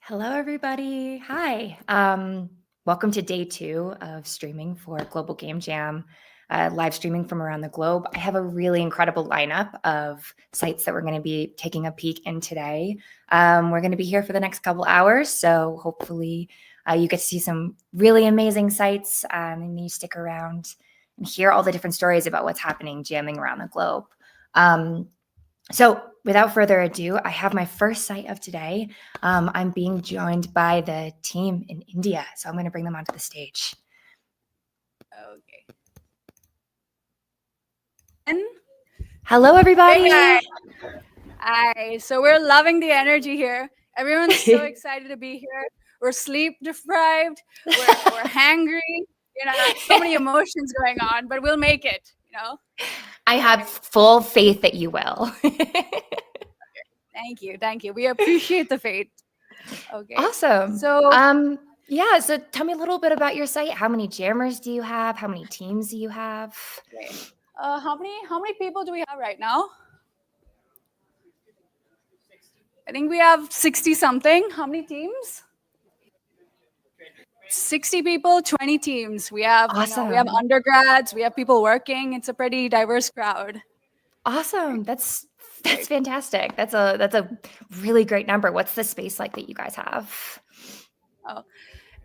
Hello, everybody. Hi. Welcome to day 2 of streaming for Global Game Jam, live streaming from around the globe. I have a really incredible lineup of sites that we're going to be taking a peek in today. We're going to be here for the next couple hours, so hopefully you get to see some really amazing sites and you stick around and hear all the different stories about what's happening jamming around the globe. So without further ado, I have my first site of today. I'm being joined by the team in India, so I'm going to bring them onto the stage. Okay. And hello, everybody. Hey, hi. So we're loving the energy here. Everyone's so excited to be here. We're sleep deprived. We're hangry. You know, so many emotions going on, but we'll make it. You know. I have full faith that you will. Thank you. Thank you. We appreciate the faith. Okay. Awesome. So, yeah. So tell me a little bit about your site. How many jammers do you have? How many teams do you have? Okay. How many people do we have right now? I think we have 60 something. How many teams? 60 people, 20 teams. We have awesome. We have undergrads, we have people working. It's a pretty diverse crowd. Awesome. That's fantastic. That's a really great number. What's the space like that you guys have? Oh,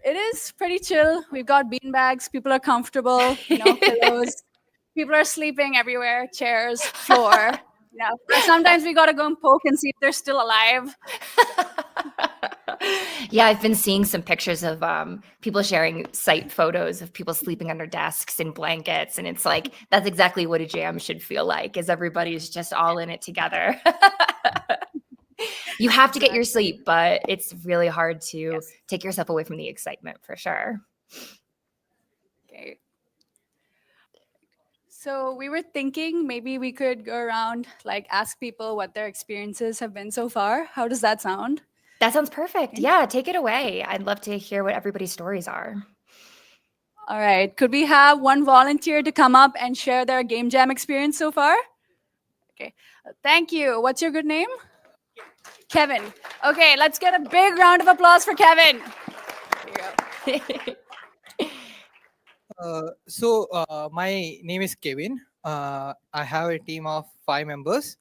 it is pretty chill. We've got bean bags. People are comfortable. You know, pillows. People are sleeping everywhere. Chairs, floor. Yeah. Sometimes we gotta go and poke and see if they're still alive. Yeah, I've been seeing some pictures of people sharing site photos of people sleeping under desks and blankets, and it's like that's exactly what a jam should feel like, is everybody's just all in it together. You have to get your sleep, but it's really hard to take yourself away from the excitement for sure. Okay. So we were thinking maybe we could go around, like ask people what their experiences have been so far. How does that sound? That sounds perfect. Okay. Yeah, take it away. I'd love to hear what everybody's stories are. All right. Could we have one volunteer to come up and share their game jam experience so far? Okay. Thank you. What's your good name? Kevin. Okay, let's get a big round of applause for Kevin. Here you go. My name is Kevin. I have a team of 5 members.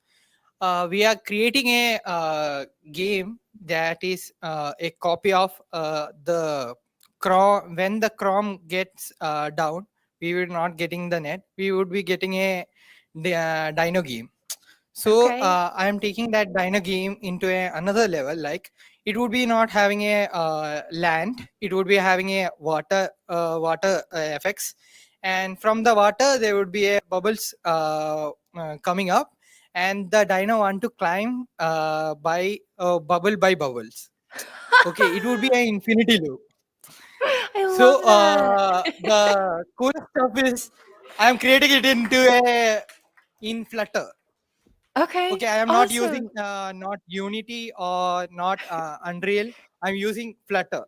We are creating a game that is a copy of the Chrome. When the Chrome gets down, we will not getting the net. We would be getting a Dino game. So okay. I am taking that Dino game into another level. Like it would be not having a land. It would be having a water effects, and from the water there would be a bubbles coming up. And the dino want to climb by bubble by bubbles. Okay, it would be an infinity loop. I love that. The cool stuff is I am creating it into in Flutter. Okay. I am not using not Unity or not Unreal. I'm using Flutter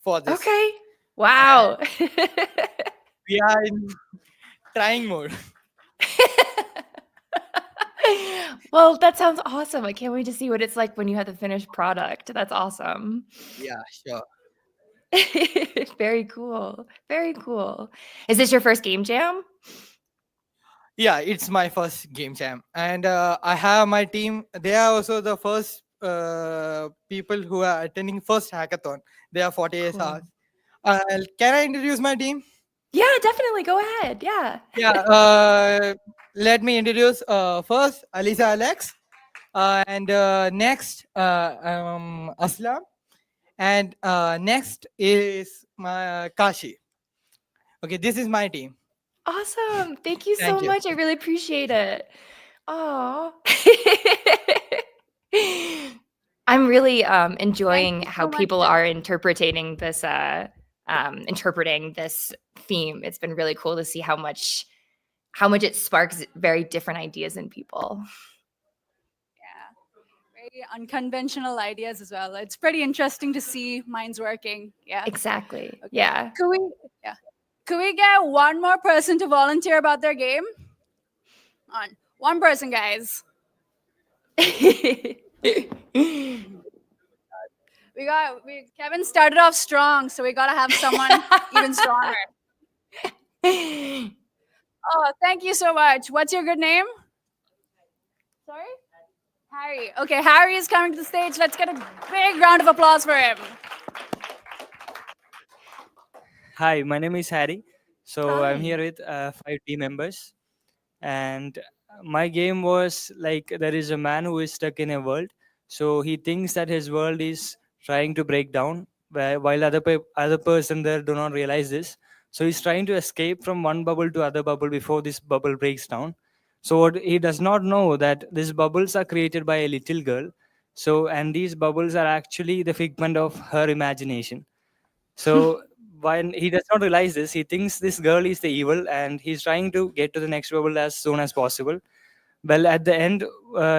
for this. Okay. Wow. We are in trying mode. Well, that sounds awesome. I can't wait to see what it's like when you have the finished product. That's awesome. Yeah, sure. Very cool. Very cool. Is this your first game jam? Yeah, it's my first game jam. And I have my team. They are also the first people who are attending first hackathon. They are 48 hours. Can I introduce my team? Yeah, definitely. Go ahead. Yeah. Yeah. let me introduce first Alisa Alex, and next Aslam, and next is my Kashi. Okay, this is my team. Awesome. Thank you Thank so you. much. I really appreciate it. Oh. I'm really enjoying you how so much, people Kevin. are interpreting this theme. It's been really cool to see how much it sparks very different ideas in people. Yeah, very unconventional ideas as well. It's pretty interesting to see minds working. Yeah. Exactly. Okay. Yeah. Yeah. Could we get one more person to volunteer about their game? On one person, guys. Kevin started off strong, so we gotta have someone even stronger. Oh, thank you so much. What's your good name? Sorry? Harry. Okay, Harry is coming to the stage. Let's get a big round of applause for him. Hi, my name is Harry. So I'm Hi. here with 5 team members, and my game was like there is a man who is stuck in a world. So he thinks that his world is trying to break down, while other person there do not realize this. So he's trying to escape from one bubble to other bubble before this bubble breaks down. So what he does not know that these bubbles are created by a little girl. So and these bubbles are actually the figment of her imagination. So when he does not realize this, he thinks this girl is the evil, and he's trying to get to the next bubble as soon as possible. Well, at the end,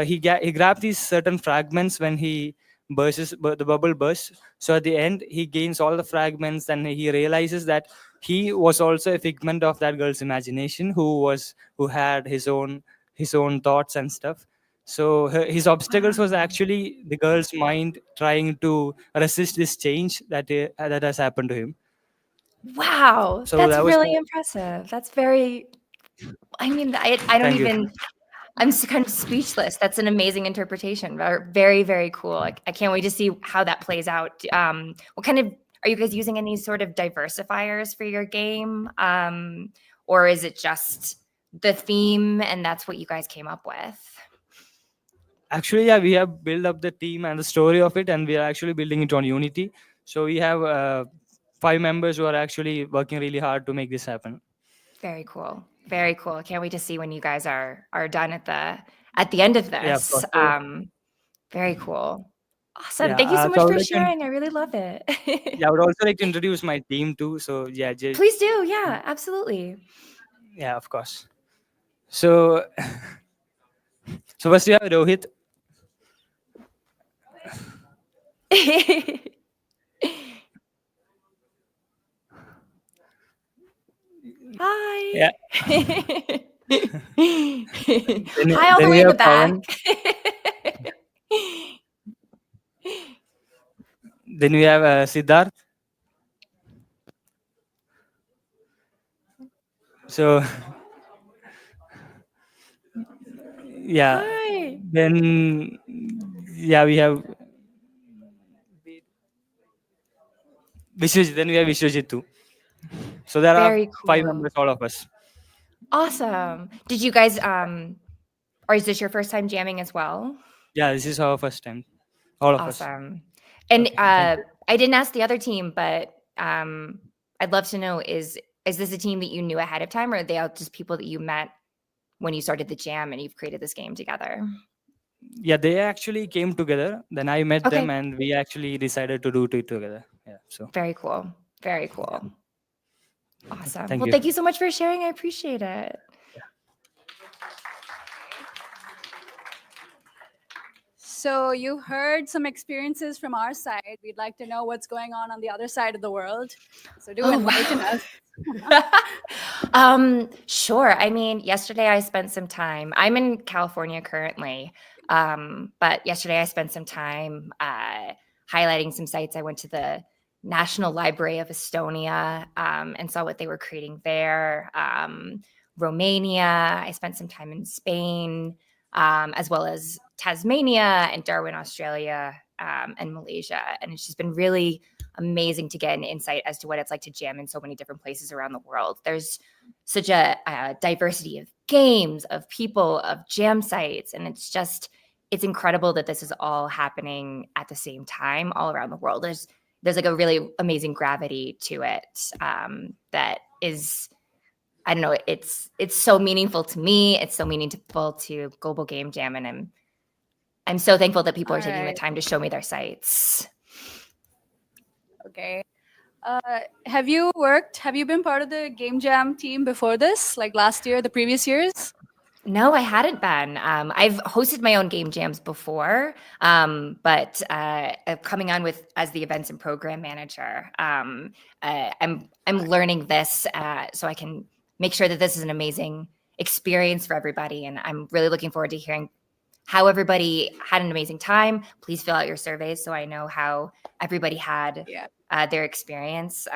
he grabbed these certain fragments when the bubble bursts. So at the end, he gains all the fragments, and he realizes that he was also a figment of that girl's imagination, who had his own thoughts and stuff. So his obstacles was Wow. actually the girl's mind trying to resist this change that has happened to him. Wow. So That's that was really impressive. That's very, I mean, I don't thank you. even, kind of speechless. That's an amazing interpretation. Very, very cool. I can't wait to see how that plays out. What kind of, are you guys using any sort of diversifiers for your game? Or is it just the theme and that's what you guys came up with? Actually, yeah, we have built up the team and the story of it, and we are actually building it on Unity. So we have 5 members who are actually working really hard to make this happen. Very cool. Very cool. I can't wait to see when you guys are done at the end of Yeah, of this. course. So, Very cool. Awesome. yeah, Thank you so so much I for would like to, sharing. I really love it. yeah, I would also like to introduce my team too. So yeah, Please do. Yeah, absolutely. yeah, of course. So so first you have Rohit. Hi. Yeah. Hi, all the Then we way in the have back. Pawan. Then we have Siddharth. So yeah, Hi. then yeah, we have Vishwajit. Then we have Vishwajit too. So there are Very 5 members, cool. all of us. Awesome. Did you guys or is this your first time jamming as well? Yeah, this is our first time, all of us. Awesome. And Okay, thank you. I didn't ask the other team, but I'd love to know is this a team that you knew ahead of time or are they all just people that you met when you started the jam and you've created this game together? Yeah, they actually came together. Then I met them, Okay. and we actually decided to do it together. Yeah, so Very cool. Very yeah, cool. Awesome. thank Well, you. thank you so much for sharing. I appreciate it. So you heard some experiences from our side. We'd like to know what's going on the other side of the world. So do Oh, enlighten wow. us. Sure. I mean, yesterday I spent some time. I'm in California currently, but yesterday I spent some time highlighting some sites. I went to the National Library of Estonia and saw what they were creating there. Romania. I spent some time in Spain, as well as Tasmania and Darwin, Australia, and Malaysia. And it's just been really amazing to get an insight as to what it's like to jam in so many different places around the world. There's such a diversity of games, of people, of jam sites. And it's incredible that this is all happening at the same time all around the world. There's like a really amazing gravity to it that is, I don't know, it's so meaningful to me. It's so meaningful to Global Game Jam. And I'm so thankful that people are taking the Alright. time to show me their sites. Okay. Have you been part of the Game Jam team before this, like last year, the previous years? No, I hadn't been. I've hosted my own game jams before, but coming on as the events and program manager, I'm learning this so I can make sure that this is an amazing experience for everybody, and I'm really looking forward to hearing how everybody had an amazing time. Please fill out your surveys so I know how everybody had their experience,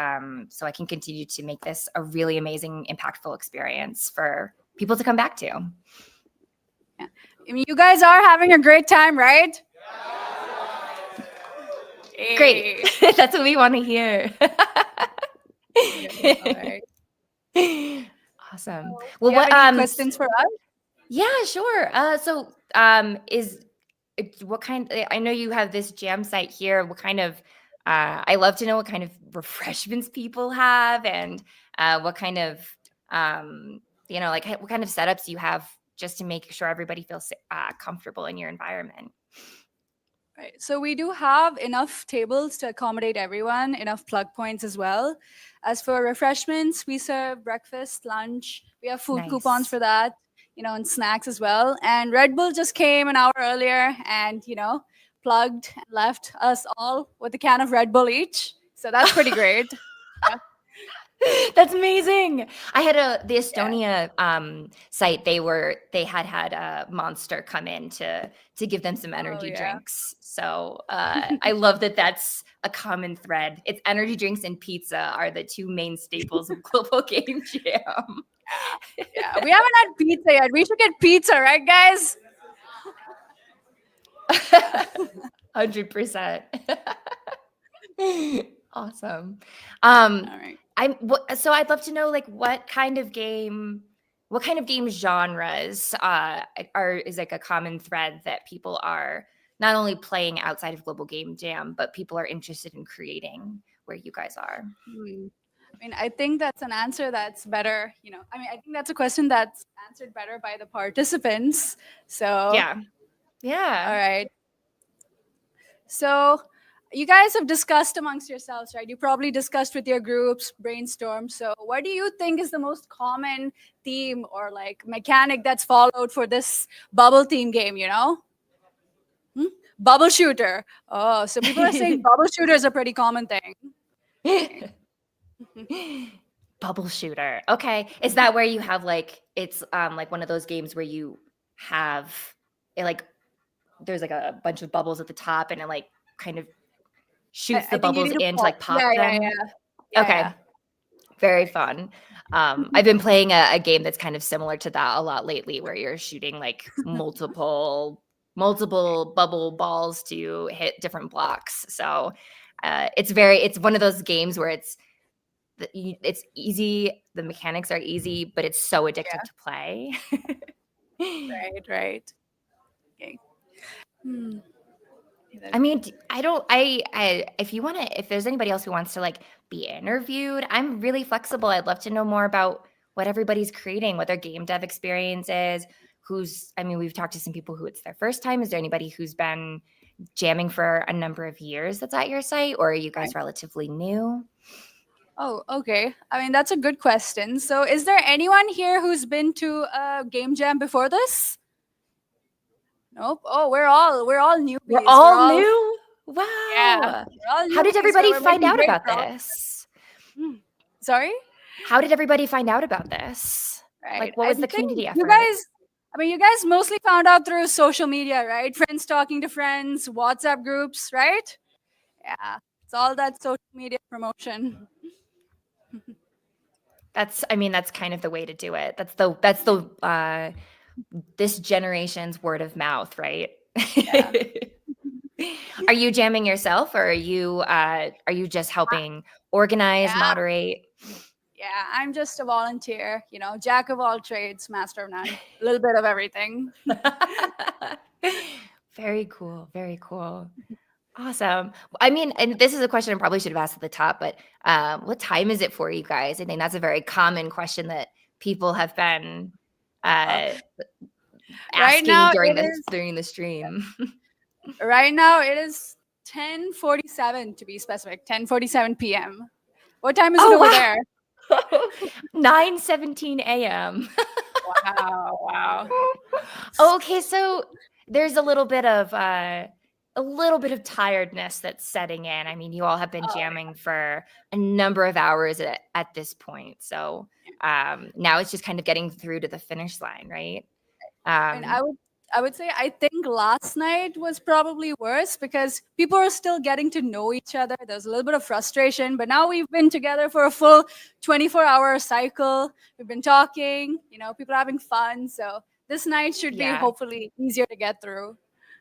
so I can continue to make this a really amazing, impactful experience for people to come back to. Yeah. I mean, you guys are having a great time, right? Great. That's what we want to hear. Alright. Awesome. Do you have any questions for us? Yeah, sure. What kind? I know you have this jam site here. What kind of? I love to know what kind of refreshments people have, and what kind of, like what kind of setups you have just to make sure everybody feels comfortable in your environment. Right. So we do have enough tables to accommodate everyone, enough plug points as well. As for refreshments, we serve breakfast, lunch. We have food coupons Nice. for that, and snacks as well. And Red Bull just came an hour earlier and, plugged and left us all with a can of Red Bull each. So that's pretty great. That's amazing. I had the Estonia site. They had a Monster come in to give them some energy drinks. So I love that that's a common thread. It's energy drinks and pizza are the two main staples of Global Game Jam. Yeah, we haven't had pizza yet. We should get pizza, right, guys? 100%. Awesome. All right. So I'd love to know, like, what kind of game genres is like a common thread that people are not only playing outside of Global Game Jam, but people are interested in creating where you guys are. I mean, I think that's an answer that's better. I think that's a question that's answered better by the participants. So Yeah. All right. So you guys have discussed amongst yourselves, right? You probably discussed with your groups, brainstorm. So what do you think is the most common theme or like mechanic that's followed for this bubble theme game, Bubble shooter. Oh, so people are saying bubble shooter is a pretty common thing. Bubble shooter. Okay. Is that where you have like, it's like one of those games where you have it like, there's like a bunch of bubbles at the top and it like kind of shoots the bubbles in to like pop them? Yeah, okay. yeah. Very fun. I've been playing a game that's kind of similar to that a lot lately where you're shooting like multiple bubble balls to hit different blocks. So it's one of those games where it's easy. The mechanics are easy, but it's so addictive to play. Right. Okay. I mean, if there's anybody else who wants to like be interviewed, I'm really flexible. I'd love to know more about what everybody's creating, what their game dev experience is. We've talked to some people who it's their first time. Is there anybody who's been jamming for a number of years that's at your site, or are you guys relatively new? Oh, okay. I mean, that's a good question. So is there anyone here who's been to a game jam before this? Nope. Oh, we're all newbies. We're all new? Wow. Yeah. How did everybody find out about this? Sorry? How did everybody find out about this? Right. Like, what was the community effort? You guys mostly found out through social media, right? Friends talking to friends, WhatsApp groups, right? Yeah. It's all that social media promotion. That's kind of the way to do it. That's the this generation's word of mouth, right? Yeah. Are you jamming yourself, or are you just helping organize, moderate? Yeah, I'm just a volunteer, jack of all trades, master of none, a little bit of everything. Very cool. Very cool. Awesome. I mean, and this is a question I probably should have asked at the top, but what time is it for you guys? I think that's a very common question that people have been Right asking now during it is the stream. right now it is 10:47 to be specific, 10:47 p.m. What time is it Oh, over wow. there? 9:17 a.m. Wow. Okay, so there's a little bit of tiredness that's setting in. I mean, you all have been Oh, jamming for a number of hours at this point. So now it's just kind of getting through to the finish line, right? And I would say I think last night was probably worse because people are still getting to know each other. There's a little bit of frustration, but now we've been together for a full 24-hour cycle. We've been talking, people are having fun. So this night should be Yeah. hopefully easier to get through.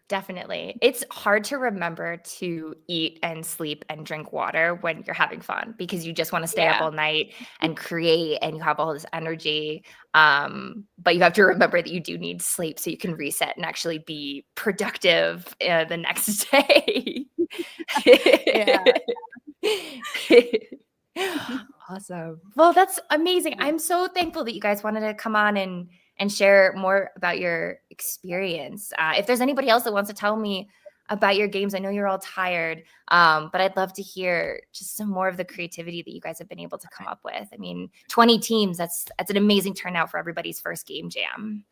Definitely. It's hard to remember to eat and sleep and drink water when you're having fun because you just want to stay up Yeah. all night and create and you have all this energy. But you have to remember that you do need sleep so you can reset and actually be productive the next day. Awesome. Well, that's amazing. I'm so thankful that you guys wanted to come on and share more about your experience. If there's anybody else that wants to tell me about your games, I know you're all tired, but I'd love to hear just some more of the creativity that you guys have been able to come up with. I mean, 20 teams, that's an amazing turnout for everybody's first game jam.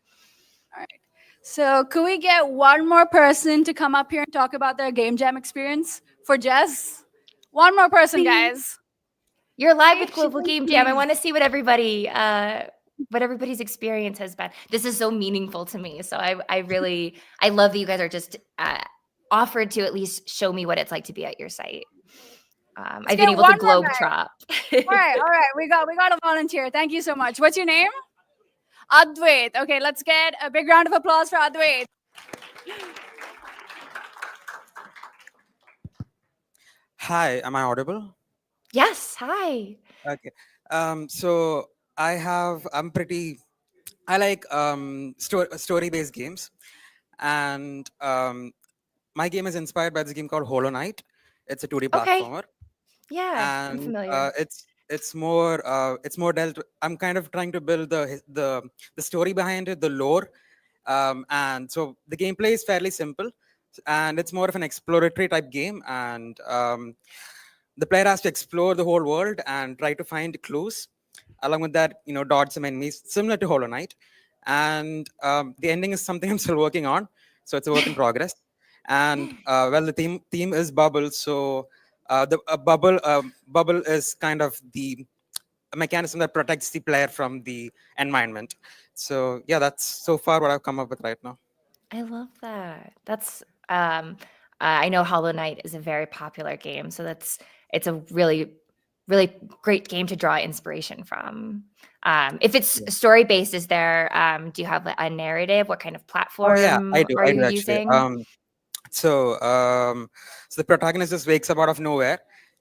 All right. So could we get one more person to come up here and talk about their game jam experience for Jess? One more person, Please. guys. You're live with Global Game Jam. I want to see what everybody's experience has been. This is so meaningful to me. So I love that you guys are just offered to at least show me what it's like to be at your site. I've been able to globe trot. All right. We got a volunteer. Thank you so much. What's your name? Advait. Okay, let's get a big round of applause for Advait. Hi, am I audible? Yes. Hi. Okay. So I like story-based games, and my game is inspired by this game called Hollow Knight. It's a 2D platformer. Yeah, I'm And familiar. it's more I'm kind of trying to build the story behind it, the lore, and so the gameplay is fairly simple, and it's more of an exploratory type game, and the player has to explore the whole world and try to find clues. Along with that, dodge some enemies, similar to Hollow Knight. And the ending is something I'm still working on, so it's a work in progress. And well, the theme is bubble, so the bubble is kind of the mechanism that protects the player from the environment. So yeah, that's so far what I've come up with right now. I love that. That's I know Hollow Knight is a very popular game, so it's a really great game to draw inspiration from. If it's story based, is there do you have a narrative? What kind of platform Oh yeah, I do are you actually. using? So the protagonist just wakes up out of nowhere,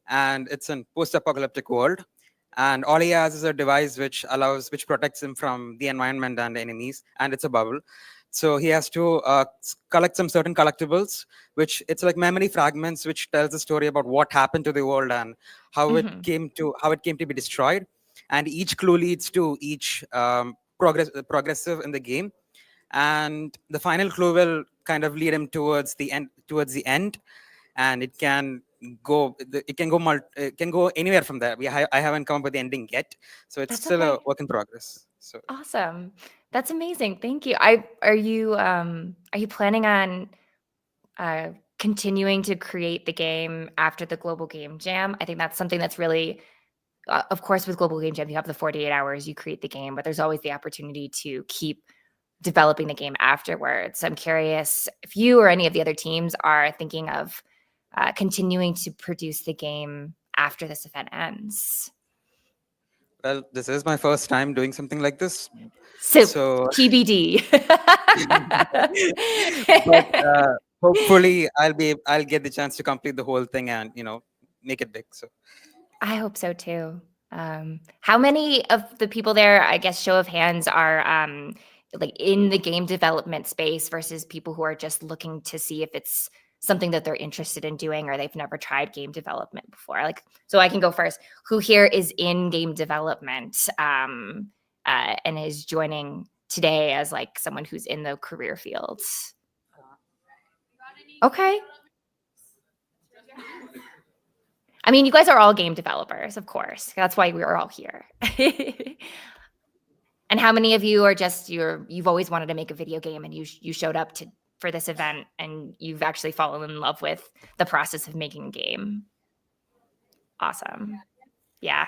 and it's a post-apocalyptic world, and all he has is a device which protects him from the environment and enemies, and it's a bubble. So he has to collect some certain collectibles, which it's like memory fragments, which tells the story about what happened to the world and how it came to be destroyed. And each clue leads to each progressive in the game, and the final clue will kind of lead him towards the end, and it can go anywhere from there. I haven't come up with the ending yet, so it's That's still okay. a work in progress. So Awesome. That's amazing. Thank you. Are you planning on continuing to create the game after the Global Game Jam? I think that's something that's really of course, with Global Game Jam, you have the 48 hours, you create the game, but there's always the opportunity to keep developing the game afterwards. So I'm curious if you or any of the other teams are thinking of continuing to produce the game after this event ends. well, this is my first time doing something like this, So TBD. but hopefully I'll get the chance to complete the whole thing and make it big. So I hope so too. How many of the people there, I guess, show of hands, are like in the game development space versus people who are just looking to see if it's something that they're interested in doing or they've never tried game development before? Like, so I can go first. Who here is in game development and is joining today as like someone who's in the career fields? Okay. I mean, you guys are all game developers, of course. That's why we are all here. And how many of you are just you've always wanted to make a video game and you showed up for this event and you've actually fallen in love with the process of making a game? Awesome. Yeah.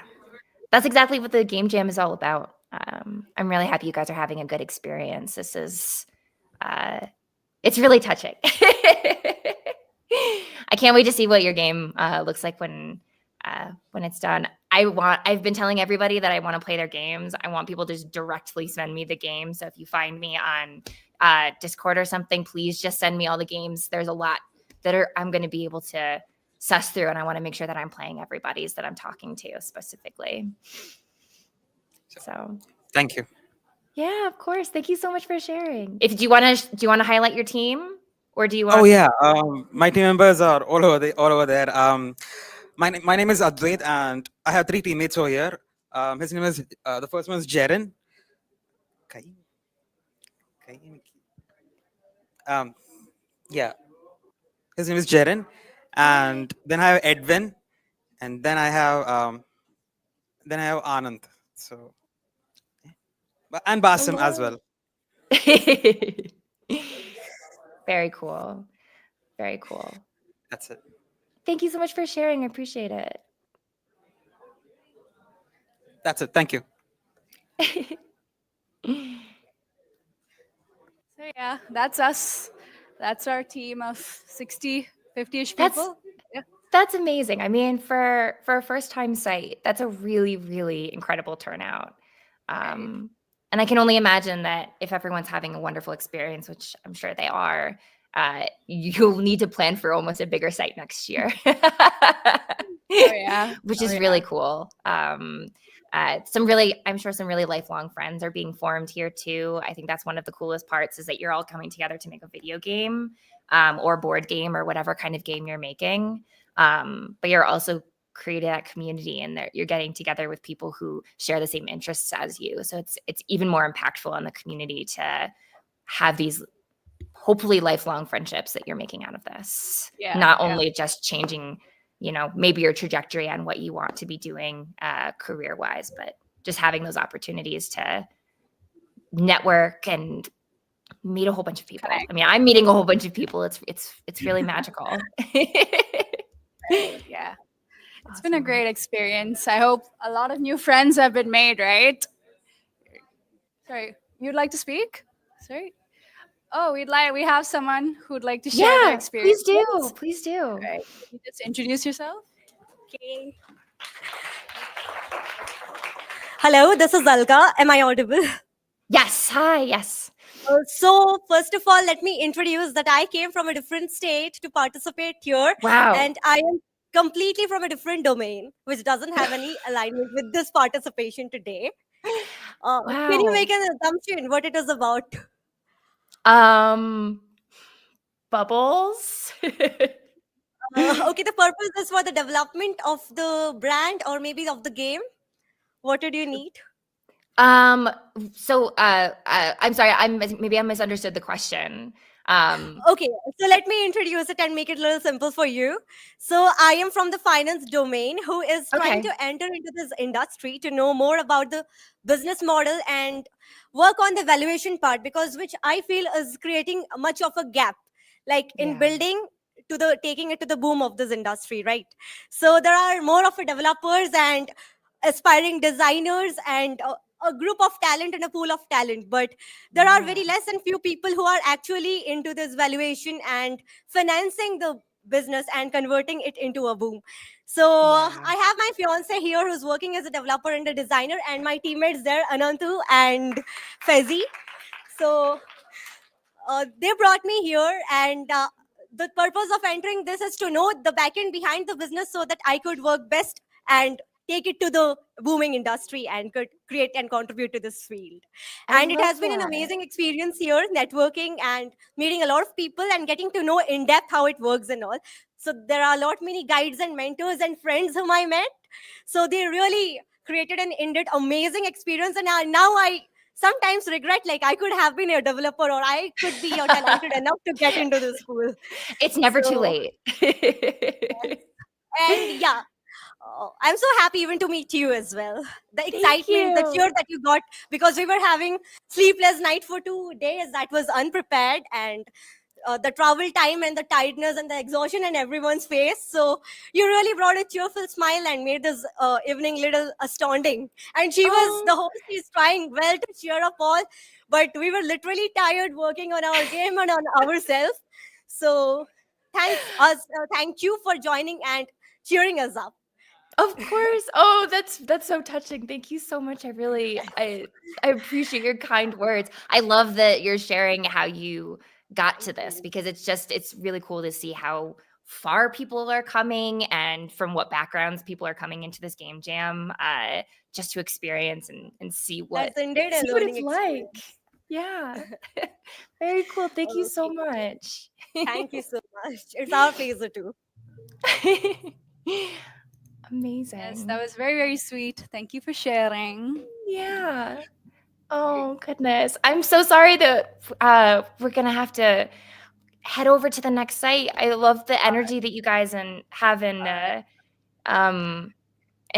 That's exactly what the Game Jam is all about. I'm really happy you guys are having a good experience. This is it's really touching. I can't wait to see what your game looks like when it's done. I've been telling everybody that I want to play their games. I want people to just directly send me the game. So if you find me on Discord or something, please just send me all the games. There's a lot that I'm going to be able to suss through, and I want to make sure that I'm playing everybody's that I'm talking to specifically. So Thank you. yeah, of course. Thank you so much for sharing. Do you want to highlight your team, or do you want? Oh yeah, my team members are all over there. My name is Advait, and I have 3 teammates over here. His name is the first one is Jaren. Yeah, his name is Jaren, and then I have Edwin, and then I have Anand. So and Basim as well. Very cool. Very cool. That's it. Thank you so much for sharing. I appreciate it. That's it. Thank you. So yeah, that's us. That's our team of 60, 50-ish people. That's amazing. I mean, for a first time site, that's a really, really incredible turnout. And I can only imagine that if everyone's having a wonderful experience, which I'm sure they are, you'll need to plan for almost a bigger site next year. Which is really cool. I'm sure some really lifelong friends are being formed here too. I think that's one of the coolest parts, is that you're all coming together to make a video game or board game or whatever kind of game you're making. But you're also creating that community, and you're getting together with people who share the same interests as you. So it's even more impactful on the community to have these hopefully lifelong friendships that you're making out of this. Not only just changing, maybe your trajectory on what you want to be doing career-wise, but just having those opportunities to network and meet a whole bunch of people. I mean, I'm meeting a whole bunch of people. It's really magical. Yeah. It's been a great experience. I hope a lot of new friends have been made, right? Sorry, you'd like to speak? Sorry. Oh, we have someone who'd like to share their experience. Please do. Right. Can you just introduce yourself? Okay. Hello, this is Alka. Am I audible? Yes. Hi. Yes. So, first of all, let me introduce that I came from a different state to participate here. Wow. And I am completely from a different domain, which doesn't have any alignment with this participation today. Can you make an assumption what it is about? Bubbles. Okay, the purpose is for the development of the brand or maybe of the game. What did you need? So I'm sorry, maybe I misunderstood the question. Okay, so let me introduce it and make it a little simple for you. So I am from the finance domain who is trying to enter into this industry to know more about the business model and work on the valuation part, because which I feel is creating much of a gap, like in building to the taking it to the boom of this industry, right? So there are more of a developers and aspiring designers and a group of talent and a pool of talent, but there are very less and few people who are actually into this valuation and financing the business and converting it into a boom. So I have my fiance here who's working as a developer and a designer, and my teammates there, Anantu and Fezi. So they brought me here, and the purpose of entering this is to know the backend behind the business so that I could work best and take it to the booming industry and could create and contribute to this field. I And it love has been an that. amazing experience here, networking and meeting a lot of people and getting to know in depth how it works and all. So there are a lot many guides and mentors and friends whom I met. So they really created an indeed amazing experience. And now I sometimes regret, like I could have been a developer or I could be talented enough to get into the school. It's never too So- late. And yeah, I'm so happy even to meet you as well. The Thank excitement, the you. cheer that you got, because we were having sleepless night for 2 days. That was unprepared, and the travel time and the tiredness and the exhaustion in everyone's face. So you really brought a cheerful smile and made this evening little astounding. And she was, the host is trying well to cheer up all, but we were literally tired working on our game and on ourselves. So thank you for joining and cheering us up. Of course. Oh, that's so touching. Thank you so much. I appreciate your kind words. I love that you're sharing how you got to this, because it's really cool to see how far people are coming and from what backgrounds people are coming into this game jam, just to experience and see what That's indeed a see what learning it's like. experience. Yeah. Very cool. Thank you so Okay. much. Thank you so much. It's our pleasure too. Amazing. Yes, that was very, very sweet. Thank you for sharing. Yeah. Oh, goodness. I'm so sorry that we're going to have to head over to the next site. I love the energy that you guys have and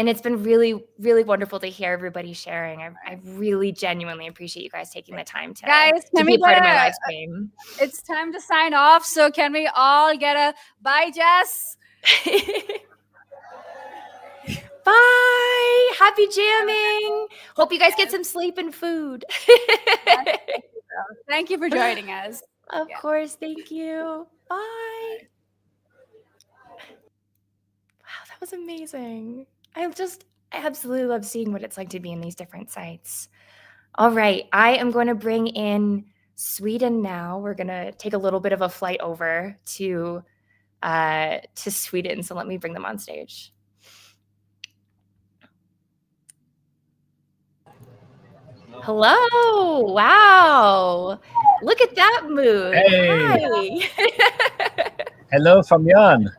it's been really, really wonderful to hear everybody sharing. I really genuinely appreciate you guys taking the time to, Guys, to can be we a part of my get live a- stream. It's time to sign off. So can we all get a bye, Jess? Bye. Happy jamming. Hope you guys get some sleep and food. Thank you for joining us. Of Yeah. course. Thank you. Bye. Wow, that was amazing. I absolutely love seeing what it's like to be in these different sites. All right, I am going to bring in Sweden now. We're going to take a little bit of a flight over to Sweden. So let me bring them on stage. Hello. Wow. Look at that mood. Hey. Hi. Hello from Jan.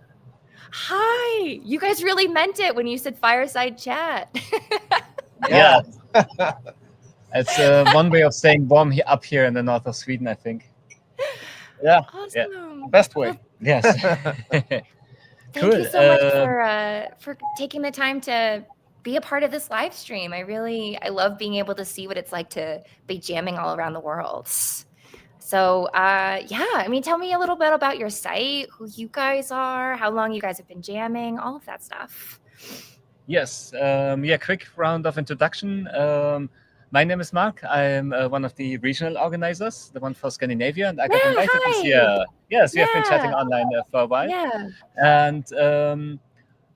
Hi. You guys really meant it when you said fireside chat. Yeah. It's one way of saying warm up here in the north of Sweden, I think. Yeah. Awesome. Best way. Well, Yes. thank Cool. you so much for taking the time to be a part of this live stream. I love being able to see what it's like to be jamming all around the world. So yeah, I mean, tell me a little bit about your site, who you guys are, how long you guys have been jamming, all of that stuff. Yes. Quick round of introduction. My name is Mark. I'm one of the regional organizers, the one for Scandinavia, and I got invited this year. Yes, we have been chatting online for a while. Yeah. And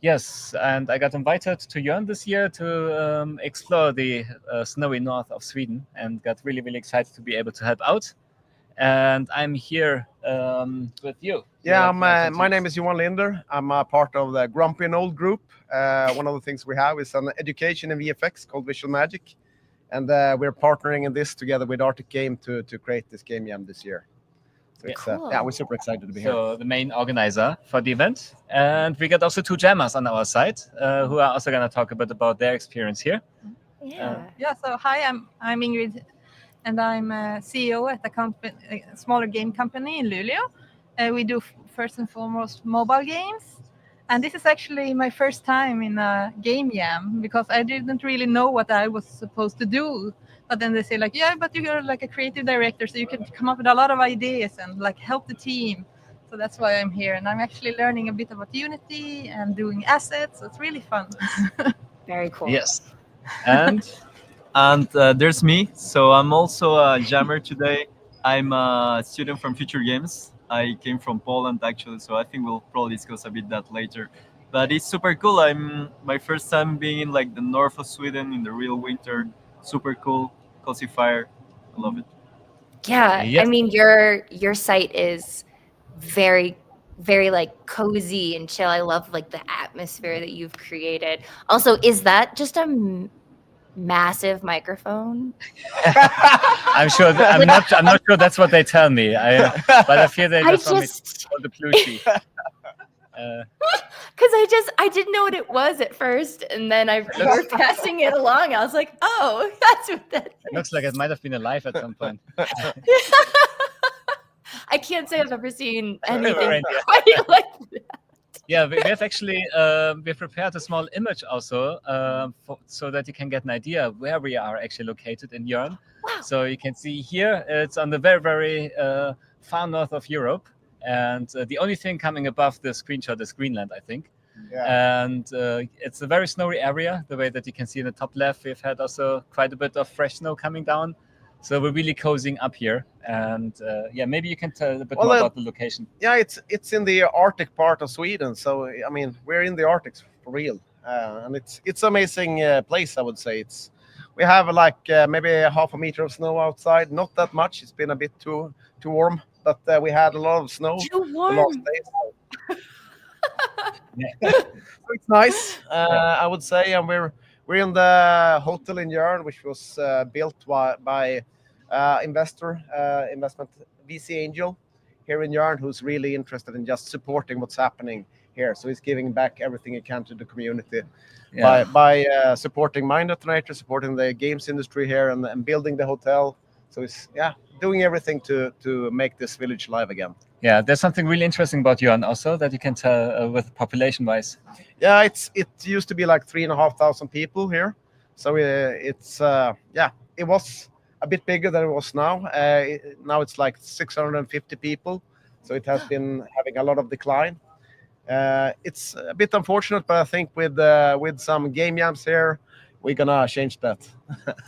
yes, and I got invited to Jörn this year to explore the snowy north of Sweden, and got really, really excited to be able to help out. And I'm here with you. Yeah, my name is Johan Linder. I'm a part of the Grumpy and Old group. One of the things we have is an education in VFX called Visual Magic. And we're partnering in this together with Arctic Game to create this game jam this year. So it's, Cool. we're super excited to be here. So the main organizer for the event. And we got also two jammers on our side who are also going to talk a bit about their experience here. Yeah. Yeah, so hi, I'm Ingrid, and I'm CEO at a smaller game company in Luleå. We do first and foremost mobile games. And this is actually my first time in a game jam because I didn't really know what I was supposed to do. But then they say like, yeah, but you're like a creative director, so you can come up with a lot of ideas and like help the team. So that's why I'm here. And I'm actually learning a bit about Unity and doing assets. So it's really fun. Very cool. Yes. And there's me. So I'm also a jammer today. I'm a student from Future Games. I came from Poland actually, so I think we'll probably discuss a bit that later. But it's super cool. I'm my first time being in like the north of Sweden in the real winter. Super cool, cozy fire. I love it. Yeah. Yes. I mean, your site is very, very like cozy and chill. I love like the atmosphere that you've created. Also, is that just a massive microphone? I'm sure. I'm not sure that's what they tell me. But I feel they just want me to hold the plushie. Because I didn't know what it was at first, and then you were passing it along. I was like, oh, that's what that is. It looks like it might have been alive at some point. I can't say I've ever seen anything Reindeer. quite like that. Yeah, we have actually we prepared a small image also so that you can get an idea where we are actually located in Jörn. Wow. So you can see here it's on the very, very far north of Europe. And the only thing coming above the screenshot is Greenland, I think. Yeah. And it's a very snowy area, the way that you can see in the top left. We've had also quite a bit of fresh snow coming down. So we're really cozying up here. And yeah, maybe you can tell a bit more about the location. Yeah, it's in the Arctic part of Sweden. So, I mean, we're in the Arctic for real. And it's amazing place, I would say. We have like maybe half a meter of snow outside. Not that much. It's been a bit too warm. But we had a lot of snow Too the warm. last day. So it's nice, I would say. And we're in the hotel in Jörn, which was built by investment VC angel here in Jörn, who's really interested in just supporting what's happening here. So he's giving back everything he can to the community by supporting Mind Detonator, supporting the games industry here, and building the hotel. So he's doing everything to make this village live again. Yeah, there's something really interesting about Jörn also that you can tell with population-wise. Yeah, it used to be like 3,500 people here. So it was a bit bigger than it was now. Now it's like 650 people. So it has been having a lot of decline. It's a bit unfortunate, but I think with some game jams here, we're gonna change that.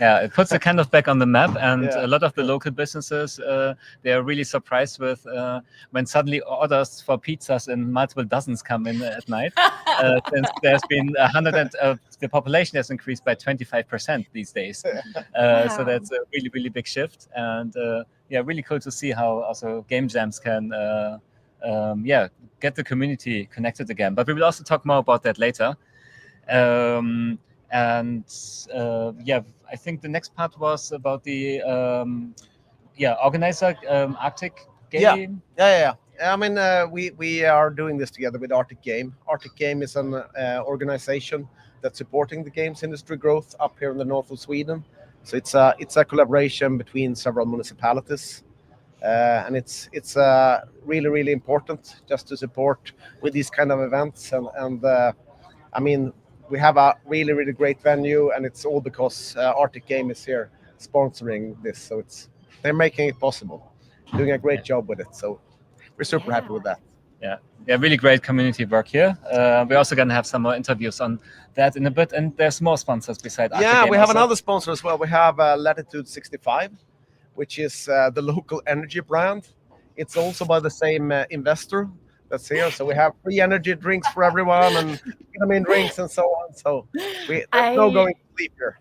Yeah, it puts it kind of back on the map, and a lot of the local businesses they are really surprised with when suddenly orders for pizzas in multiple dozens come in at night. Since there's been the population has increased by 25% these days. So that's a really, really big shift, and really cool to see how also game jams can get the community connected again. But we will also talk more about that later. I think the next part was about the organizer Arctic Game. Yeah. I mean, we are doing this together with Arctic Game. Arctic Game is an organization that's supporting the games industry growth up here in the north of Sweden. So it's a collaboration between several municipalities, and it's really, really important just to support with these kind of events. And I mean, we have a really, really great venue, and it's all because Arctic Game is here sponsoring this. So they're making it possible, doing a great job with it. So we're super happy with that. Yeah, really great community work here. We're also going to have some more interviews on that in a bit, and there's more sponsors beside Arctic Game we have also. another sponsor as well. We have Latitude 65, which is the local energy brand. It's also by the same investor that's here. So we have free energy drinks for everyone and vitamin drinks and so on. So there's no going to sleep here.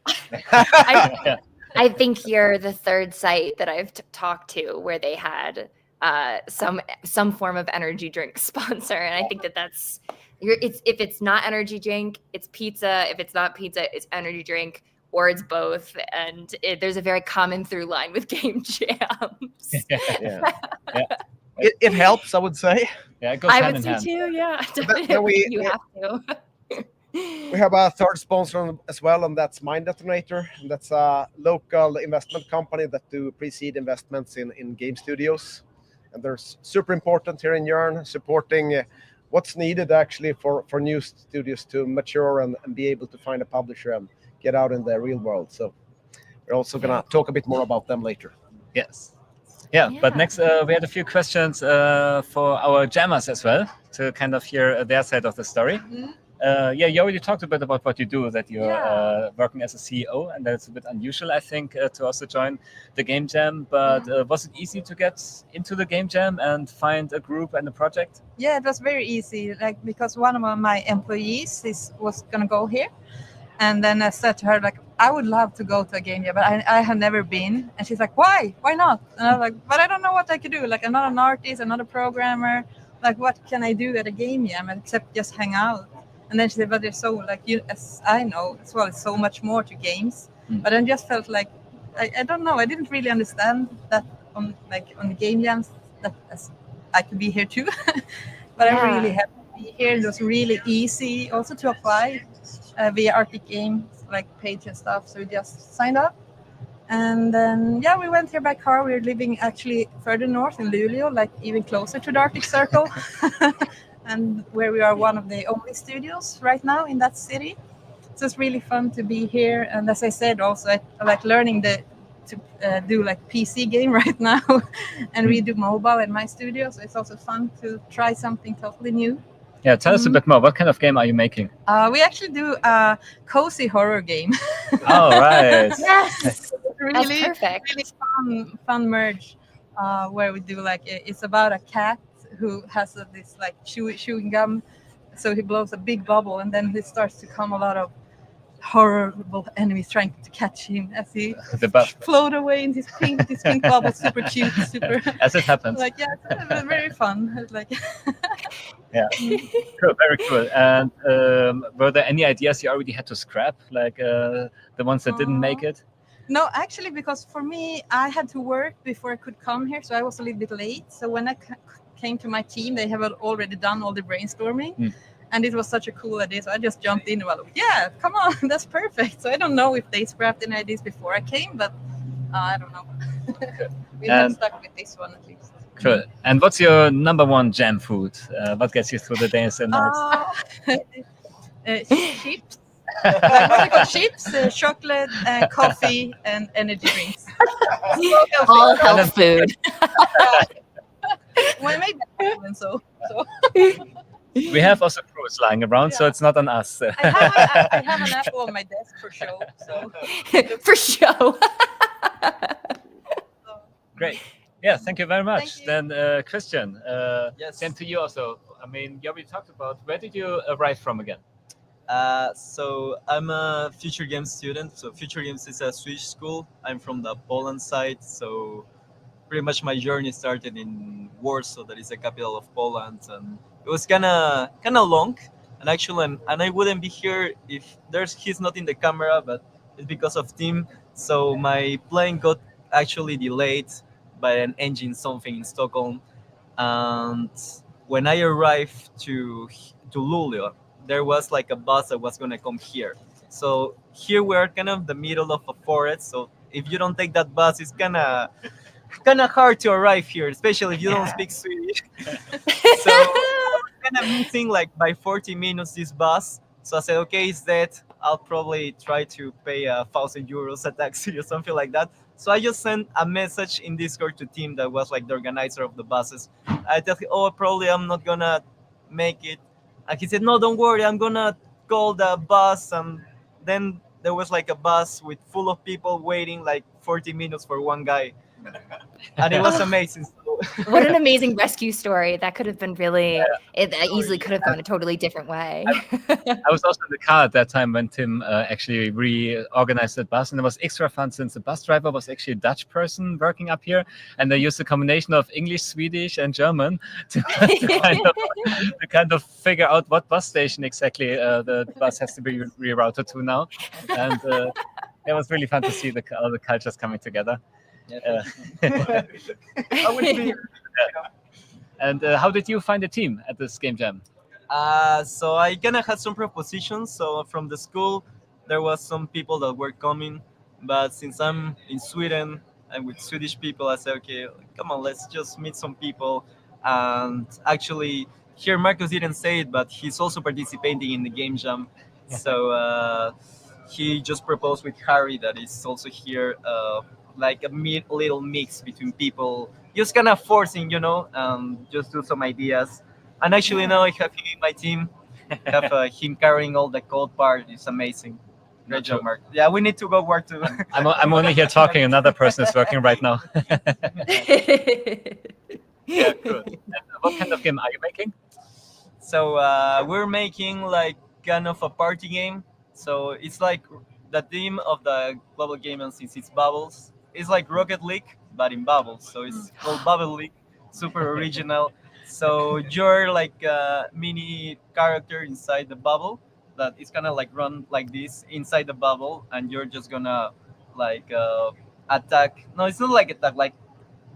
I think you're the third site that I've talked to where they had some form of energy drink sponsor, and I think that's if it's not energy drink, it's pizza. If it's not pizza, it's energy drink, or it's both. And there's a very common through line with game jams. It helps, I would say. Yeah, it goes hand in hand. I would say too. Yeah, definitely. You have to. We have a third sponsor as well, and that's Mind Detonator. And that's a local investment company that do pre-seed investments in game studios. And they're super important here in Jörn, supporting what's needed actually for new studios to mature and be able to find a publisher and get out in the real world. So we're also going to talk a bit more about them later. Yes. Yeah, but next we had a few questions for our jammers as well to kind of hear their side of the story. You already talked a bit about what you do, that you're working as a CEO, and that's a bit unusual, I think, to also join the Game Jam. But was it easy to get into the Game Jam and find a group and a project? Yeah, it was very easy, because one of my employees was going to go here. And then I said to her, I would love to go to a game jam, but I have never been. And she's like, why? Why not? And I was like, but I don't know what I could do. I'm not an artist, I'm not a programmer. like, what can I do at a game jam except just hang out? And then she said, but there's so, like, you, as I know as well, it's so much more to games. But I just felt like, I don't know, I didn't really understand that on the game jams that as I could be here too. But I'm really happy to be here. It was really easy also to apply via Arctic Games, like page and stuff. So we just signed up. And then, yeah, we went here by car. We're living actually further north in Luleå, like even closer to the Arctic Circle. And where we are one of the only studios right now in that city. So it's really fun to be here. And as I said, also, I like learning to do like PC game right now. And we do mobile in my studio. So it's also fun to try something totally new. Yeah, tell us a bit more. What kind of game are you making? We actually do a cozy horror game. Oh, right. Yes. Really, That's perfect. really fun merge where we do like it's about a cat who has this like chewing gum, so he blows a big bubble and then he starts to come a lot of horrible enemies trying to catch him as he float away in this pink bubble. Super cute, super as it happens. Like, yeah, it's very fun. It's like yeah, cool, very cool. And were there any ideas you already had to scrap, like the ones that didn't make it? No, actually, because for me, I had to work before I could come here, so I was a little bit late. So when I came to my team, they have already done all the brainstorming. And it was such a cool idea, so I just jumped in and was like, yeah, come on, that's perfect. So I don't know if they scrapped any ideas before I came, but I don't know. We have stuck with this one at least. Cool. And what's your number one jam food? What gets you through the days and nights? Chips. What I call chips, chocolate, coffee, and energy drinks. All health food. Well, maybe and so. We have also fruits lying around, so it's not on us. I have an apple on my desk for show. So. For show. Great. Yeah, thank you very much. Then, Christian, yes. Same to you also. I mean, yeah, we talked about, where did you arrive from again? So I'm a Future Games student. So Future Games is a Swedish school. I'm from the Poland side. So pretty much my journey started in Warsaw, that is the capital of Poland. And it was kind of long. And actually, and I wouldn't be here if he's not in the camera, but it's because of Tim. So my plane got actually delayed by an engine, something in Stockholm. And when I arrived to Luleå, there was like a bus that was going to come here. So here we're kind of the middle of a forest. So if you don't take that bus, it's kind of hard to arrive here, especially if you don't speak Swedish. So I was kind of missing like by 40 minutes this bus. So I said, okay, it's dead. I'll probably try to pay €1,000 a taxi or something like that. So I just sent a message in Discord to Tim that was like the organizer of the buses. I told him, oh, probably I'm not gonna make it. And he said, no, don't worry, I'm gonna call the bus. And then there was like a bus with full of people waiting like 40 minutes for one guy. And it was amazing. What an amazing rescue story. That could have been really, that easily could have gone a totally different way. I was also in the car at that time when Tim actually reorganized the bus, and it was extra fun since the bus driver was actually a Dutch person working up here, and they used a combination of English, Swedish, and German to kind of figure out what bus station exactly the bus has to be rerouted to now. And it was really fun to see all the cultures coming together. And how did you find the team at this game jam? So I kind of had some propositions. So from the school, there was some people that were coming, but since I'm in Sweden and with Swedish people, I said, okay, come on, let's just meet some people. And actually, here Marcus didn't say it, but he's also participating in the game jam. So he just proposed with Harry that is also here. Like a little mix between people, just kind of forcing, just do some ideas. And actually now I have him in my team, have him carrying all the code part. It's amazing. Great job, Mark. Yeah, we need to go work too. I'm only here talking. Another person is working right now. Yeah, good. And what kind of game are you making? So we're making like kind of a party game. So it's like the theme of the global game, and since it's bubbles, it's like Rocket League, but in bubbles. So it's called Bubble League, super original. So you're like a mini character inside the bubble that is gonna like run like this inside the bubble, and you're just gonna like attack. No, it's not like attack, like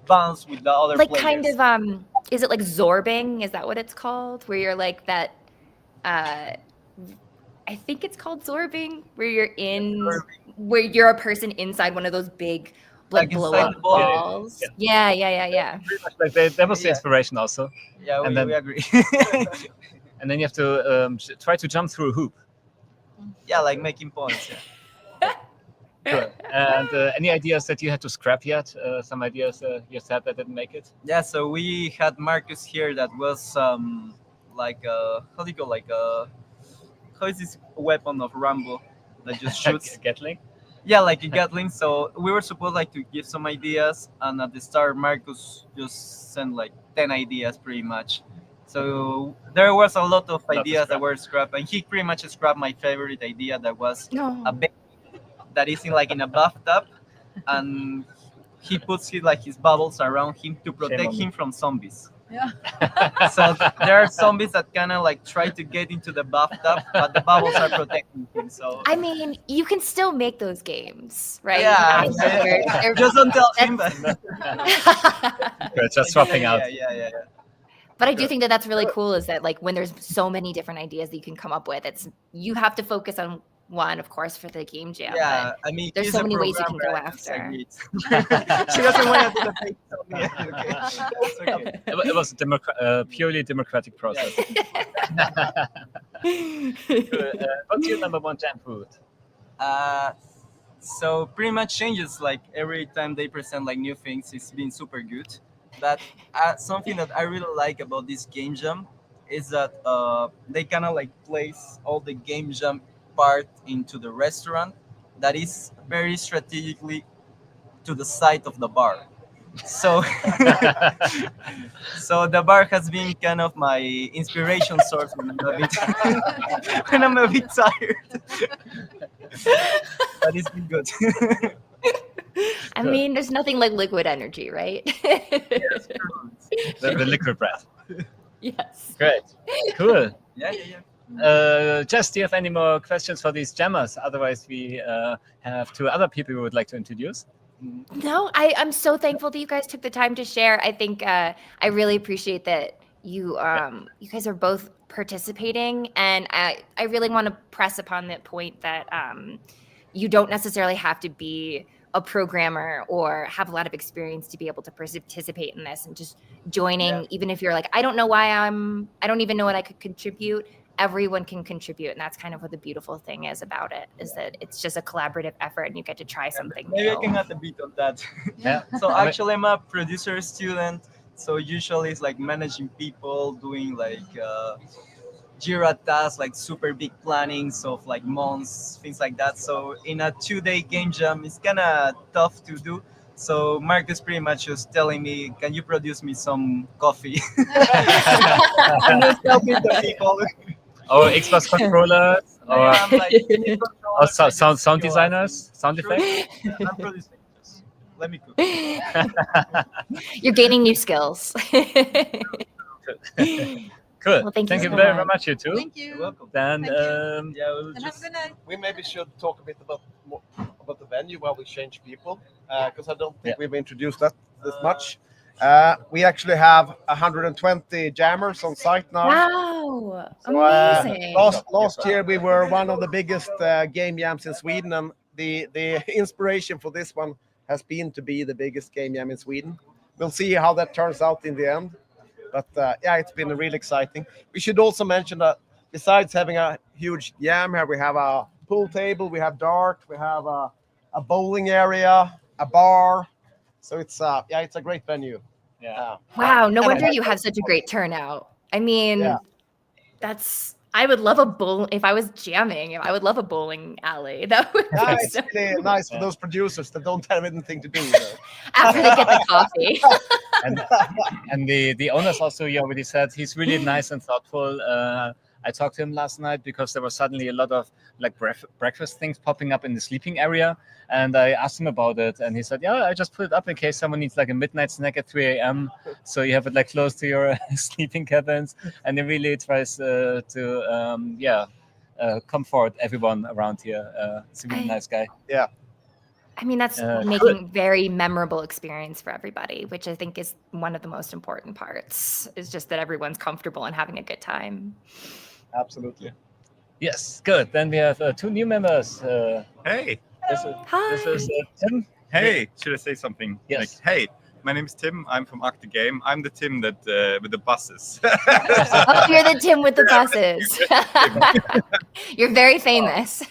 bounce with the other Like players. kind of is it like zorbing? Is that what it's called? Where you're like that I think it's called zorbing, where you're a person inside one of those big like blow inside up the ball. balls. Yeah. Pretty much like that was the Yeah. inspiration also. Yeah, And we, then- we agree. And then you have to try to jump through a hoop. Yeah, like making points. Yeah. Cool. And any ideas that you had to scrap yet? Some ideas you said that didn't make it? Yeah, so we had Marcus here that was like how do you call, like how is this weapon of Rambo that just shoots? Gatling? Yeah, like a Gatling. So we were supposed like to give some ideas, and at the start Marcus just sent like 10 ideas pretty much. So there was a lot of to ideas that scrap. were scrapped, and he pretty much scrapped my favorite idea that was No. a baby that is in like in a bathtub, and he puts his bubbles around him to protect on him from zombies. Yeah. So there are zombies that kind of like try to get into the bathtub, but the bubbles are protecting him. So I mean, you can still make those games, right? yeah, They're- just don't tell him that. Good, just swapping yeah, out. Yeah. But I do think that that's really cool is that like when there's so many different ideas that you can come up with, you have to focus on one, of course, for the game jam. Yeah, I mean, there's he's so a many ways you can go programmer, I after. agreed. She doesn't want to do the thing. So yeah, okay. It's okay. It was a purely democratic process. Good. What's your number one jam food? So pretty much changes like every time they present like new things. It's been super good. But something that I really like about this game jam is that they kind of like place all the game jam part into the restaurant that is very strategically to the side of the bar. So so the bar has been kind of my inspiration source when I'm a bit tired. But it's been good. I mean, there's nothing like liquid energy, right? The liquid breath. Yes. Great. Cool. Yeah. Jess, do you have any more questions for these jammers? Otherwise, we have two other people we would like to introduce. No, I'm so thankful that you guys took the time to share. I think I really appreciate that you you guys are both participating, and I really want to press upon that point that you don't necessarily have to be a programmer or have a lot of experience to be able to participate in this, and just joining, even if you're like, I don't know why I don't even know what I could contribute. Everyone can contribute, and that's kind of what the beautiful thing is about it, is that it's just a collaborative effort and you get to try something Maybe new. I can add a bit on that. Yeah. So actually, I'm a producer student. So usually it's like managing people, doing like Jira tasks, like super big plannings of like months, things like that. So in a 2-day game jam, it's kind of tough to do. So Marcus pretty much just telling me, can you produce me some coffee? And just helping the people. Or Xbox controllers, or I'm like, sound designers, sound effects. I'm producing. Just let me cook. You're gaining new skills. Cool. Well, thank you Thank you so very much. much, you two. Thank you. You're welcome. Then Thank you. Yeah, we'll And have just a good night. We maybe should talk a bit about the venue while we change people, because I don't think we've introduced that this much. We actually have 120 jammers on site now. Wow. So, Amazing. last year we were one of the biggest game jams in Sweden, and the inspiration for this one has been to be the biggest game jam in Sweden. We'll see how that turns out in the end. But yeah, it's been really exciting. We should also mention that besides having a huge jam here, we have a pool table, we have dart, we have a bowling area, a bar. So it's it's a great venue. Yeah. Wow. No wonder you have such a great turnout. I mean, I would love a bowl. If I was jamming, I would love a bowling alley. That would be It's so really nice for those producers that don't have anything to do. after they get the coffee. And the owners also, you already said, he's really nice and thoughtful. I talked to him last night because there was suddenly a lot of like breakfast things popping up in the sleeping area, and I asked him about it, and he said, "Yeah, I just put it up in case someone needs like a midnight snack at 3 a.m. So you have it like close to your sleeping cabins." And he really tries to comfort everyone around here. He's a really nice guy. Yeah. I mean, that's Good. making very memorable experience for everybody, which I think is one of the most important parts, is just that everyone's comfortable and having a good time. Absolutely. Yes, good. Then we have 2 new members. Hey. This is Tim. Hey, should I say something? Yes. Like, hey, my name is Tim. I'm from Octa Game. I'm the Tim that with the buses. Oh, you're the Tim with the buses. You're very famous.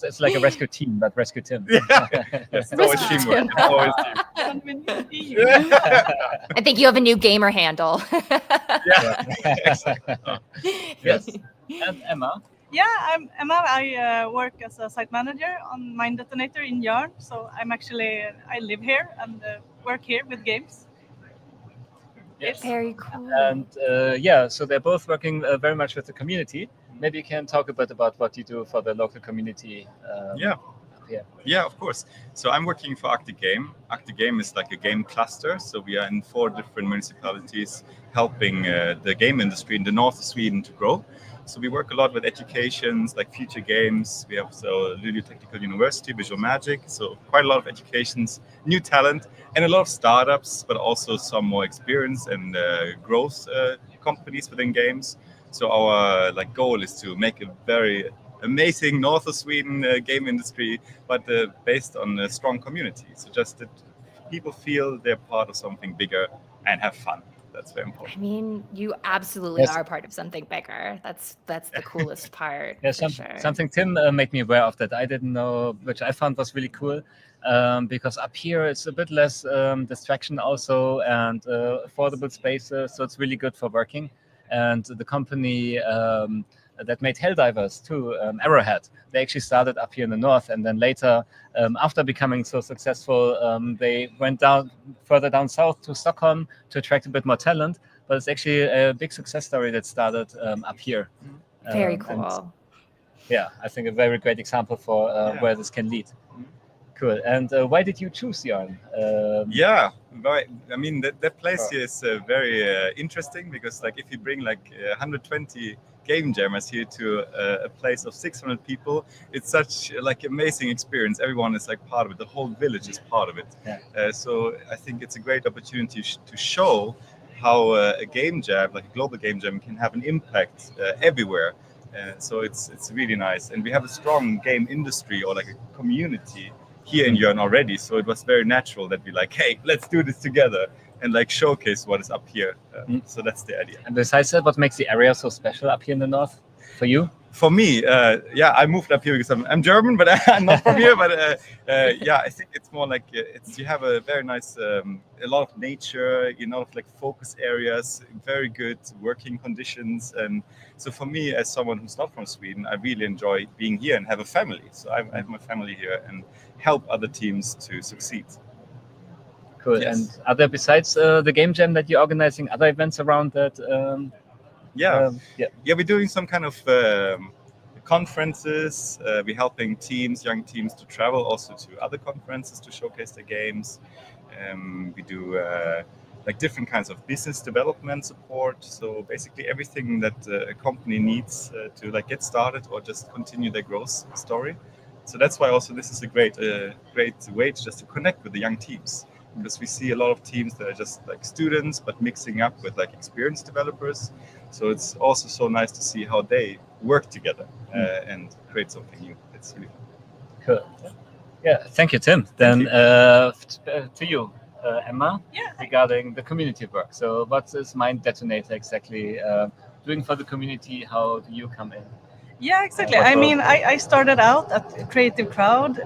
It's like a rescue team, but rescue Tim. It's always teamwork. It's always teamwork. I think you have a new gamer handle. Exactly. Yes. And Emma. Yeah, I'm Emma. I work as a site manager on Mind Detonator in Yarn. So I live here and work here with games. Yes. Very cool. And so they're both working very much with the community. Maybe you can talk a bit about what you do for the local community. Yeah, of course. So I'm working for Octa Game. Octa Game is like a game cluster. So we are in 4 different municipalities helping the game industry in the north of Sweden to grow. So we work a lot with educations like future games. We have Luleå Technical University, Visual Magic. So quite a lot of educations, new talent, and a lot of startups, but also some more experience and growth companies within games. So our goal is to make a very amazing north of Sweden game industry, but based on a strong community. So just that people feel they're part of something bigger and have fun. That's very important. I mean, you absolutely are part of something bigger. That's the coolest part. Yeah, for sure. something Tim made me aware of that I didn't know, which I found was really cool. Because up here it's a bit less distraction also, and affordable spaces, so it's really good for working. And the company that made Helldivers too, Arrowhead, they actually started up here in the north, and then later, after becoming so successful, they went further down south to Stockholm to attract a bit more talent. But it's actually a big success story that started up here. Very cool. Yeah, I think a very great example for where this can lead. Cool. And why did you choose Yarn? I mean, that place here is very interesting because, if you bring 120 game jammers here to a place of 600 people, it's such amazing experience. Everyone is part of it. The whole village is part of it. Yeah. So I think it's a great opportunity to show how a game jam, like a global game jam, can have an impact everywhere. So it's really nice, and we have a strong game industry or a community here in Jörn already, so it was very natural that we hey, let's do this together and showcase what is up here. So that's the idea. And besides that, what makes the area so special up here in the north for you? For me, I moved up here because I'm German, but I'm not from here. But I think it's more you have a very nice, a lot of nature, focus areas, very good working conditions. And so for me, as someone who's not from Sweden, I really enjoy being here and have a family. So I have my family here and help other teams to succeed. Cool. Yes. And are there, besides the game jam that you're organizing, other events around that? We're doing some kind of conferences. We're helping young teams to travel also to other conferences to showcase their games. We do different kinds of business development support. So basically everything that a company needs to get started or just continue their growth story. So that's why also this is a great way to connect with the young teams. Because we see a lot of teams that are just students, but mixing up with experienced developers. So it's also so nice to see how they work together and create something new. It's really fun. Cool. Yeah, thank you, Tim. Then to you, Emma, regarding the community work. So what is Mind Detonator exactly doing for the community? How do you come in? Yeah, exactly. I mean, I started out at Creative Crowd,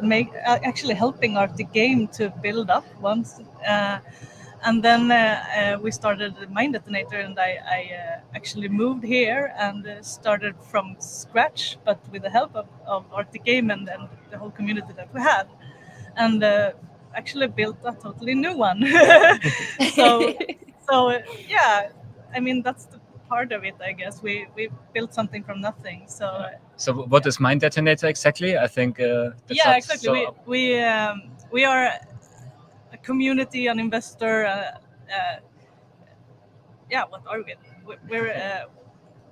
actually helping Arctic Game to build up once. And then we started Mind Detonator, and I actually moved here and started from scratch, but with the help of Arctic Game and the whole community that we had. And actually built a totally new one. So yeah, I mean, that's part of it, I guess. We built something from nothing. So So what is Mind Detonator exactly? I think that's yeah, not exactly. so We are a community, an investor. Yeah, what are we? We're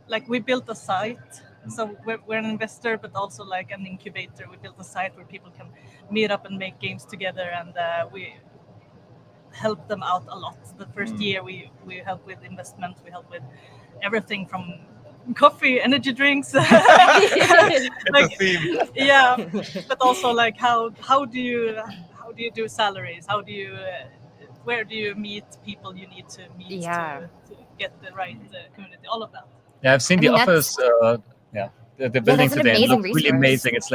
like we built a site. So we're an investor, but also like an incubator. We built a site where people can meet up and make games together, and we help them out a lot. The first year we help with investment. We help with everything from coffee, energy drinks, like, yeah, but also like how do you do salaries? How do you where do you meet people you need to meet to get the right community? All of that. Yeah, I've seen the office. Yeah, the building that's an today amazing looks really resource. amazing. It's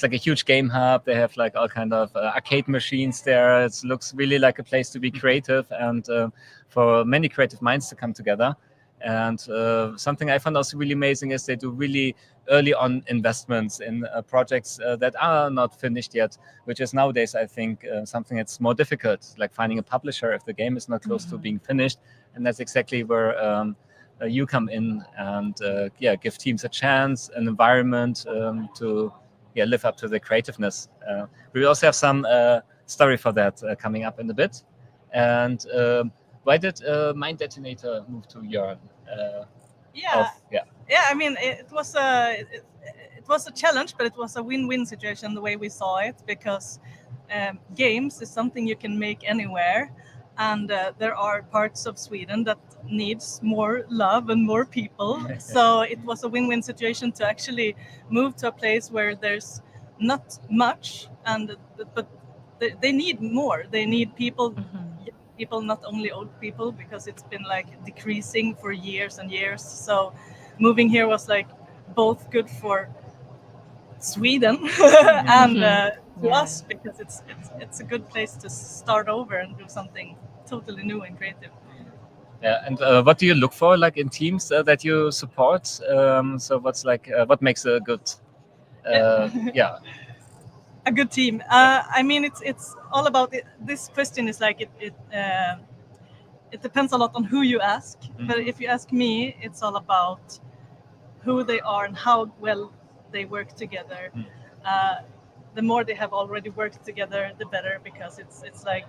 like a huge game hub. They have like all kind of arcade machines there. It looks really like a place to be creative and for many creative minds to come together. And something I found also really amazing is they do really early on investments in projects that are not finished yet, which is nowadays, I think, something that's more difficult, like finding a publisher if the game is not close to being finished. And that's exactly where you come in and give teams a chance, an environment to live up to the creativeness. We also have some story for that coming up in a bit. And why did Mind Detonator move to Jörn? Yeah, I mean, it was a challenge, but it was a win-win situation the way we saw it, because games is something you can make anywhere, and there are parts of Sweden that needs more love and more people. So it was a win-win situation to actually move to a place where there's not much, but they need more. They need people. People, not only old people, because it's been like decreasing for years and years. So moving here was like both good for Sweden and to us, because it's a good place to start over and do something totally new and creative. Yeah, and what do you look for, like in teams that you support? So what's like what makes a good a good team? I mean, it's all about it. This question is like it depends a lot on who you ask. But if you ask me, it's all about who they are and how well they work together. The more they have already worked together, the better, because it's like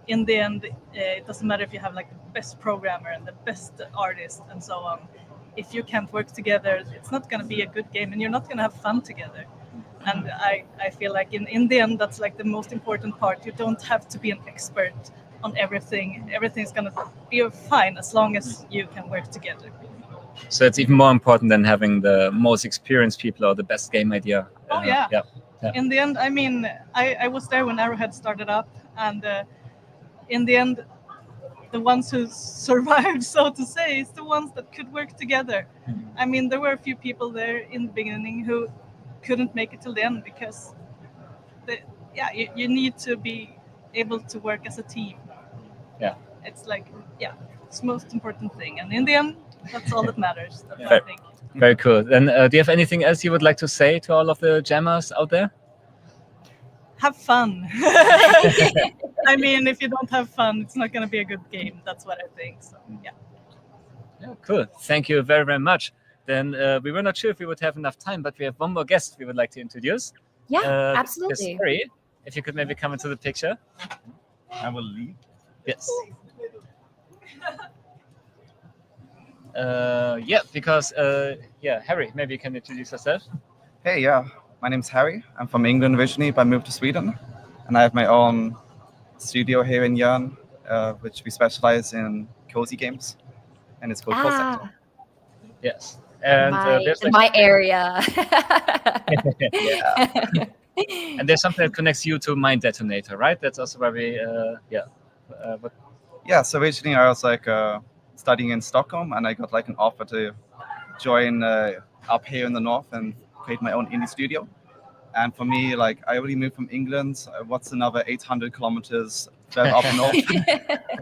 in the end, it doesn't matter if you have like the best programmer and the best artist and so on. If you can't work together, it's not going to be a good game, and you're not going to have fun together. And I feel like in the end, that's like the most important part. You don't have to be an expert on everything. Everything's going to be fine as long as you can work together. So it's even more important than having the most experienced people or the best game idea. Oh yeah. In the end, I mean, I was there when Arrowhead started up, and in the end, the ones who survived, so to say, is the ones that could work together. I mean, there were a few people there in the beginning who couldn't make it till the end, because you need to be able to work as a team. It's like it's the most important thing, and in the end, that's all that matters. That's what I think. Very cool. Then do you have anything else you would like to say to all of the jammers out there? Have fun. I mean, if you don't have fun, it's not going to be a good game. That's what I think. So Yeah, cool. Thank you very, very much. Then we were not sure if we would have enough time, but we have one more guest we would like to introduce. Yeah, absolutely. Harry, if you could maybe come into the picture. I will leave. Yes. Because Harry, maybe you can introduce yourself. Hey, my name's Harry. I'm from England originally, but I moved to Sweden, and I have my own studio here in Jörn, which we specialize in cozy games, and it's called Cold Sector. Yes, and my area. And there's something that connects you to Mind Detonator, right? That's also where we So originally I was like studying in Stockholm, and I got like an offer to join up here in the north and create my own indie studio. And for me, like, I already moved from England. What's another 800 kilometers up north?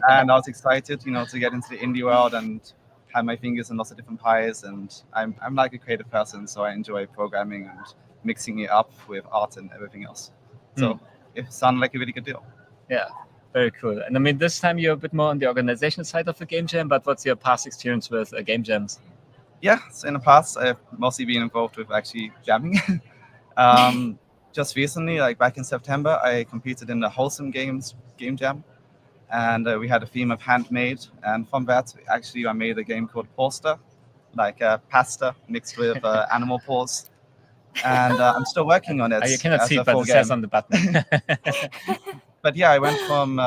And I was excited, to get into the indie world and have my fingers in lots of different pies. And I'm like a creative person, so I enjoy programming and mixing it up with art and everything else. So it sounded like a really good deal. Yeah. Very cool. And I mean, this time you're a bit more on the organization side of the game jam, but what's your past experience with game jams? Yeah, so in the past, I've mostly been involved with actually jamming. Just recently, like back in September, I competed in the Wholesome Games game jam, and we had a theme of handmade. And from that, actually, I made a game called Pasta, like pasta mixed with animal paws. And I'm still working on it. You cannot as see, a but full it says game. on the button. But yeah, I went from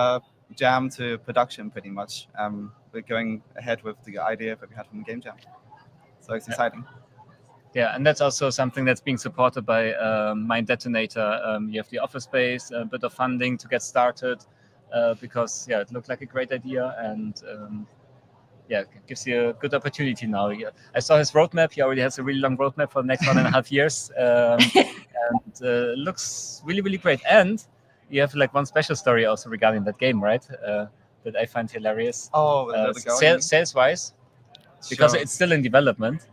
jam to production pretty much. We're going ahead with the idea that we had from the game jam. So it's exciting. Yeah, and that's also something that's being supported by Mind Detonator. You have the office space, a bit of funding to get started, because it looked like a great idea, and it gives you a good opportunity now. Yeah. I saw his roadmap. He already has a really long roadmap for the next 1.5 years, and looks really, really great. And you have like one special story also regarding that game, right? That I find hilarious. Oh, sales-wise, because it's still in development.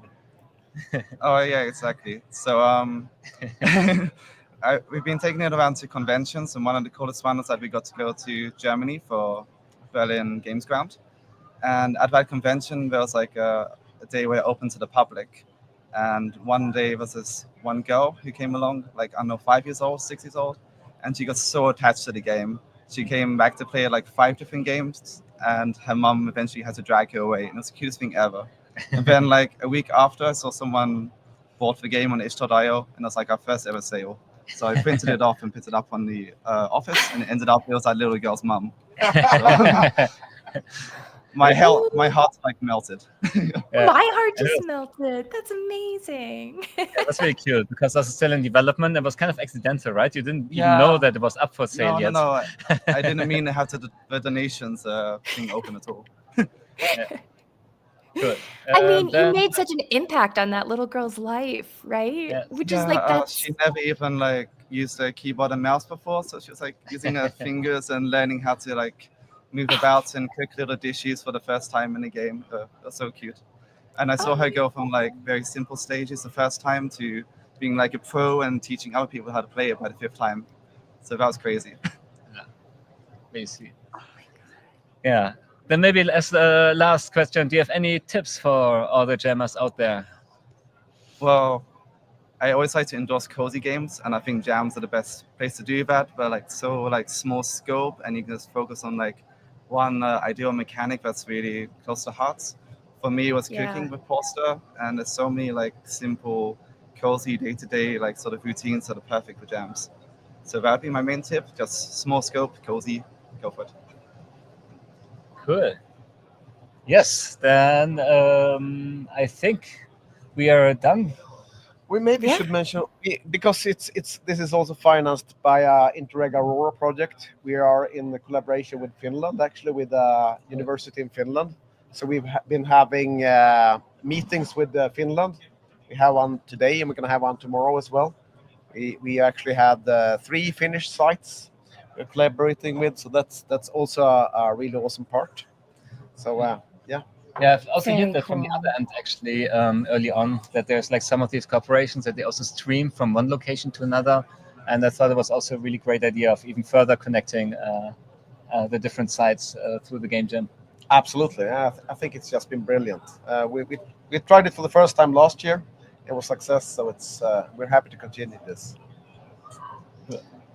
Oh yeah, exactly. So we've been taking it around to conventions, and one of the coolest ones is that we got to go to Germany for Berlin Games Ground. And at that convention, there was like a day where open to the public. And one day there was this one girl who came along, like I don't know, 5 years old, 6 years old, and she got so attached to the game. She came back to play like 5 different games, and her mom eventually had to drag her away. And it was the cutest thing ever. And then like a week after, I saw someone bought the game on itch.io, and it was like our first ever sale. So I printed it off and put it up on the office, and it ended up it was that little girl's mum. My heart like melted. My heart just melted. That's amazing. That's really cute, because that's still in development. It was kind of accidental, right? You didn't even know that it was up for sale yet. No. I didn't mean to have the donations thing open at all. Good. I mean, you made such an impact on that little girl's life, right? Which is like that's. She never even like used a keyboard and mouse before, so she was like using her fingers and learning how to like move about and cook little dishes for the first time in the game. That's so cute. And I saw her go from like very simple stages the first time to being like a pro and teaching other people how to play it by the 5th time. So that was crazy. Very sweet. Oh my God. Yeah. Then maybe as the last question, do you have any tips for all the jammers out there? Well, I always like to endorse cozy games, and I think jams are the best place to do that. But like small scope, and you can just focus on like one ideal mechanic that's really close to hearts. For me, it was cooking with pasta, and there's so many like simple, cozy day-to-day like sort of routines that are perfect for jams. So that'd be my main tip: just small scope, cozy, go for it. Cool. Yes, then I think we are done. We maybe should mention, because this is also financed by Interreg Aurora project. We are in the collaboration with Finland, actually, with a university in Finland. So we've been having meetings with Finland. We have one today, and we're going to have one tomorrow as well. We actually had 3 Finnish sites we're collaborating with, so that's also a really awesome part. So yeah, I've also heard that from the other end actually early on, that there's like some of these corporations that they also stream from one location to another, and I thought it was also a really great idea of even further connecting the different sites through the game jam. Absolutely, I think it's just been brilliant. We tried it for the first time last year. It was a success, so it's we're happy to continue this.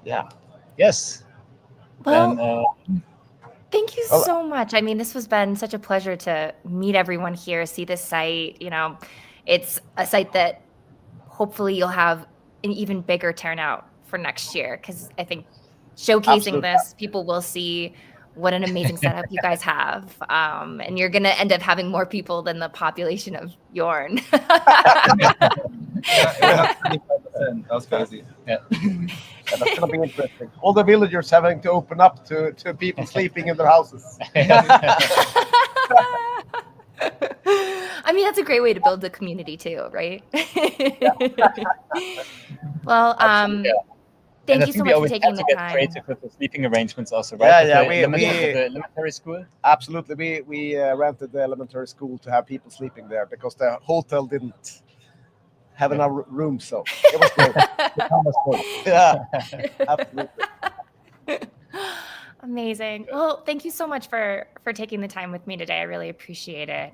Yeah. Yes. Well, thank you so much. I mean, this has been such a pleasure to meet everyone here, see this site. You know, it's a site that hopefully you'll have an even bigger turnout for next year, because I think showcasing this, people will see what an amazing setup you guys have. And you're going to end up having more people than the population of Yorn. That's crazy. That's going to be interesting. All the villagers having to open up to people sleeping in their houses. I mean, that's a great way to build the community too, right? Well, thank you so much for taking the time. Creative with the sleeping arrangements also, right? The elementary school. Absolutely, we rented the elementary school to have people sleeping there because the hotel didn't have enough room, so it was great. Yeah, absolutely. Amazing. Well, thank you so much for taking the time with me today. I really appreciate it.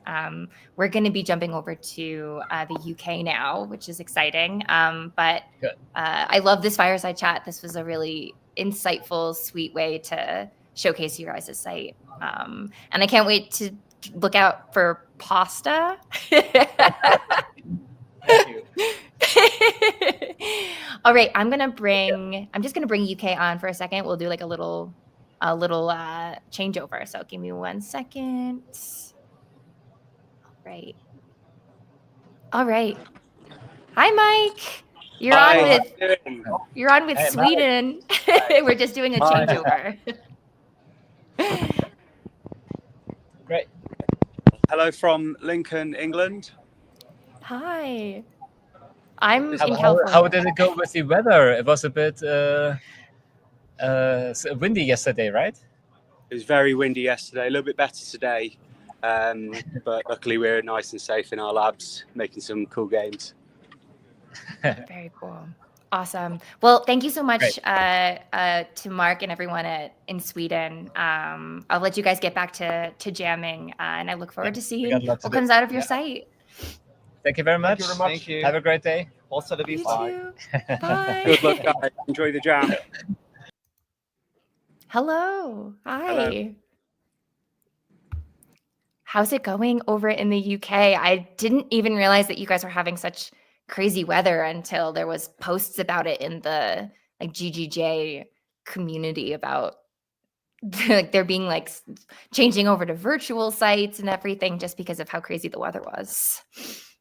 We're going to be jumping over to the UK now, which is exciting. But I love this fireside chat. This was a really insightful, sweet way to showcase your guys' site. And I can't wait to look out for pasta. Thank you. All right, I'm just gonna bring UK on for a second. We'll do like a little changeover. So give me 1 second. All right. Hi, Mike. You're on with Hey, Sweden. We're just doing a Hi. changeover. Great. Hello from Lincoln, England. Hi. I'm in How California. did it go with the weather? It was a bit windy yesterday, right? It was very windy yesterday, a little bit better today. But luckily we're nice and safe in our labs, making some cool games. Very cool. Awesome. Well, thank you so much to Mark and everyone in Sweden. I'll let you guys get back to jamming, and I look forward to seeing what comes out of your site. Thank you very much. Thank you. Have a great day. Also, You too. Bye. Good luck, guys. Enjoy the jam. Hello. Hi. Hello. How's it going over in the UK? I didn't even realize that you guys were having such crazy weather until there was posts about it in the like GGJ community about like there being like changing over to virtual sites and everything just because of how crazy the weather was.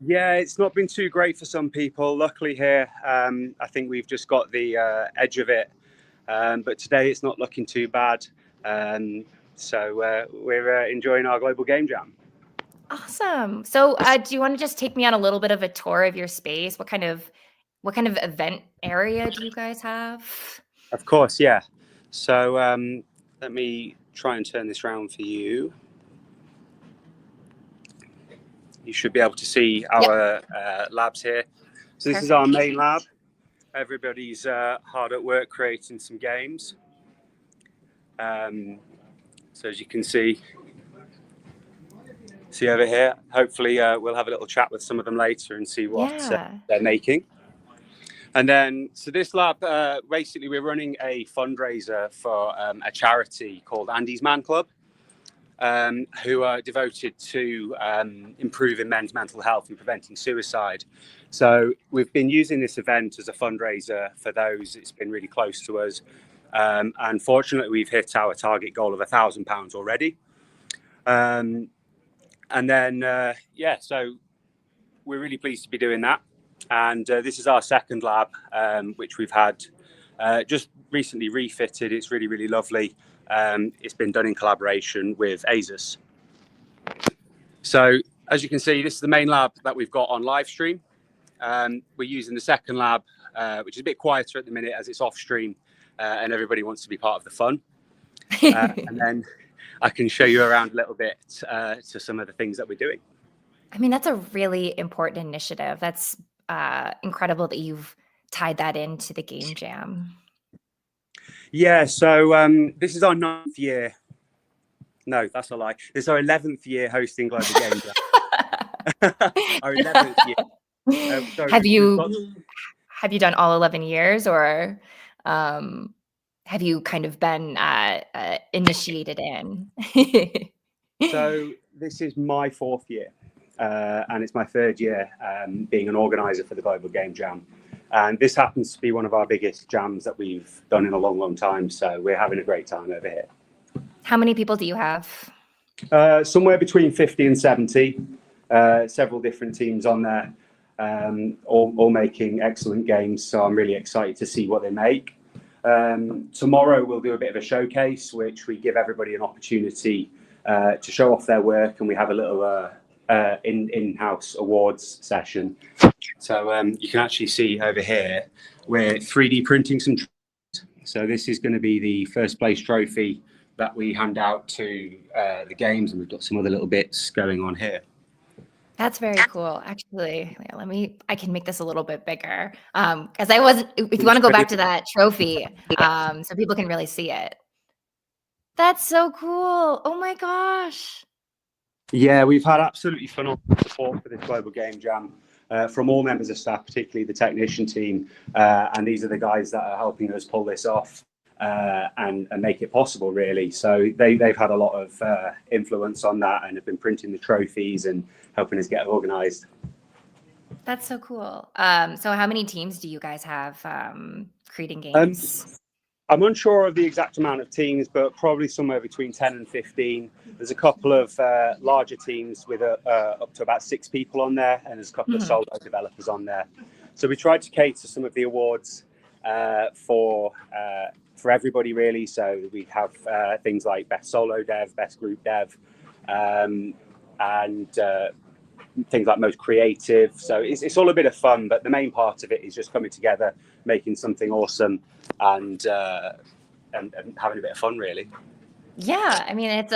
Yeah, it's not been too great for some people. Luckily here, I think we've just got the edge of it. But today it's not looking too bad. So we're enjoying our global game jam. Awesome. So do you want to just take me on a little bit of a tour of your space? What kind of event area do you guys have? Of course, yeah. So let me try and turn this around for you. You should be able to see our labs here. So this is our main lab. Everybody's hard at work creating some games. So as you can see over here, hopefully we'll have a little chat with some of them later and see what they're making. And then, so this lab, basically we're running a fundraiser for a charity called Andy's Man Club, who are devoted to improving men's mental health and preventing suicide. So we've been using this event as a fundraiser for those. It's been really close to us. Unfortunately, we've hit our target goal of £1,000 already. And then, so we're really pleased to be doing that. And this is our second lab, which we've had just recently refitted. It's really, really lovely. It's been done in collaboration with ASUS. So as you can see, this is the main lab that we've got on Livestream. We're using the second lab, which is a bit quieter at the minute as it's off stream and everybody wants to be part of the fun. And then I can show you around a little bit to some of the things that we're doing. I mean, that's a really important initiative. That's incredible that you've tied that into the Game Jam. Yeah, so this is our 9th year. No, that's a lie. This is our 11th year hosting Global Game Jam. Our 11th year. Have you done all 11 years, or have you kind of been initiated in? So this is my 4th year, and it's my 3rd year being an organizer for the Global Game Jam. And this happens to be one of our biggest jams that we've done in a long, long time. So we're having a great time over here. How many people do you have? Somewhere between 50 and 70, several different teams on there, all making excellent games. So I'm really excited to see what they make. Tomorrow we'll do a bit of a showcase, which we give everybody an opportunity to show off their work, and we have a little in-house awards session. So you can actually see over here, we're 3D printing some. So this is going to be the first place trophy that we hand out to the games, and we've got some other little bits going on here. That's very cool. Actually, I can make this a little bit bigger. Because if you want to go back to that trophy, so people can really see it. That's so cool. Oh my gosh. Yeah, we've had absolutely phenomenal support for this Global Game Jam from all members of staff, particularly the technician team. And these are the guys that are helping us pull this off and make it possible, really. So they've had a lot of influence on that and have been printing the trophies and helping us get organised. That's so cool. So how many teams do you guys have creating games? I'm unsure of the exact amount of teams, but probably somewhere between 10 and 15. There's a couple of larger teams with up to about 6 people on there, and there's a couple of solo developers on there. So we tried to cater some of the awards for everybody, really. So we have things like best solo dev, best group dev, and things like most creative. So it's all a bit of fun, but the main part of it is just coming together, making something awesome, and having a bit of fun, really. Yeah, I mean it's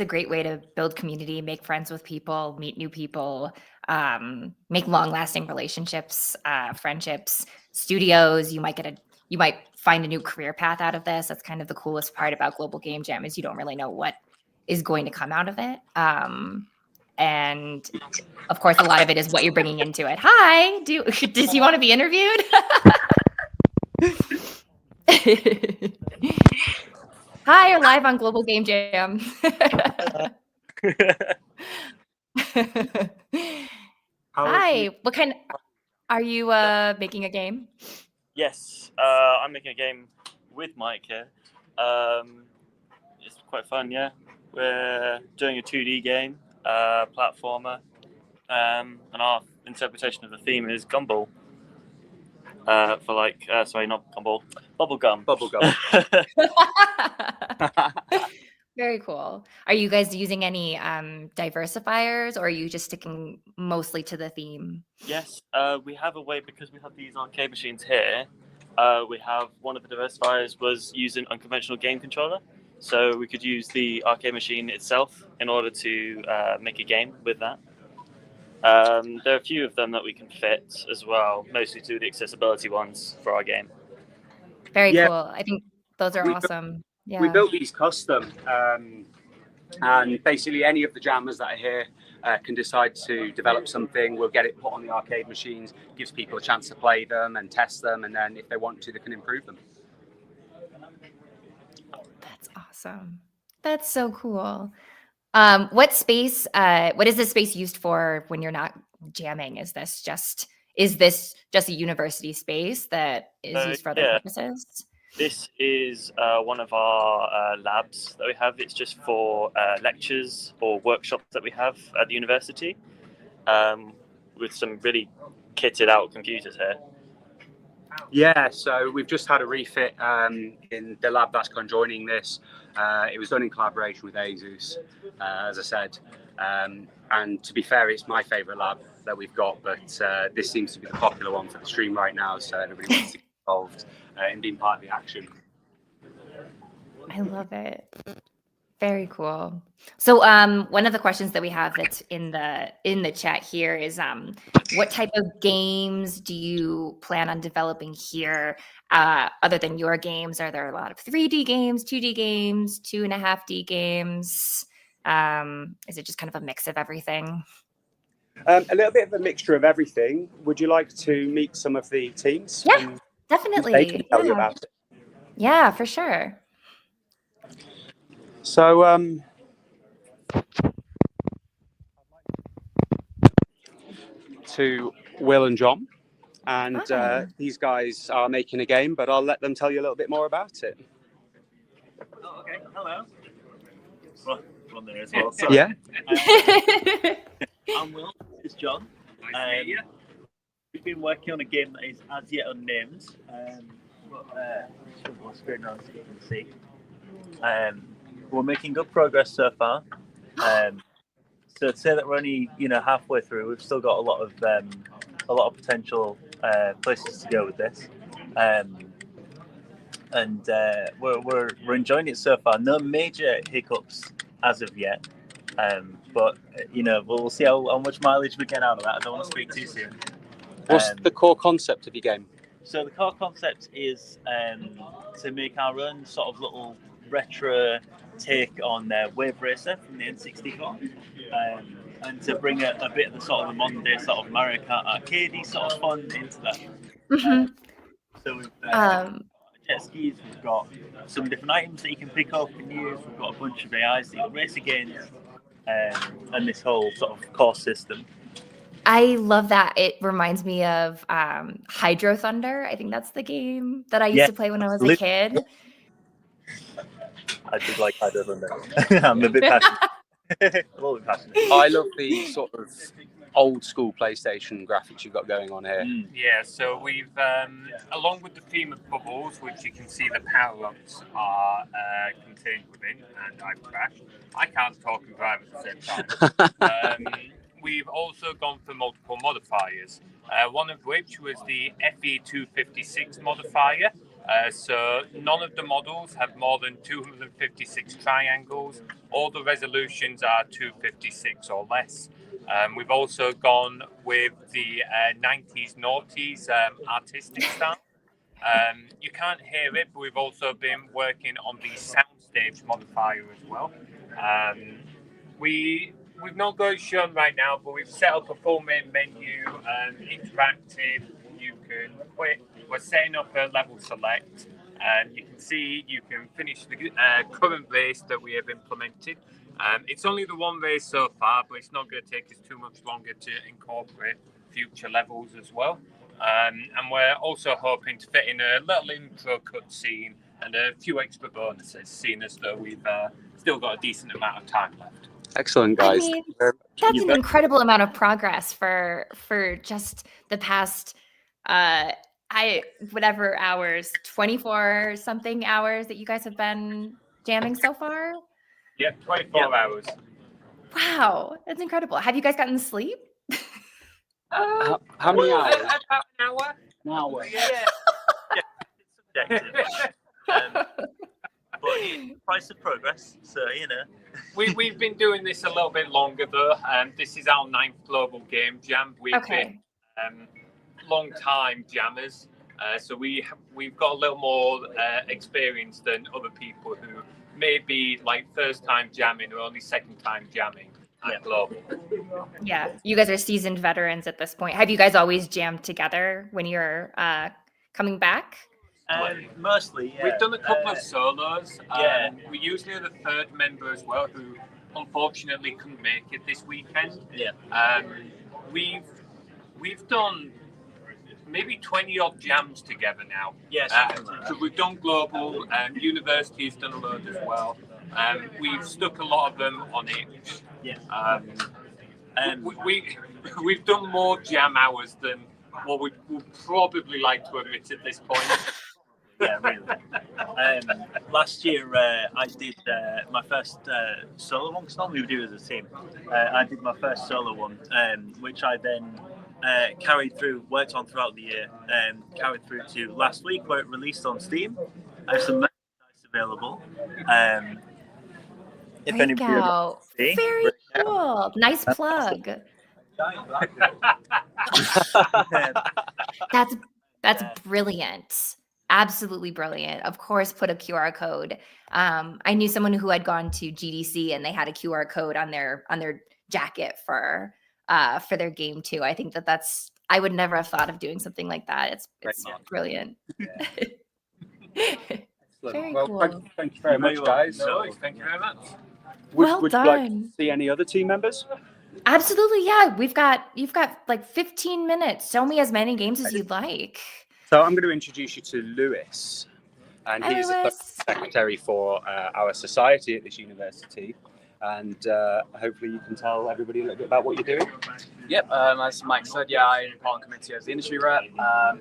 a great way to build community, make friends with people, meet new people, make long-lasting relationships, friendships, studios. You might find a new career path out of this. That's kind of the coolest part about Global Game Jam is you don't really know what is going to come out of it. And of course, a lot of it is what you're bringing into it. Hi, does he want to be interviewed? Hi, you're live on Global Game Jam. Hi, what kind? Are you making a game? Yes, I'm making a game with Mike here. It's quite fun, yeah. We're doing a 2D game, platformer, and our interpretation of the theme is gumball. Sorry, not gumball, bubblegum. Bubblegum. Very cool. Are you guys using any diversifiers, or are you just sticking mostly to the theme? Yes, we have a way, because we have these arcade machines here. We have one of the diversifiers was using unconventional game controller. So we could use the arcade machine itself in order to make a game with that. There are a few of them that we can fit as well, mostly to the accessibility ones for our game. Very cool. I think those are awesome. Yeah. We built these custom, and basically any of the jammers that are here can decide to develop something. We'll get it put on the arcade machines, gives people a chance to play them and test them, and then if they want to, they can improve them. That's awesome. That's so cool. What space? What is this space used for when you're not jamming? Is this just a university space that is used for other purposes? This is one of our labs that we have. It's just for lectures or workshops that we have at the university, with some really kitted out computers here. Yeah, so we've just had a refit in the lab that's conjoining this. It was done in collaboration with ASUS, as I said. And to be fair, it's my favourite lab that we've got, but this seems to be the popular one for the stream right now, so everybody wants to get involved in being part of the action. I love it. Very cool. So one of the questions that we have that's in the chat here is what type of games do you plan on developing here other than your games? Are there a lot of 3D games, 2D games, 2.5D games? Is it just kind of a mix of everything? A little bit of a mixture of everything. Would you like to meet some of the teams? Yeah, definitely. They can tell you about it. Yeah, for sure. So to Will and John, and these guys are making a game, but I'll let them tell you a little bit more about it. Oh, okay. Hello. From there as well. Sorry. Yeah. I'm Will. This is John. We've been working on a game that is as yet unnamed. Screen on so you can see. We're making good progress so far. So to say that we're only halfway through, we've still got a lot of potential places to go with this, and we're enjoying it so far. No major hiccups as of yet, but we'll see how much mileage we get out of that. I don't want to speak too soon. What's the core concept of your game? So the core concept is to make our own sort of little retro take on Wave Racer from the N64, and to bring a bit of the sort of the modern day sort of Mario Kart arcadey sort of fun into that. So we've jet skis, we've got some different items that you can pick up and use, we've got a bunch of AIs that you can race against, and this whole sort of course system. I love that. It reminds me of Hydro Thunder. I think that's the game that I used to play when I was a kid. I did like Hydro Thunder. I'm a bit passionate. A little bit passionate. I love the sort of old school PlayStation graphics you've got going on here. Yeah, so we've, along with the theme of bubbles, which you can see the power-ups are contained within, and I've crashed. I can't talk and drive at the same time. We've also gone for multiple modifiers, one of which was the FE256 modifier. So none of the models have more than 256 triangles. All the resolutions are 256 or less. We've also gone with the 90s noughties artistic style. You can't hear it, but we've also been working on the soundstage modifier as well. We've not got it shown right now, but we've set up a full main menu, interactive. You can quit. We're setting up a level select, and you can see you can finish the current race that we have implemented. It's only the one race so far, but it's not going to take us too much longer to incorporate future levels as well. And we're also hoping to fit in a little intro cutscene and a few extra bonuses, seeing as though we've still got a decent amount of time left. Excellent, guys. I mean, that's an incredible amount of progress for just the past whatever hours, 24 something hours that you guys have been jamming so far. Yeah, 24 hours. Wow, that's incredible. Have you guys gotten sleep? How many hours? About an hour. An hour. Yeah. But price of progress, so you know. We've been doing this a little bit longer though. This is our 9th global game jam. We've been long time jammers, so we've got a little more experience than other people who may be like first time jamming or only second time jamming at global. Yeah, you guys are seasoned veterans at this point. Have you guys always jammed together when you're coming back? Mostly, yeah. We've done a couple of solos. We usually are the third member as well, who unfortunately couldn't make it this weekend. Yeah. We've done maybe 20 odd jams together now. Yes. So we've done global, university's done a load as well. We've stuck a lot of them on it. Yeah. We've done more jam hours than what we would probably like to admit at this point. Yeah, really. Last year, I did my first solo one, because normally we do it as a team. I did my first solo one, which I then carried through, worked on throughout the year, carried through to last week, where it released on Steam. I have some merchandise available. If anybody wants to see. Very cool. Nice plug. That's brilliant. Absolutely brilliant. Of course, put a QR code. I knew someone who had gone to GDC and they had a QR code on their jacket for their game too. I think I would never have thought of doing something like that. It's brilliant. Very cool. Thank you very much, guys. Thank you very much. Well would you like to see any other team members? Absolutely, yeah. You've got like 15 minutes. Show me as many games as you'd like. So I'm going to introduce you to Lewis, and Hi, he's the Lewis. secretary for our society at this university. And hopefully you can tell everybody a little bit about what you're doing. Yep, as Mike said, yeah, I'm in Parliament Committee as the industry rep.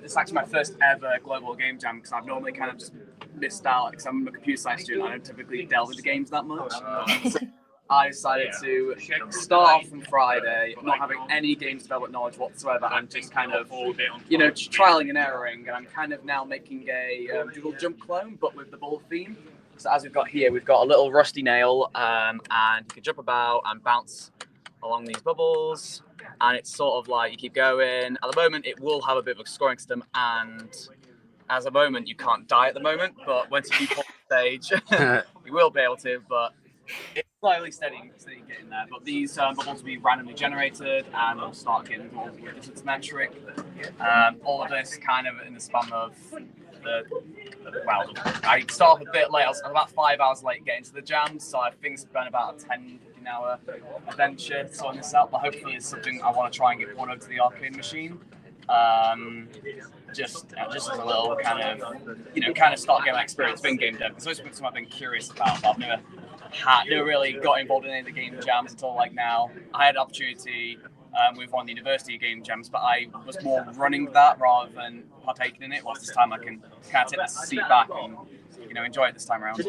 It's actually my first ever global game jam, because I've normally kind of just missed out, because I'm a computer science student. I don't typically delve into games that much. So I decided to start off from Friday, not having any games development knowledge whatsoever, and just kind of, trialing and erroring. And I'm kind of now making a doodle jump clone, but with the ball theme. So as we've got here, we've got a little rusty nail, and you can jump about and bounce along these bubbles. And it's sort of like you keep going. At the moment, it will have a bit of a scoring system and As a moment, you can't die at the moment, but once you do stage, you will be able to. But it's slowly steady getting there. But these bubbles will be randomly generated, and we'll start getting involved with distance metric. All of this kind of in the span of I started a bit late. I was about 5 hours late getting to the jam, so I think it's been about a 10-15 hour adventure sorting this out. But hopefully, it's something I want to try and get one over to the arcade machine. Just as a little kind of start getting my experience in game dev. It's always been something I've been curious about, but I've never really got involved in any of the game jams until like now. I had an opportunity with one of the university game jams, but I was more running that rather than partaking in it. Whilst this time I can kind of take the seat back and enjoy it this time around.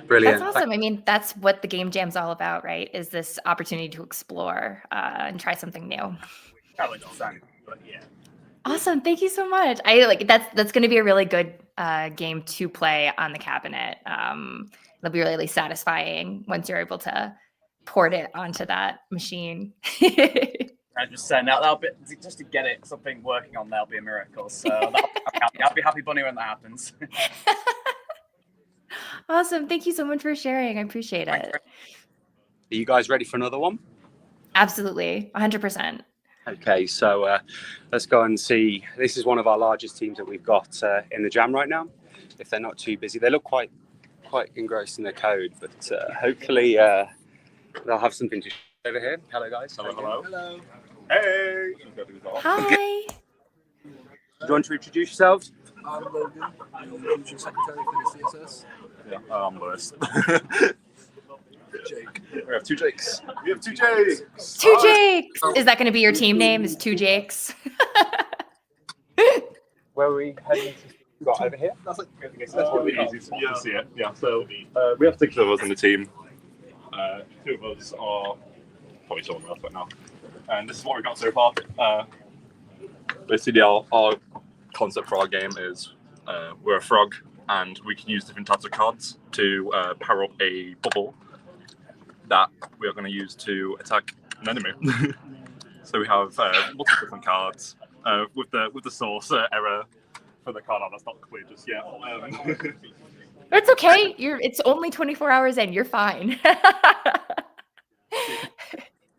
Brilliant. That's awesome. I mean, that's what the game jam's all about, right? Is this opportunity to explore and try something new. Probably not fun, but yeah. Awesome. Thank you so much. I like that's going to be a really good game to play on the cabinet. It'll be really satisfying once you're able to port it onto that machine. I just said that'll be just to get it something working on. That'll be a miracle. So I'll be happy bunny when that happens. Awesome. Thank you so much for sharing. I appreciate it. Are you guys ready for another one? Absolutely. 100%. Okay, so let's go and see. This is one of our largest teams that we've got in the jam right now. If they're not too busy, they look quite engrossed in their code, but hopefully they'll have something to share over here. Hello, guys. Hello. Hello. Hey. Hi. Do you want to introduce yourselves? I'm Logan, I'm Future Secretary for the CSS. Yeah, I'm Lewis. Jake. We have two Jakes. We have two Jakes. Two Jakes. Is that going to be your team name? Is Two Jakes? Where are we heading to? Got over here? That's probably the easiest spot to see it. Yeah, so we have 6 of us in the team. 2 of us are probably someone else right now. And this is what we've got so far. Basically, our concept for our game is we're a frog and we can use different types of cards to power up a bubble that we are going to use to attack an enemy. So we have multiple different cards with the source error for the card. That's not clear just yet. It's okay. It's only 24 hours in. You're fine.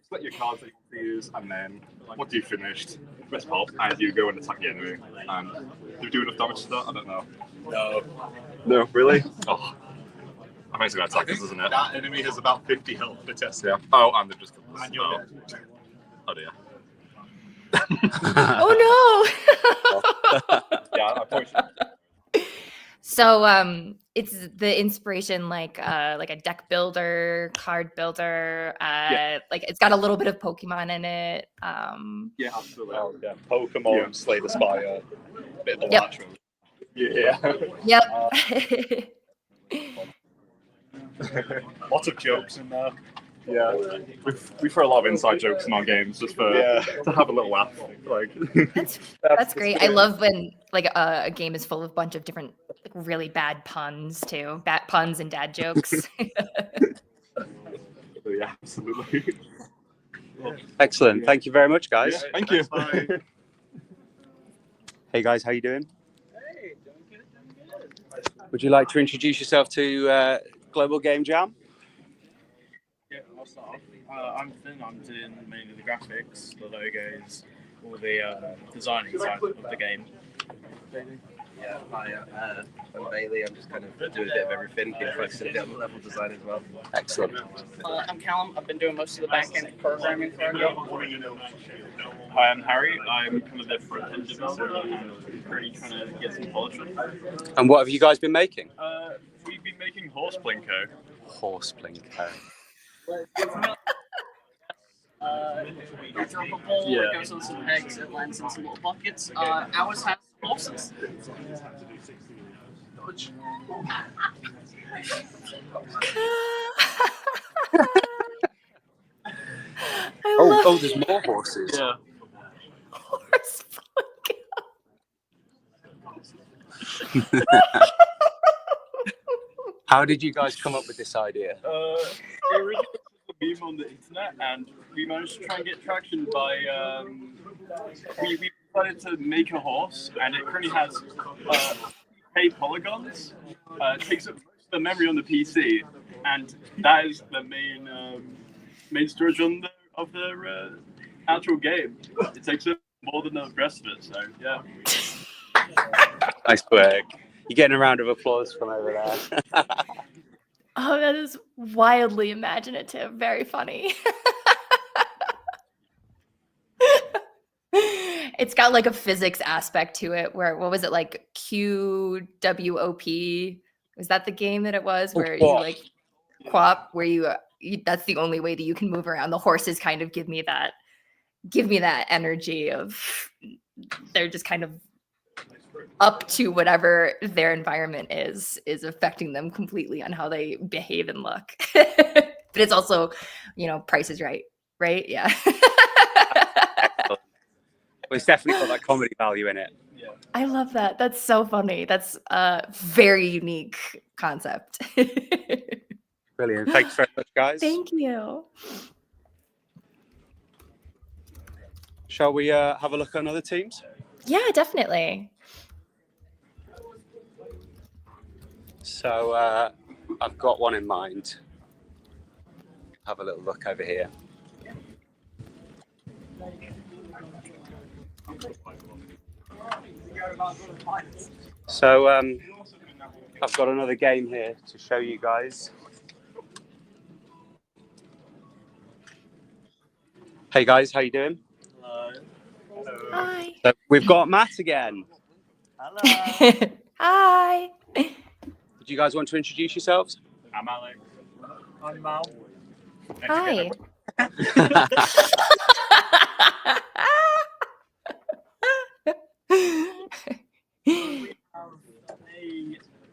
Split your cards that you want to use, and then once you've finished, press pop, and you go and attack the enemy. And do we do enough damage to that? I don't know. No. No, really? Oh. I think it's going to attack us, isn't it? That enemy has about 50 health per test. Yeah. Oh, and they've just got this. And you're dead. Oh dear. Oh no. Yeah, I probably should. So it's the inspiration like a deck builder, card builder, like it's got a little bit of Pokemon in it. Yeah, absolutely. Yeah, Pokemon, Slay the Spire, bit of the Yep. lateral. Yeah. Yep. Lots of jokes in there. Yeah, we throw a lot of inside jokes in our games just for to have a little laugh. Like That's great. I love when like a game is full of a bunch of different like really bad puns too. Bad puns and dad jokes. Yeah, absolutely. Excellent. Thank you very much, guys. Yeah, thank you. Hey guys, how you doing? Hey, doing good. Would you like to introduce yourself to Global Game Jam? Yeah, I'll start off. I'm Finn. I'm doing mainly the graphics, the logos, all the designing side of the game. Yeah, hi, I'm Bailey. I'm just kind of doing a bit of everything, focusing a bit on level design as well. Excellent. I'm Callum. I've been doing most of the back-end programming for our game. Hi, I'm Harry. I'm kind of the front-end developer. I'm currently trying to get some polish on. And what have you guys been making? We've been making Horse Plinko. Horse Plinko. You drop a ball, Yeah. it goes on some pegs, it lands in some little buckets. Ours has horses. Oh, there's more horses. Yeah. Horse How did you guys come up with this idea? We originally put a meme on the internet, and we managed to try and get traction by we decided to make a horse, and it currently has 8 polygons. It takes up most of the memory on the PC, and that is the main storage of the actual game. It takes up more than the rest of it. So yeah. Nice work. You're getting a round of applause from over there. Oh, that is wildly imaginative. Very funny. It's got like a physics aspect to it where, what was it, like QWOP? Was that the game that it was where you Quap. like Quap, where you that's the only way that you can move around. The horses kind of give me that energy of they're just kind of up to whatever their environment is affecting them completely on how they behave and look. But it's also, Price is Right, yeah. Well, it's definitely got that comedy value in it. I love that. That's so funny. That's a very unique concept. Brilliant. Thanks very much, guys. Thank you. Shall we have a look at other teams? Yeah, definitely. So I've got one in mind. Have a little look over here. So I've got another game here to show you guys. Hey guys, how you doing? Hello. Hi. So we've got Matt again. Hello. Hi. Do you guys want to introduce yourselves? I'm Alex. I'm Mal. Hi.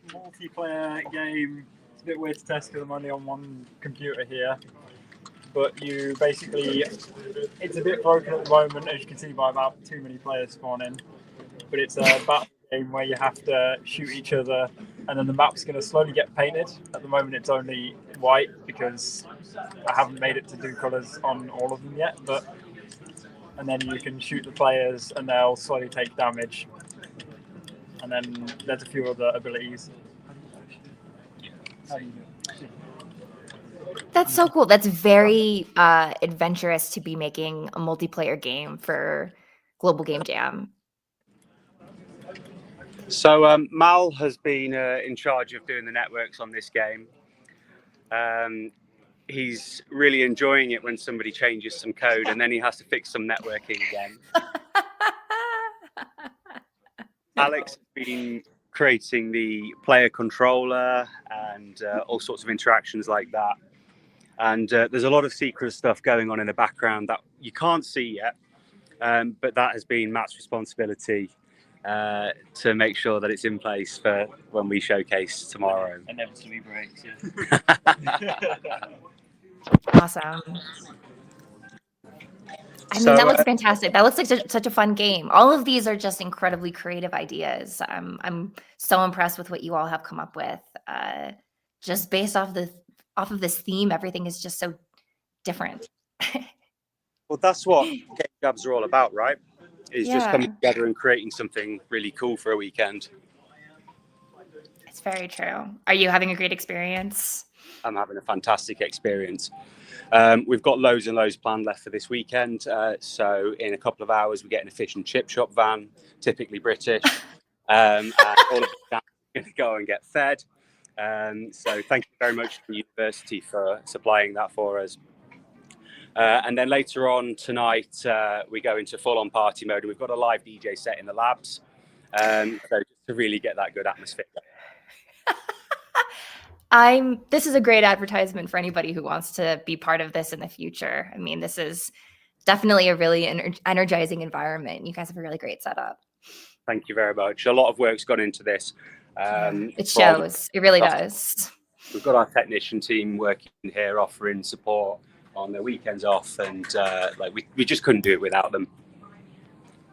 A multiplayer game. It's a bit weird to test because I'm only on one computer here. But you basically, it's a bit broken at the moment, as you can see by about too many players spawning. But it's a battle game where you have to shoot each other, and then the map's going to slowly get painted. At the moment, it's only white because I haven't made it to do colours on all of them yet. And then you can shoot the players, and they'll slowly take damage. And then there's a few other abilities. How do you do it? That's so cool. That's very adventurous to be making a multiplayer game for Global Game Jam. So Mal has been in charge of doing the networks on this game. He's really enjoying it when somebody changes some code and then he has to fix some networking again. Alex has been creating the player controller and all sorts of interactions like that. And there's a lot of secret stuff going on in the background that you can't see yet, but that has been Matt's responsibility to make sure that it's in place for when we showcase tomorrow. Inevitably breaks, yeah. Awesome. I mean, that looks fantastic. That looks like such a fun game. All of these are just incredibly creative ideas. I'm so impressed with what you all have come up with. Just based off of this theme, everything is just so different. Well, that's what Game Jams are all about, right? Is just coming Yeah. together and creating something really cool for a weekend. It's very true. Are you having a great experience? I'm having a fantastic experience. We've got loads and loads planned left for this weekend. So in a couple of hours, we get an fish and chip shop van, typically British. And all of the are going to go and get fed. So thank you very much to the university for supplying that for us. And then later on tonight, we go into full-on party mode, and we've got a live DJ set in the labs. So just to really get that good atmosphere. This is a great advertisement for anybody who wants to be part of this in the future. I mean, this is definitely a really energizing environment. You guys have a really great setup. Thank you very much. A lot of work's gone into this. It shows. It really does. We've got our technician team working here, offering support on their weekends off, and we just couldn't do it without them.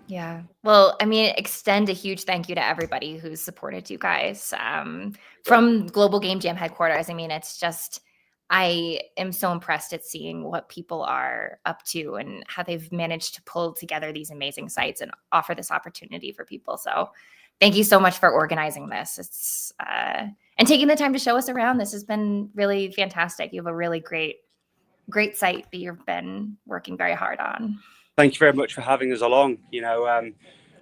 Yeah. Well, I mean, extend a huge thank you to everybody who's supported you guys from Global Game Jam headquarters. I mean, it's just, I am so impressed at seeing what people are up to and how they've managed to pull together these amazing sites and offer this opportunity for people. So thank you so much for organizing this. It's and taking the time to show us around. This has been really fantastic. You have a really great site that you've been working very hard on. Thank you very much for having us along.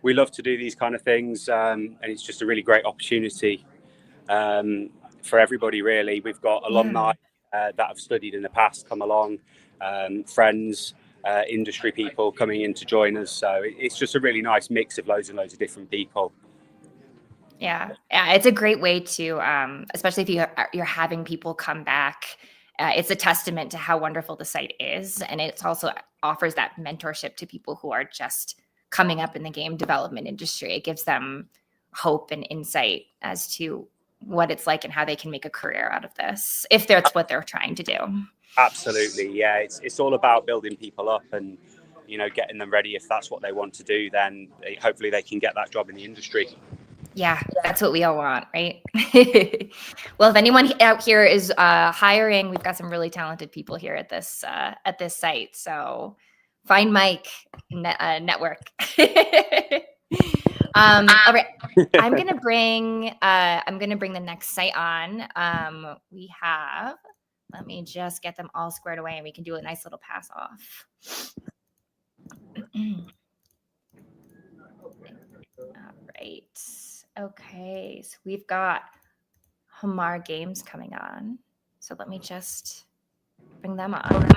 We love to do these kind of things, and it's just a really great opportunity for everybody, really. We've got alumni that have studied in the past come along, friends, industry people coming in to join us. So it's just a really nice mix of loads and loads of different people. Yeah, it's a great way to, especially if you're having people come back. It's a testament to how wonderful the site is, and it also offers that mentorship to people who are just coming up in the game development industry. It gives them hope and insight as to what it's like and how they can make a career out of this, if that's what they're trying to do. Absolutely, yeah. It's all about building people up and getting them ready. If that's what they want to do, then hopefully they can get that job in the industry. Yeah, that's what we all want, right? Well, if anyone out here is hiring, we've got some really talented people here at this site. So find Mike, network. All right, I'm gonna bring the next site on. We have. Let me just get them all squared away, and we can do a nice little pass off. All right. Okay, so we've got Hamar Games coming on. So let me just bring them on.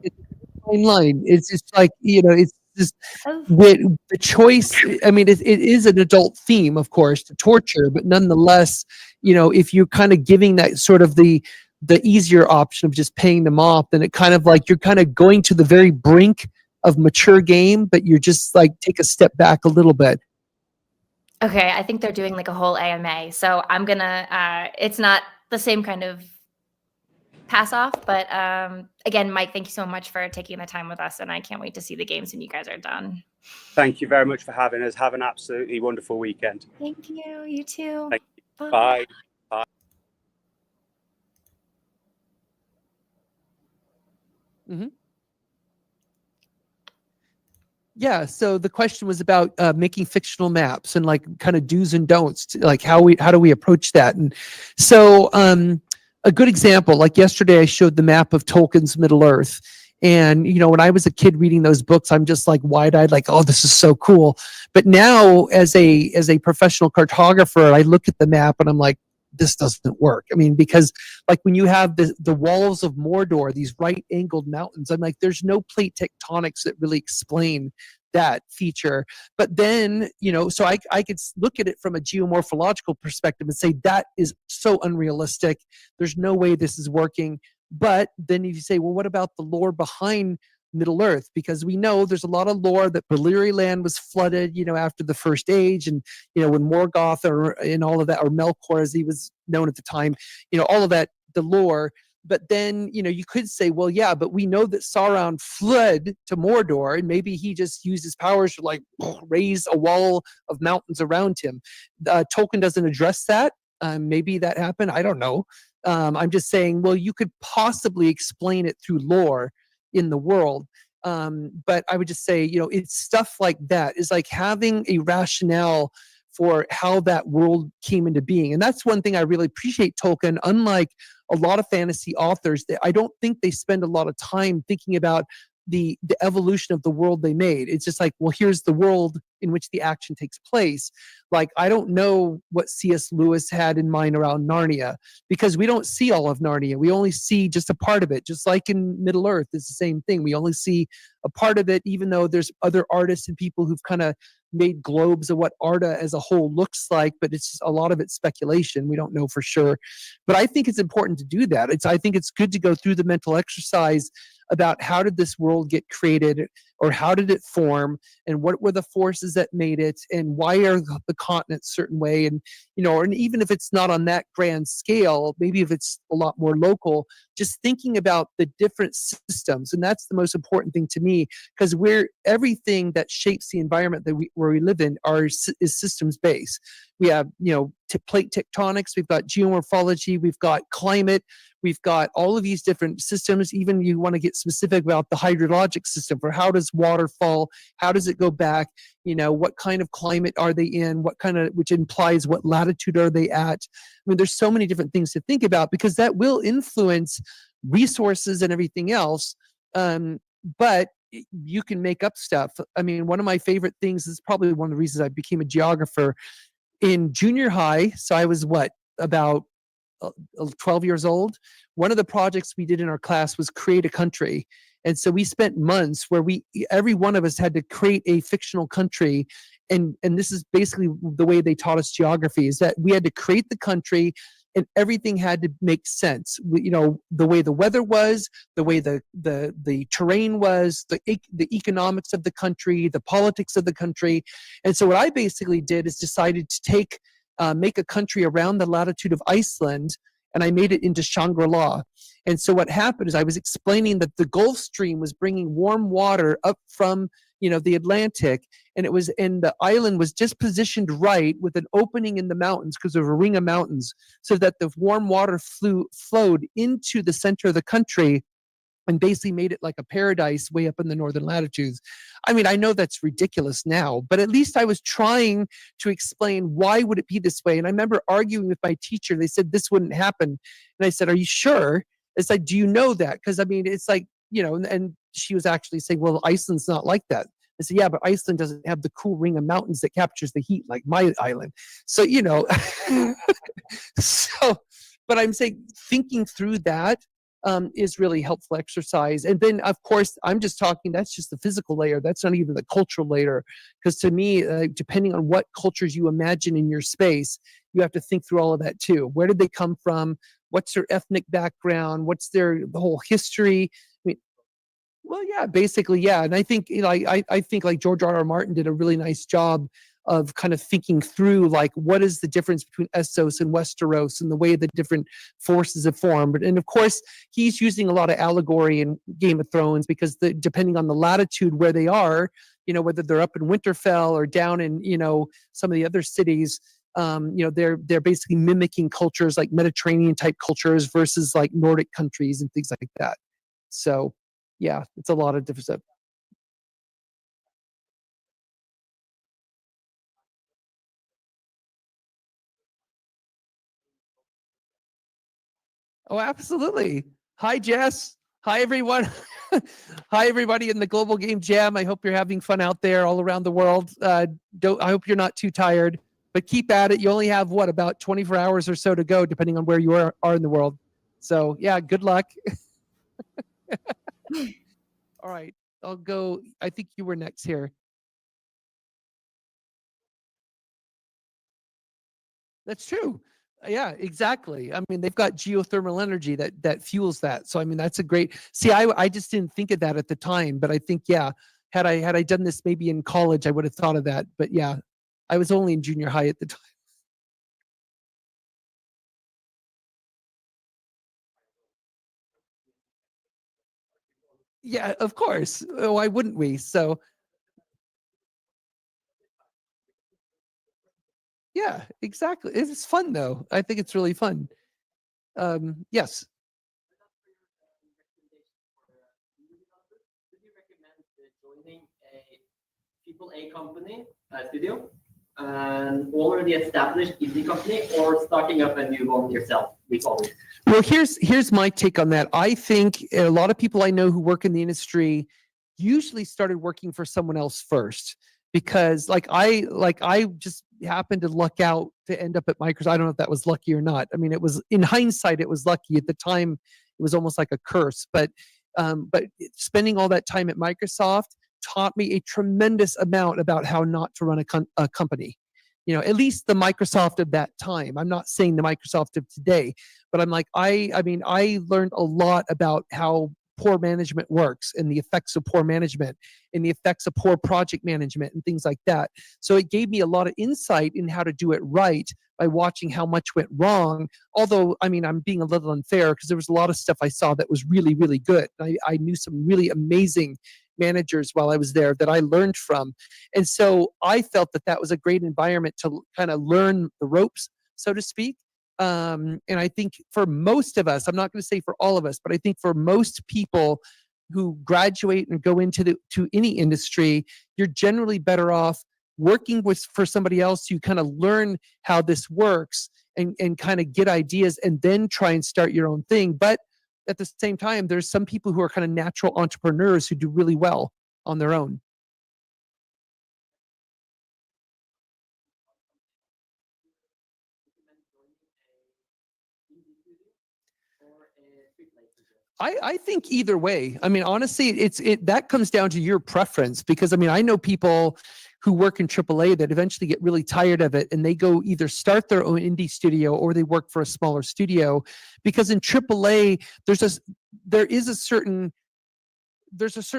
It's a fine line. It's just like, it's just the choice. I mean, it is an adult theme, of course, to torture, but nonetheless, if you're kind of giving that sort of the easier option of just paying them off, then it kind of like you're kind of going to the very brink of mature game, but you're just like take a step back a little bit. Okay, I think they're doing like a whole AMA. So I'm gonna it's not the same kind of pass off, but again, Mike, thank you so much for taking the time with us, and I can't wait to see the games when you guys are done. Thank you very much for having us. Have an absolutely wonderful weekend. Thank you. You too. Thank you. Bye. Bye. Mm-hmm. Yeah, so the question was about making fictional maps and like kind of do's and don'ts, like how do we approach that? And so a good example, like yesterday I showed the map of Tolkien's Middle Earth. And, when I was a kid reading those books, I'm just like wide-eyed, like, oh, this is so cool. But now as a professional cartographer, I look at the map and I'm like, this doesn't work. I mean, because like when you have the walls of Mordor, these right-angled mountains, I'm like, there's no plate tectonics that really explain that feature. But then, so I could look at it from a geomorphological perspective and say that is so unrealistic. There's no way this is working. But then if you say, well, what about the lore behind Middle Earth? Because we know there's a lot of lore that Valyria land was flooded, after the First Age, and when Morgoth and all of that, or Melkor as he was known at the time, all of that, the lore. But then you could say, well, yeah, but we know that Sauron fled to Mordor, and maybe he just used his powers to like raise a wall of mountains around him. Tolkien doesn't address that. Maybe that happened. I don't know. I'm just saying, well, you could possibly explain it through lore in the world. But I would just say, it's stuff like that. Is like having a rationale for how that world came into being. And that's one thing I really appreciate Tolkien. Unlike a lot of fantasy authors, I don't think they spend a lot of time thinking about the evolution of the world they made. It's just like, well, here's the world in which the action takes place. Like, I don't know what C.S. Lewis had in mind around Narnia, because we don't see all of Narnia. We only see just a part of it. Just like in Middle Earth, it's the same thing. We only see a part of it, even though there's other artists and people who've kind of made globes of what Arda as a whole looks like, but it's just a lot of it's speculation. We don't know for sure. But I think it's important to do that. I think it's good to go through the mental exercise about how did this world get created, or how did it form, and what were the forces that made it, and why are the continents a certain way, and and even if it's not on that grand scale, maybe if it's a lot more local, just thinking about the different systems. And that's the most important thing to me, because everything that shapes the environment where we live in is systems based. we have, plate tectonics, we've got geomorphology, we've got climate, we've got all of these different systems. Even you want to get specific about the hydrologic system for how does water fall, how does it go back, what kind of climate are they in, which implies what latitude are they at. I mean, there's so many different things to think about because that will influence resources and everything else. But you can make up stuff. I mean, one of my favorite things is probably one of the reasons I became a geographer in junior high. So I was about 12 years old. One of the projects we did in our class was create a country. And so we spent months where every one of us had to create a fictional country. And this is basically the way they taught us geography, is that we had to create the country and everything had to make sense. The way the weather was, the way the terrain was, the economics of the country, the politics of the country. And so what I basically did is decided to make a country around the latitude of Iceland, and I made it into Shangri-La. And so what happened is I was explaining that the Gulf Stream was bringing warm water up from the Atlantic, and the island was just positioned right with an opening in the mountains because of a ring of mountains, so that the warm water flowed into the center of the country and basically made it like a paradise way up in the northern latitudes. I mean, I know that's ridiculous now, but at least I was trying to explain why would it be this way. And I remember arguing with my teacher. They said this wouldn't happen. And I said, are you sure? It's like, do you know that? Because I mean, it's like, and she was actually saying, well, Iceland's not like that. I said, yeah, but Iceland doesn't have the cool ring of mountains that captures the heat like my island. So, but I'm saying thinking through that is really helpful exercise. And then, of course, I'm just talking, that's just the physical layer. That's not even the cultural layer. Because to me, depending on what cultures you imagine in your space, you have to think through all of that too. Where did they come from? What's their ethnic background? What's the whole history? I mean, well, yeah, basically, yeah. And I think, I think like George R.R. Martin did a really nice job of kind of thinking through what is the difference between Essos and Westeros and the way the different forces have formed. And of course, he's using a lot of allegory in Game of Thrones because depending on the latitude where they are, whether they're up in Winterfell or down in, some of the other cities, they're basically mimicking cultures like Mediterranean type cultures versus like Nordic countries and things like that. So yeah, it's a lot of different stuff. Oh, absolutely. Hi, Jess. Hi, everyone. Hi, everybody in the Global Game Jam. I hope you're having fun out there all around the world. I hope you're not too tired, but keep at it. You only have, about 24 hours or so to go, depending on where you are in the world. So, yeah, good luck. All right. I'll go. I think you were next here. That's true. Yeah, exactly. I mean, they've got geothermal energy that fuels that. So I mean, that's a great. See, I just didn't think of that at the time, but I think had I done this maybe in college, I would have thought of that. But yeah, I was only in junior high at the time. Yeah, of course. Why wouldn't we? So yeah, exactly. It's fun though. I think it's really fun. Yes. Joining a AAA company, studio, an already established indie company, or starting up a new one yourself with all this? Well, here's my take on that. I think a lot of people I know who work in the industry usually started working for someone else first, because I just happened to luck out to end up at Microsoft. I don't know if that was lucky or not. I mean, it was, in hindsight, it was lucky. At the time, it was almost like a curse. But spending all that time at Microsoft taught me a tremendous amount about how not to run a company. At least the Microsoft of that time. I'm not saying the Microsoft of today, but I'm like, I learned a lot about how poor management works and the effects of poor management and the effects of poor project management and things like that. So it gave me a lot of insight in how to do it right by watching how much went wrong. Although, I mean, I'm being a little unfair because there was a lot of stuff I saw that was really, really good. I knew some really amazing managers while I was there that I learned from. And so I felt that that was a great environment to kind of learn the ropes, so to speak. And I think for most of us, I'm not going to say for all of us, but I think for most people who graduate and go into to any industry, you're generally better off working for somebody else. You kind of learn how this works and kind of get ideas and then try and start your own thing. But at the same time, there's some people who are kind of natural entrepreneurs who do really well on their own. I think either way. I mean, honestly, that comes down to your preference, because I mean, I know people who work in AAA that eventually get really tired of it and they go either start their own indie studio or they work for a smaller studio, because in AAA there is a certain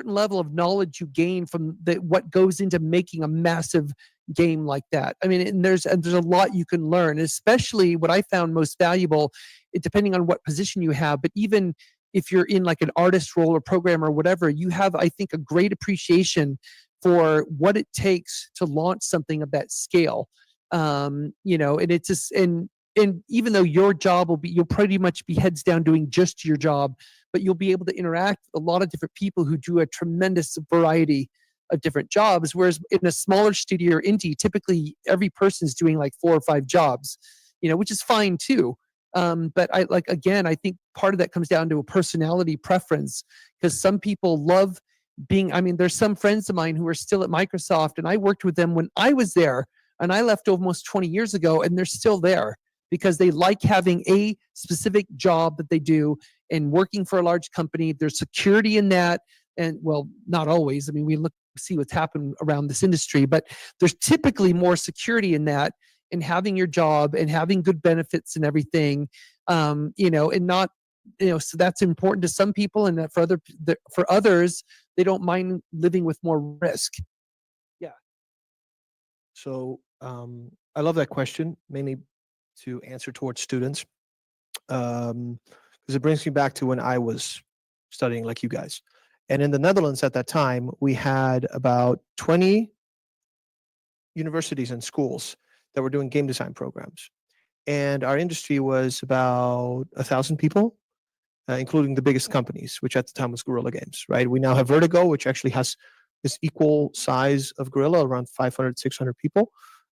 level of knowledge you gain from what goes into making a massive game like that. I mean, and there's a lot you can learn, especially what I found most valuable, depending on what position you have, but even if you're in like an artist role or programmer or whatever, you have, I think, a great appreciation for what it takes to launch something of that scale. And it's just, and even though your job you'll pretty much be heads down doing just your job, but you'll be able to interact with a lot of different people who do a tremendous variety of different jobs. Whereas in a smaller studio or indie, typically every person's doing like 4 or 5 jobs, which is fine too. But I think part of that comes down to a personality preference, because some people love there's some friends of mine who are still at Microsoft, and I worked with them when I was there, and I left almost 20 years ago, and they're still there because they like having a specific job that they do and working for a large company. There's security in that. And well, not always. I mean, we see what's happened around this industry, but there's typically more security in that, and having your job and having good benefits and everything, and not, so that's important to some people, and that for others, they don't mind living with more risk. Yeah. So I love that question, mainly to answer towards students, because it brings me back to when I was studying like you guys. And in the Netherlands at that time, we had about 20 universities and schools that were doing game design programs. And our industry was about 1,000 people, including the biggest companies, which at the time was Guerrilla Games, right? We now have Vertigo, which actually has this equal size of Guerrilla, around 500, 600 people.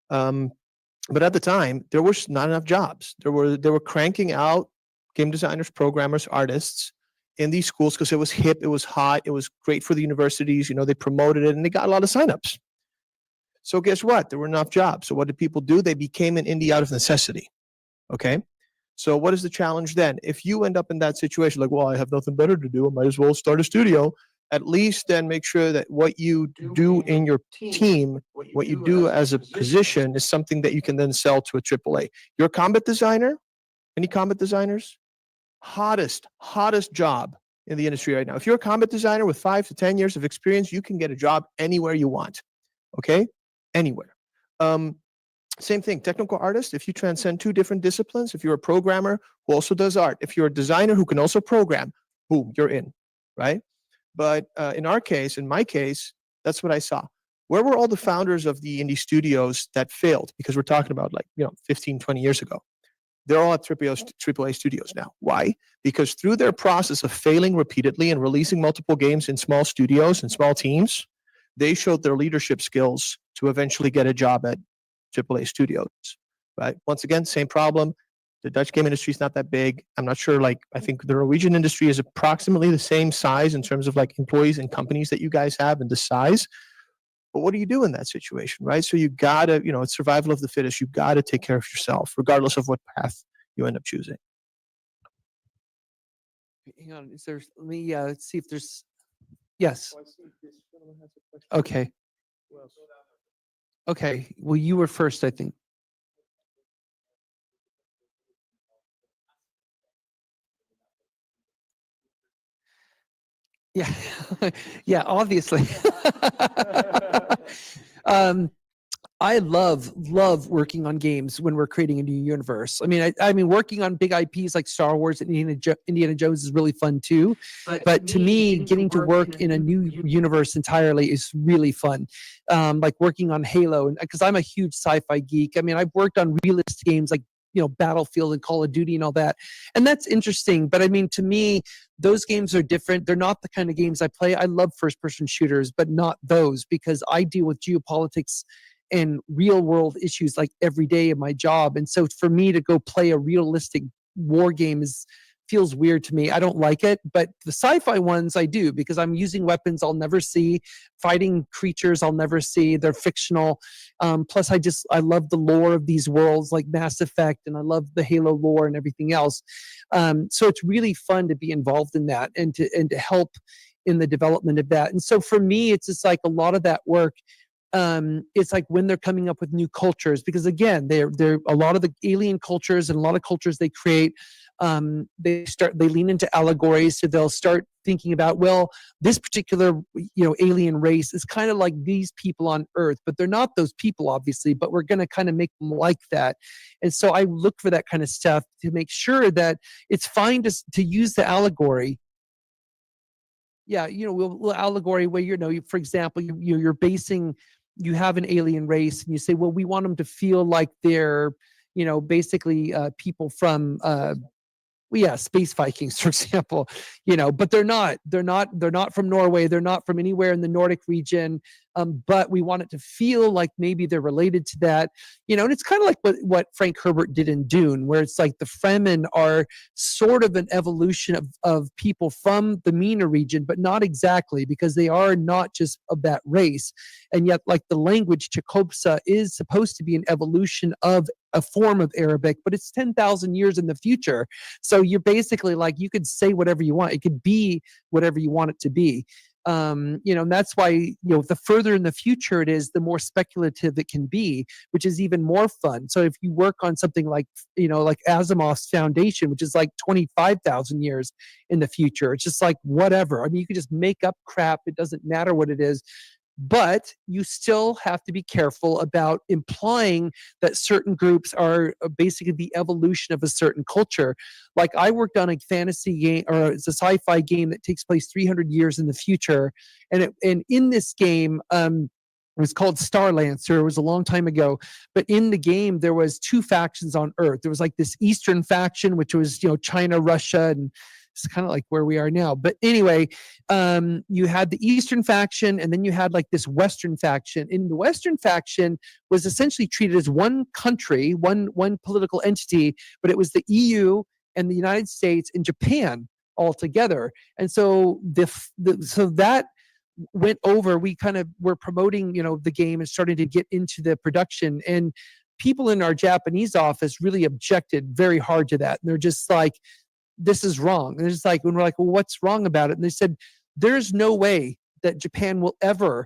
But at the time, there was not enough jobs. They were cranking out game designers, programmers, artists in these schools because it was hip, it was hot, it was great for the universities. They promoted it, and they got a lot of signups. So guess what? There were enough jobs. So what did people do? They became an indie out of necessity. Okay. So what is the challenge then? If you end up in that situation, like, well, I have nothing better to do, I might as well start a studio. At least then make sure that what you do in your team, what you do as a position, is something that you can then sell to a AAA. You're a combat designer? Any combat designers? Hottest job in the industry right now. If you're a combat designer with 5 to 10 years of experience, you can get a job anywhere you want. Okay? Anywhere. Same thing, technical artist. If you transcend 2 different disciplines, if you're a programmer who also does art, if you're a designer who can also program, boom, you're in, right? But in my case, that's what I saw. Where were all the founders of the indie studios that failed? Because we're talking about 15, 20 years ago. They're all at AAA studios now. Why? Because through their process of failing repeatedly and releasing multiple games in small studios and small teams, they showed their leadership skills to eventually get a job at AAA studios, right? Once again, same problem. The Dutch game industry is not that big. I'm not sure, I think the Norwegian industry is approximately the same size in terms of employees and companies that you guys have and the size. But what do you do in that situation, right? So you gotta, it's survival of the fittest. You gotta take care of yourself, regardless of what path you end up choosing. Hang on, let me let's see if there's, yes. Okay. Okay, well, you were first, I think. Yeah, yeah, obviously. I love working on games when we're creating a new universe. I mean, working on big IPs like Star Wars and Indiana Jones is really fun too. But to me, getting to work in a new universe entirely is really fun. Like working on Halo, and because I'm a huge sci-fi geek. I mean, I've worked on realist games like Battlefield and Call of Duty and all that, and that's interesting. But I mean, to me, those games are different. They're not the kind of games I play. I love first-person shooters, but not those, because I deal with geopolitics and real world issues like every day of my job. And so for me to go play a realistic war game feels weird to me. I don't like it, but the sci-fi ones I do, because I'm using weapons I'll never see, fighting creatures I'll never see. They're fictional. Plus I love the lore of these worlds like Mass Effect, and I love the Halo lore and everything else. So it's really fun to be involved in that and to help in the development of that. And so for me, it's just like a lot of that work. It's like when they're coming up with new cultures, because again, they're a lot of the alien cultures and a lot of cultures they create. They lean into allegories, so they'll start thinking about, well, this particular alien race is kind of like these people on Earth, but they're not those people, obviously. But we're going to kind of make them like that, and so I look for that kind of stuff to make sure that it's fine to use the allegory. Yeah, we'll allegory where for example, you're basing. You have an alien race, and you say, well, we want them to feel like they're, basically people from, space Vikings, for example, but they're not from Norway. They're not from anywhere in the Nordic region. But we want it to feel like maybe they're related to that, and it's kind of like what Frank Herbert did in Dune, where it's like the Fremen are sort of an evolution of people from the MENA region, but not exactly, because they are not just of that race. And yet, like the language Chakobsa is supposed to be an evolution of a form of Arabic, but it's 10,000 years in the future. So you're basically like, you could say whatever you want. It could be whatever you want it to be. And that's why, the further in the future it is, the more speculative it can be, which is even more fun. So if you work on something like, like Asimov's Foundation, which is like 25,000 years in the future, it's just like, whatever. I mean, you can just make up crap. It doesn't matter what it is. But you still have to be careful about implying that certain groups are basically the evolution of a certain culture. Like I worked on a fantasy game, or it's a sci-fi game that takes place 300 years in the future. And in this game, it was called Starlancer. It was a long time ago. But in the game, there was two factions on Earth. There was like this Eastern faction, which was, China, Russia, and it's kind of like where we are now. But anyway, you had the Eastern faction, and then you had like this Western faction. And the Western faction was essentially treated as one country, one political entity, but it was the EU and the United States and Japan all together. And so so that went over. We kind of were promoting, the game and starting to get into the production, and people in our Japanese office really objected very hard to that. And they're just like, this is wrong. And it's like, when we're like, well, what's wrong about it? And they said, there's no way that Japan will ever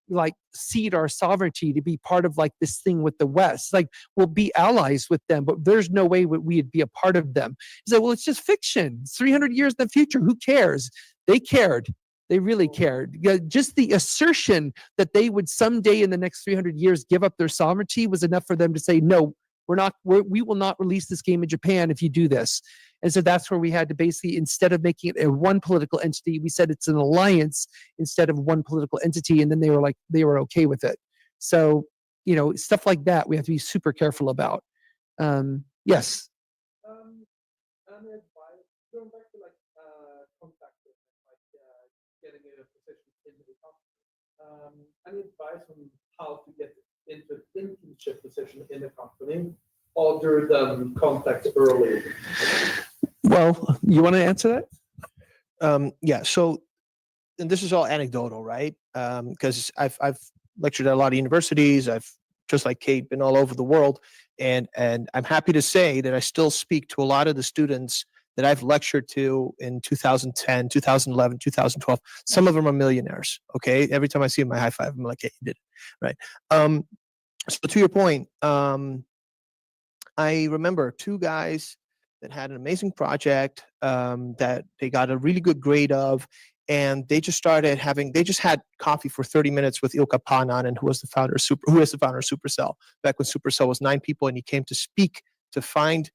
like cede our sovereignty to be part of like this thing with the West. Like, we'll be allies with them, but there's no way we'd be a part of them. He said, well, it's just fiction. It's 300 years in the future. Who cares? They cared. They really cared. Just the assertion that they would someday in the next 300 years give up their sovereignty was enough for them to say, no, we will not release this game in Japan if you do this. And so that's where we had to basically, instead of making it a one political entity, we said it's an alliance instead of one political entity. And then they were okay with it. So, stuff like that we have to be super careful about. Yes. Going back to contracting, getting a position in the company. Any advice on how to get into an internship position in a company other than contact early? Well, you want to answer that? Yeah. So, and this is all anecdotal, right? Because I've lectured at a lot of universities. I've, just like Kate, been all over the world, and I'm happy to say that I still speak to a lot of the students that I've lectured to in 2010, 2011, 2012. Some of them are millionaires. Okay, every time I see them, I high five. I'm like, hey, you did it, right? So to your point, I remember two guys that had an amazing project that they got a really good grade of, and they just had coffee for 30 minutes with Ilkka Paananen, who is the founder of Supercell, back when Supercell was 9 people, and he came to speak to find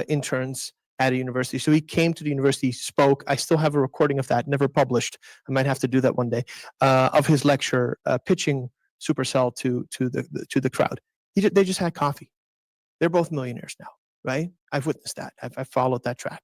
interns at a university. So he came to the university, spoke. I still have a recording of that, never published. I might have to do that one day, of his lecture pitching Supercell to the crowd. They just had coffee. They're both millionaires now, right? I've witnessed that. I've followed that track.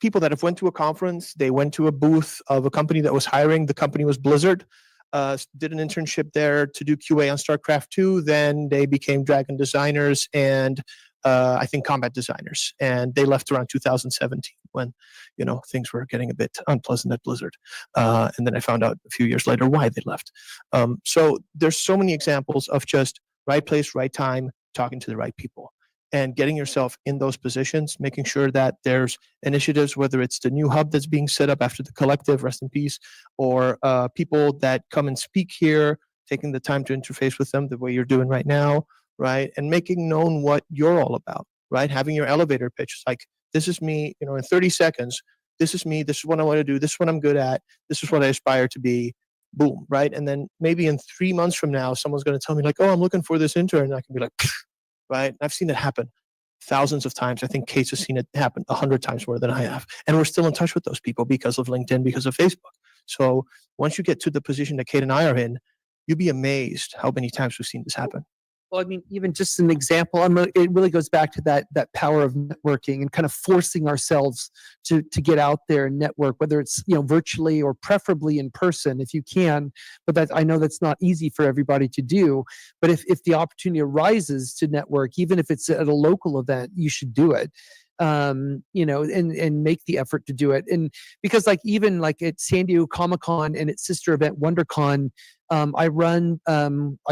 People that have went to a conference, they went to a booth of a company that was hiring. The company was Blizzard. Did an internship there to do QA on StarCraft 2. Then they became Dragon designers and I think combat designers. And they left around 2017 when, things were getting a bit unpleasant at Blizzard. And then I found out a few years later why they left. So there's so many examples of just right place, right time, talking to the right people. And getting yourself in those positions, making sure that there's initiatives, whether it's the new hub that's being set up after the collective, rest in peace, or people that come and speak here, taking the time to interface with them the way you're doing right now, right? And making known what you're all about, right? Having your elevator pitch. It's like, this is me, in 30 seconds, this is me, this is what I want to do, this is what I'm good at, this is what I aspire to be, boom, right? And then maybe in 3 months from now, someone's going to tell me like, oh, I'm looking for this intern. And I can be like, right? I've seen it happen thousands of times. I think Kate's has seen it happen 100 times more than I have. And we're still in touch with those people because of LinkedIn, because of Facebook. So once you get to the position that Kate and I are in, you'd be amazed how many times we've seen this happen. Well, I mean, even just an example, it really goes back to that power of networking and kind of forcing ourselves to get out there and network, whether it's virtually or preferably in person if you can. But I know that's not easy for everybody to do. But if the opportunity arises to network, even if it's at a local event, you should do it. And make the effort to do it. And because even at San Diego Comic-Con and its sister event WonderCon, I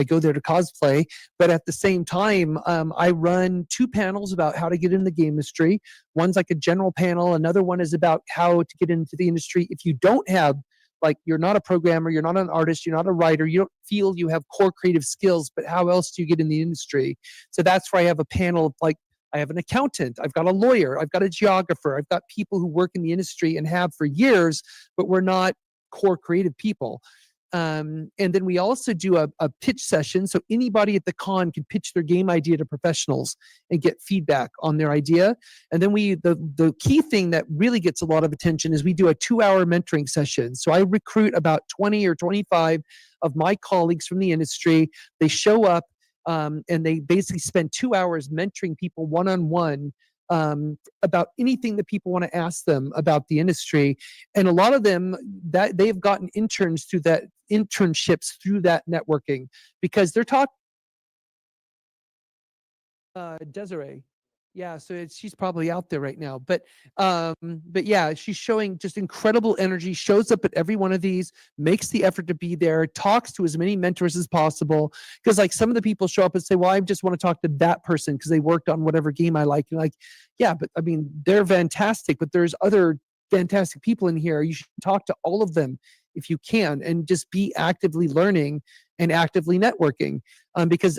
go there to cosplay, but at the same time, I run 2 panels about how to get in the game industry. One's like a general panel. Another one is about how to get into the industry. If you don't have, you're not a programmer, you're not an artist, you're not a writer, you don't feel you have core creative skills, but how else do you get in the industry? So that's where I have a panel of I have an accountant, I've got a lawyer, I've got a geographer, I've got people who work in the industry and have for years, but we're not core creative people. And then we also do a pitch session. So anybody at the con can pitch their game idea to professionals and get feedback on their idea. And then the key thing that really gets a lot of attention is we do a 2-hour mentoring session. So I recruit about 20 or 25 of my colleagues from the industry. They show up and they basically spend 2 hours mentoring people one-on-one about anything that people want to ask them about the industry. And a lot of them that they've gotten internships through that networking because they're talking. Desiree. Yeah, so she's probably out there right now, but yeah, she's showing just incredible energy, shows up at every one of these, makes the effort to be there, talks to as many mentors as possible. Because some of the people show up and say, well, I just want to talk to that person because they worked on whatever game I like. You're like, yeah, but I mean, they're fantastic, but there's other fantastic people in here. You should talk to all of them if you can, and just be actively learning and actively networking. Because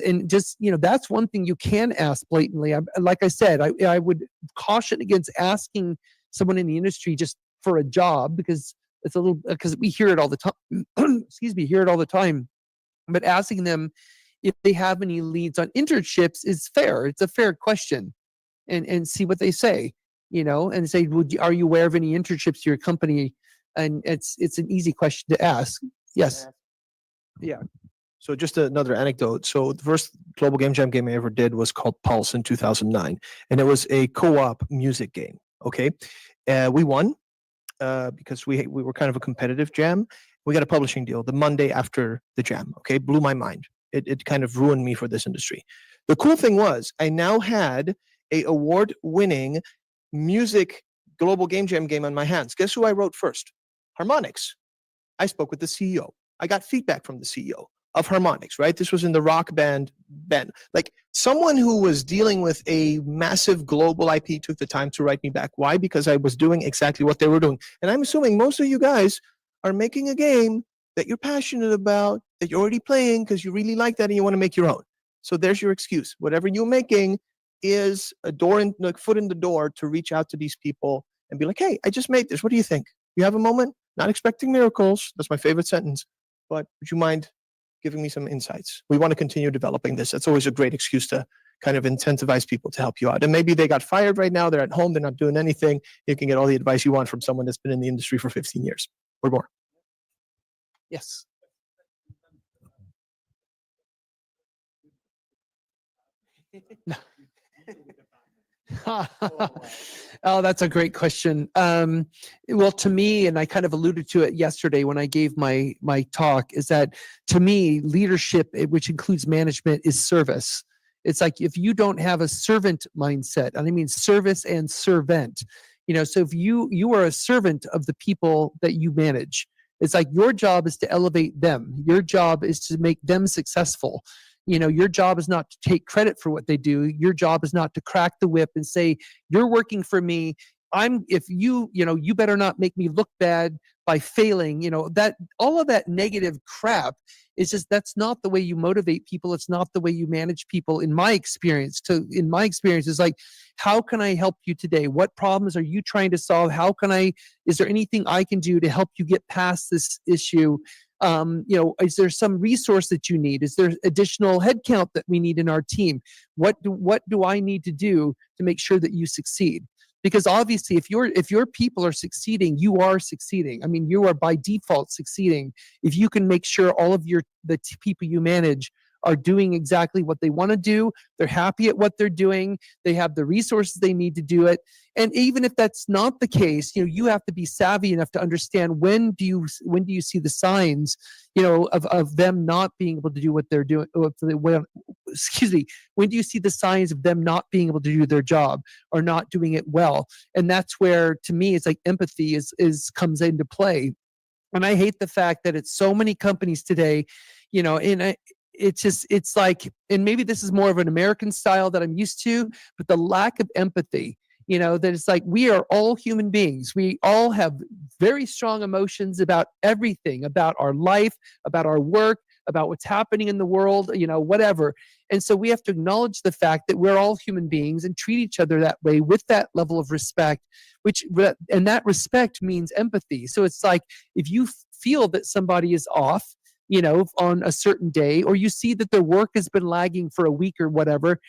that's one thing you can ask blatantly. Like I said, I would caution against asking someone in the industry just for a job because because we hear it all the time. Excuse me, hear it all the time. But asking them if they have any leads on internships is fair. It's a fair question, and see what they say. And say, are you aware of any internships to your company? And it's an easy question to ask. Yes. Yeah. So just another anecdote. So the first Global Game Jam game I ever did was called Pulse in 2009. And it was a co-op music game. Okay. We won because we were kind of a competitive jam. We got a publishing deal the Monday after the jam. Okay. Blew my mind. It kind of ruined me for this industry. The cool thing was I now had a award-winning music Global Game Jam game on my hands. Guess who I wrote first? Harmonix. I spoke with the CEO. I got feedback from the CEO of Harmonix, right? This was in the rock band Ben. Like someone who was dealing with a massive global IP took the time to write me back. Why? Because I was doing exactly what they were doing. And I'm assuming most of you guys are making a game that you're passionate about, that you're already playing because you really like that and you want to make your own. So there's your excuse. Whatever you're making is a foot in the door to reach out to these people and be like, hey, I just made this. What do you think? You have a moment? Not expecting miracles. That's my favorite sentence. But would you mind giving me some insights? We want to continue developing this. That's always a great excuse to kind of incentivize people to help you out. And maybe they got fired right now. They're at home. They're not doing anything. You can get all the advice you want from someone that's been in the industry for 15 years or more. Yes. Oh, that's a great question. Well, to me, and I kind of alluded to it yesterday when I gave my talk, is that to me, leadership, which includes management, is service. It's like if you don't have a servant mindset, and I mean service and servant, so if you are a servant of the people that you manage, it's like your job is to elevate them. Your job is to make them successful. Your job is not to take credit for what they do. Your job is not to crack the whip and say, you're working for me. If you better not make me look bad by failing, that all of that negative crap is just, that's not the way you motivate people. It's not the way you manage people. In my experience, it's like, how can I help you today? What problems are you trying to solve? Is there anything I can do to help you get past this issue? Is there some resource that you need? Is there additional headcount that we need in our team? What do I need to do to make sure that you succeed? Because obviously, if your people are succeeding, you are succeeding. I mean, you are by default succeeding if you can make sure all of the people you manage are doing exactly what they want to do. They're happy at what they're doing. They have the resources they need to do it. And even if that's not the case, you have to be savvy enough to understand when do you see the signs, of them not being able to do what they're doing. When do you see the signs of them not being able to do their job or not doing it well? And that's where, to me, it's like empathy comes into play. And I hate the fact that it's so many companies today, it's like, and maybe this is more of an American style that I'm used to, but the lack of empathy, that it's like, we are all human beings. We all have very strong emotions about everything, about our life, about our work, about what's happening in the world, whatever. And so we have to acknowledge the fact that we're all human beings and treat each other that way with that level of respect, and that respect means empathy. So it's like, if you feel that somebody is off, on a certain day, or you see that their work has been lagging for a week or whatever,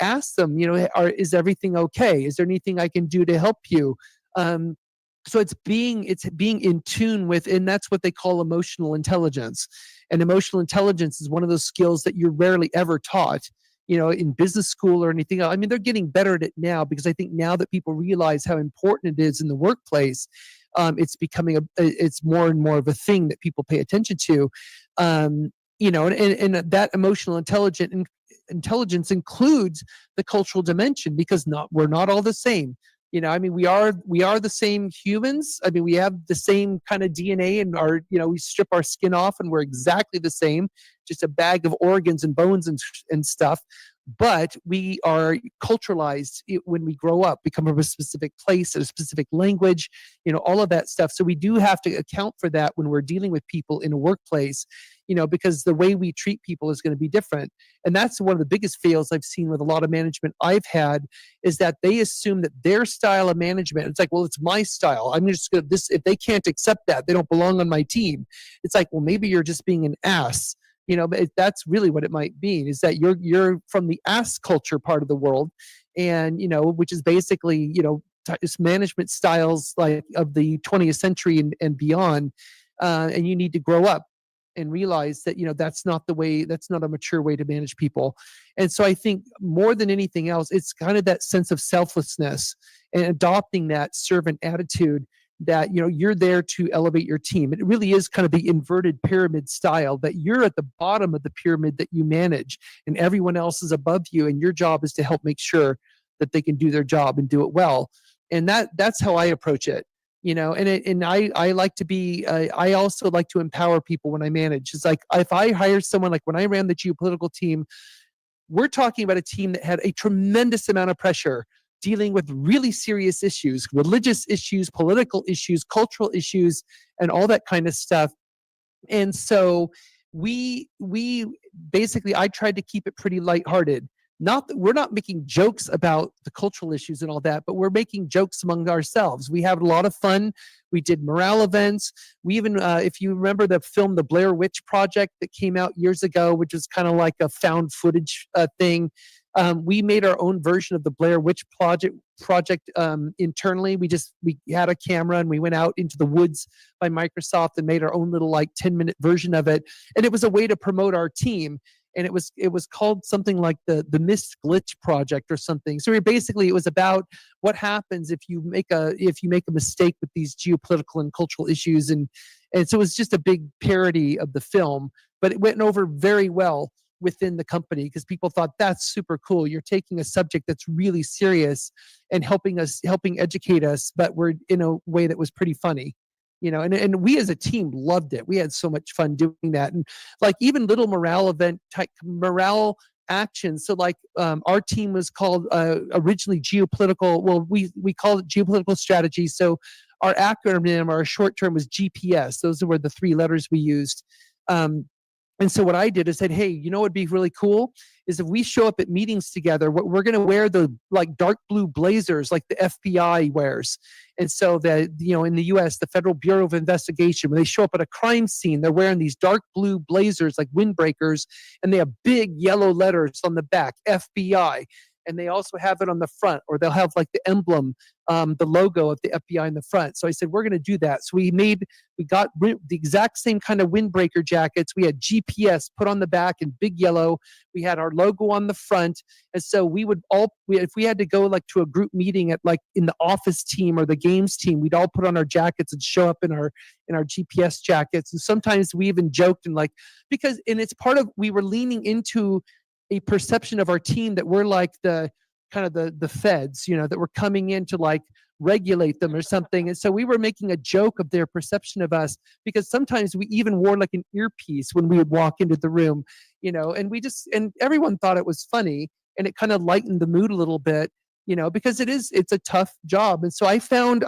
ask them, is everything okay? Is there anything I can do to help you? So it's being in tune with, and that's what they call emotional intelligence. And emotional intelligence is one of those skills that you're rarely ever taught, in business school or anything else. I mean, they're getting better at it now, because I think now that people realize how important it is in the workplace, it's becoming it's more and more of a thing that people pay attention to. And that emotional intelligence includes the cultural dimension, because we're not all the same. I mean, we are the same humans. I mean, we have the same kind of DNA, and we strip our skin off and we're exactly the same, just a bag of organs and bones and stuff. But we are culturalized when we grow up, become from a specific place, a specific language, all of that stuff. So we do have to account for that when we're dealing with people in a workplace, because the way we treat people is going to be different. And that's one of the biggest fails I've seen with a lot of management I've had, is that they assume that their style of management, it's like, well, it's my style. I'm just going to if they can't accept that, they don't belong on my team. It's like, well, maybe you're just being an ass. But that's really what it might be, is that you're from the ass culture part of the world, and which is basically management styles like of the 20th century and beyond, and you need to grow up and realize that that's not a mature way to manage people. And so I think more than anything else, it's kind of that sense of selflessness and adopting that servant attitude, that you're there to elevate your team. It really is kind of the inverted pyramid style, that you're at the bottom of the pyramid that you manage, and everyone else is above you, and your job is to help make sure that they can do their job and do it well. And that's how I approach it. And I like to be, I also like to empower people when I manage. It's like, if I hire someone, like when I ran the geopolitical team, we're talking about a team that had a tremendous amount of pressure, dealing with really serious issues, religious issues, political issues, cultural issues, and all that kind of stuff. And so we basically, I tried to keep it pretty lighthearted, we're not making jokes about the cultural issues and all that, but we're making jokes among ourselves. We have a lot of fun. We did morale events. We even, if you remember the film The Blair Witch Project that came out years ago, which was kind of like a found footage thing, we made our own version of the Blair Witch project internally. We had a camera and we went out into the woods by Microsoft and made our own little like 10-minute version of it. And it was a way to promote our team. And it was called something like the Missed Glitch Project or something. So basically it was about what happens if you make a mistake with these geopolitical and cultural issues. And so it was just a big parody of the film, but it went over very well within the company because people thought that's super cool. You're taking a subject that's really serious and helping educate us, but we're in a way that was pretty funny. And we as a team loved it. We had so much fun doing that. And like even little morale event type morale actions. So like our team was called originally geopolitical. Well, we called it geopolitical strategy. So our acronym, our short term was GPS. Those were the 3 letters we used. And so what I did is said, hey, you know what would be really cool is if we show up at meetings together, we're going to wear the like dark blue blazers like the FBI wears. And so that, in the US, the Federal Bureau of Investigation, when they show up at a crime scene, they're wearing these dark blue blazers like windbreakers, and they have big yellow letters on the back, FBI. And they also have it on the front, or they'll have like the emblem, the logo of the FBI in the front. So I said, we're going to do that. So we got the exact same kind of windbreaker jackets. We had GPS put on the back in big yellow. We had our logo on the front. And so if we had to go like to a group meeting at like in the office team or the games team, we'd all put on our jackets and show up in our GPS jackets. And sometimes we even joked and it's part of, we were leaning into a perception of our team that we're like the kind of the feds, that we're coming in to like regulate them or something. And so we were making a joke of their perception of us because sometimes we even wore like an earpiece when we would walk into the room, and everyone thought it was funny, and it kind of lightened the mood a little bit, because it's a tough job. And so I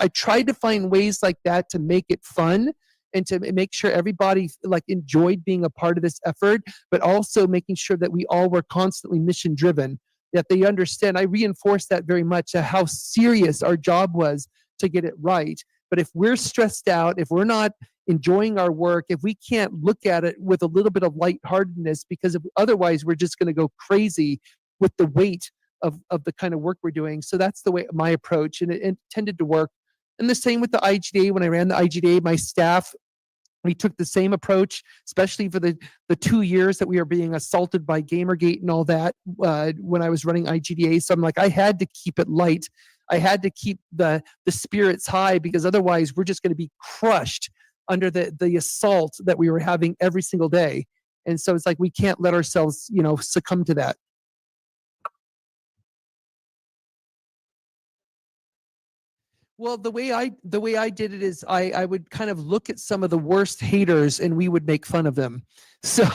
tried to find ways like that to make it fun and to make sure everybody like enjoyed being a part of this effort, but also making sure that we all were constantly mission driven, that they understand. I reinforced that very much, how serious our job was to get it right. But if we're stressed out, if we're not enjoying our work, if we can't look at it with a little bit of lightheartedness, because otherwise we're just going to go crazy with the weight of the kind of work we're doing. So that's the way my approach, and it tended to work. And the same with the IGDA. When I ran the IGDA, my staff, we took the same approach, especially for the 2 years that we were being assaulted by Gamergate and all that when I was running IGDA. So I'm like, I had to keep it light. I had to keep the spirits high, because otherwise we're just going to be crushed under the assault that we were having every single day. And so it's like, we can't let ourselves, succumb to that. Well, the way I did it is I would kind of look at some of the worst haters and we would make fun of them. So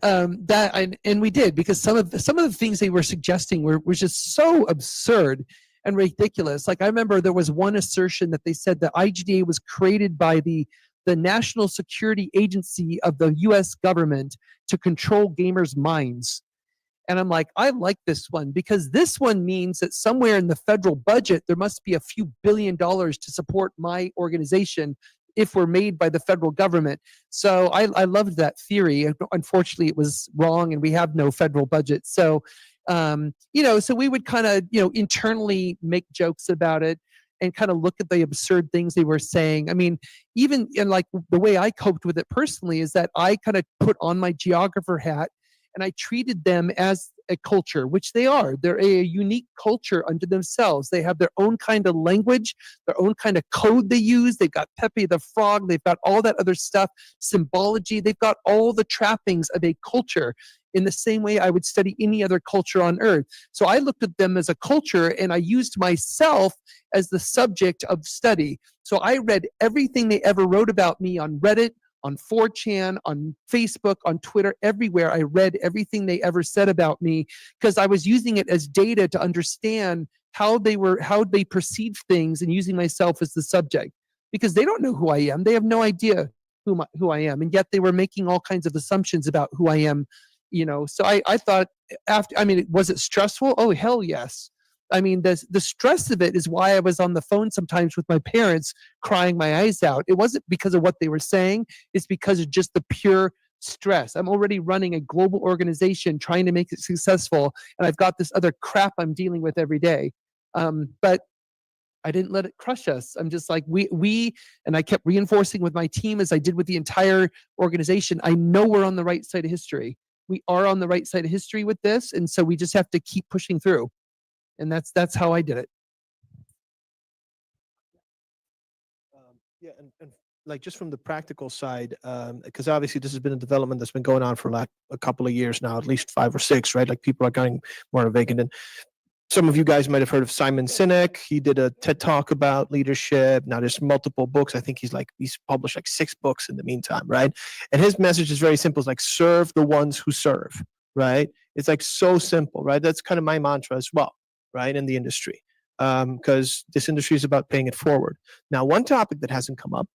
and we did, because some of the things they were suggesting were just so absurd and ridiculous. Like I remember there was one assertion that they said that IGDA was created by the National Security Agency of the US government to control gamers' minds. And I'm like, I like this one, because this one means that somewhere in the federal budget, there must be a few $1 billion to support my organization if we're made by the federal government. So I loved that theory. Unfortunately, it was wrong, and we have no federal budget. So, so we would kind of, internally make jokes about it and kind of look at the absurd things they were saying. I mean, even in like the way I coped with it personally is that I kind of put on my geographer hat, and I treated them as a culture, which they are. They're a unique culture unto themselves. They have their own kind of language, their own kind of code they use. They've got Pepe the Frog. They've got all that other stuff, symbology. They've got all the trappings of a culture, in the same way I would study any other culture on earth. So I looked at them as a culture, and I used myself as the subject of study. So I read everything they ever wrote about me on Reddit, on 4chan, on Facebook, on Twitter, everywhere. I read everything they ever said about me, because I was using it as data to understand how they perceived things, and using myself as the subject, because they don't know who I am. They have no idea who I am. And yet they were making all kinds of assumptions about who I am, So I thought was it stressful? Oh, hell yes. The stress of it is why I was on the phone sometimes with my parents crying my eyes out. It wasn't because of what they were saying. It's because of just the pure stress. I'm already running a global organization trying to make it successful, and I've got this other crap I'm dealing with every day. But I didn't let it crush us. I'm just like, and I kept reinforcing with my team as I did with the entire organization. I know we're on the right side of history. We are on the right side of history with this. And so we just have to keep pushing through. And that's how I did it. Yeah, and like just from the practical side, because obviously this has been a development that's been going on for like a couple of years now, at least 5 or 6, right? Like people are getting more vacant. And some of you guys might have heard of Simon Sinek. He did a TED Talk about leadership. Now there's multiple books. I think he's published like 6 books in the meantime, right? And his message is very simple. It's like serve the ones who serve, right? It's like so simple, right? That's kind of my mantra as well, right? In the industry, because this industry is about paying it forward. Now, one topic that hasn't come up,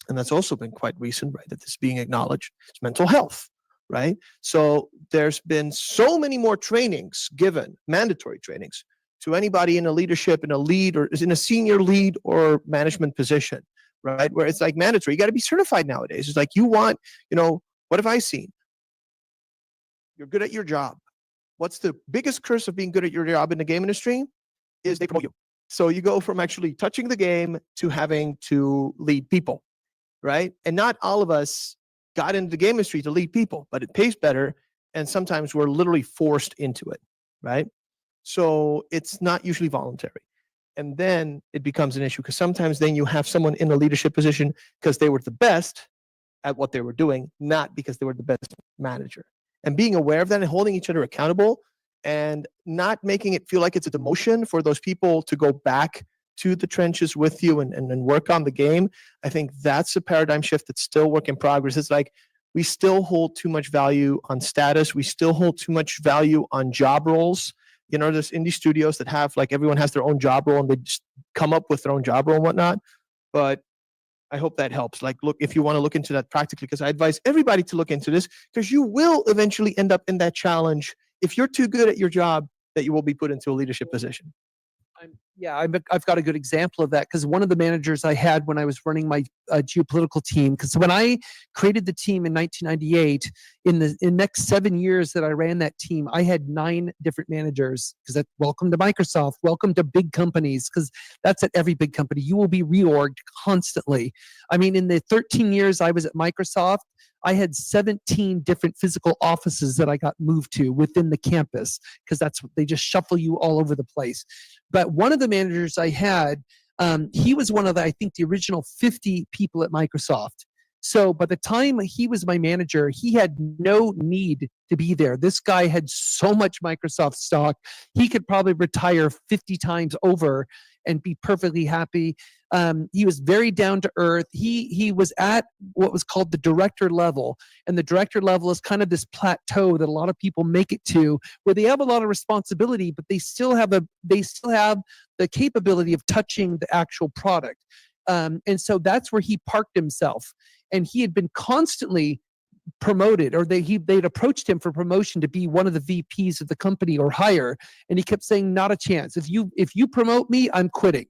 and that's also been quite recent, right? That is being acknowledged, is mental health. Right? So there's been so many more trainings given, mandatory trainings, to anybody in a leadership, in a lead, or is in a senior lead or management position, right? Where it's like mandatory. You got to be certified nowadays. It's like what have I seen? You're good at your job. What's the biggest curse of being good at your job in the game industry? Is they promote you. So you go from actually touching the game to having to lead people, right? And not all of us got into the game industry to lead people, but it pays better. And sometimes we're literally forced into it, right? So it's not usually voluntary. And then it becomes an issue because sometimes then you have someone in a leadership position because they were the best at what they were doing, not because they were the best manager. And being aware of that and holding each other accountable and not making it feel like it's a demotion for those people to go back to the trenches with you and work on the game. I think that's a paradigm shift that's still work in progress. It's like we still hold too much value on status. We still hold too much value on job roles. There's indie studios that have like everyone has their own job role and they just come up with their own job role and whatnot. But I hope that helps. Like, look, if you want to look into that practically, because I advise everybody to look into this, because you will eventually end up in that challenge if you're too good at your job that you will be put into a leadership position. I've got a good example of that because one of the managers I had when I was running my geopolitical team, because when I created the team in 1998, in the next 7 years that I ran that team, I had 9 different managers. Because welcome to Microsoft, welcome to big companies, because that's at every big company. You will be reorged constantly. In the 13 years I was at Microsoft, I had 17 different physical offices that I got moved to within the campus because they just shuffle you all over the place. But one of the managers I had, he was one of the original 50 people at Microsoft. So by the time he was my manager, he had no need to be there. This guy had so much Microsoft stock, he could probably retire 50 times over and be perfectly happy. He was very down to earth. He was at what was called the director level, and the director level is kind of this plateau that a lot of people make it to, where they have a lot of responsibility, but they still have the capability of touching the actual product. And so that's where he parked himself, and he had been constantly promoted, or they'd approached him for promotion to be one of the VPs of the company or higher, and he kept saying, not a chance. If you promote me, I'm quitting.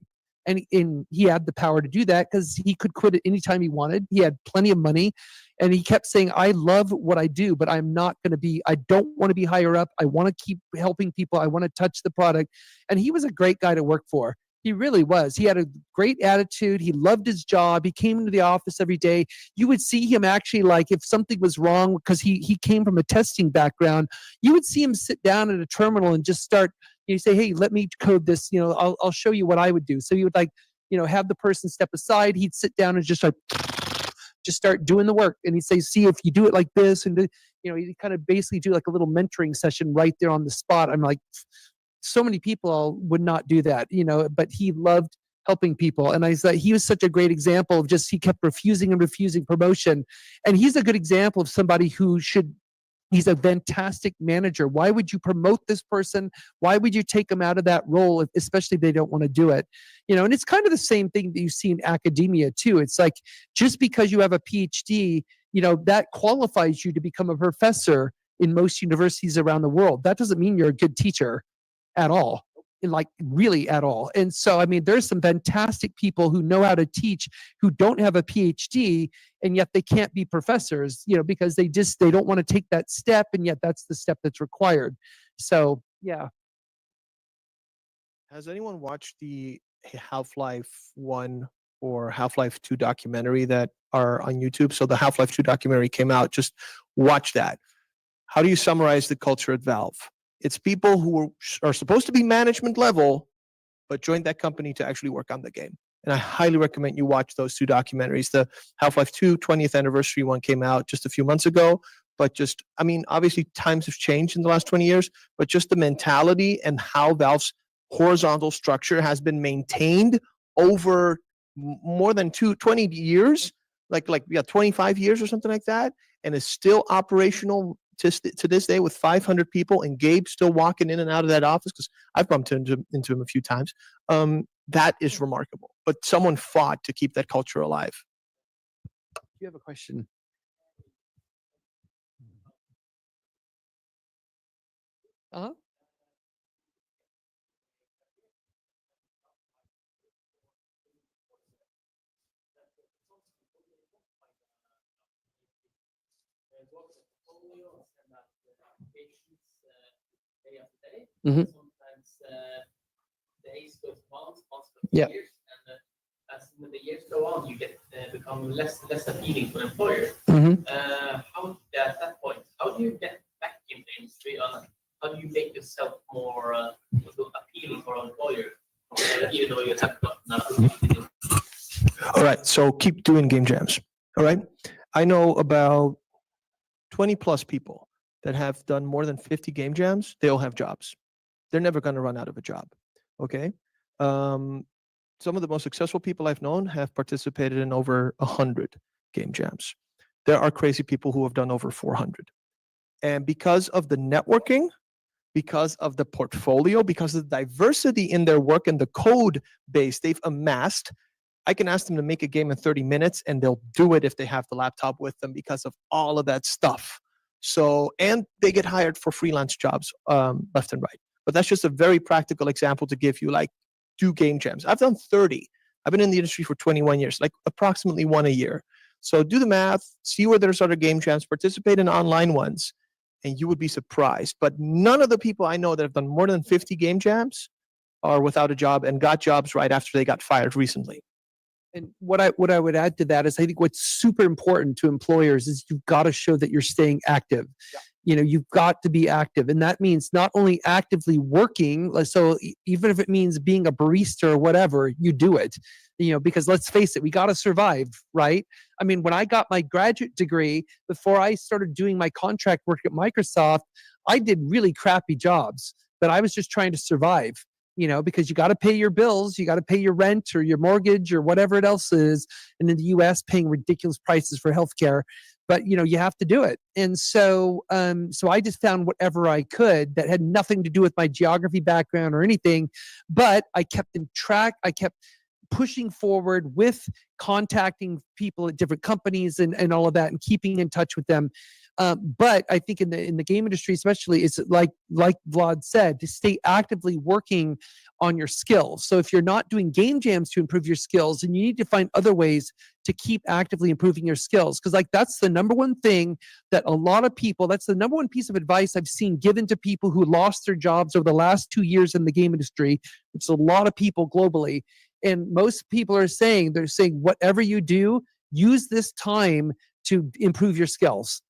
And he had the power to do that because he could quit at any time he wanted. He had plenty of money, and he kept saying, I love what I do, but I don't want to be higher up. I want to keep helping people. I want to touch the product. And he was a great guy to work for. He really was. He had a great attitude. He loved his job. He came into the office every day. You would see him actually, like, if something was wrong, because he came from a testing background, you would see him sit down at a terminal and just start, you say, hey, let me code this, I'll show you what I would do. So he would have the person step aside. He'd sit down and just start doing the work. And he'd say, see, if you do it like this, and he'd kind of basically do like a little mentoring session right there on the spot. I'm like, so many people would not do that, but he loved helping people. And I thought he was such a great example of he kept refusing promotion. And he's a good example of somebody who he's a fantastic manager. Why would you promote this person? Why would you take them out of that role, especially if they don't want to do it? And it's kind of the same thing that you see in academia too. It's like, just because you have a PhD, that qualifies you to become a professor. in most universities around the world. That doesn't mean you're a good teacher at all, like really at all. And so, I mean, there's some fantastic people who know how to teach who don't have a PhD, and yet they can't be professors, because they don't want to take that step, and yet that's the step that's required. So, yeah. Has anyone watched the Half-Life 1 or Half-Life 2 documentary that are on YouTube? So the Half-Life 2 documentary came out. Just watch that. How do you summarize the culture at Valve? It's people who are supposed to be management level, but joined that company to actually work on the game. And I highly recommend you watch those two documentaries. The Half-Life 2 20th anniversary one came out just a few months ago. But obviously times have changed in the last 20 years, but just the mentality and how Valve's horizontal structure has been maintained over more than 20 years, like 25 years or something like that, and is still operational to this day with 500 people, and Gabe still walking in and out of that office, because I've bumped into him a few times. That is remarkable. But someone fought to keep that culture alive. You have a question? Uh-huh. Mm-hmm. Yeah. As when the years go on, you become less appealing for employers. Mm-hmm. At that point, how do you get back in the industry? How do you make yourself more appealing for employers, even though you have gotten All right, so keep doing game jams. All right, I know about 20 plus people that have done more than 50 game jams. They all have jobs. They're never going to run out of a job. Okay. Some of the most successful people I've known have participated in over 100 game jams. There are crazy people who have done over 400. And because of the networking, because of the portfolio, because of the diversity in their work and the code base they've amassed, I can ask them to make a game in 30 minutes and they'll do it if they have the laptop with them, because of all of that stuff. So, and they get hired for freelance jobs left and right. But that's just a very practical example to give you, like, do game jams. I've done 30. I've been in the industry for 21 years, like approximately one a year. So do the math, see where there's other game jams, participate in online ones, and you would be surprised. But none of the people I know that have done more than 50 game jams are without a job and got jobs right after they got fired recently. And what I would add to that is, I think what's super important to employers is you've got to show that you're staying active. Yeah. You've got to be active, and that means not only actively working. So even if it means being a barista or whatever, you do it. Because let's face it, we got to survive, right? I mean, when I got my graduate degree, before I started doing my contract work at Microsoft, I did really crappy jobs, but I was just trying to survive. Because you got to pay your bills, you got to pay your rent or your mortgage or whatever it else is. And in the US, paying ridiculous prices for healthcare, but you have to do it. And so, so I just found whatever I could that had nothing to do with my geography background or anything, but I kept in track. I kept pushing forward with contacting people at different companies and all of that, and keeping in touch with them. But I think in the game industry, especially, it's like Vlad said, to stay actively working on your skills. So if you're not doing game jams to improve your skills, then you need to find other ways to keep actively improving your skills. Because that's the number one thing that a lot of people, that's the number one piece of advice I've seen given to people who lost their jobs over the last 2 years in the game industry. It's a lot of people globally. And most people are saying, whatever you do, use this time to improve your skills.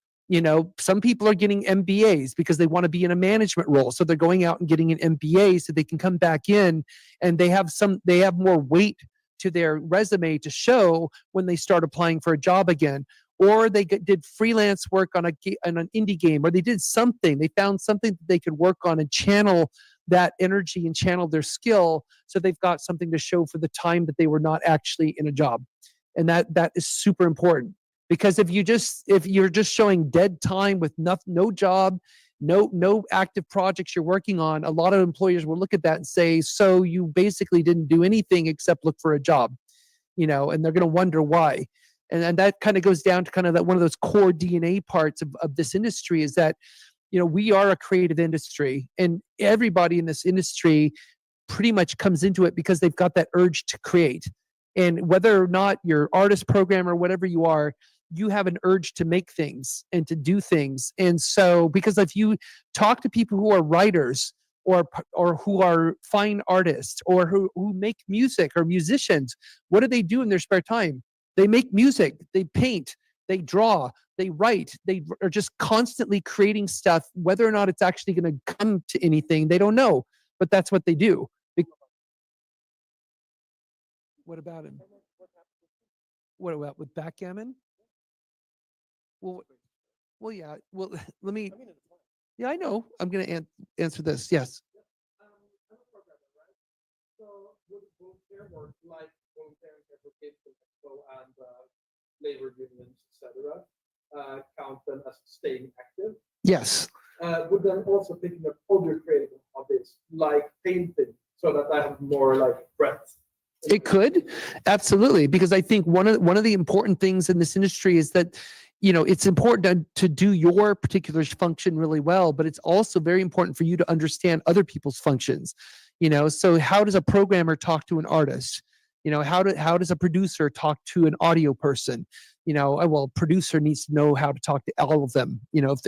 Some people are getting MBAs because they want to be in a management role. So they're going out and getting an MBA so they can come back in, and they have more weight to their resume to show when they start applying for a job again. Or they did freelance work on an indie game, or they did something. They found something that they could work on and channel that energy and channel their skill, so they've got something to show for the time that they were not actually in a job. And that is super important. Because if you're just showing dead time with no job, no active projects you're working on, a lot of employers will look at that and say, so you basically didn't do anything except look for a job, and they're going to wonder why. And that kind of goes down to kind of that one of those core DNA parts of this industry, is that we are a creative industry, and everybody in this industry pretty much comes into it because they've got that urge to create. And whether or not you're artist, programmer, whatever you are, you have an urge to make things and to do things. And so, because if you talk to people who are writers or who are fine artists or who make music or musicians, what do they do in their spare time? They make music, they paint, they draw, they write, they are just constantly creating stuff. Whether or not it's actually going to come to anything, they don't know, but that's what they do. What about him? What about with backgammon? Well, yeah. Well, let me. Yeah, I know. I'm going to answer this. Yes. So would volunteer work like volunteering at the Expo and labor unions, etc., count them as staying active? Yes. Would then also picking up other creative hobbies like painting, so that I have more like breadth? It could, absolutely, because I think one of the important things in this industry is that it's important to do your particular function really well, but it's also very important for you to understand other people's functions. So how does a programmer talk to an artist? How does a producer talk to an audio person? Well, a producer needs to know how to talk to all of them.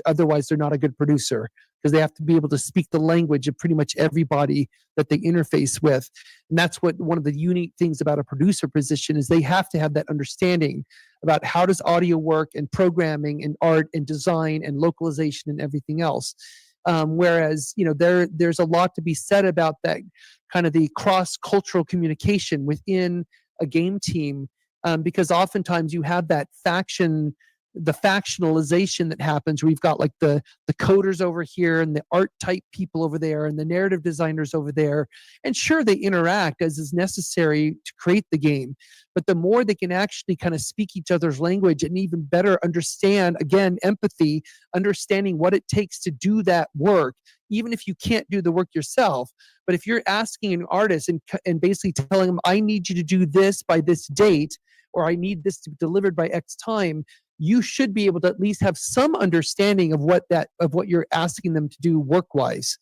Otherwise they're not a good producer, because they have to be able to speak the language of pretty much everybody that they interface with. And that's what one of the unique things about a producer position is. They have to have that understanding about how does audio work and programming and art and design and localization and everything else. Whereas, there's a lot to be said about that kind of the cross-cultural communication within a game team, because oftentimes you have that the factionalization that happens, where you've got like the coders over here and the art type people over there and the narrative designers over there. And sure, they interact as is necessary to create the game, but the more they can actually kind of speak each other's language and even better understand, again, empathy, understanding what it takes to do that work, even if you can't do the work yourself. But if you're asking an artist and basically telling them, I need you to do this by this date, or I need this to be delivered by X time, you should be able to at least have some understanding of what you're asking them to do work-wise,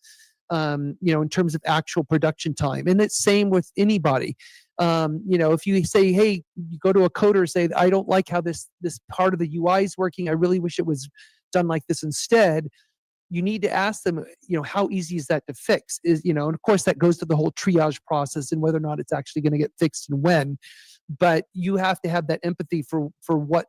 in terms of actual production time. And it's same with anybody. If you say, hey, you go to a coder, say, I don't like how this part of the UI is working, I really wish it was done like this instead. You need to ask them, how easy is that to fix? And of course that goes to the whole triage process and whether or not it's actually going to get fixed and when. But you have to have that empathy for what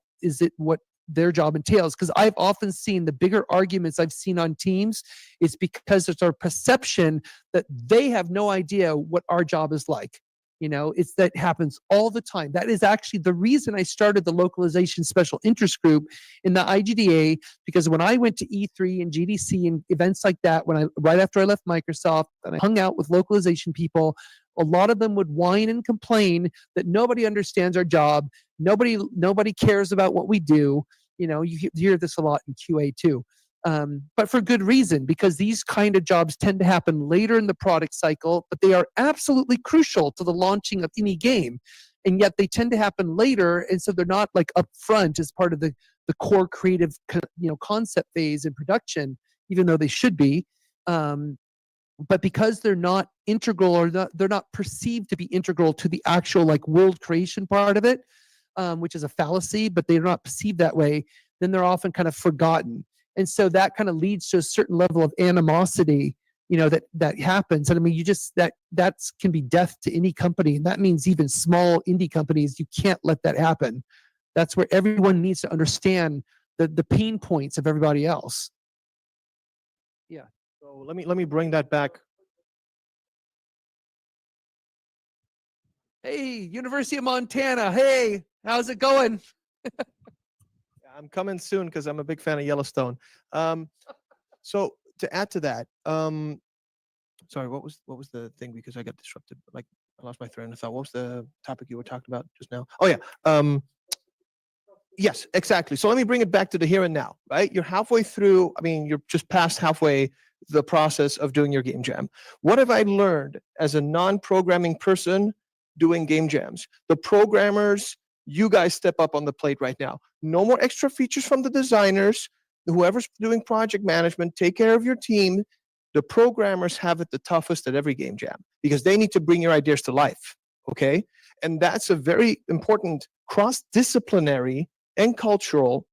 their job entails. Because I've often seen the bigger arguments I've seen on teams, it's because it's our perception that they have no idea what our job is like. That happens all the time. That is actually the reason I started the localization special interest group in the IGDA, because when I went to E3 and GDC and events like that, right after I left Microsoft and I hung out with localization people, a lot of them would whine and complain that nobody understands our job. Nobody cares about what we do. You hear this a lot in QA too. But for good reason, because these kind of jobs tend to happen later in the product cycle, but they are absolutely crucial to the launching of any game. And yet they tend to happen later, and so they're not like upfront as part of the core creative concept phase in production, even though they should be. But because they're not integral, or they're not perceived to be integral to the actual like world creation part of it, which is a fallacy, but they're not perceived that way, then they're often kind of forgotten. And so that kind of leads to a certain level of animosity, that happens. And I mean, that can be death to any company. And that means even small indie companies, you can't let that happen. That's where everyone needs to understand the pain points of everybody else. Yeah. So let me bring that back. Hey, University of Montana. Hey, how's it going? I'm coming soon because I'm a big fan of Yellowstone. So to add to that, sorry, what was the thing? Because I got disrupted. Like I lost my train of thought. What was the topic you were talking about just now? Oh yeah. Yes, exactly. So let me bring it back to the here and now. Right, you're halfway through. I mean, you're just past halfway the process of doing your game jam. What have I learned as a non-programming person doing game jams? The programmers, you guys step up on the plate right now. No more extra features from the designers. whoever's doing project management, take care of your team. The programmers have it the toughest at every game jam because they need to bring your ideas to life. Okay. And that's a very important cross-disciplinary and cultural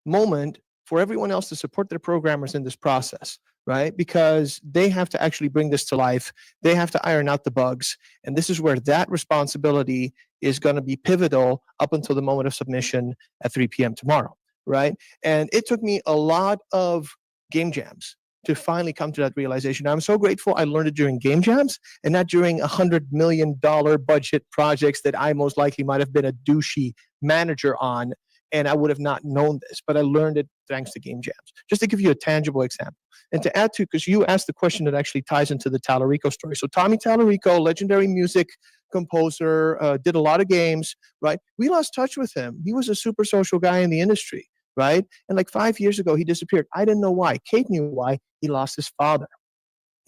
moment for everyone else to support their programmers in this process, right? Because they have to actually bring this to life. They have to iron out the bugs. And this is where that responsibility is going to be pivotal up until the moment of submission at 3 p.m. tomorrow, right? And it took me a lot of game jams to finally come to that realization. I'm so grateful I learned it during game jams and not during $100 million budget projects that I most likely might have been a douchey manager on, and I would have not known this, but I learned it thanks to game jams. Just to give you a tangible example. And to add to, because you asked the question that actually ties into the Tallarico story. So Tommy Tallarico, legendary music composer, did a lot of games, right? We lost touch with him. He was a super social guy in the industry, right? And like 5 years ago, he disappeared. I didn't know why. Kate knew why. He lost his father.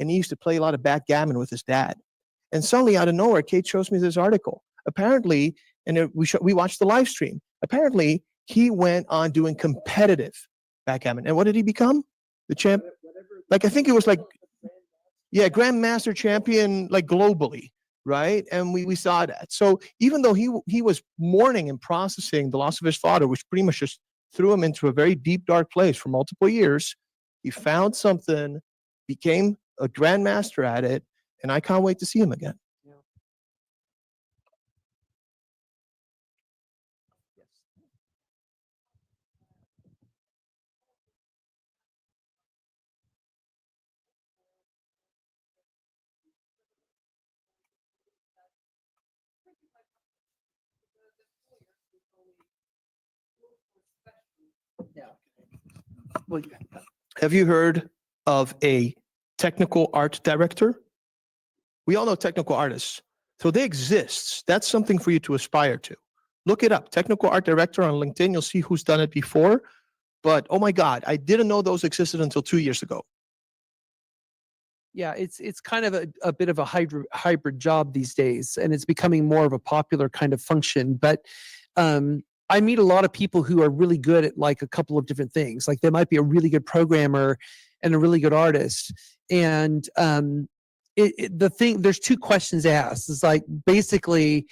And he used to play a lot of backgammon with his dad. And suddenly, out of nowhere, Kate shows me this article. Apparently, and we watched the live stream. Apparently, he went on doing competitive backgammon. And what did he become? The champ? Like, I think it was like, yeah, Grandmaster champion, like globally, right? And we saw that. So even though he was mourning and processing the loss of his father, which pretty much just threw him into a very deep, dark place for multiple years, he found something, became a grandmaster at it, and I can't wait to see him again. Have you heard of a technical art director? We all know technical artists. So they exist. That's something for you to aspire to. Look it up. Technical art director on LinkedIn. You'll see who's done it before. But oh my God, I didn't know those existed until 2 years ago. Yeah, it's kind of a bit of a hybrid job these days, and it's becoming more of a popular kind of function. But I meet a lot of people who are really good at like a couple of different things. Like they might be a really good programmer and a really good artist. And there's two questions asked. It's like basically,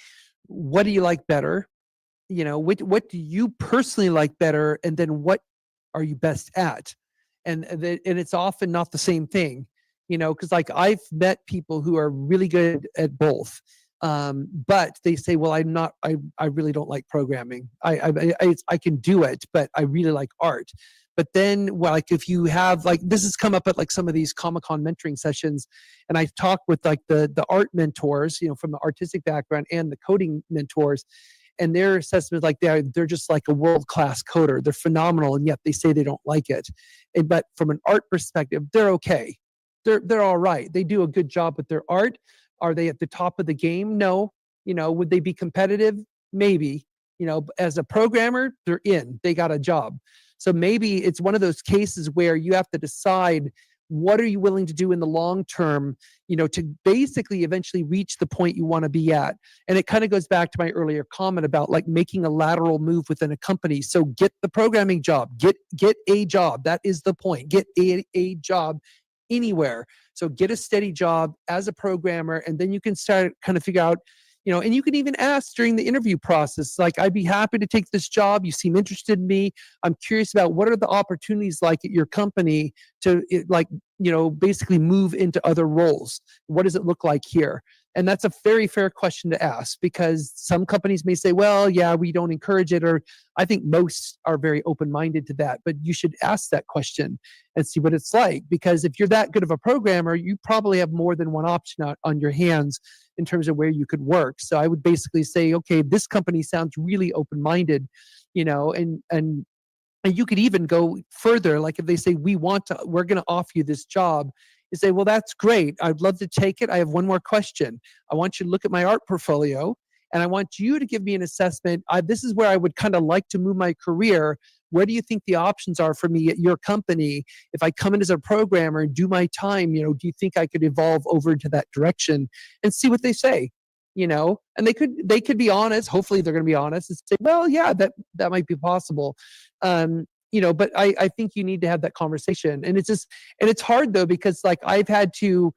what do you like better? You know, what do you personally like better? And then what are you best at? And it's often not the same thing, you know, because like I've met people who are really good at both. But they say, well, I really don't like programming. I can do it, but I really like art. But then, well, like if you have like, this has come up at like some of these Comic-Con mentoring sessions, and I talk with like the art mentors, you know, from the artistic background and the coding mentors, and their assessment, like they're just like a world-class coder. They're phenomenal, and yet they say they don't like it. But from an art perspective, they're okay. They're all right. They do a good job with their art. Are they at the top of the game? No. You know, would they be competitive? Maybe. You know, as a programmer, they're in. They got a job. So maybe it's one of those cases where you have to decide what are you willing to do in the long term, you know, to basically eventually reach the point you want to be at. And it kind of goes back to my earlier comment about like making a lateral move within a company. So get the programming job, get a job. That is the point. Get a job anywhere. So get a steady job as a programmer, and then you can start kind of figure out, you know, and you can even ask during the interview process, like, I'd be happy to take this job. You seem interested in me. I'm curious about what are the opportunities like at your company to like, you know, basically move into other roles. What does it look like here? And that's a very fair question to ask, because some companies may say, well, yeah, we don't encourage it. Or I think most are very open-minded to that, but you should ask that question and see what it's like. Because if you're that good of a programmer, you probably have more than one option on your hands in terms of where you could work. So I would basically say, okay, this company sounds really open-minded, you know, and you could even go further. Like if they say, we're going to offer you this job, you say, well, that's great. I'd love to take it. I have one more question. I want you to look at my art portfolio, and I want you to give me an assessment. This is where I would kind of like to move my career. Where do you think the options are for me at your company? If I come in as a programmer and do my time, you know, do you think I could evolve over into that direction? And see what they say, you know? And they could be honest. Hopefully they're going to be honest and say, well, yeah, that might be possible. but I think you need to have that conversation. And it's hard though, because like I've had to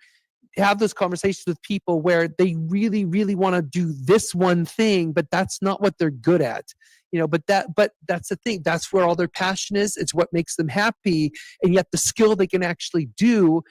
have those conversations with people where they really, really want to do this one thing, but that's not what they're good at. But that's the thing. That's where all their passion is. It's what makes them happy. And yet the skill they can actually do,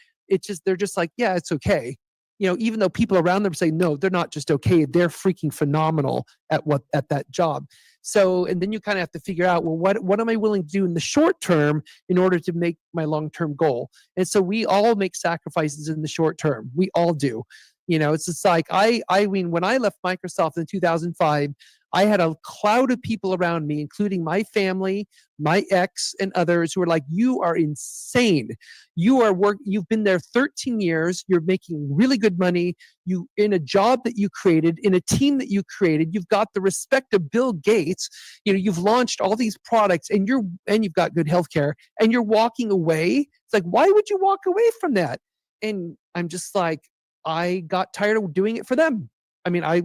they're just like, yeah, it's okay. Even though people around them say, no, they're not just okay. They're freaking phenomenal at that job. So, and then you kind of have to figure out, well, what am I willing to do in the short term in order to make my long-term goal? And so we all make sacrifices in the short term. We all do. It's just like, I mean, when I left Microsoft in 2005, I had a cloud of people around me, including my family, my ex, and others who were like, you are insane. You've been there 13 years. You're making really good money. You in a job that you created, in a team that you created. You've got the respect of Bill Gates. You've launched all these products, and you've got good healthcare, and you're walking away. It's like, why would you walk away from that? And I'm just like, I got tired of doing it for them. I mean, I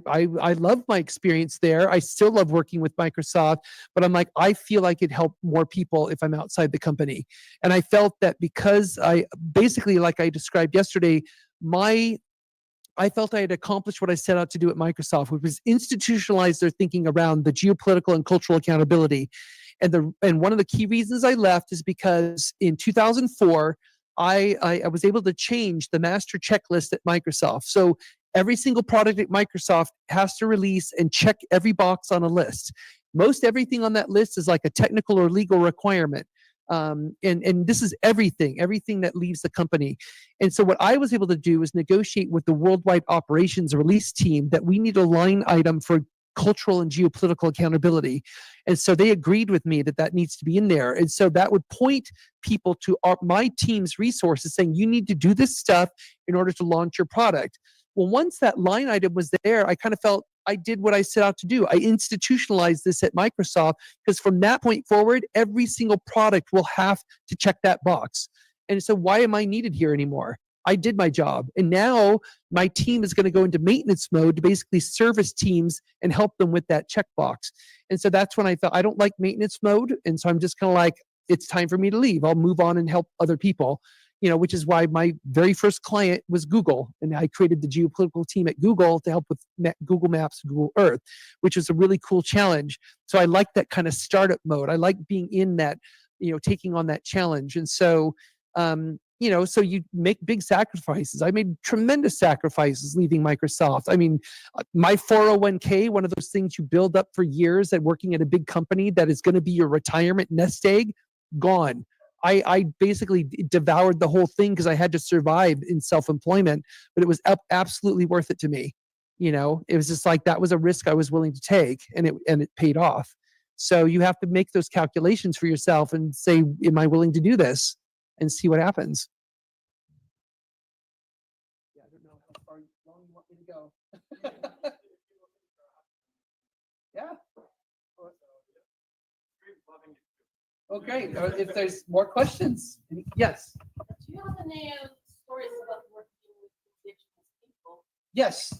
love my experience there. I still love working with Microsoft, but I'm like, I feel I could help more people if I'm outside the company. And I felt that because I basically, like I described yesterday, I felt I had accomplished what I set out to do at Microsoft, which was institutionalize their thinking around the geopolitical and cultural accountability. And one of the key reasons I left is because in 2004, I was able to change the master checklist at Microsoft. So every single product at Microsoft has to release and check every box on a list. Most everything on that list is like a technical or legal requirement. And this is everything that leaves the company. And so what I was able to do is negotiate with the worldwide operations release team that we need a line item for cultural and geopolitical accountability. And so they agreed with me that needs to be in there. And so that would point people to my team's resources saying, you need to do this stuff in order to launch your product. Well, once that line item was there, I kind of felt I did what I set out to do. I institutionalized this at Microsoft because from that point forward, every single product will have to check that box. And so why am I needed here anymore? I did my job. And now my team is going to go into maintenance mode to basically service teams and help them with that checkbox. And so that's when I thought, I don't like maintenance mode. And so I'm just kind of like, it's time for me to leave. I'll move on and help other people. Which is why my very first client was Google. And I created the geopolitical team at Google to help with Google Maps, Google Earth, which was a really cool challenge. So I like that kind of startup mode. I like being in that, taking on that challenge. And so, so you make big sacrifices. I made tremendous sacrifices leaving Microsoft. I mean, my 401k, one of those things you build up for years at working at a big company that is going to be your retirement nest egg, gone. I basically devoured the whole thing because I had to survive in self-employment, but it was absolutely worth it to me. It was just like, that was a risk I was willing to take, and it paid off. So you have to make those calculations for yourself and say, am I willing to do this, and see what happens. Yeah, I don't know how far long you want me to go. Yeah. Okay, if there's more questions. Yes. Do you have any stories about working with indigenous people? Yes.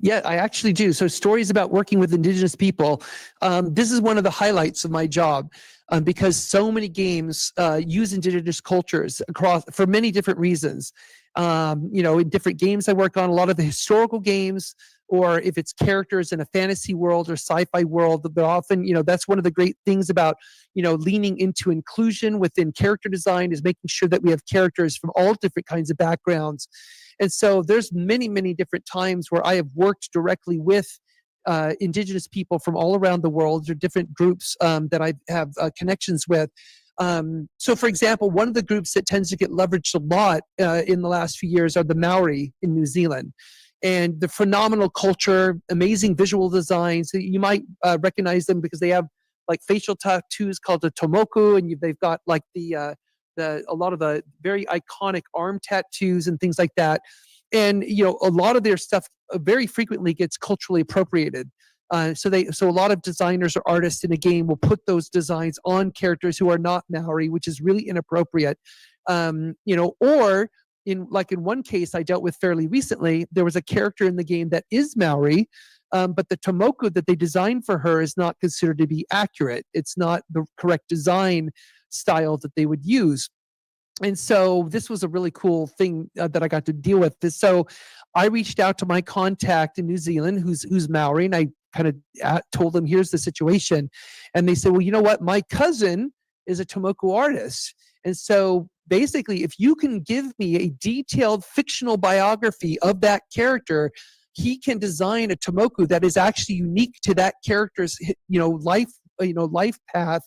Yeah, I actually do. So stories about working with indigenous people. This is one of the highlights of my job because so many games use indigenous cultures for many different reasons. In different games I work on, a lot of the historical games, or if it's characters in a fantasy world or sci-fi world, but often, that's one of the great things about, leaning into inclusion within character design is making sure that we have characters from all different kinds of backgrounds. And so there's many, many different times where I have worked directly with indigenous people from all around the world, or different groups that I have connections with. So for example, one of the groups that tends to get leveraged a lot in the last few years are the Maori in New Zealand. And the phenomenal culture, amazing visual designs. You might recognize them because they have like facial tattoos called the tomoku, and they've got like a lot of the very iconic arm tattoos and things like that. And a lot of their stuff very frequently gets culturally appropriated. So a lot of designers or artists in a game will put those designs on characters who are not Maori, which is really inappropriate. Or in one case I dealt with fairly recently, there was a character in the game that is Maori, but the tomoku that they designed for her is not considered to be accurate. It's not the correct design. style that they would use. And so this was a really cool thing that I got to deal with. So I reached out to my contact in New Zealand, who's Maori, and I kind of told them, here's the situation. And they said, well, you know what? My cousin is a Tomoku artist. And so basically, if you can give me a detailed fictional biography of that character, he can design a Tomoku that is actually unique to that character's, life path,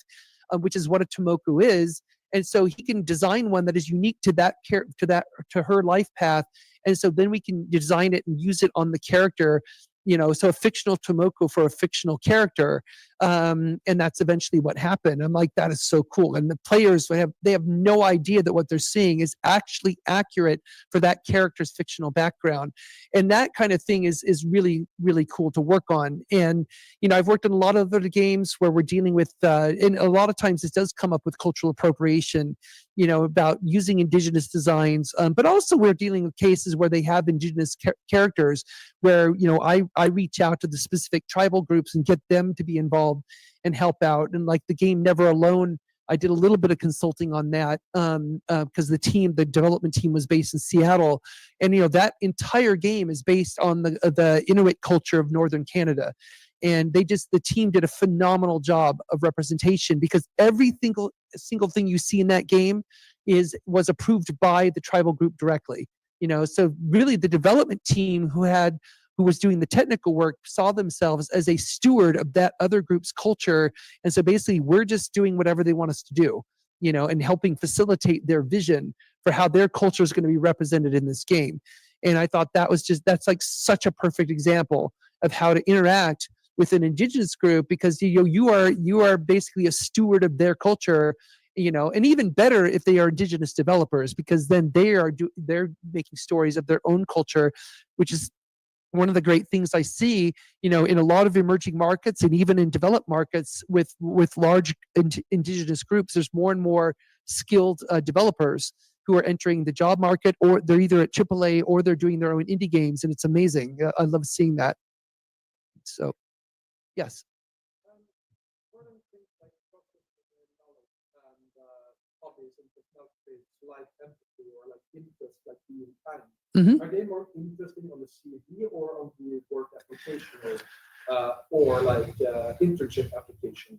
which is what a Tomoku is. And so he can design one that is unique to to her life path. And so then we can design it and use it on the character, so a fictional Tomoku for a fictional character. And that's eventually what happened. I'm like, that is so cool. And the players they have no idea that what they're seeing is actually accurate for that character's fictional background. And that kind of thing is really, really cool to work on. And, I've worked on a lot of other games where we're dealing with, and a lot of times this does come up with cultural appropriation, about using indigenous designs. But also we're dealing with cases where they have indigenous characters where, I reach out to the specific tribal groups and get them to be involved and help out. And like the game Never Alone, I did a little bit of consulting on that because the development team was based in Seattle. And, that entire game is based on the Inuit culture of Northern Canada. And the team did a phenomenal job of representation because every single thing you see in that game was approved by the tribal group directly. So really the development team who was doing the technical work saw themselves as a steward of that other group's culture. And so basically we're just doing whatever they want us to do, and helping facilitate their vision for how their culture is going to be represented in this game. And I thought that's like such a perfect example of how to interact with an indigenous group, because you are basically a steward of their culture, and even better if they are indigenous developers, because then they're making stories of their own culture, which is one of the great things I see, in a lot of emerging markets and even in developed markets with large indigenous groups. There's more and more skilled developers who are entering the job market, or they're either at AAA or they're doing their own indie games, and it's amazing. I love seeing that. So, yes. Like empathy or like interest, like being kind. Mhm. Are they more interesting on the CV or on the work application, or like internship application?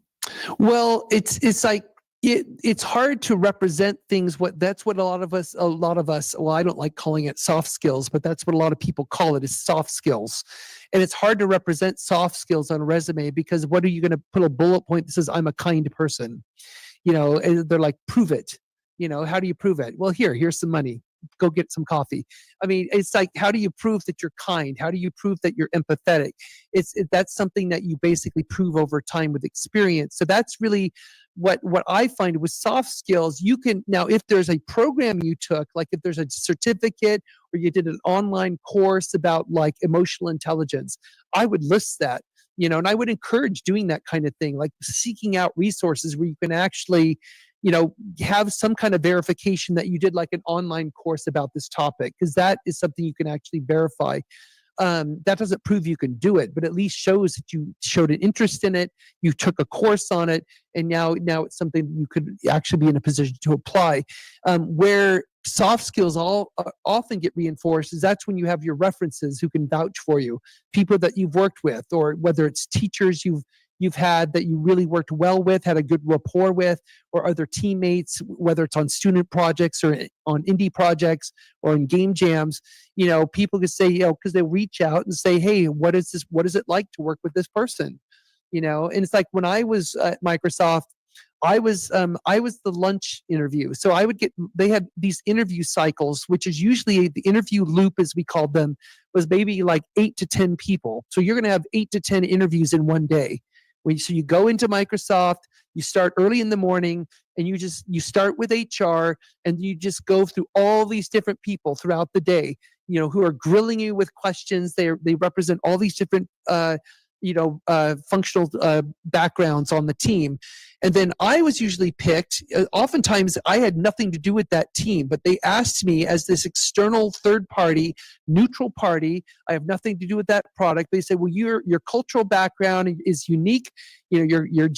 Well, it's like it's hard to represent things. That's what a lot of us. Well, I don't like calling it soft skills, but that's what a lot of people call it, is soft skills. And it's hard to represent soft skills on a resume, because what are you going to put a bullet point that says I'm a kind person? And they're like, prove it. How do you prove it? Well, here's some money. Go get some coffee. I mean, it's like, how do you prove that you're kind? How do you prove that you're empathetic? That's something that you basically prove over time with experience. So that's really what I find with soft skills. You can now, if there's a program you took, like if there's a certificate or you did an online course about like emotional intelligence, I would list that. And I would encourage doing that kind of thing, like seeking out resources where you can actually, have some kind of verification that you did like an online course about this topic, because that is something you can actually verify. That doesn't prove you can do it, but at least shows that you showed an interest in it, you took a course on it, and now it's something you could actually be in a position to apply. Where soft skills often get reinforced is that's when you have your references who can vouch for you, people that you've worked with, or whether it's teachers you've had that you really worked well with, had a good rapport with, or other teammates, whether it's on student projects or on indie projects or in game jams. People can say, because they reach out and say, hey, what is it like to work with this person? And it's like when I was at Microsoft, I was the lunch interview. So they had these interview cycles, which is usually the interview loop, as we called them, was maybe like 8 to 10 people. So you're going to have 8 to 10 interviews in one day. So you go into Microsoft, you start early in the morning, and you start with HR, and you just go through all these different people throughout the day, who are grilling you with questions. They represent all these different functional backgrounds on the team. And then I was usually picked. Oftentimes, I had nothing to do with that team, but they asked me as this external third party, neutral party. I have nothing to do with that product. They said, well, your cultural background is unique. You know, your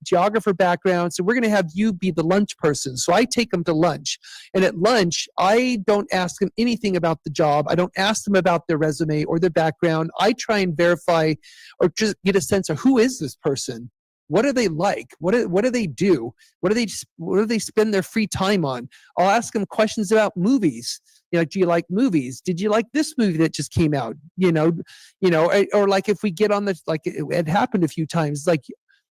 geographer background. So we're going to have you be the lunch person. So I take them to lunch. And at lunch, I don't ask them anything about the job. I don't ask them about their resume or their background. I try and verify or just get a sense of who is this person? What are they like? What do they do? What do they spend their free time on? I'll ask them questions about movies. You know, do you like movies? Did you like this movie that just came out? Or like if we get on the, like it happened a few times, like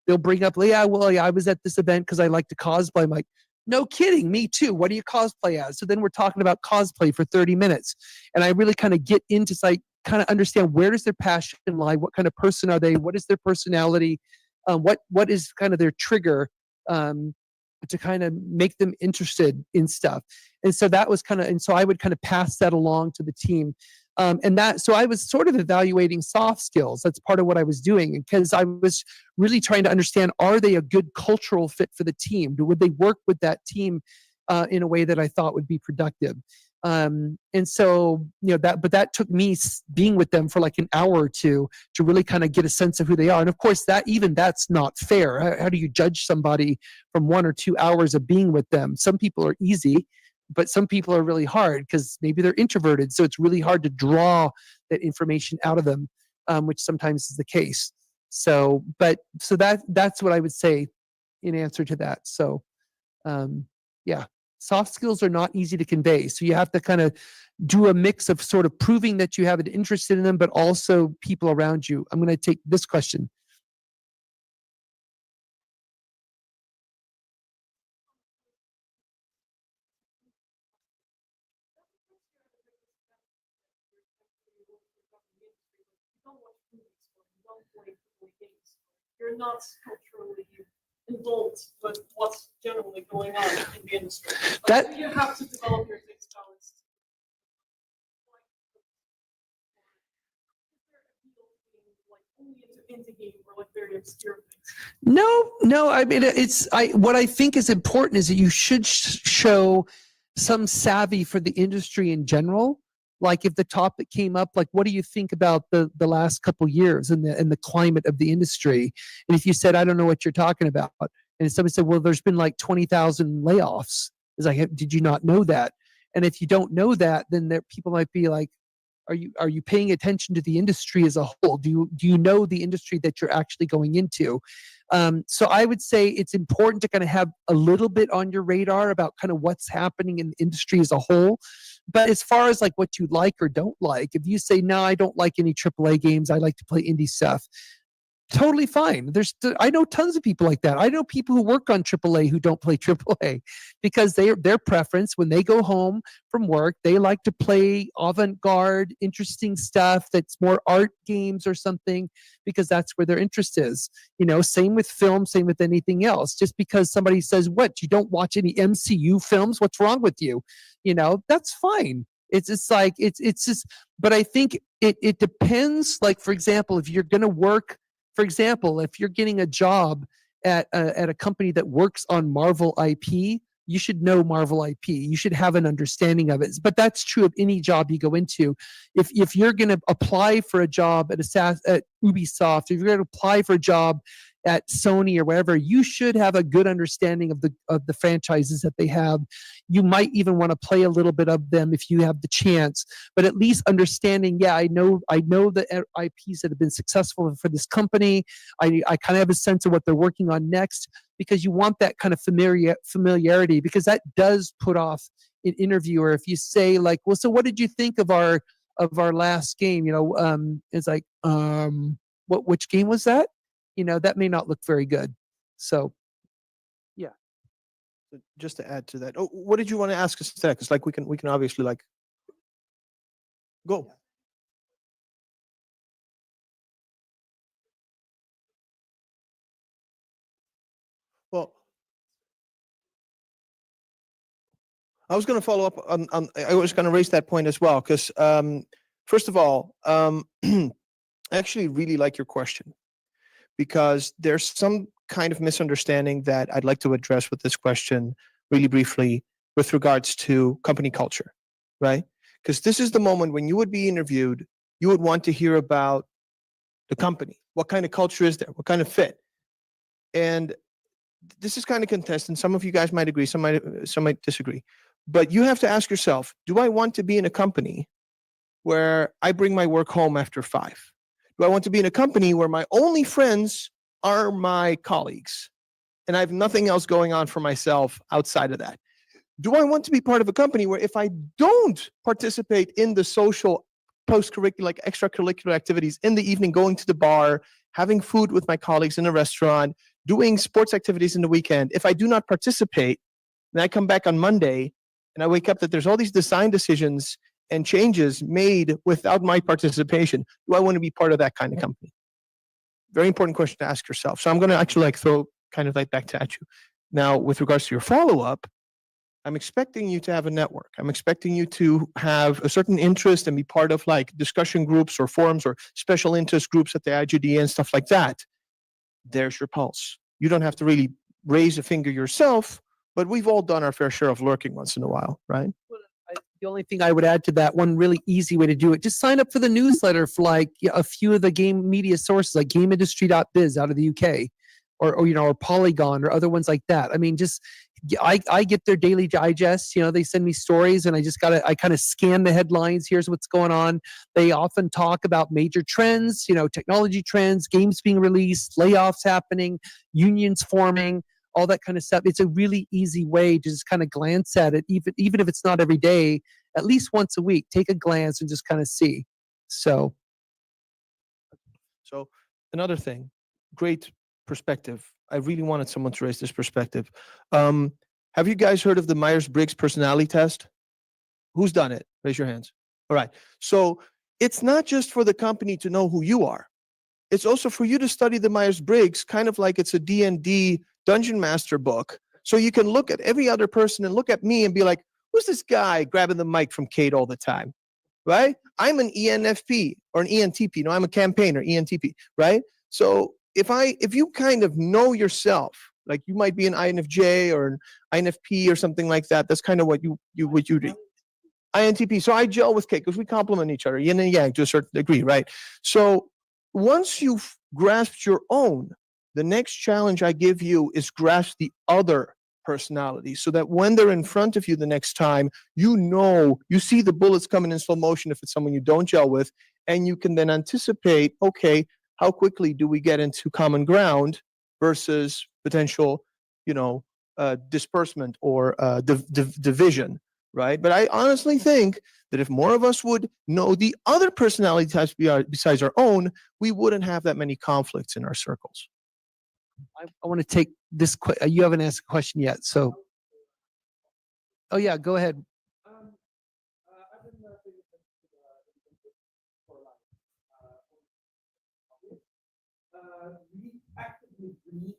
they'll bring up, yeah, well, I was at this event because I like to cosplay. I'm like, no kidding, me too. What do you cosplay as? So then we're talking about cosplay for 30 minutes. And I really kind of get into like, kind of understand where does their passion lie? What kind of person are they? What is their personality? What is kind of their trigger to kind of make them interested in stuff? And so that was kind of, and so I would kind of pass that along to the team. So I was sort of evaluating soft skills. That's part of what I was doing, because I was really trying to understand, are they a good cultural fit for the team? Would they work with that team in a way that I thought would be productive? And so, but that took me being with them for like an hour or two to really kind of get a sense of who they are. And of course, that's not fair. How do you judge somebody from 1 or 2 hours of being with them? Some people are easy, but some people are really hard because maybe they're introverted. So it's really hard to draw that information out of them, which sometimes is the case. So that's what I would say in answer to that. So, yeah. Soft skills are not easy to convey. So you have to kind of do a mix of sort of proving that you have an interest in them, but also people around you. I'm going to take this question. You're not culturally involved with what's generally going on in the industry. That- So you have to develop your things balanced. Only into indie game or like very obscure things. No. I mean, what I think is important is that you should show some savvy for the industry in general. Like if the topic came up, like what do you think about the last couple years and the climate of the industry? And if you said, I don't know what you're talking about, and somebody said, well, there's been like 20,000 layoffs. It's like, did you not know that? And if you don't know that, then people might be like, are you paying attention to the industry as a whole? Do you know the industry that you're actually going into? So I would say it's important to kind of have a little bit on your radar about kind of what's happening in the industry as a whole. But as far as like what you like or don't like, if you say, no, I don't like any AAA games, I like to play indie stuff, totally fine. I know tons of people like that. I know people who work on AAA who don't play AAA because their preference when they go home from work, they like to play avant-garde, interesting stuff that's more art games or something because that's where their interest is. Same with film, same with anything else. Just because somebody says, what, you don't watch any MCU films? What's wrong with you? That's fine. It's just, but I think it depends. Like, for example, if you're going to work, for example, if you're getting a job at a company that works on Marvel IP, you should know Marvel IP. You should have an understanding of it. But that's true of any job you go into. If you're going to apply for a job at Ubisoft, if you're going to apply for a job at Sony or wherever, you should have a good understanding of the franchises that they have. You might even want to play a little bit of them if you have the chance, but at least understanding, yeah, I know the IPs that have been successful for this company. I kind of have a sense of what they're working on next, because you want that kind of familiarity, because that does put off an interviewer. If you say like, well, so what did you think of our last game? It's like, which game was that? That may not look very good. So, yeah. Just to add to that, what did you want to ask us next? It's like we can obviously like go. Well, I was going to follow up on. I was going to raise that point as well because, first of all, I actually really like your question, because there's some kind of misunderstanding that I'd like to address with this question really briefly with regards to company culture, right? Because this is the moment when you would be interviewed, you would want to hear about the company. What kind of culture is there? What kind of fit? And this is kind of contested. Some of you guys might agree, some might disagree. But you have to ask yourself, do I want to be in a company where I bring my work home after 5? Do I want to be in a company where my only friends are my colleagues and I have nothing else going on for myself outside of that? Do I want to be part of a company where if I don't participate in the social post-curricular, like extracurricular activities in the evening, going to the bar, having food with my colleagues in a restaurant, doing sports activities in the weekend, if I do not participate, then I come back on Monday and I wake up that there's all these design decisions and changes made without my participation. Do I want to be part of that kind of company? Very important question to ask yourself. So I'm going to actually throw kind of back at you. Now, with regards to your follow-up, I'm expecting you to have a network. I'm expecting you to have a certain interest and be part of discussion groups or forums or special interest groups at the IGD and stuff like that. There's your pulse. You don't have to really raise a finger yourself, but we've all done our fair share of lurking once in a while, right? The only thing I would add to that, one really easy way to do it, just sign up for the newsletter for a few of the game media sources, like GameIndustry.biz out of the UK, or Polygon or other ones like that. I mean, I get their daily digests. They send me stories, and I kind of scan the headlines. Here's what's going on. They often talk about major trends, technology trends, games being released, layoffs happening, unions forming, all that kind of stuff. It's a really easy way to just kind of glance at it, even if it's not every day, at least once a week. Take a glance and just kind of see. So another thing, great perspective. I really wanted someone to raise this perspective. Have you guys heard of the Myers-Briggs personality test? Who's done it? Raise your hands. All right. So it's not just for the company to know who you are. It's also for you to study the Myers-Briggs, kind of like it's a D&D Dungeon Master book. So you can look at every other person and look at me and be like, who's this guy grabbing the mic from Kate all the time? Right? I'm an ENFP or an ENTP. No, I'm a campaigner, ENTP, right? So if you kind of know yourself, like you might be an INFJ or an INFP or something like that, that's kind of what you do. INTP. So I gel with Kate because we complement each other, yin and yang to a certain degree, right? So once you've grasped your own, the next challenge I give you is grasp the other personality so that when they're in front of you the next time, you see the bullets coming in slow motion if it's someone you don't gel with, and you can then anticipate, okay, how quickly do we get into common ground versus potential, disbursement or division, right? But I honestly think that if more of us would know the other personality types besides our own, we wouldn't have that many conflicts in our circles. I want to take this. You haven't asked a question yet, so. Oh yeah, go ahead. We actively read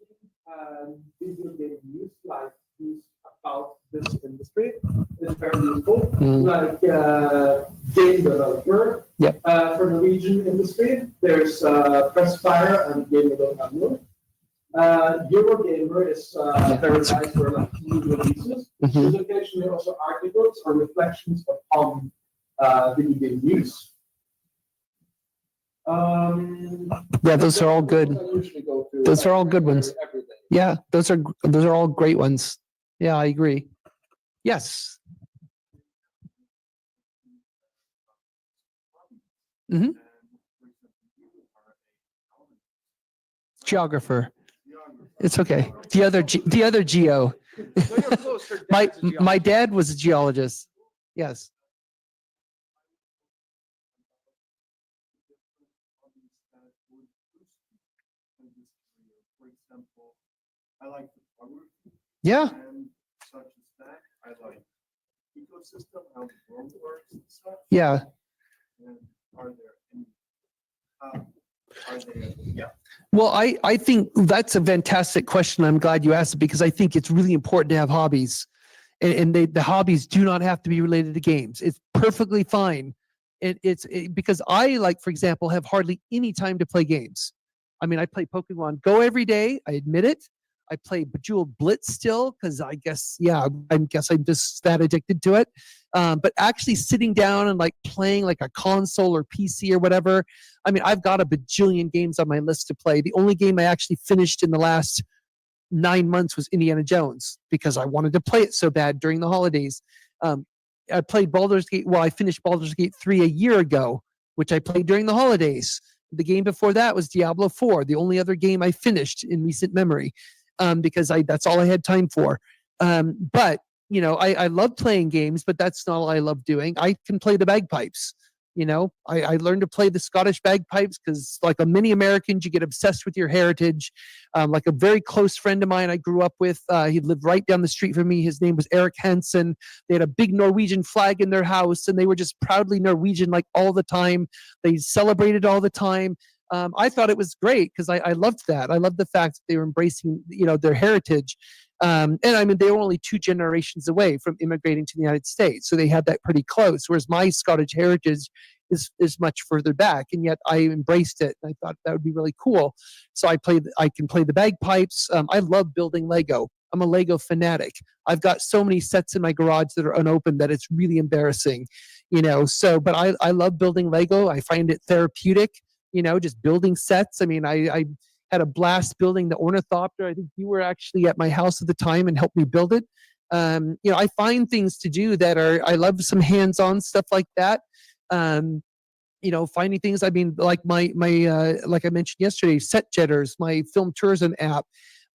video game news, like news about this industry. It's very useful. Like game developer for the Norwegian industry. There's Pressfire and Game.no. Eurogamer is very nice for new releases. There's occasionally also articles or reflections upon video game news. Yeah, those are all good. Those are all good ones. Yeah, those are all great ones. Yeah, I agree. Yes. Geographer. It's okay. The other geo. My dad was a geologist. Yes. I like photography. Yeah. And such as that. I like ecosystem, how the world works and stuff. Yeah. And are there any, yeah. Well, I think that's a fantastic question. I'm glad you asked it because I think it's really important to have hobbies. And the hobbies do not have to be related to games. It's perfectly fine. Because I, like, for example, have hardly any time to play games. I mean, I play Pokemon Go every day. I admit it. I play Bejeweled Blitz still because I guess, yeah, I guess I'm just that addicted to it. But actually sitting down and like playing like a console or PC or whatever, I mean, I've got a bajillion games on my list to play. The only game I actually finished in the last 9 months was Indiana Jones because I wanted to play it so bad during the holidays. I played Baldur's Gate. Well, I finished Baldur's Gate 3 a year ago, which I played during the holidays. The game before that was Diablo 4, the only other game I finished in recent memory, because that's all I had time for. But you know, I love playing games, but that's not all I love doing. I can play the bagpipes. You know, I learned to play the Scottish bagpipes because, like many Americans, you get obsessed with your heritage. Like a very close friend of mine I grew up with, he lived right down the street from me. His name was Eric Hansen. They had a big Norwegian flag in their house, and they were just proudly Norwegian, like all the time. They celebrated all the time. I thought it was great because I loved that. I loved the fact that they were embracing, you know, their heritage. And I mean, they were only 2 generations away from immigrating to the United States, so they had that pretty close. Whereas my Scottish heritage is much further back, and yet I embraced it. And I thought that would be really cool. So I can play the bagpipes. I love building Lego. I'm a Lego fanatic. I've got so many sets in my garage that are unopened that it's really embarrassing, you know. So, but I love building Lego. I find it therapeutic, you know, just building sets. I mean, I had a blast building the ornithopter. I think you were actually at my house at the time and helped me build it. You know, I find things to do that I love some hands-on stuff like that. You know, finding things. I mean, like my like I mentioned yesterday, Set Jetters, my film tourism app.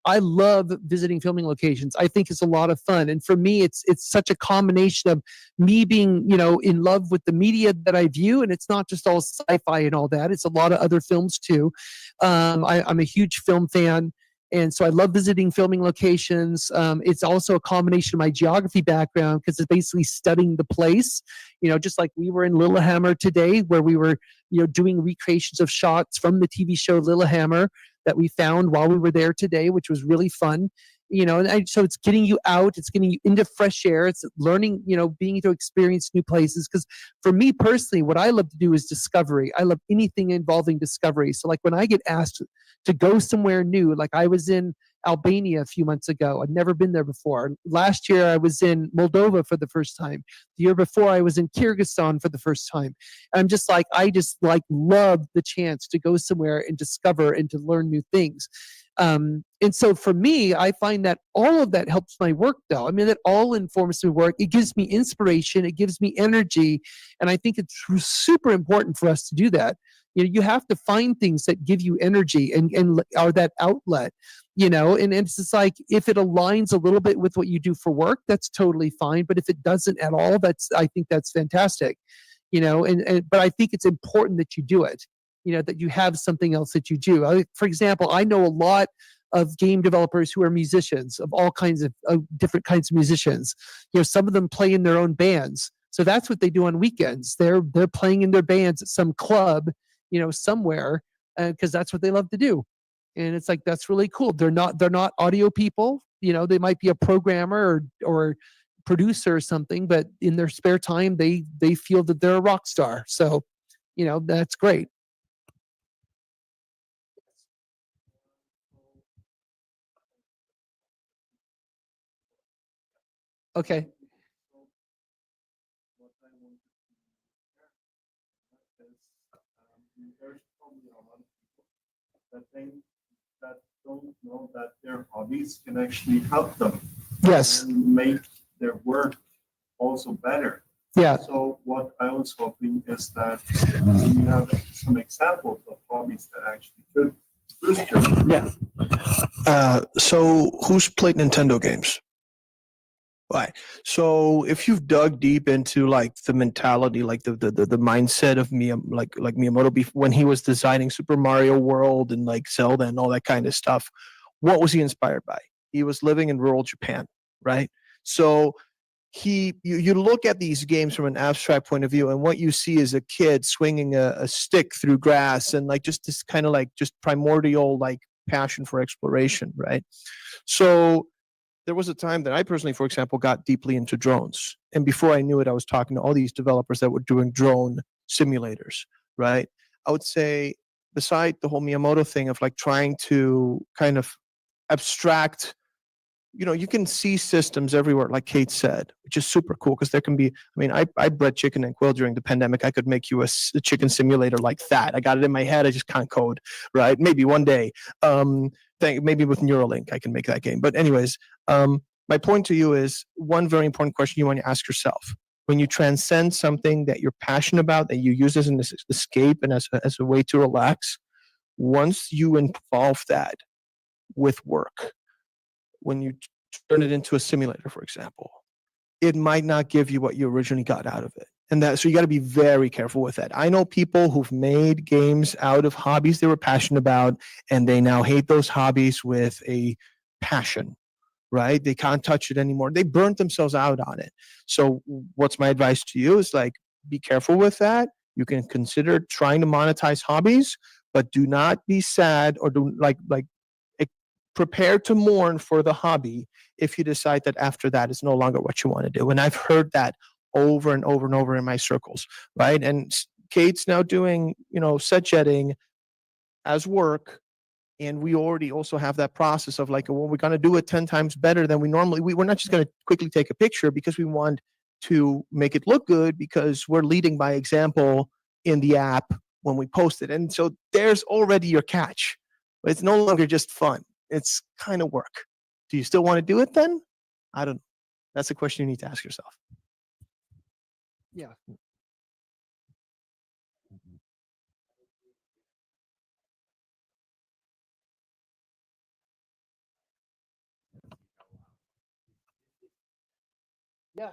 I love visiting filming locations. I think it's a lot of fun, and for me, it's such a combination of me being, you know, in love with the media that I view, and it's not just all sci-fi and all that. It's a lot of other films too. I'm a huge film fan, and so I love visiting filming locations. It's also a combination of my geography background because it's basically studying the place. You know, just like we were in Lillehammer today, where we were, you know, doing recreations of shots from the TV show Lillehammer that we found while we were there today, which was really fun. You know, so it's getting you out, it's getting you into fresh air, it's learning, you know, being to experience new places. Because for me personally, what I love to do is discovery. I love anything involving discovery. So like when I get asked to go somewhere new, like I was in Albania a few months ago. I'd never been there before. Last year I was in Moldova for the first time. The year before I was in Kyrgyzstan for the first time. And I'm just like, I just like love the chance to go somewhere and discover and to learn new things. And so for me, I find that all of that helps my work though. I mean, that all informs my work. It gives me inspiration. It gives me energy. And I think it's super important for us to do that. You know, you have to find things that give you energy and are that outlet, you know, and it's just like, if it aligns a little bit with what you do for work, that's totally fine. But if it doesn't at all, I think that's fantastic, you know, but I think it's important that you do it, you know, that you have something else that you do. For example, I know a lot of game developers who are musicians of all kinds of different kinds of musicians. You know, some of them play in their own bands. So that's what they do on weekends. They're playing in their bands at some club, you know, somewhere, because that's what they love to do. And it's like, that's really cool. They're not audio people, you know, they might be a programmer or producer or something, but in their spare time, they feel that they're a rock star. So, you know, that's great. Okay. There's probably a lot of people that think that don't know that their hobbies can actually help them. Yes. And make their work also better. Yeah. So what I was hoping is that you have some examples of hobbies that actually could boost your. Yeah. So who's played Nintendo games? Right. So if you've dug deep into like the mentality, like the mindset of Miyamoto when he was designing Super Mario World and like Zelda and all that kind of stuff, what was he inspired by? He was living in rural Japan, right? So you look at these games from an abstract point of view, and what you see is a kid swinging a stick through grass and like just this kind of like just primordial like passion for exploration, right? So there was a time that I personally, for example, got deeply into drones. And before I knew it, I was talking to all these developers that were doing drone simulators, right? I would say beside the whole Miyamoto thing of like trying to kind of abstract, you can see systems everywhere, like Kate said, which is super cool because there can be, I bred chicken and quail during the pandemic. I could make you a chicken simulator like that. I got it in my head. I just can't code, right? Maybe one day. Maybe with Neuralink, I can make that game. But anyways, my point to you is one very important question you want to ask yourself. When you transcend something that you're passionate about, that you use as an escape and as a way to relax, once you involve that with work, when you turn it into a simulator, for example, it might not give you what you originally got out of it. So you got to be very careful with that. I know people who've made games out of hobbies they were passionate about, and they now hate those hobbies with a passion, right? They can't touch it anymore. They burnt themselves out on it. So what's my advice to you is like, be careful with that. You can consider trying to monetize hobbies, but do not be sad or do prepare to mourn for the hobby if you decide that after that is no longer what you want to do. And I've heard that over and over and over in my circles, right? And Kate's now doing, set jetting as work. And we already also have that process of like, well, we're going to do it 10 times better than we normally, we're not just going to quickly take a picture because we want to make it look good because we're leading by example in the app when we post it. And so there's already your catch. It's no longer just fun. It's kind of work. Do you still want to do it then? I don't know. That's a question you need to ask yourself. Yeah. Yeah.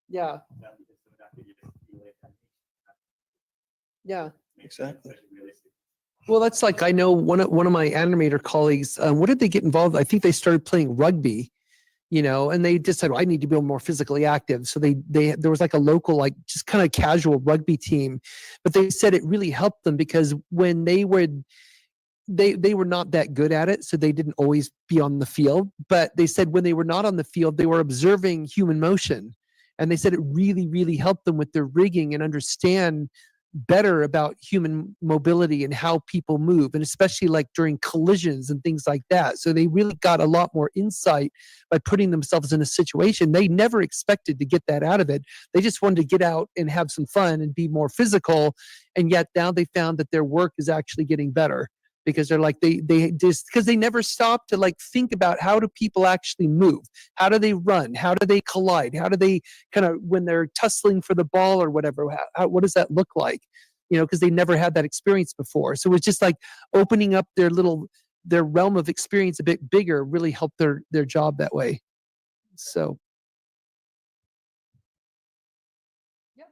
Yeah. Yeah. Exactly. Well, that's like, I know one of my animator colleagues, what did they get involved? I think they started playing rugby, and they just said, well, I need to be more physically active. So there was like a local, like just kind of casual rugby team, but they said it really helped them because when they were not that good at it, so they didn't always be on the field. But they said when they were not on the field, they were observing human motion. And they said it really, really helped them with their rigging and understand better about human mobility and how people move, and especially like during collisions and things like that. So they really got a lot more insight by putting themselves in a situation. They never expected to get that out of it. They just wanted to get out and have some fun and be more physical. And yet now they found that their work is actually getting better. Because they're like, they just, because they never stop to like think about how do people actually move? How do they run? How do they collide? How do they kind of, when they're tussling for the ball or whatever, what does that look like? Because they never had that experience before. So it's just like opening up their realm of experience a bit bigger really helped their job that way. So. Yeah,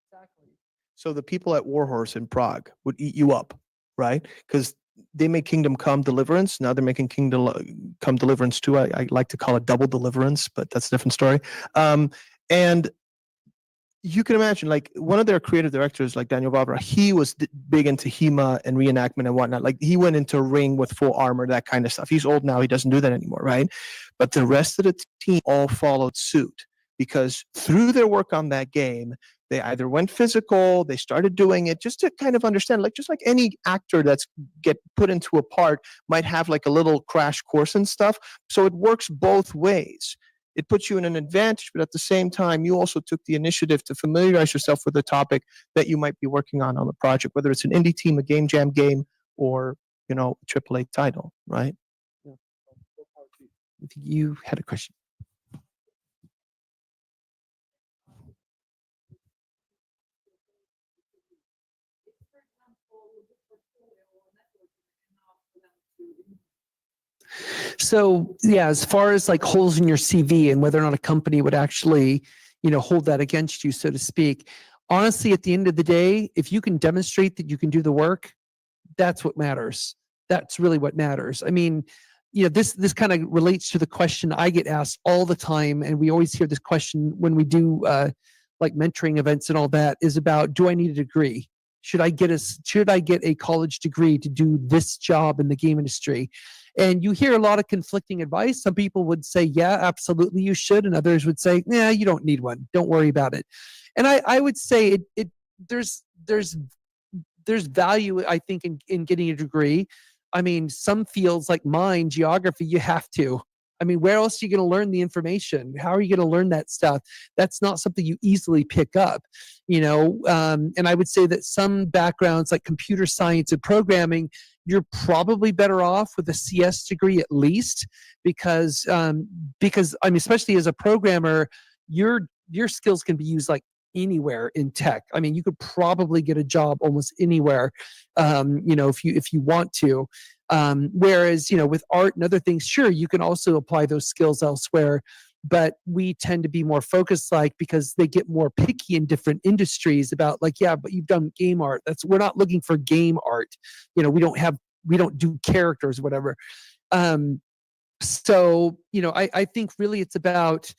exactly. So the people at Warhorse in Prague would eat you up. Right? Because they make Kingdom Come Deliverance. Now they're making Kingdom Come Deliverance 2. I like to call it Double Deliverance, but that's a different story. And you can imagine, like, one of their creative directors, like Daniel Vavra, he was big into HEMA and reenactment and whatnot. Like, he went into a ring with full armor, that kind of stuff. He's old now. He doesn't do that anymore, right? But the rest of the team all followed suit because through their work on that game, they either went physical, they started doing it just to kind of understand, like just like any actor that's get put into a part might have like a little crash course and stuff. So it works both ways. It puts you in an advantage, but at the same time, you also took the initiative to familiarize yourself with the topic that you might be working on the project, whether it's an indie team, a game jam game, or a AAA title, right? Yeah. I think you had a question. So yeah, as far as like holes in your CV and whether or not a company would actually, hold that against you, so to speak. Honestly, at the end of the day, if you can demonstrate that you can do the work, that's what matters. That's really what matters. I mean, this kind of relates to the question I get asked all the time, and we always hear this question when we do like mentoring events and all that, is about, do I need a degree? Should I get a college degree to do this job in the game industry? And you hear a lot of conflicting advice. Some people would say, yeah, absolutely you should. And others would say, nah, you don't need one. Don't worry about it. And I would say there's value, I think, in getting a degree. I mean, some fields like mine, geography, you have to. I mean, where else are you going to learn the information? How are you going to learn that stuff? That's not something you easily pick up, you know. And I would say that some backgrounds like computer science and programming, you're probably better off with a CS degree at least, because I mean, especially as a programmer, your skills can be used like anywhere in tech. I mean, you could probably get a job almost anywhere, you know, if you want to. Whereas, you know, with art and other things, sure, you can also apply those skills elsewhere, but we tend to be more focused, like, because they get more picky in different industries about, like, yeah, but you've done game art. We're not looking for game art. You know, we don't do characters, whatever. So, you know, I think really it's about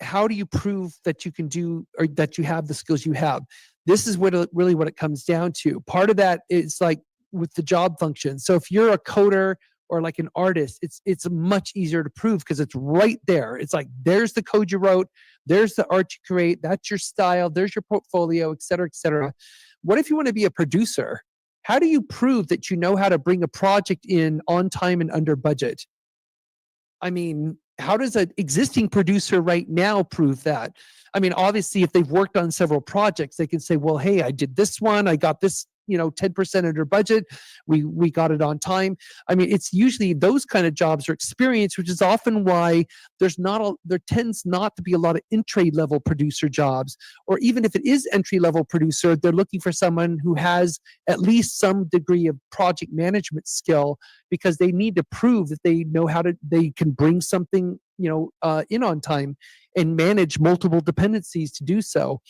how do you prove that you can do, or that you have the skills you have. This is really what it comes down to. Part of that is like with the job function. So if you're a coder or like an artist, it's much easier to prove because it's right there. It's like, there's the code you wrote, there's the art you create, that's your style, there's your portfolio, et cetera, et cetera. What if you want to be a producer? How do you prove that you know how to bring a project in on time and under budget? I mean, how does an existing producer right now prove that? I mean, obviously, if they've worked on several projects, they can say, well, hey, I did this one, I got this, you know, 10% under budget, we got it on time. I mean, it's usually those kind of jobs are experienced, which is often why there tends not to be a lot of entry level producer jobs. Or even if it is entry level producer, they're looking for someone who has at least some degree of project management skill, because they need to prove that they know they can bring something, you know, in on time and manage multiple dependencies to do so.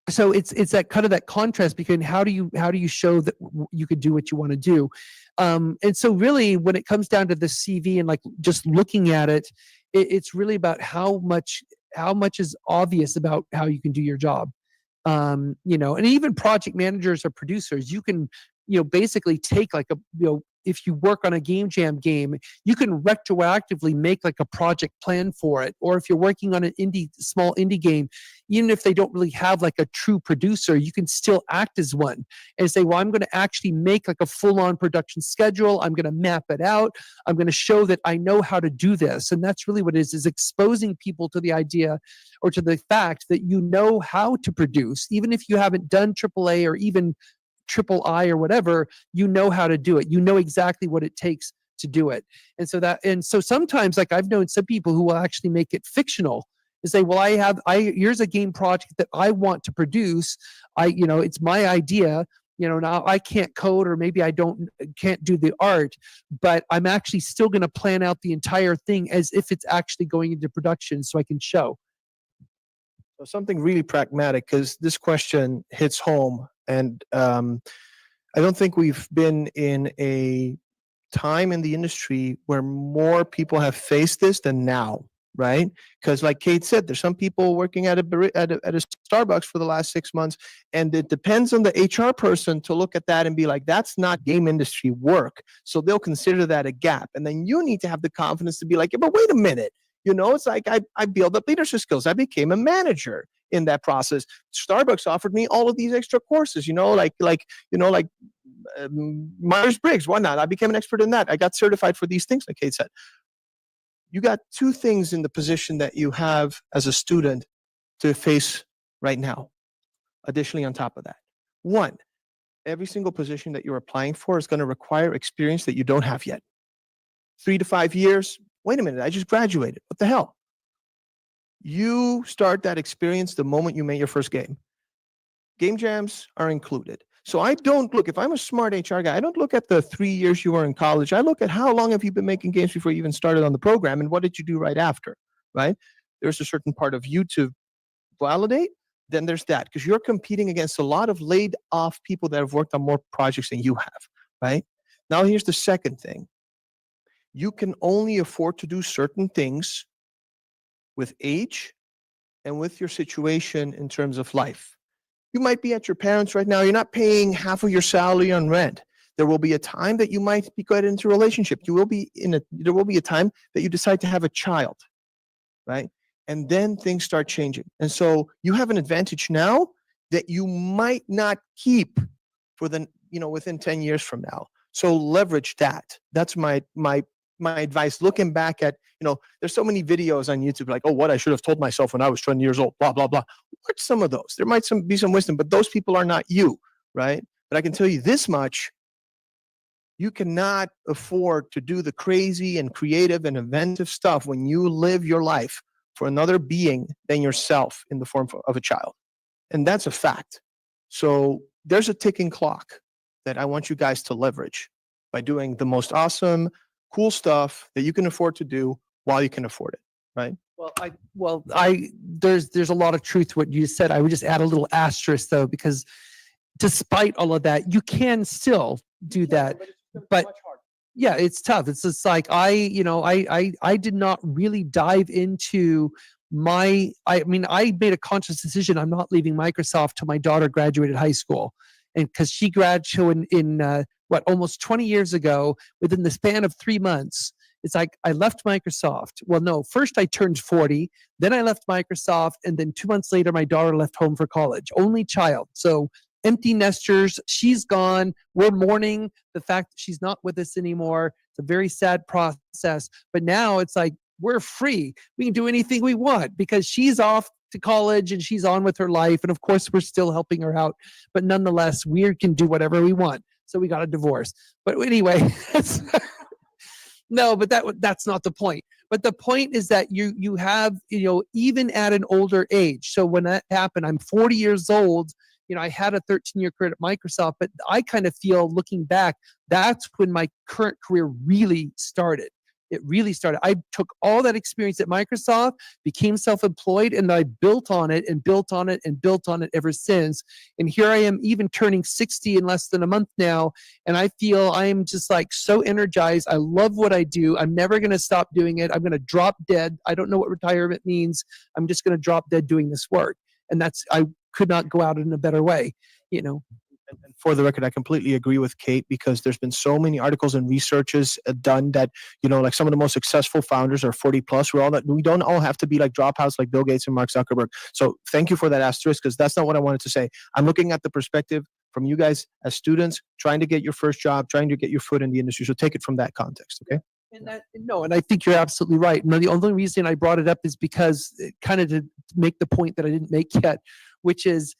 So it's that kind of that contrast between how do you show that you could do what you want to do. And so really when it comes down to the CV and like just looking at it, it's really about how much is obvious about how you can do your job. You know, and even project managers or producers, you can, you know, basically take like a, you know, if you work on a game jam game, you can retroactively make like a project plan for it. Or if you're working on an small indie game, even if they don't really have like a true producer, you can still act as one and say, well, I'm going to actually make like a full-on production schedule. I'm going to map it out. I'm going to show that I know how to do this. And that's really what it is exposing people to the idea or to the fact that you know how to produce, even if you haven't done AAA or even triple I or whatever, you know how to do it. You know exactly what it takes to do it. And so sometimes, like, I've known some people who will actually make it fictional and say, well, here's a game project that I want to produce. You know, it's my idea. You know, now I can't code, or maybe I can't do the art, but I'm actually still going to plan out the entire thing as if it's actually going into production so I can show. So something really pragmatic, because this question hits home, and I don't think we've been in a time in the industry where more people have faced this than now, right? Because like Kate said, there's some people working at a Starbucks for the last 6 months, and it depends on the HR person to look at that and be like, that's not game industry work. So they'll consider that a gap. And then you need to have the confidence to be like, yeah, but wait a minute. You know, it's like I built up leadership skills. I became a manager in that process. Starbucks offered me all of these extra courses, you know, like Myers-Briggs, whatnot. I became an expert in that. I got certified for these things, like Kate said. You got two things in the position that you have as a student to face right now, additionally on top of that. One, every single position that you're applying for is going to require experience that you don't have yet. 3 to 5 years. Wait a minute, I just graduated. What the hell? You start that experience the moment you make your first game. Game jams are included. So I don't look, if I'm a smart HR guy, I don't look at the 3 years you were in college. I look at how long have you been making games before you even started on the program, and what did you do right after, right? There's a certain part of you to validate. Then there's that, because you're competing against a lot of laid off people that have worked on more projects than you have, right? Now here's the second thing. You can only afford to do certain things with age and with your situation in terms of life. You might be at your parents' right now. You're not paying half of your salary on rent. There will be a time that you might be going into a relationship. There will be a time that you decide to have a child, right? And then things start changing. And so you have an advantage now that you might not keep for within 10 years from now. So leverage that. That's my advice. Looking back at, there's so many videos on YouTube like, oh, what I should have told myself when I was 20 years old, blah, blah, blah. Watch some of those. There might be some wisdom, but those people are not you, right? But I can tell you this much. You cannot afford to do the crazy and creative and inventive stuff when you live your life for another being than yourself in the form of a child. And that's a fact. So there's a ticking clock that I want you guys to leverage by doing the most awesome, cool stuff that you can afford to do while you can afford it, right? There's a lot of truth to what you said. I would just add a little asterisk though, because despite all of that, you can still do that. But yeah, it's tough. It's just like I did not really dive into I made a conscious decision. I'm not leaving Microsoft till my daughter graduated high school. And because she graduated in almost 20 years ago, within the span of 3 months, it's like I left Microsoft. Well, no, first I turned 40, then I left Microsoft, and then 2 months later, my daughter left home for college. Only child. So empty nesters, she's gone. We're mourning the fact that she's not with us anymore. It's a very sad process. But now it's like we're free. We can do anything we want because she's off to college and she's on with her life. And of course, we're still helping her out. But nonetheless, we can do whatever we want. So we got a divorce. But anyway, no, but that's not the point. But the point is that you have, even at an older age. So when that happened, I'm 40 years old. I had a 13-year career at Microsoft, but I kind of feel looking back, that's when my current career really started. It really started. I took all that experience at Microsoft, became self-employed, and I built on it and built on it and built on it ever since. And here I am, even turning 60 in less than a month now, and I feel I am just like so energized. I love what I do. I'm never going to stop doing it. I'm going to drop dead. I don't know what retirement means. I'm just going to drop dead doing this work. And I could not go out in a better way, And for the record, I completely agree with Kate because there's been so many articles and researches done that, like some of the most successful founders are 40 plus. We don't all have to be like dropouts like Bill Gates and Mark Zuckerberg. So thank you for that asterisk because that's not what I wanted to say. I'm looking at the perspective from you guys as students trying to get your first job, trying to get your foot in the industry. So take it from that context, okay? And I think you're absolutely right. And the only reason I brought it up is because kind of to make the point that I didn't make yet, which is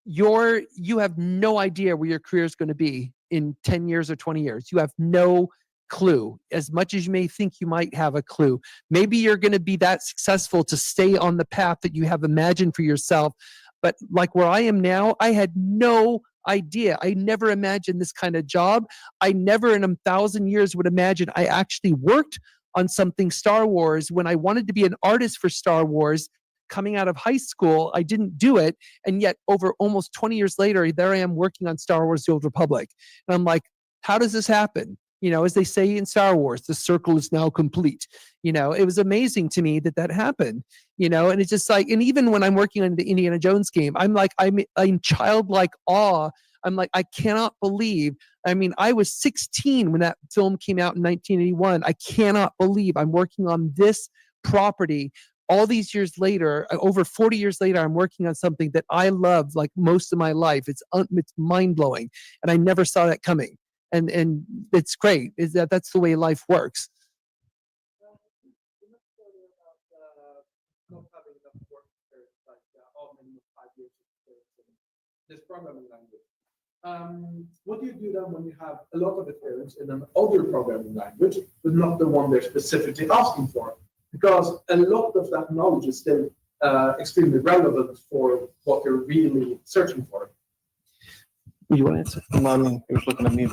you have no idea where your career is going to be in 10 years or 20 years. You have no clue. As much as you may think you might have a clue, maybe you're going to be that successful to stay on the path that you have imagined for yourself. But like where I am now, I had no idea. I never imagined this kind of job. I never in 1,000 years would imagine I actually worked on something Star Wars when I wanted to be an artist for Star Wars. Coming out of high school, I didn't do it. And yet over almost 20 years later, there I am working on Star Wars The Old Republic. And I'm like, how does this happen? As they say in Star Wars, the circle is now complete. It was amazing to me that happened, and it's just like, and even when I'm working on the Indiana Jones game, I'm in childlike awe. I'm like, I cannot believe, I was 16 when that film came out in 1981. I cannot believe I'm working on this property. All these years later, over 40 years later, I'm working on something that I love like most of my life. It's mind-blowing. And I never saw that coming. And it's great. That's the way life works. Not having enough work experience, like minimum 5 years experience in this programming language. What do you do then when you have a lot of experience in an older programming language, but not the one they're specifically asking for? Because a lot of that knowledge is still extremely relevant for what you're really searching for. You want to answer? He was looking at me.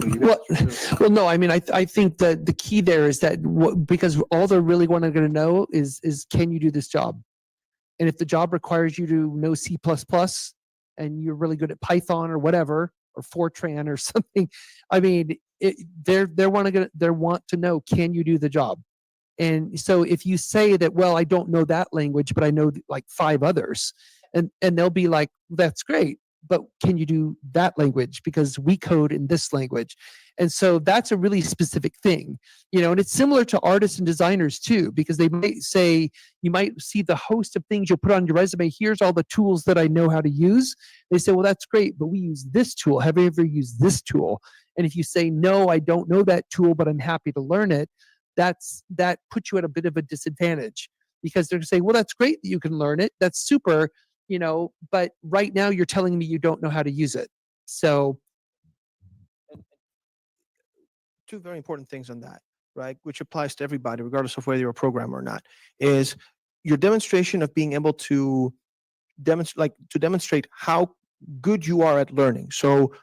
Well, no. I think that the key there is that because all they're really going to know is can you do this job? And if the job requires you to know C++ and you're really good at Python or whatever or Fortran or something, they want to know, can you do the job? And so if you say that, well, I don't know that language, but I know like 5 others, and they'll be like, that's great. but can you do that language? Because we code in this language. And so that's a really specific thing, and it's similar to artists and designers too, because they might say, you might see the host of things you'll put on your resume. Here's all the tools that I know how to use. They say, well, that's great, but we use this tool. Have you ever used this tool? And if you say, no, I don't know that tool, but I'm happy to learn it, that puts you at a bit of a disadvantage, because they're going to say, well, that's great that you can learn it. That's super, but right now you're telling me you don't know how to use it. So two very important things on that, right, which applies to everybody, regardless of whether you're a programmer or not, is your demonstration of being able to demonstrate how good you are at learning. So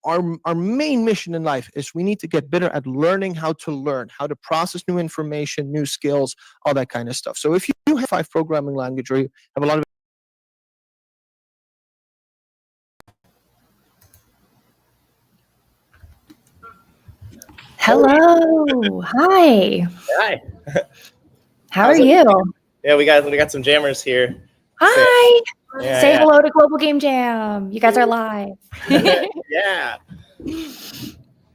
our main mission in life is we need to get better at learning how to learn, how to process new information, new skills, all that kind of stuff. So if you have 5 programming language, or you have a lot of Hello. Hi. Hi. How How's are you? everything? Yeah, we got some jammers here. Hi. Yeah, Say yeah. hello to Global Game Jam. You guys are live. Yeah.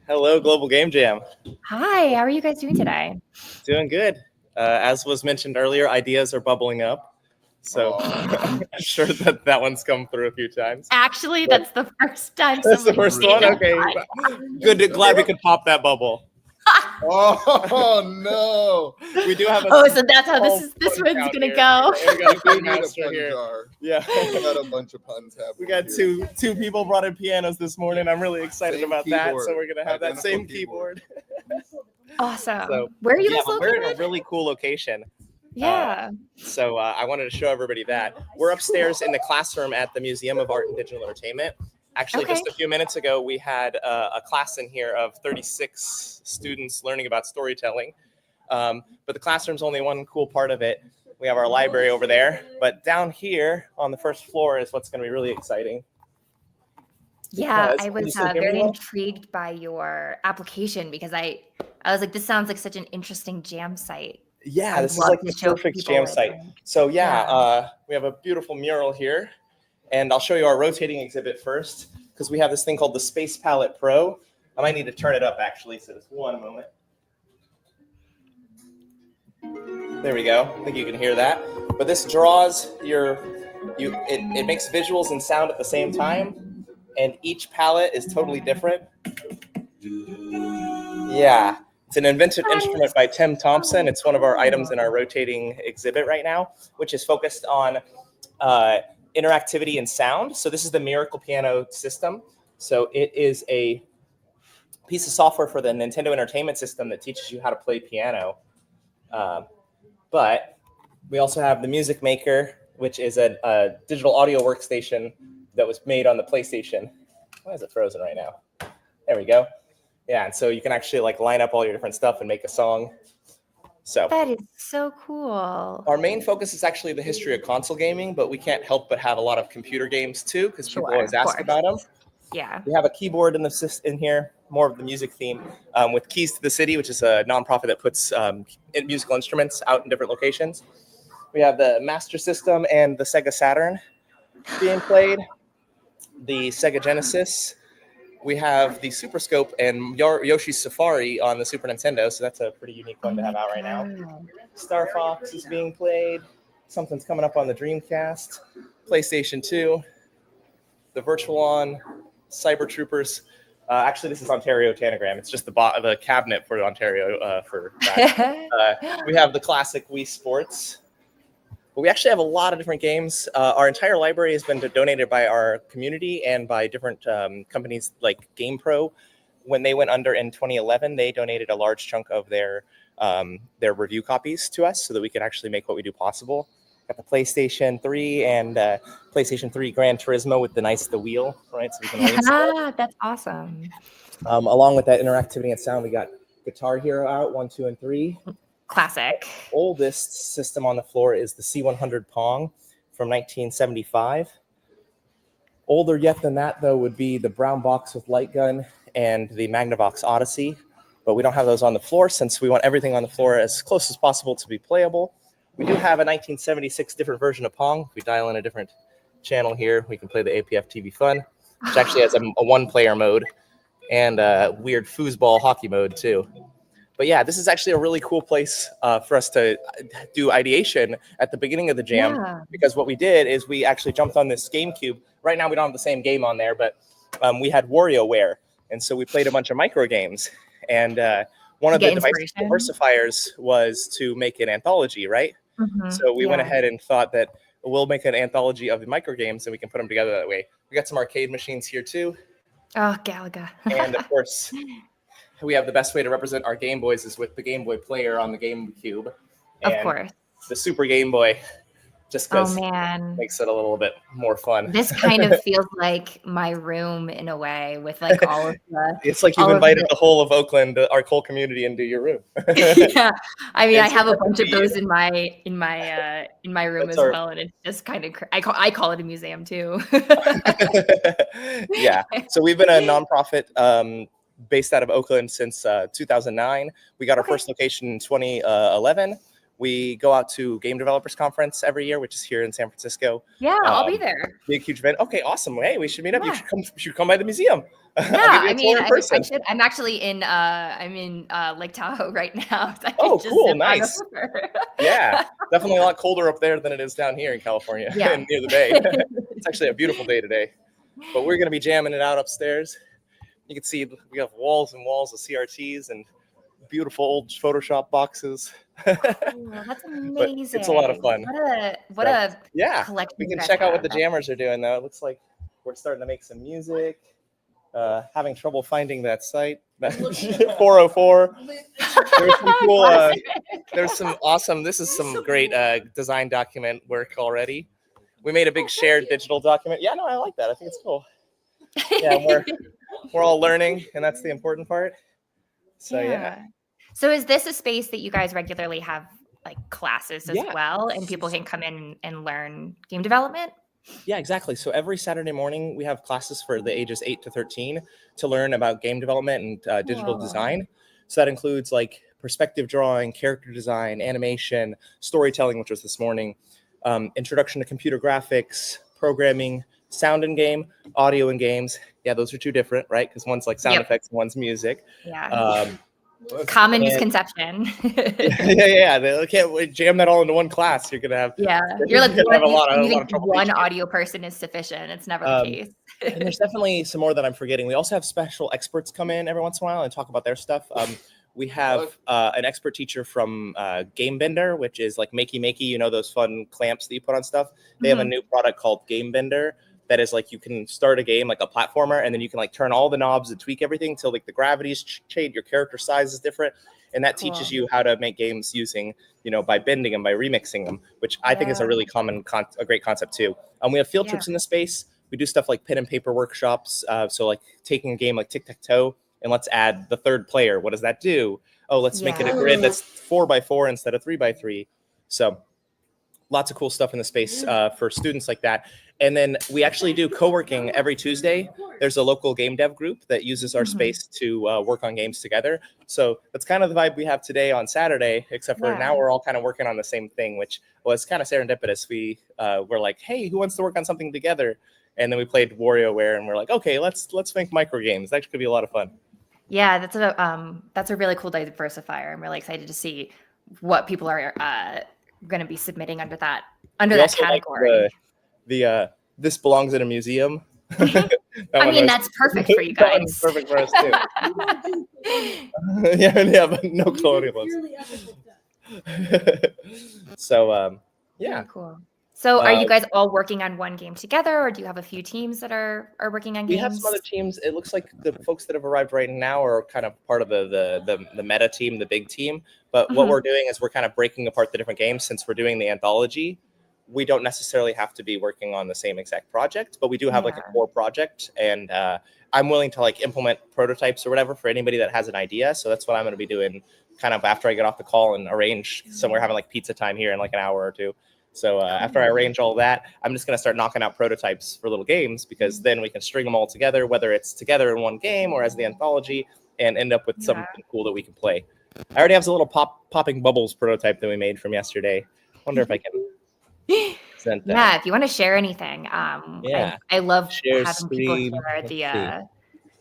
Hello, Global Game Jam. Hi. How are you guys doing today? Doing good. As was mentioned earlier, ideas are bubbling up. So I'm sure that one's come through a few times. Actually, that's the first time. That's the somebody's first seen one? it. Okay. Good. Glad we could pop that bubble. Oh no! We do have a Oh, so that's how small this fun one's count gonna here. go. Yeah, we got a We fun need a master pun here. jar. Yeah. We got a bunch of puns happening. We got here. two people brought in pianos this morning. I'm really excited Same about that. keyboard. So we're gonna have that Identical same keyboard. Awesome. So Where are you yeah, guys but we're in a located? really cool location. Yeah. So I wanted to show everybody that we're upstairs in the classroom at the Museum of Art and Digital Entertainment. Actually, Okay. just a few minutes ago, we had a class in here of 36 students learning about storytelling. But the classroom's only one cool part of it. We have our library over there, but down here on the first floor is what's going to be really exciting. Yeah, Because- I can you was still hear me very well? intrigued by your application, because I was like, this sounds like such an interesting jam site. Yeah, I'd this is love like to the show perfect people jam it, site. like- So we have a beautiful mural here, and I'll show you our rotating exhibit first, because we have this thing called the Space Palette Pro. I might need to turn it up actually, so just one moment. There we go. I think you can hear that. But this draws it makes visuals and sound at the same time, and each palette is totally different. Yeah. It's an invented instrument by Tim Thompson. It's one of our items in our rotating exhibit right now, which is focused on interactivity and sound. So this is the Miracle Piano system. So it is a piece of software for the Nintendo Entertainment System that teaches you how to play piano. But we also have the Music Maker, which is a digital audio workstation that was made on the PlayStation. Why is it frozen right now? There we go. Yeah, and so you can actually like line up all your different stuff and make a song. So That is so cool. our main focus is actually the history of console gaming, but we can't help but have a lot of computer games too, because people always Sure, of ask course. about them. Yeah. We have a keyboard in here, more of the music theme, with Keys to the City, which is a nonprofit that puts musical instruments out in different locations. We have the Master System and the Sega Saturn being played, the Sega Genesis. We have the Super Scope and Yoshi's Safari on the Super Nintendo, so that's a pretty unique one to have out right now. Star Fox is being played. Something's coming up on the Dreamcast, PlayStation 2, the Virtual-On, Cyber Troopers. Actually, this is Ontario Tanagram. It's just the cabinet for Ontario for that. We have the classic Wii Sports. But we actually have a lot of different games. Our entire library has been donated by our community and by different companies like GamePro. When they went under in 2011, they donated a large chunk of their review copies to us so that we could actually make what we do possible. Got the PlayStation 3 and PlayStation 3 Gran Turismo with the wheel, right? So we can race it. That's awesome. Along with that interactivity and sound, we got Guitar Hero out 1, 2, and 3. Classic. Oldest system on the floor is the C100 Pong from 1975. Older yet than that, though, would be the Brown Box with Light Gun and the Magnavox Odyssey. But we don't have those on the floor since we want everything on the floor as close as possible to be playable. We do have a 1976 different version of Pong. We dial in a different channel here. We can play the APF TV Fun, which actually has a one-player mode and a weird foosball hockey mode too. But yeah, this is actually a really cool place for us to do ideation at the beginning of the jam, Yeah. because what we did is we actually jumped on this GameCube. Right now we don't have the same game on there, but we had WarioWare, and so we played a bunch of micro games. And one of the diversifiers was to make an anthology, right? So we went ahead and thought that we'll make an anthology of the micro games and we can put them together that way. We got some arcade machines here too. Oh, Galaga. And of course, we have the best way to represent our Game Boys is with the Game Boy player on the GameCube. Of And course. the Super Game Boy, just Oh because man. makes it a little bit more fun. This kind of feels like my room in a way, with like all of the. It's like you've invited the whole of Oakland, our whole community, into your room. Yeah, I mean, I It's have a supposed bunch to of be- those in my room That's as our- well, and it's just kind of. I call it a museum too. Yeah. So we've been a nonprofit based out of Oakland since 2009. We got our first location in 2011. We go out to Game Developers Conference every year, which is here in San Francisco. Yeah, I'll be there. Big, huge event. Okay, awesome. Hey, we should meet up. You should come by the museum. Yeah, I'll give you a tour in I person. should. I'm actually in. I'm in Lake Tahoe right now. So I could Oh, just cool, zip on nice. over. Yeah, definitely a lot colder up there than it is down here in California Yeah. and near the bay. It's actually a beautiful day today. But we're going to be jamming it out upstairs. You can see we have walls and walls of CRTs and beautiful old Photoshop boxes. Oh, that's amazing. But it's a lot of fun. What a Yeah, collection. we you can guys check out what have. the jammers are doing though. It looks like we're starting to make some music. Having trouble finding that site. 404. There's some cool. There's some awesome. This is some great design document work already. We made a big shared digital document. Yeah, no, I like that. I think it's cool. Yeah, we're all learning, and that's the important part. So yeah. So is this a space that you guys regularly have like classes as Yeah. well, and people can come in and learn game development? Yeah, exactly. So every Saturday morning, we have classes for the ages 8 to 13 to learn about game development and digital Cool. design. So that includes like perspective drawing, character design, animation, storytelling, which was this morning, introduction to computer graphics, programming, sound in game, audio in games. Yeah, those are two different, right? Because one's like sound Yep. effects and one's music. Yeah. Common and- misconception. yeah. They can't jam that all into one class. You're gonna have Yeah, you're like gonna have a lot you of think trouble one teaching it. audio person is sufficient. It's never the case. And there's definitely some more that I'm forgetting. We also have special experts come in every once in a while and talk about their stuff. We have an expert teacher from Game Bender, which is like makey, you know, those fun clamps that you put on stuff. They have a Mhm. new product called Game Bender that is like you can start a game like a platformer, and then you can like turn all the knobs and tweak everything till like the gravity's changed, your character size is different, and that teaches Cool. you how to make games using, you know, by bending them, by remixing them, which I think is a Yeah. really a great concept too. We have field Yeah. trips in the space. We do stuff like pen and paper workshops. So like taking a game like tic-tac-toe and let's add the third player. What does that do? Oh, let's make it a grid that's 4x4 instead of 3x3. So lots of cool stuff in the space for students like that. And then we actually do co-working every Tuesday. There's a local game dev group that uses our space to work on games together. So that's kind of the vibe we have today on Saturday, except for now we're all kind of working on the same thing, which was kind of serendipitous. We were like, hey, who wants to work on something together? And then we played WarioWare, and we're like, okay, let's make micro games. That could be a lot of fun. Yeah, that's a really cool diversifier. I'm really excited to see what people are going to be submitting under that We also like category. the this belongs in a museum. I mean, that's perfect for you That one's guys. perfect for us too. yeah, but no colonialism. So yeah. Very cool. So are you Uh, guys all working on one game together, or do you have a few teams that are working on We games? have some other teams. It looks like the folks that have arrived right now are kind of part of the meta team, the big team. But what Mhm. we're doing is we're kind of breaking apart the different games since we're doing the anthology. We don't necessarily have to be working on the same exact project, but we do have like a core project, and I'm willing to like implement prototypes or whatever for anybody that has an idea. So that's what I'm going to be doing kind of after I get off the call and arrange somewhere having like pizza time here in like an hour or two. So after I arrange all that, I'm just going to start knocking out prototypes for little games, because then we can string them all together, whether it's together in one game or as the anthology, and end up with something cool that we can play. I already have a little popping bubbles prototype that we made from yesterday. Wonder if I can Sent that. Yeah, if you want to share anything, Yeah. I love Share having people screen. share Let's the see.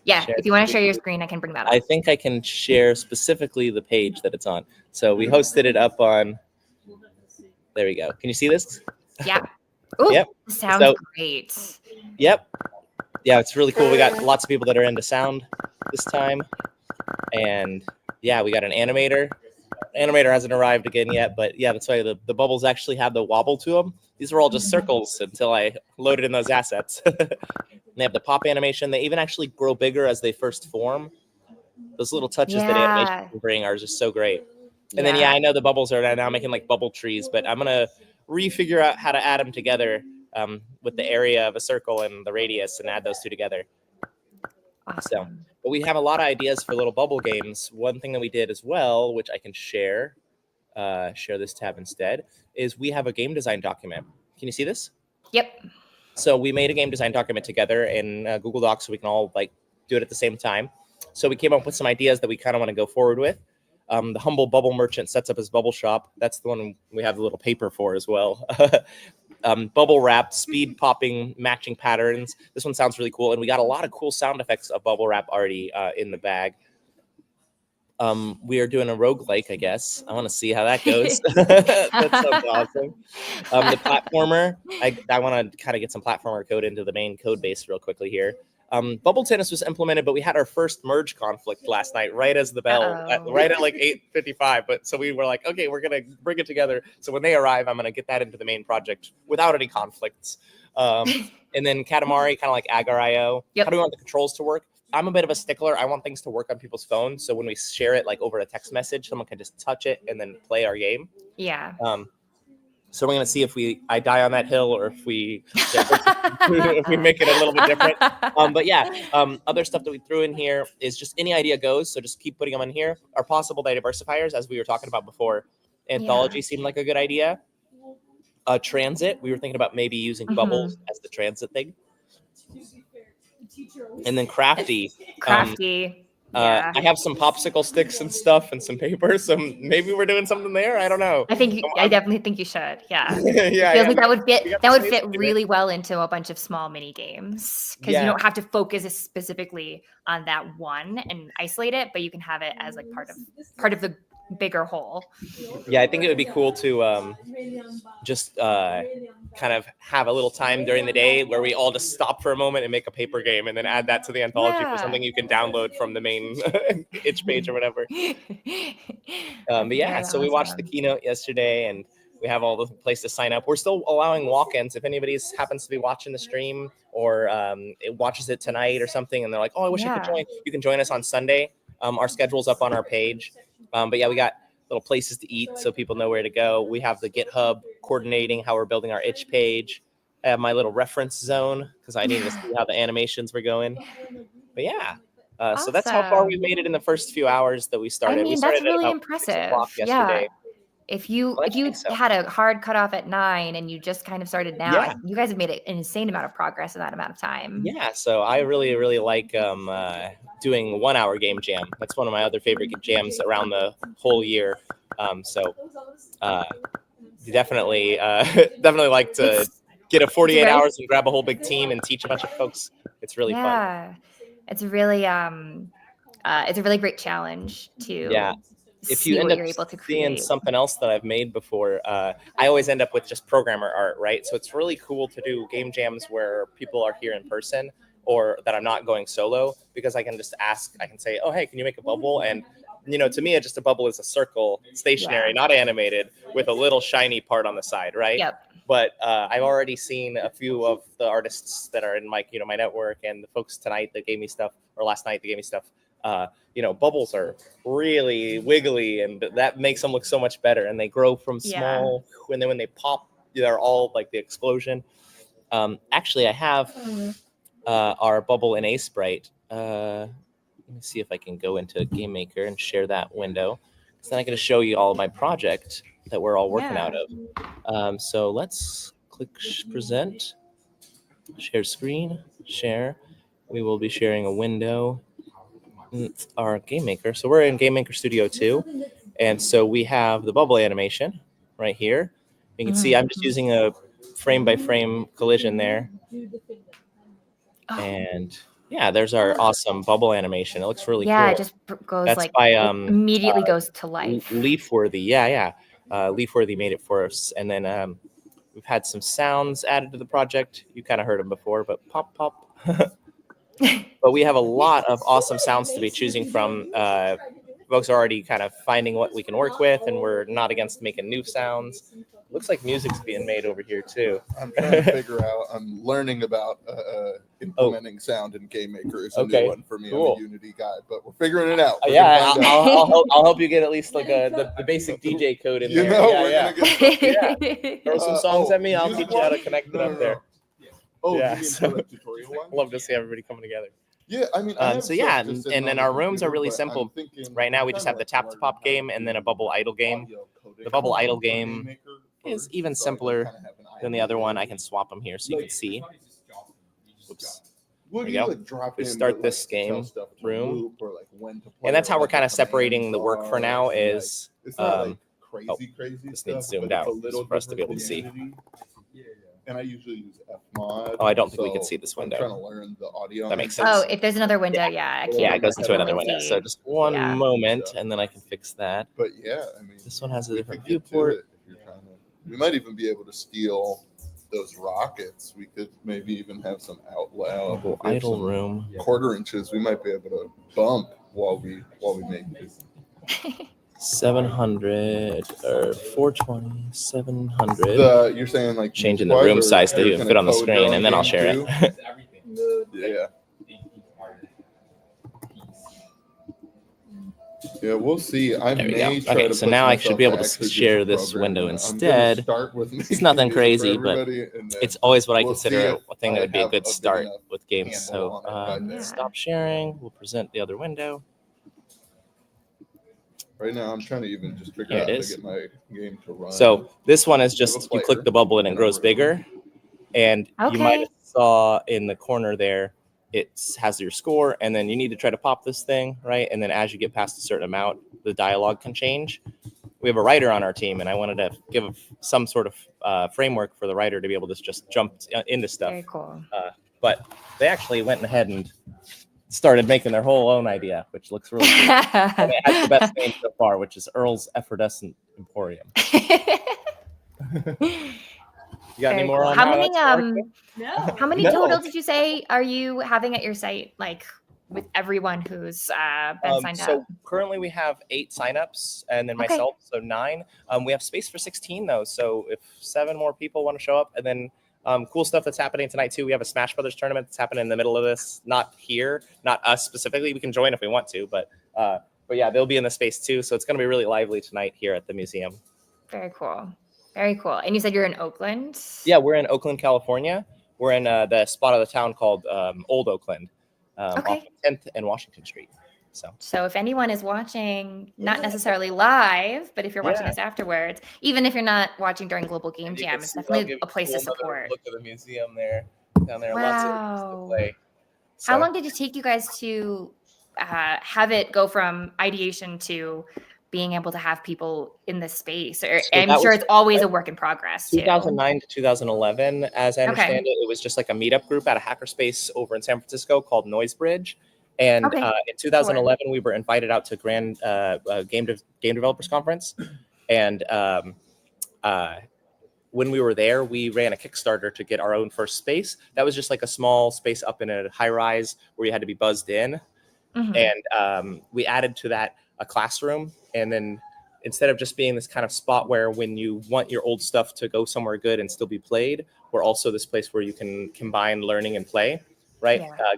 yeah. Share If you want to share your screen. screen, I can bring that I up. think I can share specifically the page that it's on. So we hosted it up on. There we go. Can you see this? Yeah. Oh, Yep. sounds So great. yep. Yeah, it's really cool. We got lots of people that are into sound this time, and yeah, we got an animator. Animator hasn't arrived again yet, but yeah, that's why the bubbles actually have the wobble to them. These were all just circles until I loaded in those assets. They have the pop animation. They even actually grow bigger as they first form. Those little touches that animation Yeah. can bring are just so great. And then yeah, I know the bubbles are now making like bubble trees, but I'm gonna refigure out how to add them together with the area of a circle and the radius and add those two together. So, but we have a lot of ideas for little bubble games. One thing that we did as well, which I can share this tab instead, is we have a game design document. Can you see this? Yep. So we made a game design document together in Google Docs so we can all like do it at the same time. So we came up with some ideas that we kind of want to go forward with. The humble bubble merchant sets up his bubble shop. That's the one we have the little paper for as well. Bubble wrap, speed popping, matching patterns. This one sounds really cool. And we got a lot of cool sound effects of bubble wrap already in the bag. We are doing a roguelike, I guess. I want to see how that goes. That sounds awesome. The platformer, I want to kind of get some platformer code into the main code base real quickly here. Bubble tennis was implemented, but we had our first merge conflict last night, right as the bell, right at like 8:55. But so we were like, okay, we're gonna bring it together. So when they arrive, I'm gonna get that into the main project without any conflicts. And then Katamari, kind of like Agar.io. How do we want the controls to work? I'm a bit of a stickler. I want things to work on people's phones. So when we share it like over a text message, someone can just touch it and then play our game. Yeah. So we're gonna see if I die on that hill or if we if we make it a little bit different. But yeah, other stuff that we threw in here is just any idea goes. So just keep putting them in here. Our possible diversifiers, as we were talking about before. Anthology seemed like a good idea. Transit, we were thinking about maybe using bubbles as the transit thing. And then crafty. Yeah. I have some popsicle sticks and stuff and some paper, so maybe we're doing something there. I don't know. I definitely think you should. Yeah. Yeah, It feels like that would fit in really well into a bunch of small mini games because you don't have to focus specifically on that one and isolate it, but you can have it as like part of the bigger whole. Yeah, I think it would be cool to just kind of have a little time during the day where we all just stop for a moment and make a paper game and then add that to the anthology for something you can download from the main itch page or whatever. But yeah, so we watched the keynote yesterday and we have all the place to sign up. We're still allowing walk-ins if anybody happens to be watching the stream or it watches it tonight or something and they're like, oh, I wish I could join. You can join us on Sunday. Our schedule's up on our page. But yeah, we got little places to eat so people know where to go. We have the GitHub coordinating how we're building our itch page. I have my little reference zone because I needed to see how the animations were going. But yeah, so that's how far we've made it in the first few hours that we started. I mean, we started that's really at about impressive. 6 o'clock yesterday. Yeah. If you had a hard cutoff at 9 and you just kind of started now, you guys have made an insane amount of progress in that amount of time. Yeah, so I really, really like doing 1 hour game jam. That's one of my other favorite jams around the whole year. Definitely like to get a 48 hours and grab a whole big team and teach a bunch of folks. It's really fun. Yeah, it's a really great challenge to if see you end what up you're able to seeing create. something else that I've made before, I always end up with just programmer art, right? So it's really cool to do game jams where people are here in person or that I'm not going solo because I can just ask, I can say, oh, hey, can you make a bubble? And, you know, to me, just a bubble is a circle, stationary, not animated, with a little shiny part on the side, right? Yep. But I've already seen a few of the artists that are in my network and the folks tonight that gave me stuff, or last night that gave me stuff. Bubbles are really wiggly and that makes them look so much better and they grow from small and then when they pop, they're all like the explosion. Actually, I have our bubble in A Sprite. Let me see if I can go into Game Maker and share that window. So then I'm going to show you all of my project that we're all working out of. So let's click present, share screen, share. We will be sharing a window. Our Game Maker. So we're in Game Maker Studio 2. And so we have the bubble animation right here. You can see I'm just using a frame by frame collision there. And yeah, there's our awesome bubble animation. It looks really Yeah, cool. it just goes That's like by immediately goes to life. Leafworthy. Yeah. Leafworthy made it for us. And then we've had some sounds added to the project. You kind of heard them before, but pop, pop. But we have a lot of awesome sounds to be choosing from. Folks are already kind of finding what we can work with, and we're not against making new sounds. Looks like music's being made over here too. I'm trying to figure out. I'm learning about implementing sound in Game Maker is a new one for me. Cool. I'm a Unity guy, but we're figuring it out. Yeah, I'll help you get at least like the basic DJ code in there. We're gonna get Throw some songs at me. I'll teach you how to connect it up there. Oh, yeah, you mean so for a tutorial one? love to see everybody coming together. Yeah, I mean, I have so yeah, stuff just and sitting then on our the rooms are computer, really but I'm simple. thinking Right now, we just kinda have the tap to pop game and then a bubble idle game. The bubble idle game is even simpler than the other one. I can swap them here so you can see. Oops. There we go. We start this game room, and that's how we're kind of separating the work for now. Is this needs zoomed out for us to be able to see. And I usually use Fmod. Oh, I don't think we can see this window. I'm trying to learn the audio. That makes sense. Oh, if there's another window, yeah, I can't. Yeah, it goes into another totally window. see. So just one Yeah. moment, and then I can fix that. But yeah, I mean, this one has a different get to viewport. it if you're trying to. We might even be able to steal those rockets. We could maybe even have some outlaw idle room. Quarter inches. We might be able to bump while we make this. 700 or 420, 700. You're saying like changing the room size to fit on the screen, and then I'll share it. Yeah. Yeah, we'll see. I There we may go. try Okay, to so push now I should myself be able to actually do share some this programming. window I'm gonna instead. start with It's making nothing music for crazy, but everybody, and then it's always what I we'll consider see a thing that if would be I a have good a big start enough with games. So handle on it. stop sharing. We'll present the other window. Right now, I'm trying to even just figure Here out it how to is. get my game to run. So this one is just you click the bubble and it grows bigger, and you might have saw in the corner there it has your score, and then you need to try to pop this thing, right? And then as you get past a certain amount, the dialogue can change. We have a writer on our team, and I wanted to give some sort of framework for the writer to be able to just jump into stuff. Very cool. But they actually went ahead and started making their whole own idea, which looks really cool. And it has the best name so far, which is Earl's Effervescent Emporium. You got any Very more cool. on How how many that's working? how many No. total did you say are you having at your site, like with everyone who's been signed So up? currently we have 8 signups, and then Okay. myself, so 9. We have space for 16 though, so if 7 more people want to show up, and then cool stuff that's happening tonight too. We have a Smash Brothers tournament that's happening in the middle of this. Not here, not us specifically. We can join if we want to, but yeah, they'll be in the space too. So it's going to be really lively tonight here at the museum. Very cool. Very cool. And you said you're in Oakland? Yeah, we're in Oakland, California. We're in the spot of the town called Old Oakland, off of 10th and Washington Street. So if anyone is watching, not necessarily live, but if you're watching Yeah. this afterwards, even if you're not watching during Global Game Jam, it's definitely a place to support. Look at the museum there, down there. Lots of things to Wow. play. How So- long did it take you guys to have it go from ideation to being able to have people in the space? Or, So I'm that sure was it's always a work in progress too. 2009 to 2011, as I Okay. understand it, it was just like a meetup group at a hackerspace over in San Francisco called Noise Bridge. And Okay. in 2011, we were invited out to Grand Game Developers Conference. And when we were there, we ran a Kickstarter to get our own first space. That was just like a small space up in a high rise where you had to be buzzed in. Mhm. And we added to that a classroom. And then instead of just being this kind of spot where when you want your old stuff to go somewhere good and still be played, we're also this place where you can combine learning and play, right? Yeah.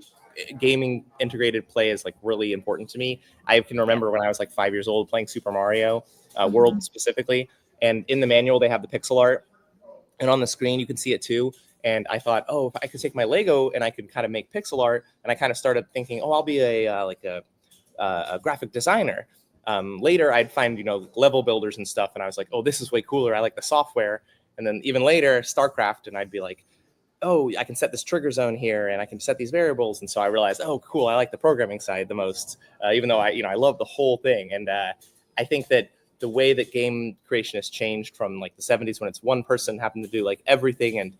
Gaming integrated play is like really important to me. I can remember when I was like 5 years old playing Super Mario World specifically. And in the manual, they have the pixel art. And on the screen, you can see it too. And I thought, oh, if I could take my Lego and I could kind of make pixel art. And I kind of started thinking, oh, I'll be a graphic designer. Later, I'd find, level builders and stuff. And I was like, oh, this is way cooler. I like the software. And then even later, StarCraft. And I'd be like, oh, I can set this trigger zone here and I can set these variables. And so I realized, oh, cool. I like the programming side the most, even though I love the whole thing. And I think that the way that game creation has changed from like the 70s when it's one person having to do like everything, and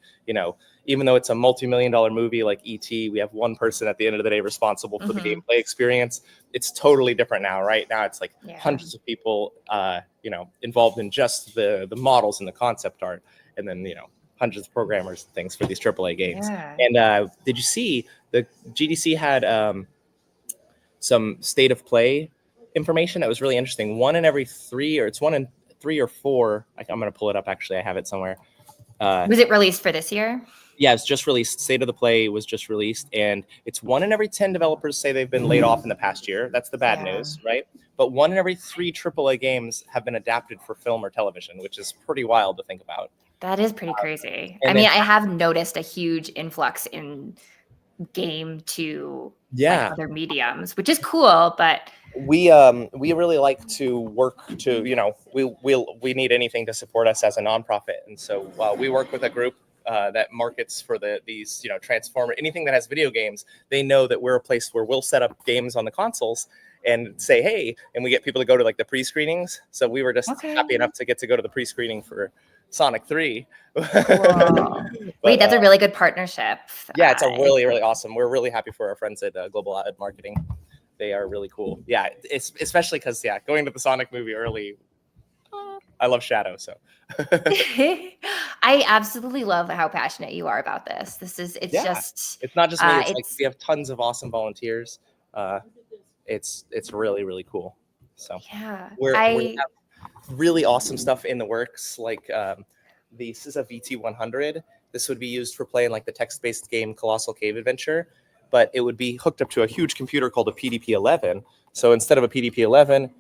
even though it's a multi-million-dollar movie like E.T., we have one person at the end of the day responsible for the gameplay experience. It's totally different now. Right now, it's like hundreds of people, involved in just the models and the concept art, and then hundreds of programmers and things for these AAA games. Yeah. And did you see the GDC had some state of play information that was really interesting? One in every 3, or it's 1 in 3 or 4. I'm going to pull it up. Actually, I have it somewhere. Was it released for this year? Yeah, it's just released. State of the Play was just released, and it's 1 in every 10 developers say they've been laid off in the past year. That's the bad news, right? But 1 in every 3 AAA games have been adapted for film or television, which is pretty wild to think about. That is pretty crazy. and I mean, then- I have noticed a huge influx in game to Yeah. other mediums, which is cool, but We really like to work to, we need anything to support us as a nonprofit, and so we work with a group that markets for these Transformer, anything that has video games. They know that we're a place where we'll set up games on the consoles and say, hey, and we get people to go to like the pre-screenings. So we were just happy enough to get to go to the pre-screening for Sonic 3. Wait, that's a really good partnership. Yeah, it's a really, really awesome. We're really happy for our friends at Global Ad Marketing. They are really cool. Yeah, it's especially because going to the Sonic movie early. I love Shadow, so. I absolutely love how passionate you are about this. It's not just me. It's like we have tons of awesome volunteers. It's really, really cool. So we have really awesome stuff in the works. Like this is a VT100. This would be used for playing like the text-based game Colossal Cave Adventure, but it would be hooked up to a huge computer called a PDP-11. So instead of a PDP-11,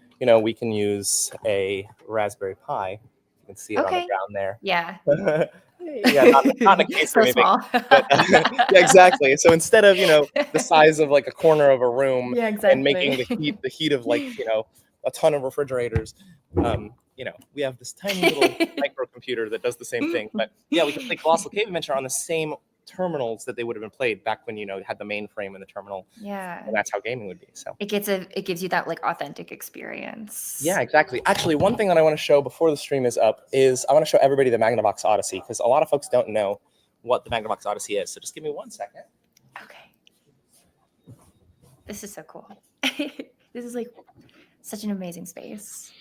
we can use a Raspberry Pi. You can see it on the ground there. Yeah. Yeah, not a case or So anything. small. But, yeah, exactly. So instead of the size of like a corner of a room and making the heat of like a ton of refrigerators, we have this tiny little microcomputer that does the same thing. But yeah, we can play Colossal Cave Adventure on the same terminals that they would have been played back when had the mainframe and the terminal. Yeah. And that's how gaming would be. So it gives you that like authentic experience. yeah, exactly. Actually, one thing that I want to show before the stream is up is I want to show everybody the Magnavox Odyssey, because a lot of folks don't know what the Magnavox Odyssey is. So just give me 1 second. Okay. This is so cool. This is like such an amazing space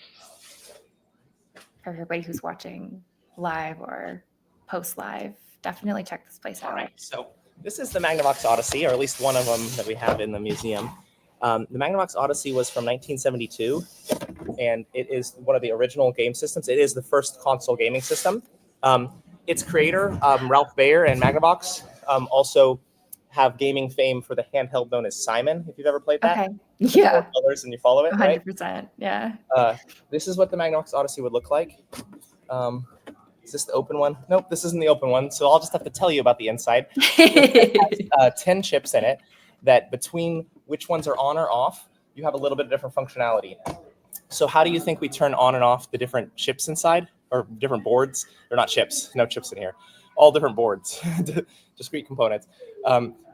for everybody who's watching live or post live. Definitely check this place out. All right. So this is the Magnavox Odyssey, or at least one of them that we have in the museum. The Magnavox Odyssey was from 1972, and it is one of the original game systems. It is the first console gaming system. Its creator, Ralph Baer and Magnavox, also have gaming fame for the handheld known as Simon, if you've ever played that. Okay. Yeah. Colors and you follow it, right? 100%. Yeah. This is what the Magnavox Odyssey would look like. Is this the open one? Nope, this isn't the open one. So I'll just have to tell you about the inside. It has 10 chips in it that between which ones are on or off, you have a little bit of different functionality. So how do you think we turn on and off the different chips inside, or different boards? They're not chips, no chips in here. All different boards, discrete components.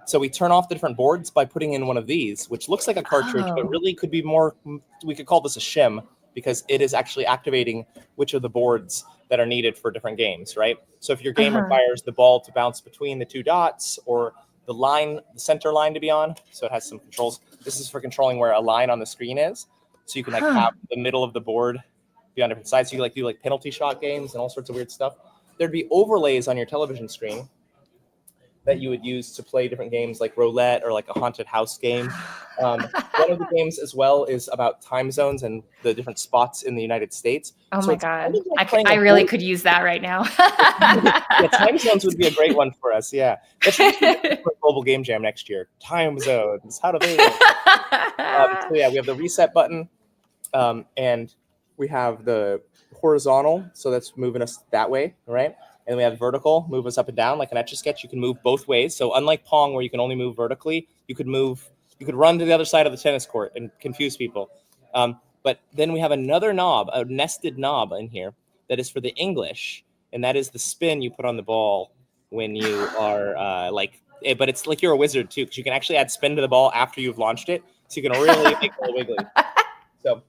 So we turn off the different boards by putting in one of these, which looks like a cartridge, but really could be more, we could call this a shim, because it is actually activating which of the boards that are needed for different games, right? So if your game requires the ball to bounce between the 2 dots, or the center line to be on, so it has some controls. This is for controlling where a line on the screen is. So you can have the middle of the board be on different sides. So you can do penalty shot games and all sorts of weird stuff. There'd be overlays on your television screen that you would use to play different games like roulette or like a haunted house game. One of the games as well is about time zones and the different spots in the United States. Oh So my it's God. kind of like I really could use that right now. yeah, time zones would be a great one for us. Yeah. That's for Global Game Jam next year. Time zones. How do they work? So yeah, we have the reset button, and we have the horizontal. So that's moving us that way, right? And we have vertical, move us up and down like an Etch-a-Sketch. You can move both ways. So unlike Pong, where you can only move vertically, you could run to the other side of the tennis court and confuse people. But then we have another knob, a nested knob in here that is for the English, and that is the spin you put on the ball when you are but it's like you're a wizard too, because you can actually add spin to the ball after you've launched it, so you can really make it wiggly. So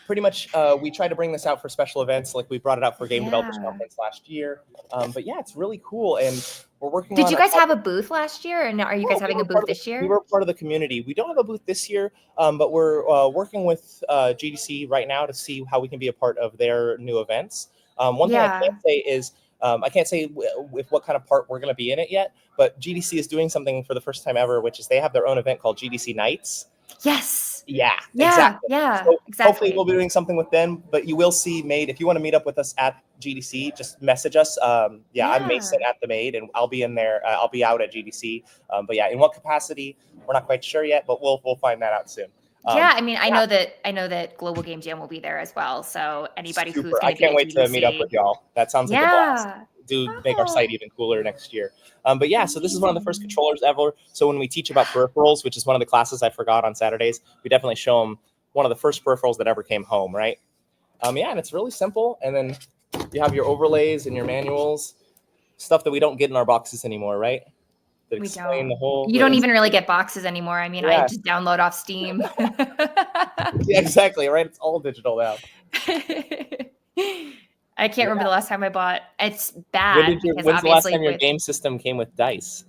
pretty much we try to bring this out for special events, like we brought it out for Game Developers Yeah. Conference last year. But yeah, it's really cool, and we're working Did on you a guys couple- have a booth last year, and are you guys No, having we a were part booth of this the- year? We were part of the community. We don't have a booth this year, but we're working with GDC right now to see how we can be a part of their new events. One thing I Yeah. can't say is I can't say with what kind of part we're going to be in it yet, but GDC is doing something for the first time ever, which is they have their own event called GDC Nights. Yes. Yeah, Yeah. exactly. Yeah. So Exactly. hopefully we'll be doing something with them, but you will see Made. If you want to meet up with us at GDC, just message us. I'm Mason at the Made, and I'll be in there. I'll be out at GDC. But yeah, in what capacity, we're not quite sure yet, but we'll find that out soon. Yeah, I mean, I know that Global Game Jam will be there as well. So anybody who's Super. going I to be can't at wait to meet up GDC with y'all. That sounds like a blast. Yeah. Make our site even cooler next year. But yeah, so this is one of the first controllers ever. So when we teach about peripherals, which is one of the classes I forgot on Saturdays, we definitely show them one of the first peripherals that ever came home, right? Yeah, and it's really simple. And then you have your overlays and your manuals, stuff that we don't get in our boxes anymore, right? That We explain don't. the whole. You don't even really get boxes anymore. I mean, I Yeah. just download off Steam. Yeah, exactly, right? It's all digital now. I can't remember the last time I bought. It's bad When's because the last obviously time your with- game system came with dice?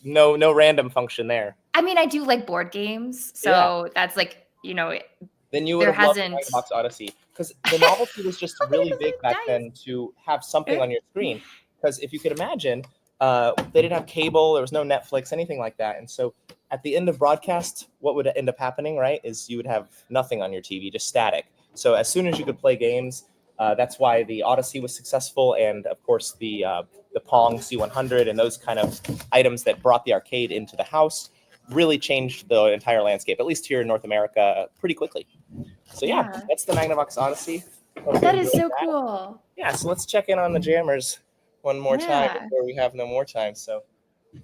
No random function there. I mean, I do like board games, so that's like, Then you would there have loved hasn't. Box Odyssey, because the novelty was just really big back then to have something on your screen. Because if you could imagine, they didn't have cable, there was no Netflix, anything like that. And so at the end of broadcast, what would end up happening, right, is you would have nothing on your TV, just static. So as soon as you could play games, that's why the Odyssey was successful, and of course the Pong C100 and those kind of items that brought the arcade into the house really changed the entire landscape, at least here in North America, pretty quickly. So yeah, that's the Magnavox Odyssey. Hope That you is enjoyed so cool. Yeah, so let's check in on the jammers one more time Yeah. before we have no more time. So it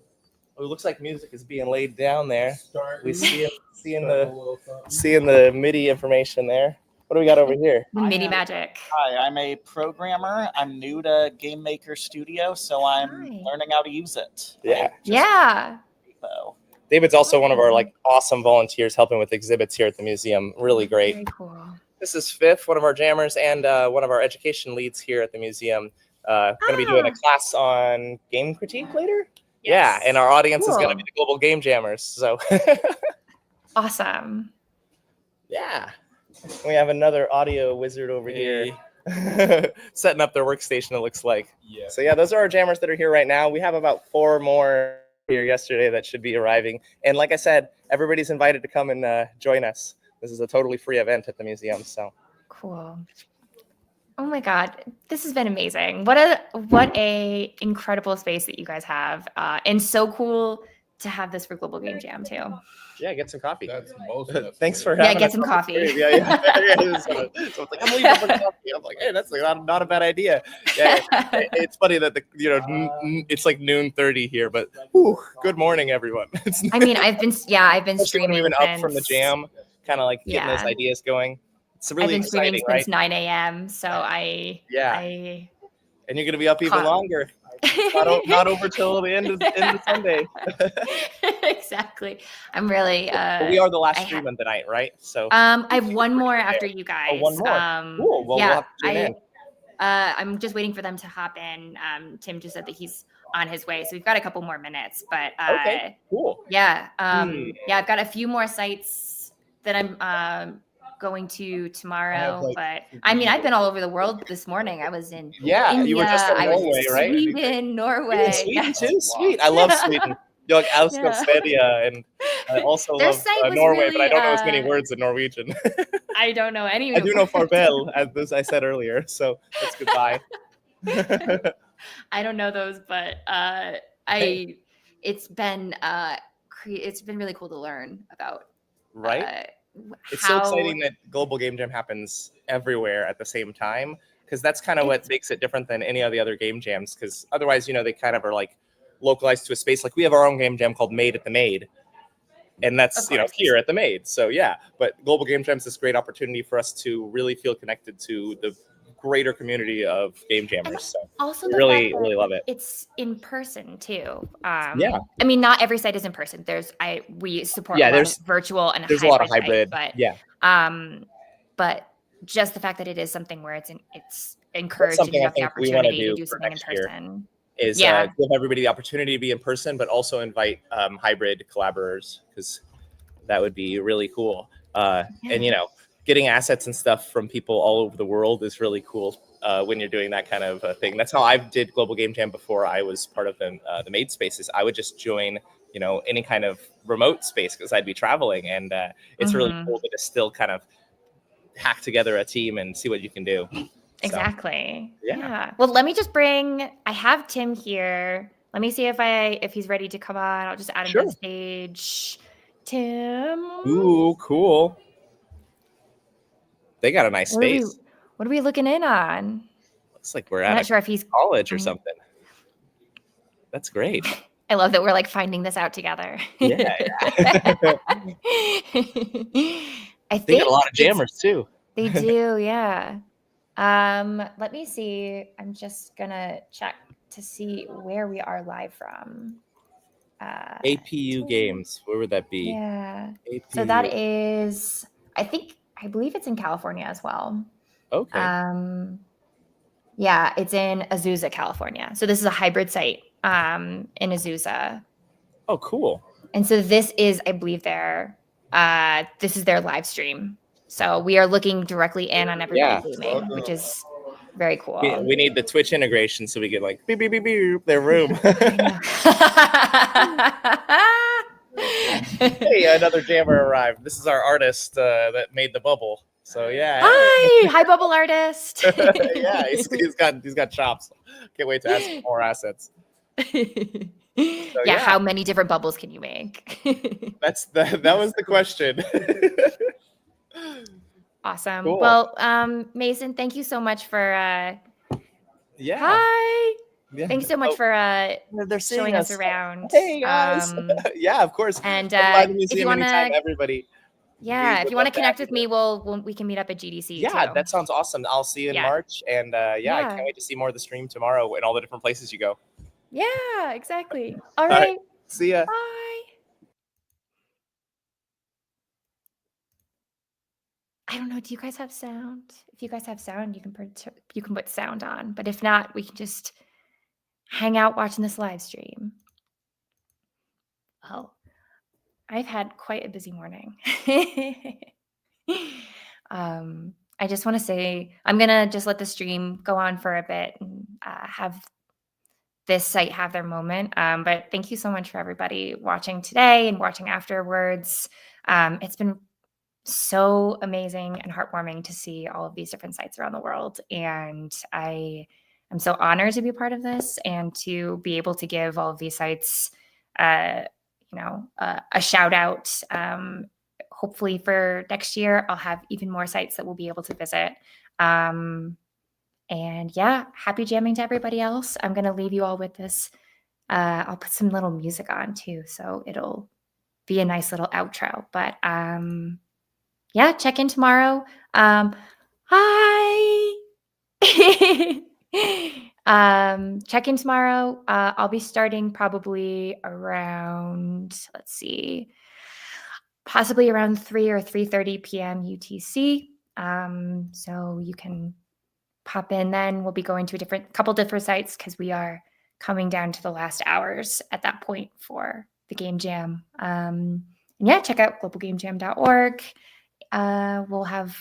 looks like music is being laid down there. We seeing the MIDI information there. What do we got over here? The MIDI magic. Hi, I'm a programmer. I'm new to Game Maker Studio, so I'm learning how to use it. Yeah. Yeah. So David's also one of our awesome volunteers helping with exhibits here at the museum. Really great. Very cool. This is Fifth, one of our jammers and one of our education leads here at the museum. Going to be doing a class on game critique later. Yeah, and our audience is going to be the Global Game Jammers. So awesome. Yeah. We have another audio wizard over here setting up their workstation, it looks like. Yeah. So yeah, those are our jammers that are here right now. We have about 4 more here yesterday that should be arriving. And like I said, everybody's invited to come and join us. This is a totally free event at the museum. So cool. Oh my God, this has been amazing. What a incredible space that you guys have. And so cool to have this for Global Game Jam too. Yeah, get some coffee. That's most Thanks for having get us. some coffee. Yeah. So it's like, I'm leaving for coffee. I'm like, hey, that's not a bad idea. Yeah, it's funny that it's like noon 30 here, but good morning, everyone. I mean, I've been Especially streaming when we've been up from the since- jam, kind of like getting those Yeah. ideas going. It's I've really been streaming exciting, since right? 9 a.m. So I And you're gonna be up even Caught- longer. Not over till the end of Sunday. exactly. I'm really. But we are the last I stream of the night, right? So I have one more after you guys. one more. Cool. Well, we'll yeah, have to tune in. I'm just waiting for them to hop in. Tim just said that he's on his way, so we've got a couple more minutes. But Okay, cool. Yeah, yeah, I've got a few more sites that I'm going to tomorrow. But I mean, I've been all over the world this morning. I was in India, you were just in I was Norway, in right? Sweden, Norway. In Sweden Yeah. too. Sweet. I love Sweden. You're like Elskar Yeah. Sverige, and I also Their love site was Norway, but I really, don't know as many words in Norwegian. I don't know any. I do know words. farvel, as I said earlier. So that's goodbye. I don't know those, but it's been really cool to learn about. Right? It's so exciting that Global Game Jam happens everywhere at the same time, because that's kind of what makes it different than any of the other game jams, because otherwise, they kind of are like localized to a space. Like we have our own game jam called Made at the Made, and that's here at the Made. So yeah, but Global Game Jam is this great opportunity for us to really feel connected to the greater community of game jammers. So Also, we the really, fact that really love it. it's in person too. Yeah. I mean, not every site is in person. We support Yeah, a lot there's- of virtual and there's a lot of hybrid, sites, yeah. But just the fact that it is something where it's That's encouraged and something you I have the think we want to opportunity to do do for something in next year. person. Is Yeah. give everybody the opportunity to be in person, but also invite hybrid collaborators, because that would be really cool. And you know, getting assets and stuff from people all over the world is really cool when you're doing that kind of thing. That's how I did Global Game Jam before I was part of the made spaces. I would just join, you know, any kind of remote space because I'd be traveling, and it's really Mhm. cool to just still kind of hack together a team and see what you can do. So, Exactly. yeah. Yeah. Well, let me just I have Tim here. Let me see if he's ready to come on. I'll just add him to the stage. Tim. Ooh, cool. They got a nice space. What are we looking in on? Looks like we're I'm at not a sure if he's college or something. That's great. I love that we're like finding this out together. Yeah. I They got think a lot of it's- jammers too. They do, yeah. Let me see. I'm just gonna check to see where we are live from. APU games. Where would that be? Yeah. APU. So that is, I believe it's in California as well. Okay. Yeah, it's in Azusa, California. So this is a hybrid site in Azusa. Oh, cool. And so this is, I believe, this is their live stream. So we are looking directly in on everybody gaming, which is very cool. We need the Twitch integration so we get like beep beep beep beep their room. Hey, another jammer arrived. This is our artist that made the bubble. So yeah. Hi, bubble artist. Yeah, he's got chops. Can't wait to ask for more assets. So, yeah, how many different bubbles can you make? That was the question. Awesome. Cool. Well, Mason, thank you so much for Yeah. Hi. Yeah. Thanks so much for they're seeing showing us us. around. Hey guys. Yeah, of course. And Come by the if museum you want anytime, to everybody. Yeah, We if would you want to love to connect have with me, we can meet up at GDC Yeah, too. that sounds awesome. I'll see you in Yeah. March, and I Yeah. can't wait to see more of the stream tomorrow and all the different places you go. Yeah, exactly. All right. right. See ya. Bye. I don't know. Do you guys have sound? If you guys have sound, you can put sound on. But if not, we can just hang out watching this live stream. Well, I've had quite a busy morning. I just want to say I'm gonna just let the stream go on for a bit and have this site have their moment. But thank you so much for everybody watching today and watching afterwards. It's been so amazing and heartwarming to see all of these different sites around the world. And I am so honored to be part of this and to be able to give all of these sites, a shout out. Hopefully for next year, I'll have even more sites that we'll be able to visit. And yeah, happy jamming to everybody else. I'm going to leave you all with this. I'll put some little music on too, so it'll be a nice little outro. But yeah, check in tomorrow. Hi. Check in tomorrow. I'll be starting probably around, let's see, possibly around 3 or 3:30 p.m. UTC. So you can pop in then. We'll be going to a couple different sites because we are coming down to the last hours at that point for the game jam. And yeah, check out globalgamejam.org. We'll have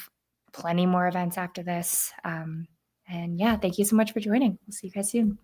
plenty more events after this. And yeah, thank you so much for joining. We'll see you guys soon.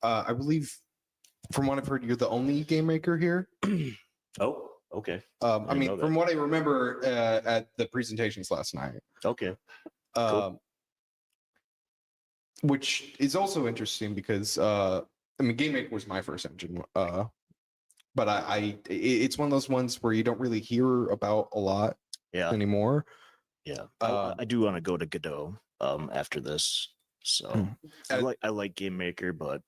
I believe, from what I've heard, you're the only game maker here. Oh, okay. I didn't know mean, that. from what I remember at the presentations last night. Okay. Which is also interesting because I mean, Game Maker was my first engine, but it's one of those ones where you don't really hear about a lot anymore. Yeah, I do want to go to Godot after this. So I like Game Maker, but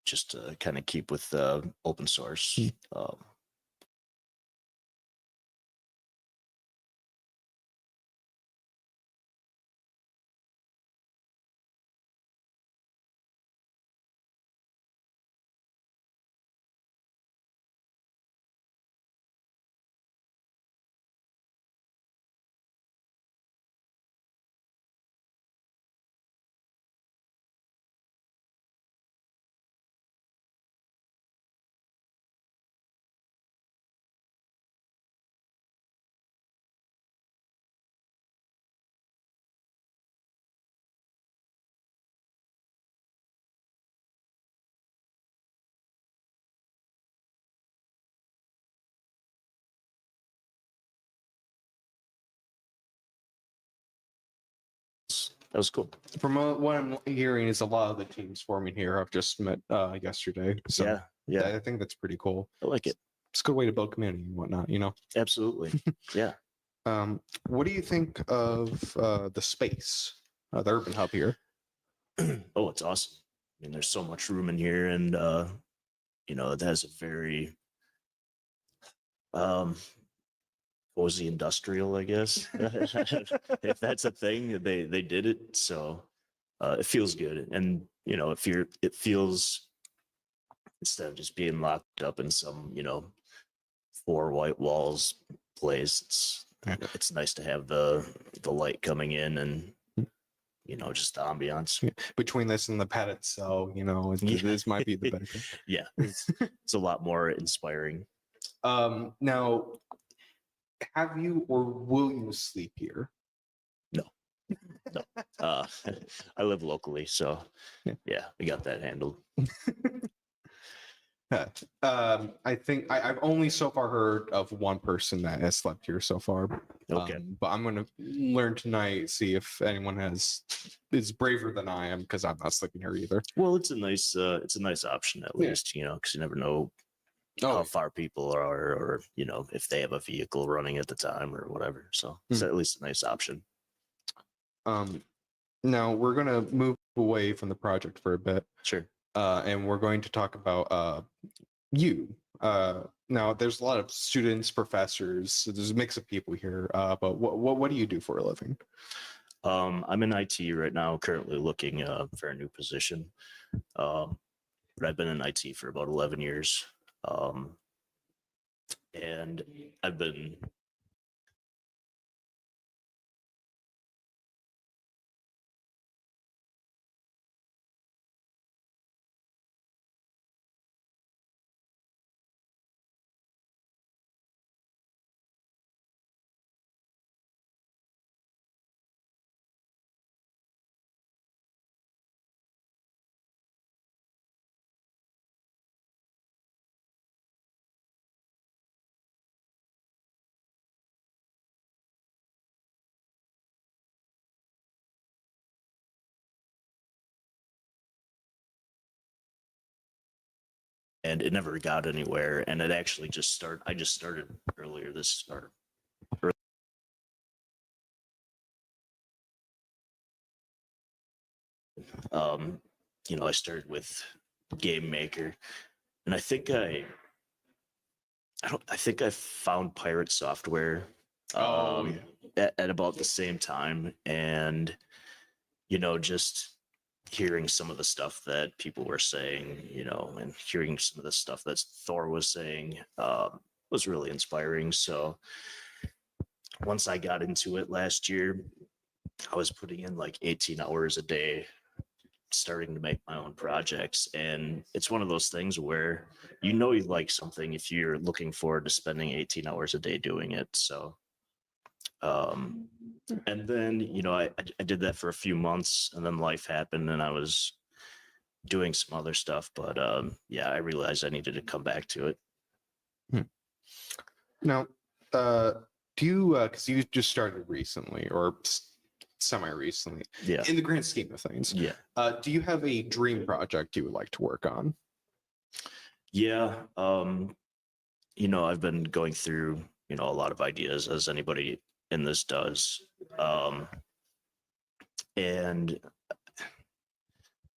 just to kind of keep with open source. That was cool. From what I'm hearing, is a lot of the teams forming here I've just met yesterday. So yeah, I think that's pretty cool. I like it. It's a good way to build community and whatnot, you know. Absolutely. Yeah. What do you think of the space, the urban hub here? Oh, it's awesome. I mean, there's so much room in here, and you know, it has a very cozy industrial, I guess. If that's a thing, they did it. So it feels good. And you know, it feels, instead of just being locked up in some, you know, 4 white walls place, it's nice to have the light coming in and, you know, just the ambiance. Between this and the padded cell, you know, this might be the better thing. Yeah, it's a lot more inspiring. Now, have you or will you sleep here? No. I live locally, so yeah, we got that handled. I think I've only so far heard of one person that has slept here so far. Okay. But I'm going to learn tonight, see if anyone is braver than I am, because I'm not sleeping here either. Well, it's a nice option at least, you know, because you never know how far people are, or you know, if they have a vehicle running at the time or whatever. So it's at least a nice option. Now we're going to move away from the project for a bit. Sure. And we're going to talk about you. Now there's a lot of students, professors, so there's a mix of people here. But what do you do for a living? I'm in IT right now, currently looking for a new position. But I've been in IT for about 11 years. And I've been and it never got anywhere. And it actually I just started earlier this, or you know, I started with Game Maker, and I think I found Pirate Software at about the same time, and you know, just hearing some of the stuff that people were saying, you know, and hearing some of the stuff that Thor was saying was really inspiring. So once I got into it last year, I was putting in like 18 hours a day, starting to make my own projects. And it's one of those things where you know you like something if you're looking forward to spending 18 hours a day doing it. So and then, you know, I did that for a few months, and then life happened, and I was doing some other stuff, but yeah, I realized I needed to come back to it. Now, do you, because you just started recently or semi-recently, yeah, in the grand scheme of things, yeah, do you have a dream project you would like to work on? yeah. You know, I've been going through, you know, a lot of ideas, as anybody in this does. And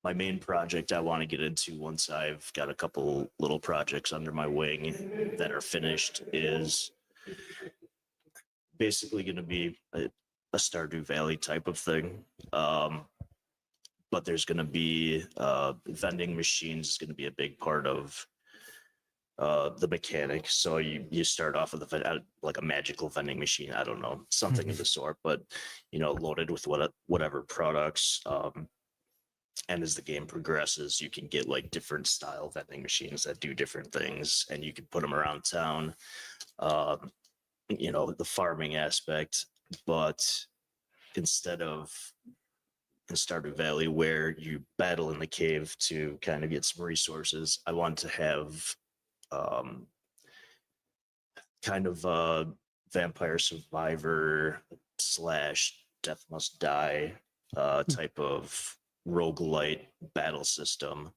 my main project I want to get into once I've got a couple little projects under my wing that are finished is basically going to be a Stardew Valley type of thing. But there's going to be vending machines is going to be a big part of the mechanic. So you start off with like a magical vending machine. I don't know, something of the sort, but you know, loaded with whatever products. And as the game progresses, you can get like different style vending machines that do different things, and you can put them around town. You know, the farming aspect, but instead of in Stardew Valley where you battle in the cave to kind of get some resources, I want to have kind of a Vampire Survivor / Death Must Die type of roguelite battle system.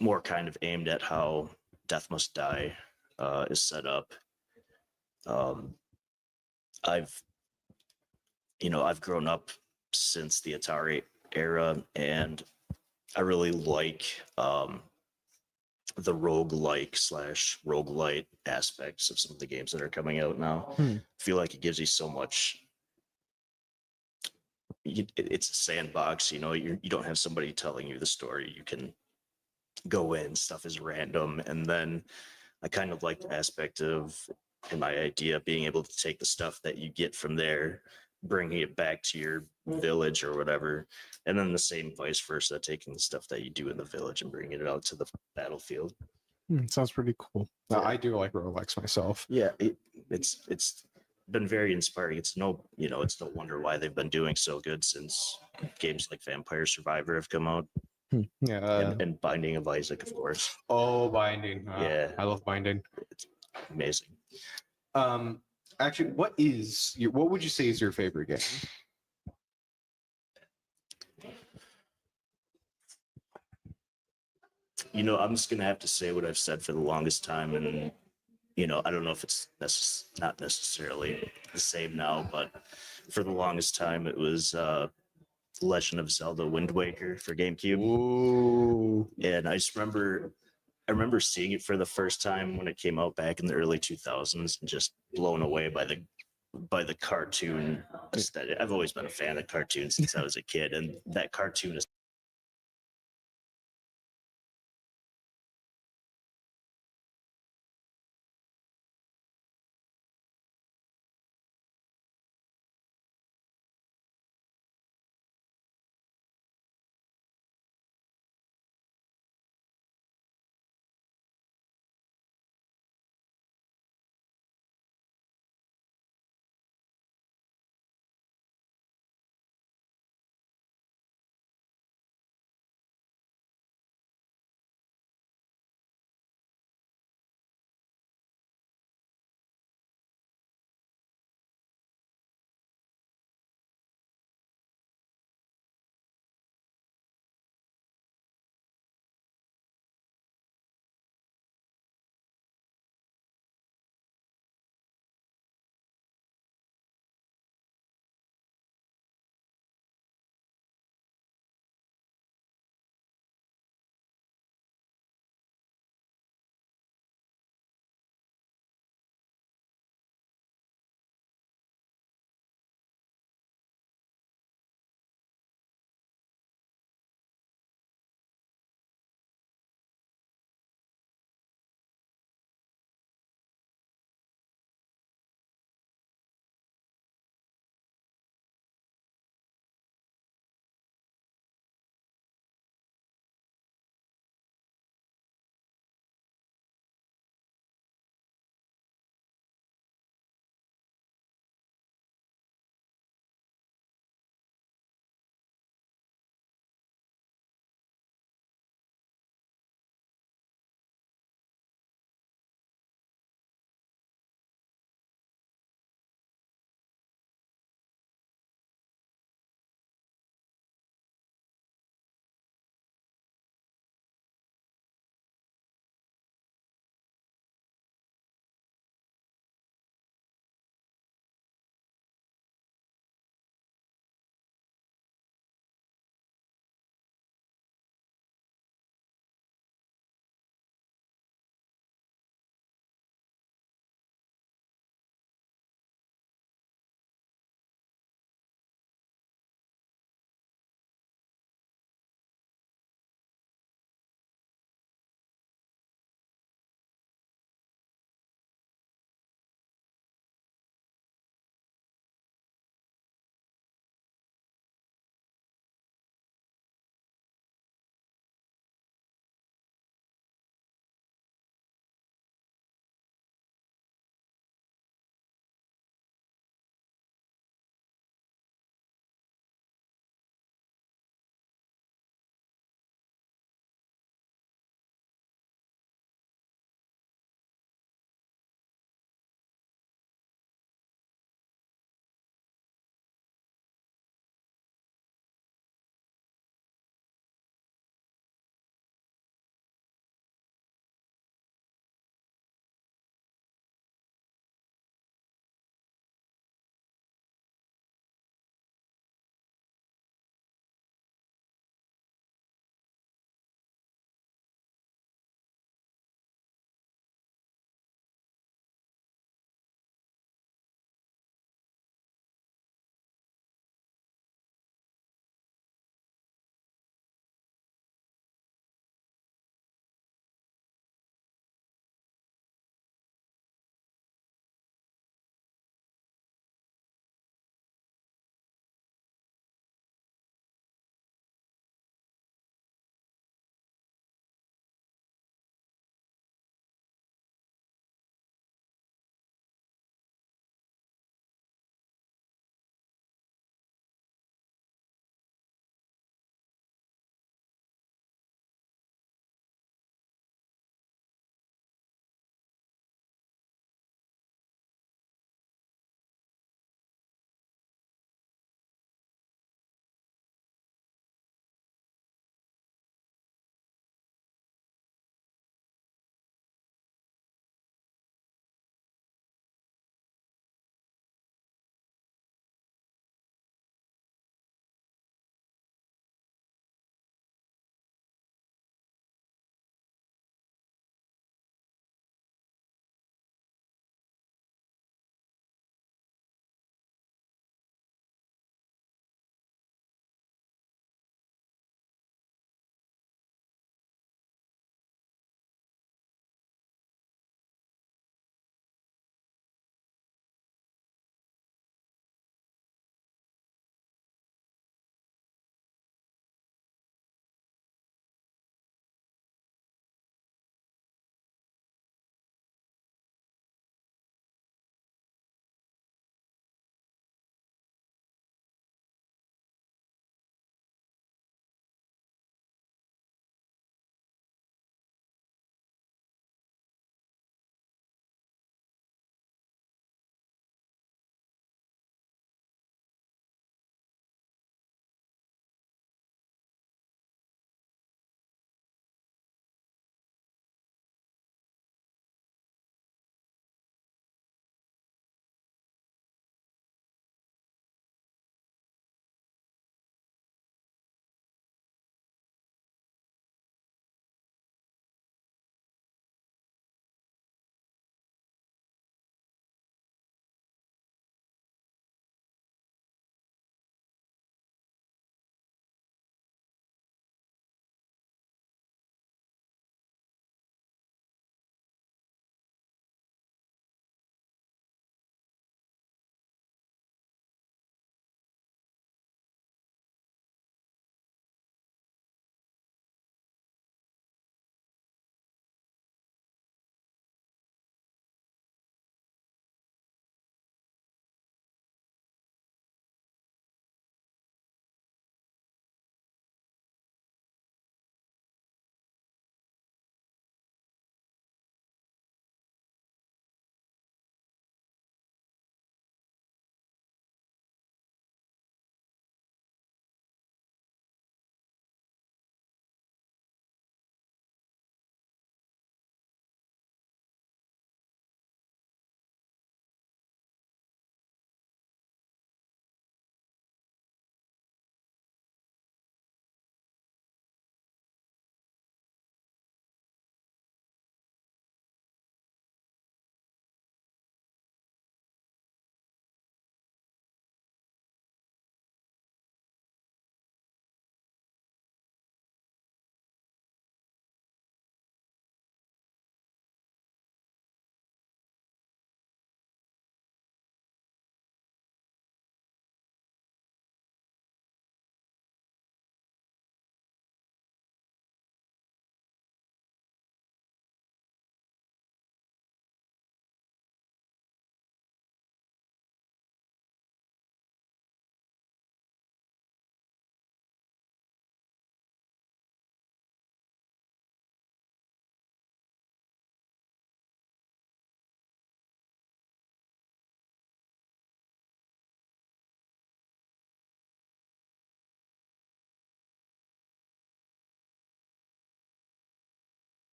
More kind of aimed at how Death Must Die is set up. I've grown up since the Atari era, and I really like the roguelike / roguelite aspects of some of the games that are coming out now. I feel like it gives you so much. It's a sandbox, you know. You don't have somebody telling you the story. You can go in, stuff is random, and then I kind of like the aspect of, in my idea, being able to take the stuff that you get from there, bringing it back to your village or whatever, and then the same vice versa, taking the stuff that you do in the village and bringing it out to the battlefield. Sounds pretty cool. I do like roguelikes myself. Yeah, it's been very inspiring. It's no wonder why they've been doing so good since games like Vampire Survivor have come out. Yeah, and Binding of Isaac, of course. Oh, Binding. Yeah, I love Binding. It's amazing. Actually, what would you say is your favorite game? You know, I'm just gonna have to say what I've said for the longest time, and you know, I don't know if it's not necessarily the same now, but for the longest time, it was Legend of Zelda: Wind Waker for GameCube. Ooh. And I remember seeing it for the first time when it came out back in the early 2000s, and just blown away by the cartoon aesthetic. I've always been a fan of cartoons since I was a kid, and that cartoon is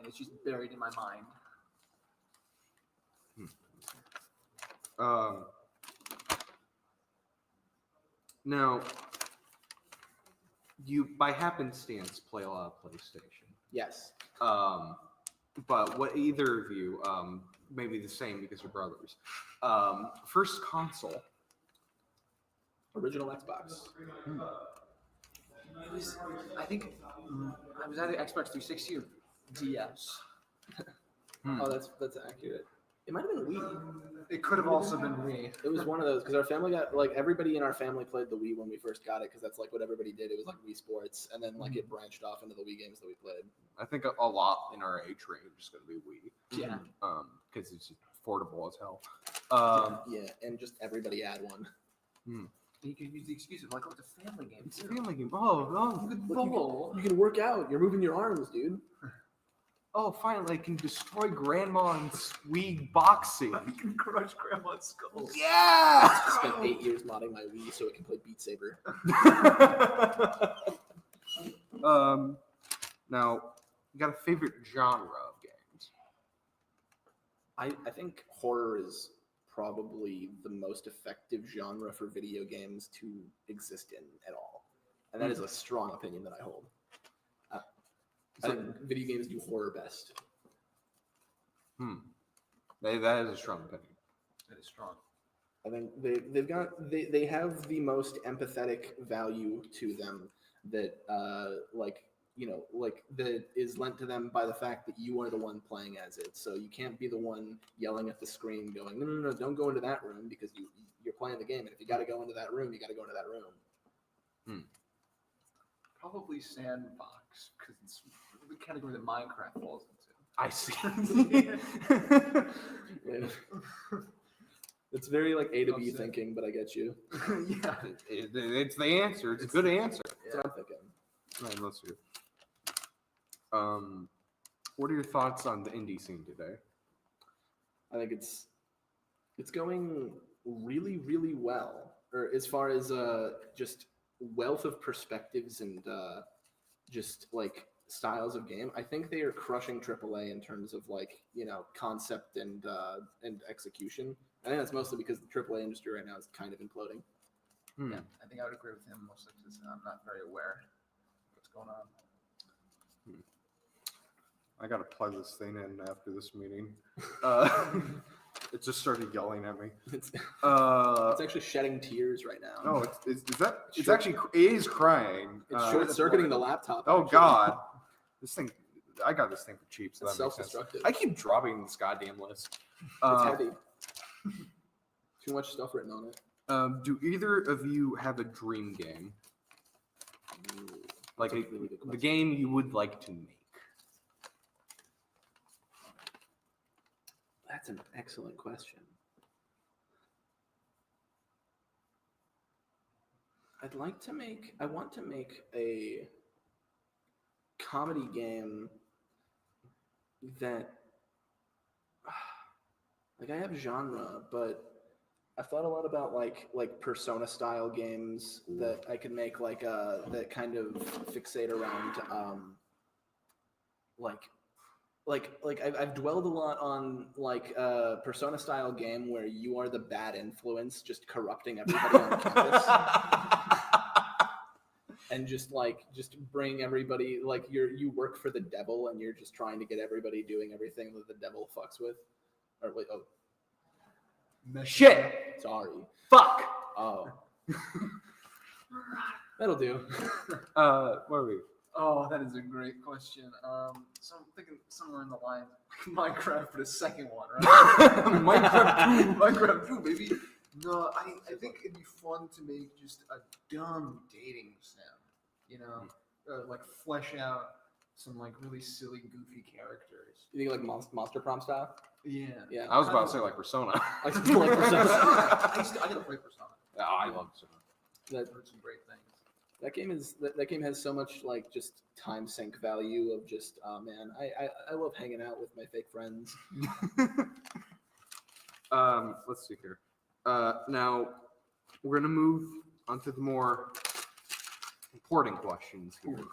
and it's just buried in my mind. Now, you by happenstance play a lot of PlayStation. Yes. But what either of you, maybe the same because you're brothers. First console. Original Xbox. It was, I think, I was either Xbox 360 or DS. Oh, that's accurate. It might have been Wii. It could have also been Wii. It was one of those because our family got everybody in our family played the Wii when we first got it because that's what everybody did. It was like Wii Sports, and then it branched off into the Wii games that we played. I think a lot in our age range is going to be Wii. Yeah. Because it's affordable as hell. Yeah, and just everybody had one. You can use the excuse of it's a family game. It's a family game. Oh, You can work out. You're moving your arms, dude. Oh, finally, I can destroy Grandma's Wii boxing. You can crush Grandma's skull. Yeah! I spent 8 years modding my Wii so it can play Beat Saber. Now, you got a favorite genre of games? I think horror is probably the most effective genre for video games to exist in at all. And that is a strong opinion that I hold. I think video games do horror best. That is a strong opinion. That is strong. I think they have the most empathetic value to them that that is lent to them by the fact that you are the one playing as it. So you can't be the one yelling at the screen going, no, don't go into that room because you're playing the game. And if you got to go into that room, you got to go into that room. Probably Sandbox, because it's the category that Minecraft falls into. I see. It's very A to B thinking, but I get you. Yeah, it's the answer. It's a good answer. That's what I'm thinking. All right, let's see. What are your thoughts on the indie scene today? I think it's going really, really well. Or as far as just wealth of perspectives and just styles of game, I think they are crushing AAA in terms of concept and execution. I think that's mostly because the AAA industry right now is kind of imploding. Yeah, I think I would agree with him mostly because I'm not very aware of what's going on. I gotta plug this thing in after this meeting. It just started yelling at me. It's actually shedding tears right now. No, it is crying. It's short-circuiting the laptop. Oh actually. God, this thing. I got this thing for cheap, so It's that makes sense. self-destructive. I keep dropping this goddamn list. It's heavy. Too much stuff written on it. Do either of you have a dream game? Like the game you would like to make? That's an excellent question. I want to make a comedy game that, I have genre, but I've thought a lot about like Persona style games that I could make that kind of fixate around I've dwelled a lot on Persona style game where you are the bad influence just corrupting everybody on campus. And just bring everybody you work for the devil and you're just trying to get everybody doing everything that the devil fucks with. Or wait, oh. Shit! Sorry. Fuck! Oh. That'll do. What are we? Oh, that is a great question. So I'm thinking somewhere in the line, Minecraft for the second one, right? Minecraft 2, baby. No, I think it'd be fun to make just a dumb dating sim. Flesh out some really silly, goofy characters. You think Monster Prom style? Yeah. Yeah. I was about to say Persona. I still like Persona. I gotta play Persona. Oh, I love Persona. I've heard some great things. That game has so much just time sink value of just man, I love hanging out with my fake friends. Let's see here. Now we're gonna move on to the more important questions here.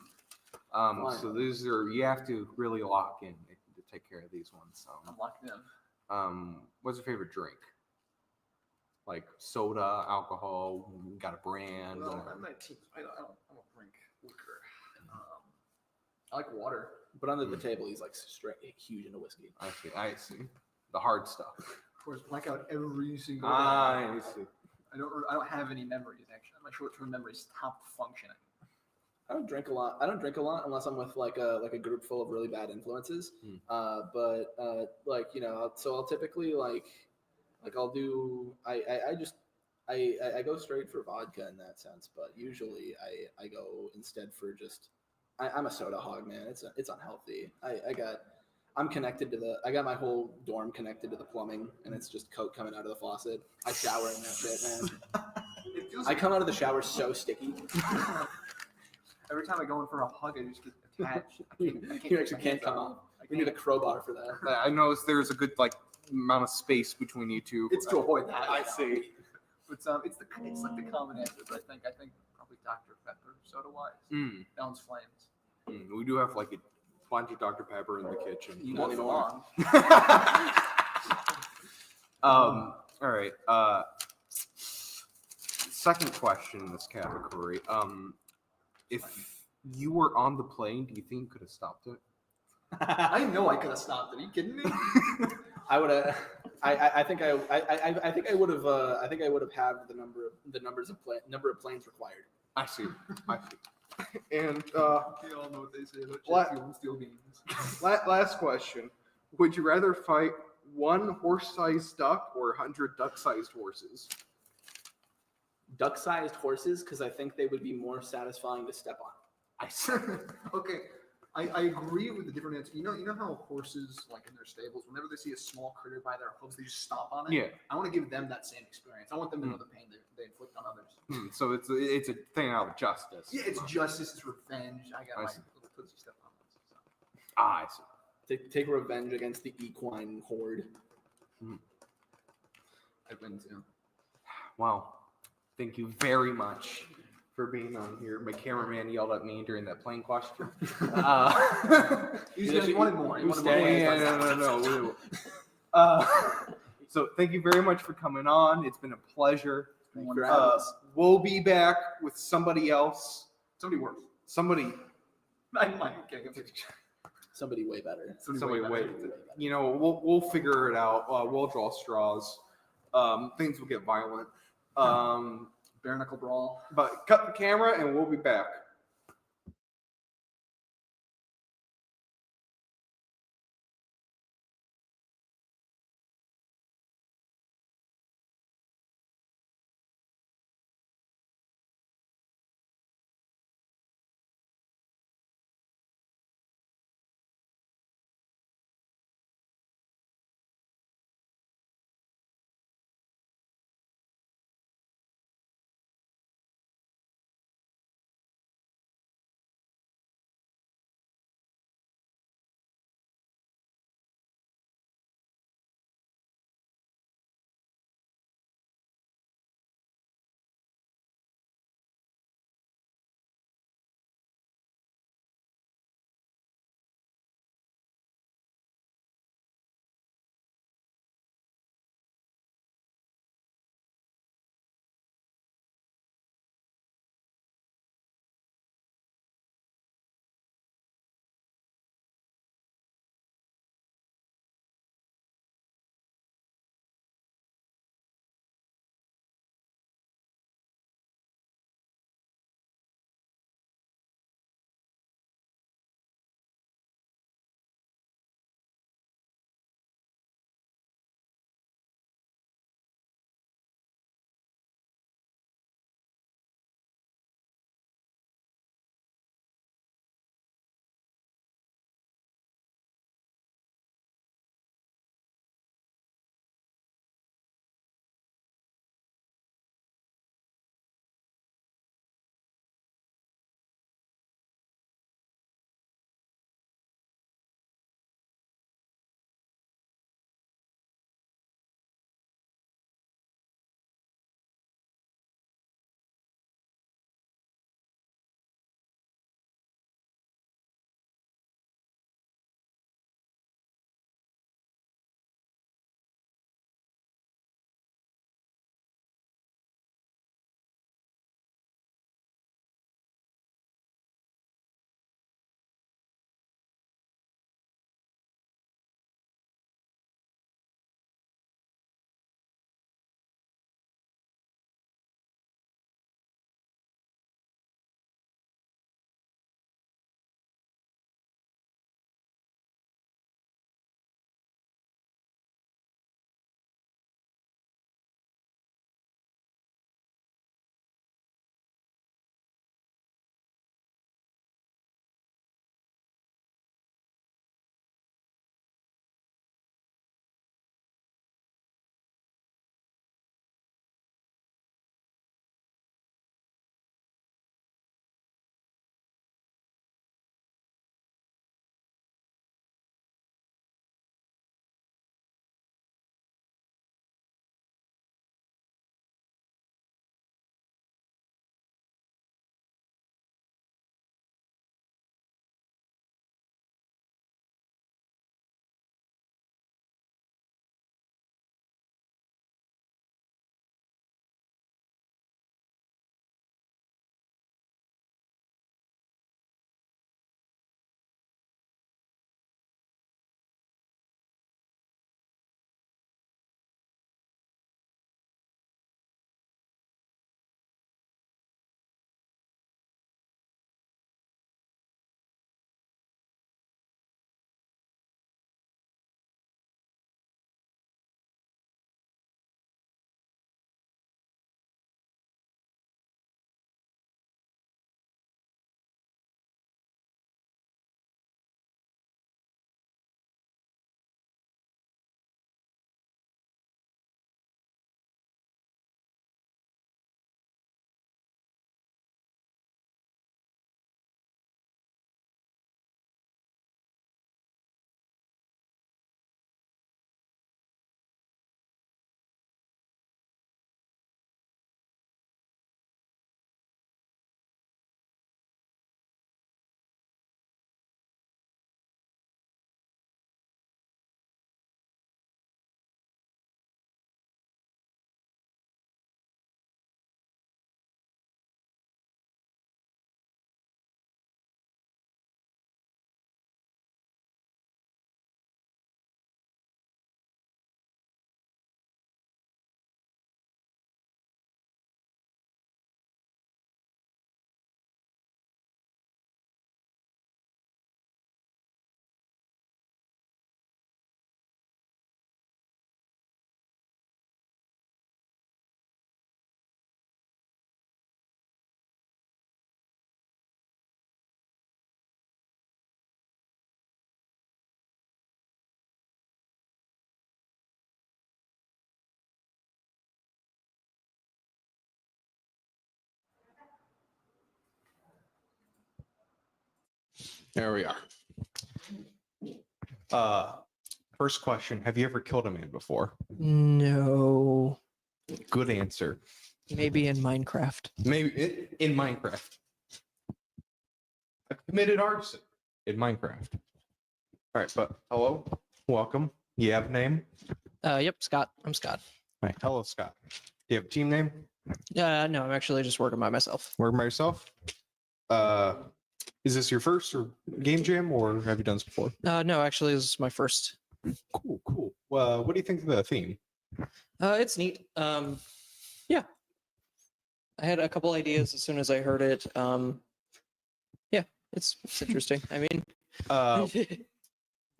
So these are you have to really lock in. take care of these ones. I'm locked in. What's your favorite drink? Like soda, alcohol, got a brand? Well, I'm 19. I don't drink liquor. I like water, but under the table, he's like straight huge into whiskey. I see. The hard stuff. Of course, blackout every single. I see. I don't have any memories actually. My short-term memory stopped functioning. I don't drink a lot. I don't drink a lot unless I'm with like a group full of really bad influences. But like so I'll typically like I'll do I go straight for vodka in that sense. But usually I go instead for just I'm a soda hog, man. It's unhealthy. I got my whole dorm connected to the plumbing, and it's just Coke coming out of the faucet. I shower in that shit, man. I come out of the shower so sticky. Every time I go in for a hug, I just get attached. You actually can't come off. We need a crowbar for that. I noticed there's a good amount of space between you two. It's to avoid that. I see. It's like the common answers. I think probably Dr. Pepper soda wise. Bounce flames. We do have like a bunch of Dr. Pepper in the kitchen. You won't for long. All right. Second question in this category. If you were on the plane, do you think you could have stopped it? I know I could have stopped it. Are you kidding me? I would have. I think I would have. I think I would have had the number of planes required. I see. And we all know what they say about jet fuel and steel beams. Last question: would you rather fight one horse-sized duck or 100 duck-sized horses? Duck-sized horses, because I think they would be more satisfying to step on. I see. Okay, I agree with the different answers. You know how horses, like in their stables, whenever they see a small critter by their hooves, they just stomp on it. Yeah. I want to give them that same experience. I want them to know the pain they inflict on others. So it's a thing out of justice. Yeah, it's justice, it's revenge. I got my little tootsie step on this. So. I see. Take revenge against the equine horde. I win too. Wow. Thank you very much for being on here. My cameraman yelled at me during that plane question. He wanted more. No. So thank you very much for coming on. It's been a pleasure. We'll be back with somebody else. Somebody worse. Somebody way better. Somebody way. We'll figure it out. We'll draw straws. Things will get violent. Bare knuckle brawl. But cut the camera and we'll be back. There we are. First question: have you ever killed a man before? No. Good answer. Maybe in Minecraft. Maybe in Minecraft. I committed arson in Minecraft. All right, but hello, welcome. You have a name? Yep, Scott. I'm Scott. All right, hello, Scott. Do you have a team name? No, I'm actually just working by myself. Working by yourself? Is this your first or game jam, or have you done this before? No, actually, this is my first. Cool, cool. What do you think of the theme? It's neat. Yeah, I had a couple ideas as soon as I heard it. Yeah, it's interesting. I mean,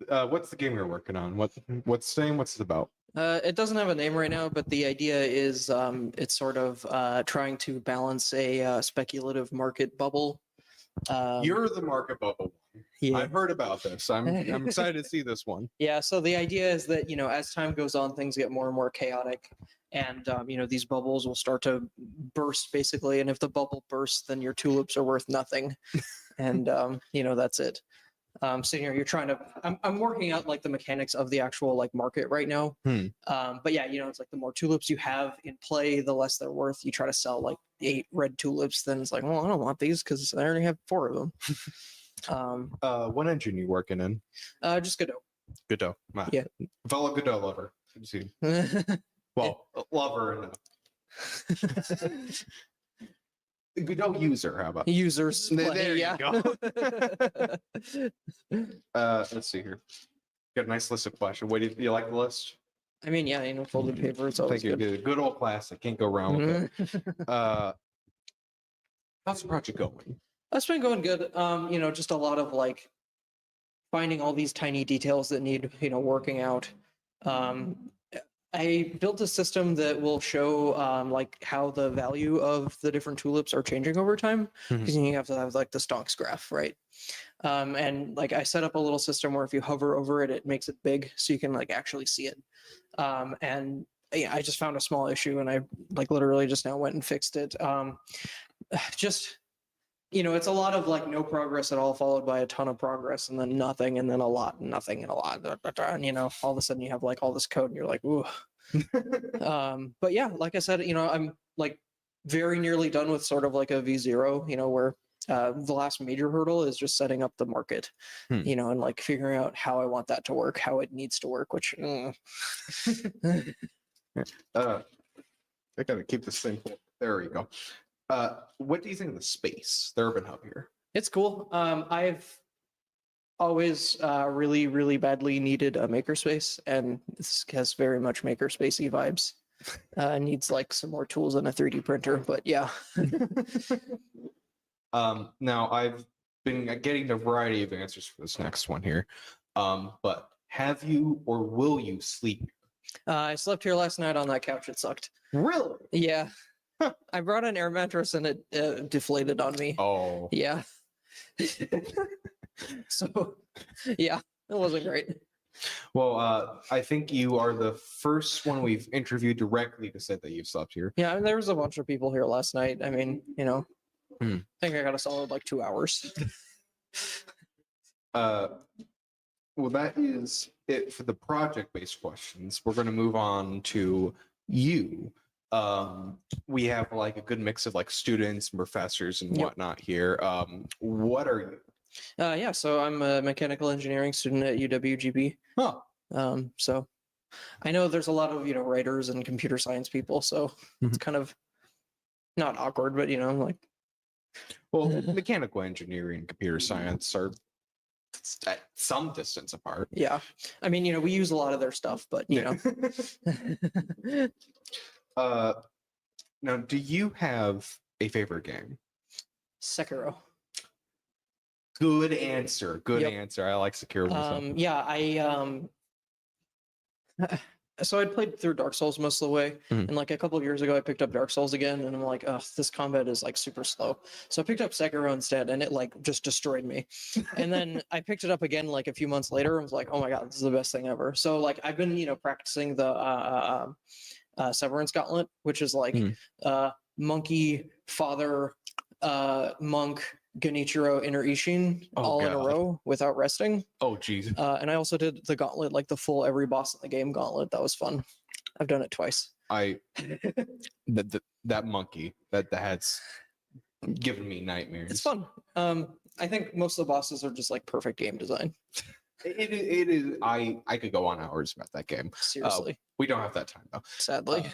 What's the game you're working on? What's the name? What's it about? it doesn't have a name right now, but the idea is it's sort of trying to balance a speculative market bubble. You're the market bubble. Yeah. I've heard about this. I'm excited to see this one. Yeah, so the idea is that, as time goes on, things get more and more chaotic. And, these bubbles will start to burst, basically. And if the bubble bursts, then your tulips are worth nothing. And, that's it. So, you're trying to, I'm working out like the mechanics of the actual like market right now. But yeah, it's like the more tulips you have in play, the less they're worth. You try to sell like 8 red tulips, then it's like, well, I don't want these because I already have 4 of them. What engine you working in? Just Godot. Godot. Yeah. Fellow Godot lover. Good to see you. Well, lover and Godot user. How about users? There yeah. you go. Let's see here. Got a nice list of questions. What do you like the list? I mean, yeah, folded paper. It's always Thank you. good. Good old classic. Can't go wrong with it. How's the project going? That's been going good. Just a lot of like finding all these tiny details that need, working out. I built a system that will show like how the value of the different tulips are changing over time, because you have to have like the stonks graph, right? And like I set up a little system where if you hover over it, it makes it big, so you can like actually see it. And yeah, I just found a small issue, and I like literally just now went and fixed it. It's a lot of like no progress at all, followed by a ton of progress, and then nothing, and then a lot, and nothing, and a lot. And all of a sudden you have like all this code, and you're like, ooh. But yeah, like I said, I'm like very nearly done with sort of like a V0, where the last major hurdle is just setting up the market, and like figuring out how I want that to work, how it needs to work, which. I gotta keep this thing. There we go. What do you think of the space, the urban hub here? It's cool. I've always really, really badly needed a makerspace, and this has very much makerspacey vibes. Needs like some more tools and a 3D printer, but yeah. Now I've been getting a variety of answers for this next one here. But have you or will you sleep? I slept here last night on that couch. It sucked. Really? Yeah. I brought an air mattress and it deflated on me. Oh. Yeah. So, yeah, it wasn't great. Well, I think you are the first one we've interviewed directly to say that you've slept here. Yeah, I mean, there was a bunch of people here last night. I mean, I think I got a solid like 2 hours. Well, that is it for the project-based questions. We're going to move on to you. We have like a good mix of like students and professors and whatnot here. What are you? Yeah, so I'm a mechanical engineering student at UWGB. Huh. So I know there's a lot of writers and computer science people, so it's kind of not awkward, but like. Well, mechanical engineering and computer science are at some distance apart. Yeah, I mean, we use a lot of their stuff, but Now, do you have a favorite game? Sekiro. Good answer. Good answer. I like Sekiro myself. Yeah, so I'd played through Dark Souls most of the way, and like a couple of years ago, I picked up Dark Souls again, and I'm like, oh, this combat is like super slow. So I picked up Sekiro instead, and it like just destroyed me. And then I picked it up again like a few months later, and was like, oh my god, this is the best thing ever. So like I've been practicing the Severance Gauntlet, which is like monkey, father, monk, Genichiro Inner Ishin all in a God. row without resting. Oh, geez. And I also did the gauntlet, like the full every boss in the game gauntlet. That was fun. I've done it twice. That monkey that's given me nightmares. It's fun. I think most of the bosses are just like perfect game design. It is. I could go on hours about that game. Seriously. We don't have that time though. Sadly.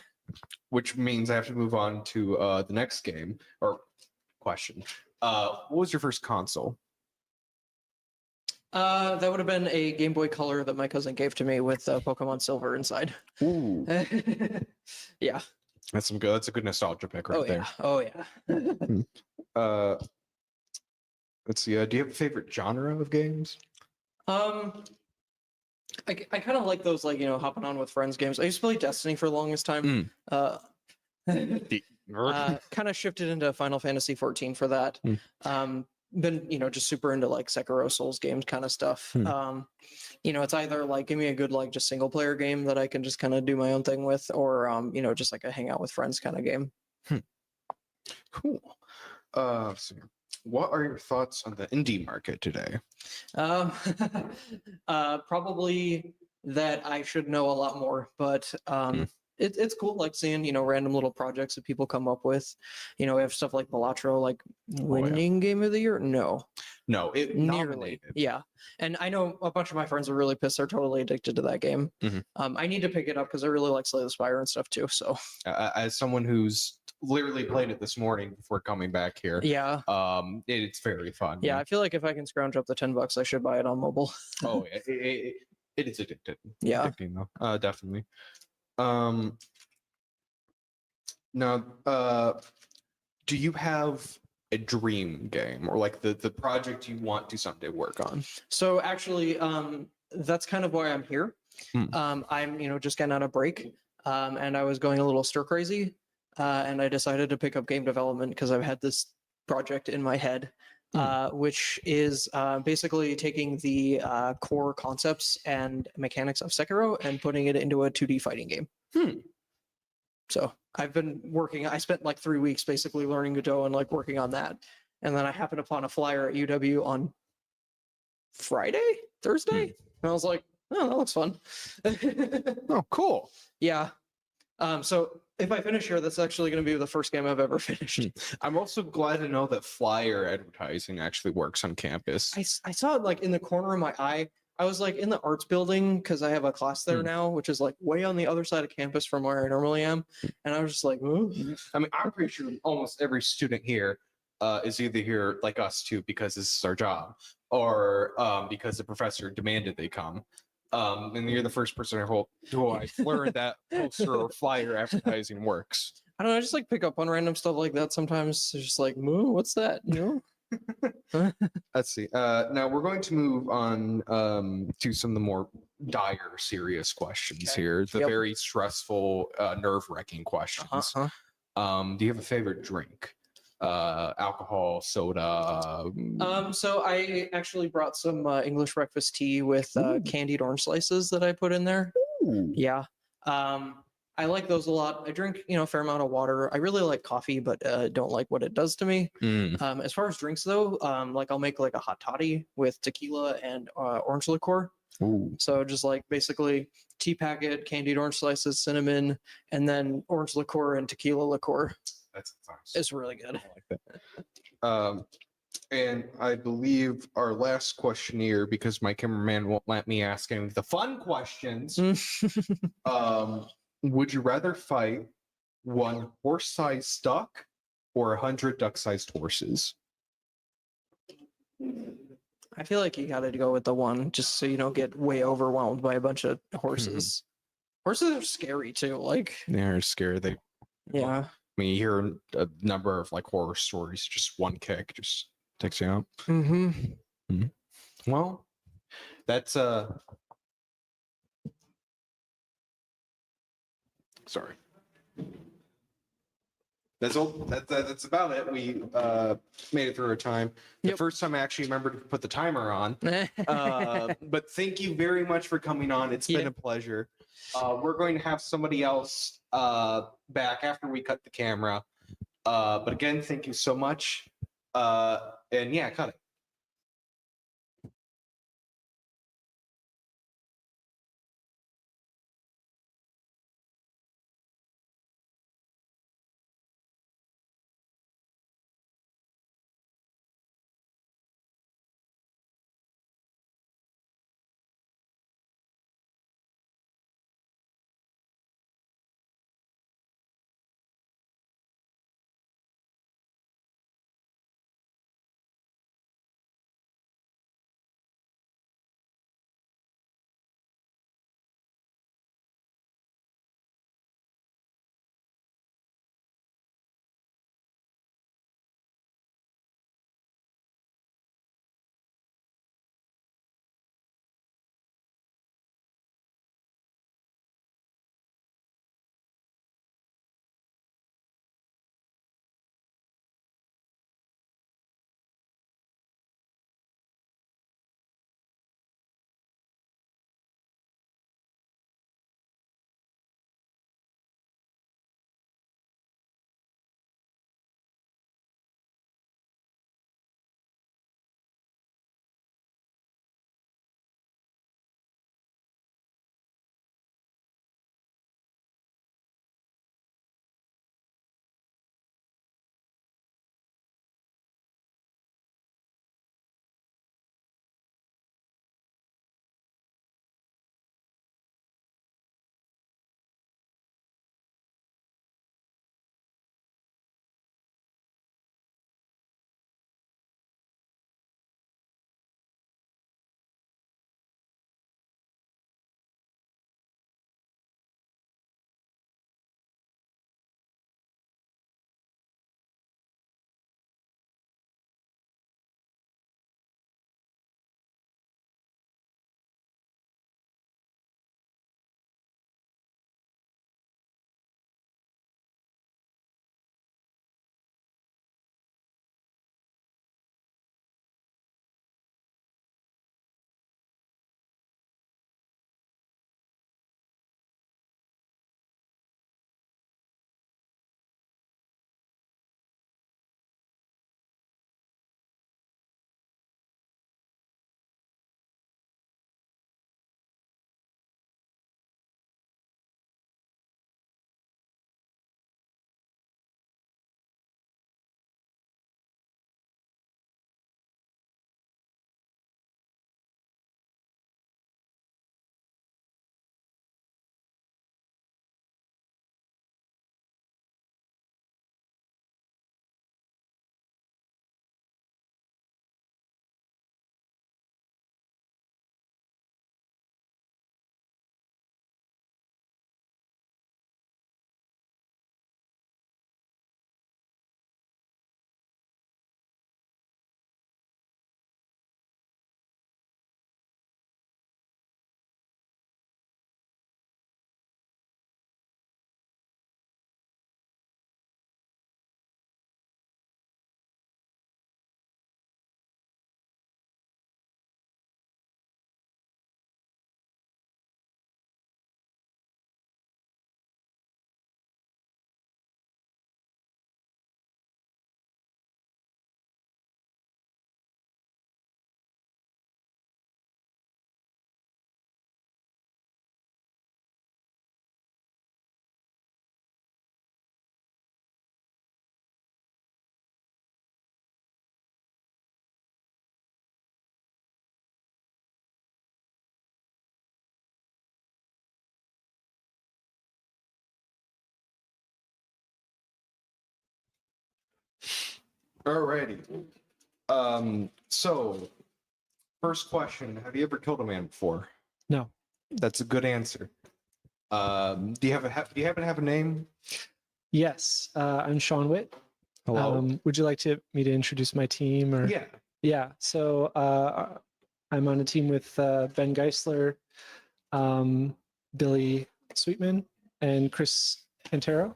Which means I have to move on to the next game or question. What was your first console? That would have been a Game Boy Color that my cousin gave to me with Pokemon Silver inside. Ooh. Yeah. That's some good. That's a good nostalgia pick right Oh there. yeah. Oh yeah. Let's see. Do you have a favorite genre of games? I kind of like those, like, you know, hopping on with friends games. I used to play Destiny for the longest time. Kind of shifted into Final Fantasy 14 for that. Been, you know, just super into like Sekiro Souls games kind of stuff. You know, it's either like give me a good like just single player game that I can just kind of do my own thing with, or you know, just like a hang out with friends kind of game. Cool. So what are your thoughts on the indie market today? Probably that I should know a lot more, but it's cool, like seeing, you know, random little projects that people come up with. You know, we have stuff like Balatro, like winning game of the year. No, it nearly. nominated. Yeah, and I know a bunch of my friends are really pissed. They're totally addicted to that game. I need to pick it up because I really like Slay the Spire and stuff too. So, As someone who's literally played it this morning before coming back here, yeah, it's very fun. yeah, I feel like if I can scrounge up the $10, I should buy it on mobile. Oh, yeah, it is addicting. Yeah. Addicting though. Definitely. Now, do you have a dream game or like the project you want to someday work on? So actually, that's kind of why I'm here. I'm, you know, just getting out of break, and I was going a little stir crazy, and I decided to pick up game development because I've had this project in my head, which is basically taking the core concepts and mechanics of Sekiro and putting it into a 2D fighting game. So I've been working. I spent like 3 weeks basically learning Godot and like working on that, and then I happened upon a flyer at UW on Thursday, and I was like, "Oh, that looks fun." Oh, cool. Yeah. So if I finish here, that's actually going to be the first game I've ever finished. I'm also glad to know that flyer advertising actually works on campus. I saw it like in the corner of my eye. I was like in the arts building because I have a class there now, which is like way on the other side of campus from where I normally am. And I was just like, ooh. I mean, I'm pretty sure almost every student here is either here like us too because this is our job, or because the professor demanded they come. And you're the first person who I learned that poster or flyer advertising works. I don't know. I just like pick up on random stuff like that sometimes. It's just like, moo, what's that? You know? Let's see. Now we're going to move on to some of the more dire, serious questions here. The very stressful, nerve-wracking questions. Do you have a favorite drink? Alcohol, soda? So I actually brought some English breakfast tea with candied orange slices that I put in there. Yeah. I like those a lot. I drink, you know, a fair amount of water. I really like coffee, but don't like what it does to me. As far as drinks though, like I'll make like a hot toddy with tequila and orange liqueur. So just like basically tea packet, candied orange slices, cinnamon, and then orange liqueur and tequila liqueur. That's nice. It's really good. I like that. And I believe our last question here, because my cameraman won't let me ask any of the fun questions. Would you rather fight one horse-sized duck or 100 duck-sized horses? I feel like you got to go with the one just so you don't get way overwhelmed by a bunch of horses. Horses are scary too. Like They're scary. Yeah. I mean, you hear a number of like horror stories. Just one kick just takes you out. Well, that's sorry. That's all. That's about it. We made it through our time. The first time I actually remembered to put the timer on. But thank you very much for coming on. It's been a pleasure. We're going to have somebody else back after we cut the camera. But again, thank you so much. And yeah, cut it. Alrighty. So first question, have you ever killed a man before? No. That's a good answer. Do you happen to have a name? Yes, I'm Sean Witt. Hello. Would you like me to introduce my team? Or Yeah. Yeah. So I'm on a team with Ben Geisler, Billy Sweetman, and Chris Pantero.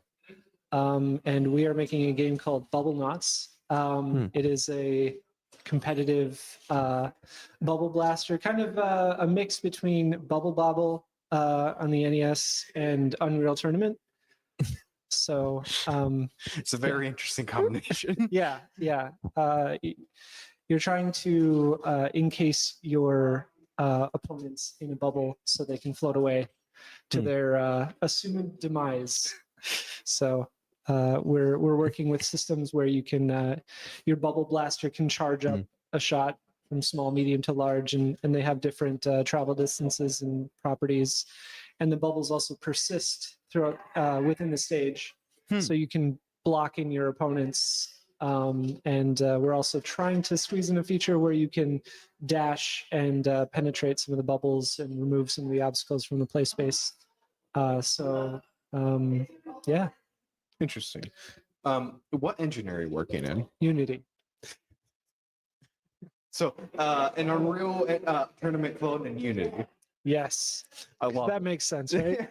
And we are making a game called Bubble Knots. It is a competitive bubble blaster, kind of a mix between Bubble Bobble on the NES and Unreal Tournament. So it's a very interesting combination. yeah. You're trying to encase your opponents in a bubble so they can float away to their assumed demise. So we're working with systems where you can your bubble blaster can charge up a shot from small, medium to large, and they have different travel distances and properties. And the bubbles also persist throughout within the stage, so you can block in your opponents. And we're also trying to squeeze in a feature where you can dash and penetrate some of the bubbles and remove some of the obstacles from the play space. Yeah. Interesting. What engine are you working in? Unity. So, an Unreal tournament clone in Unity. Yes. I love that. Makes sense, right?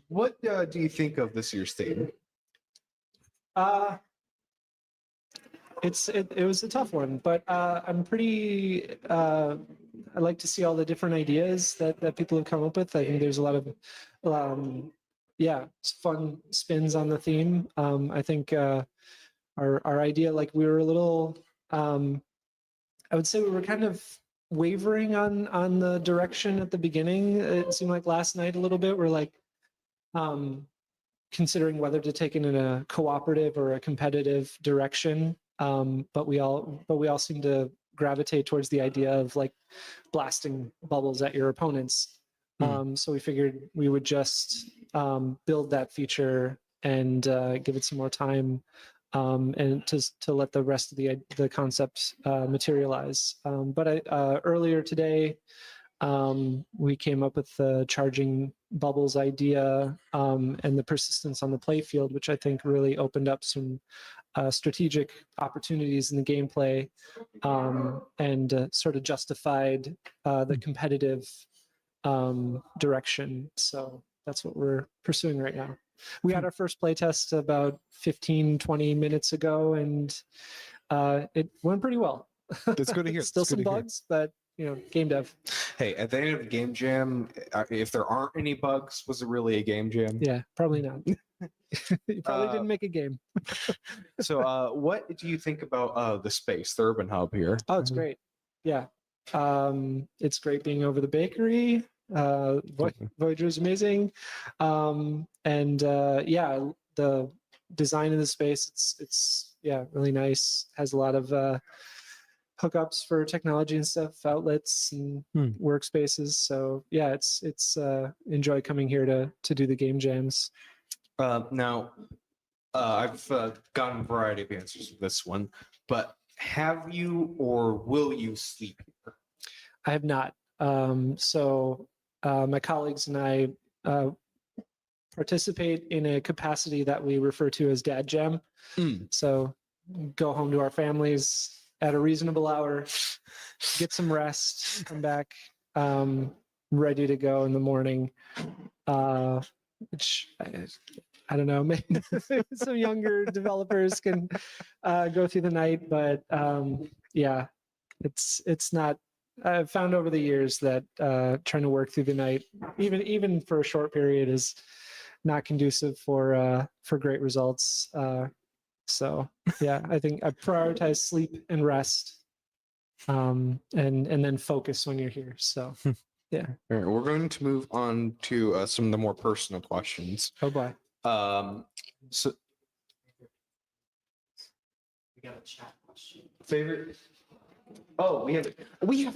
What do you think of this year's theme? It was a tough one, but I'm pretty. I like to see all the different ideas that people have come up with. I think there's a lot of, fun spins on the theme. I think our idea, like we were a little. I would say we were kind of wavering on the direction at the beginning. It seemed like last night a little bit. We're like. Considering whether to take it in a cooperative or a competitive direction, but we all seem to gravitate towards the idea of like blasting bubbles at your opponents. So we figured we would just build that feature and give it some more time, and to let the rest of the concept materialize. But earlier today, we came up with the charging bubbles idea and the persistence on the play field, which I think really opened up some strategic opportunities in the gameplay, and sort of justified the competitive direction. So that's what we're pursuing right now. We had our first playtest about 15-20 minutes ago, and it went pretty well. That's good to hear. Still It's good some to hear. bugs, but game dev. Hey, at the end of the game jam, if there aren't any bugs, was it really a game jam? Yeah, probably not. You probably didn't make a game. So, what do you think about the space, the urban hub here? Oh, it's great. Yeah. It's great being over the bakery. Voyager is amazing. The design of the space, it's really nice. Has a lot of hookups for technology and stuff, outlets and workspaces. So yeah, it's enjoy coming here to do the game jams. Now, I've gotten a variety of answers to this one, but have you or will you sleep here? I have not. My colleagues and I participate in a capacity that we refer to as Dad Jam. So go home to our families at a reasonable hour, get some rest, come back ready to go in the morning. Which I don't know, maybe some younger developers can go through the night, but yeah, it's not. I've found over the years that trying to work through the night, even for a short period, is not conducive for great results. So yeah, I think I prioritize sleep and rest, and then focus when you're here. So yeah. All right, we're going to move on to some of the more personal questions. Oh boy. So We got a chat question. favorite. Oh, we have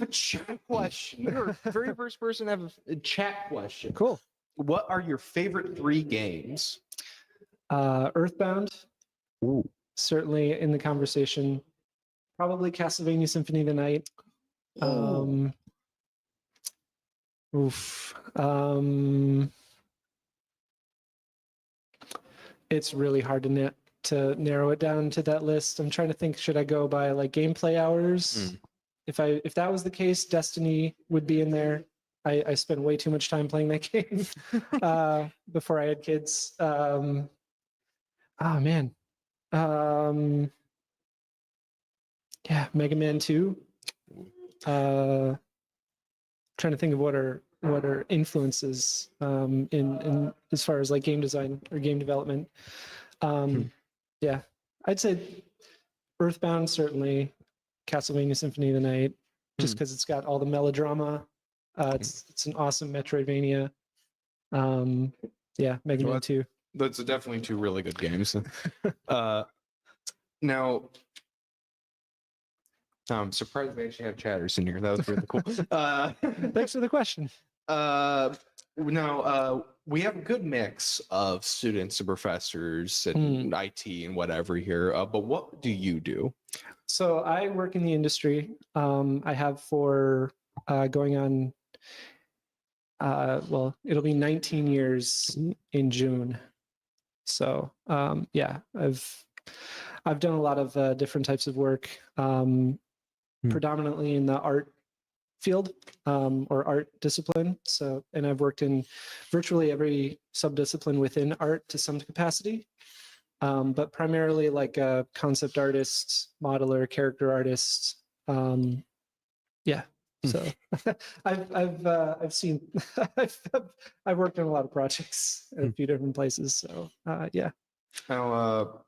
a chat question. You're the very first person to have a chat question. Cool. What are your favorite 3 games? Earthbound. Ooh. Certainly in the conversation. Probably Castlevania Symphony of the Night. It's really hard to narrow it down to that list. I'm trying to think, should I go by like gameplay hours? If that was the case, Destiny would be in there. I spent way too much time playing that game before I had kids. Oh man. Yeah, Mega Man 2. Trying to think of what are what are influences in as far as like game design or game development. Yeah, I'd say Earthbound, certainly. Castlevania Symphony of the Night, just because it's got all the melodrama. It's an awesome Metroidvania. Yeah, Mega Man 2. That's definitely two really good games. Now, I'm surprised we actually have chatters in here. That was really cool. Thanks for the question. Now, we have a good mix of students and professors and IT and whatever here. But what do you do? So I work in the industry. I have for going on, well, it'll be 19 years in June. So yeah, I've done a lot of different types of work, predominantly in the art field or art discipline. So, and I've worked in virtually every subdiscipline within art to some capacity, but primarily like a concept artist, modeler, character artist. Yeah. So I've seen I've worked on a lot of projects at a few different places. So yeah. Now,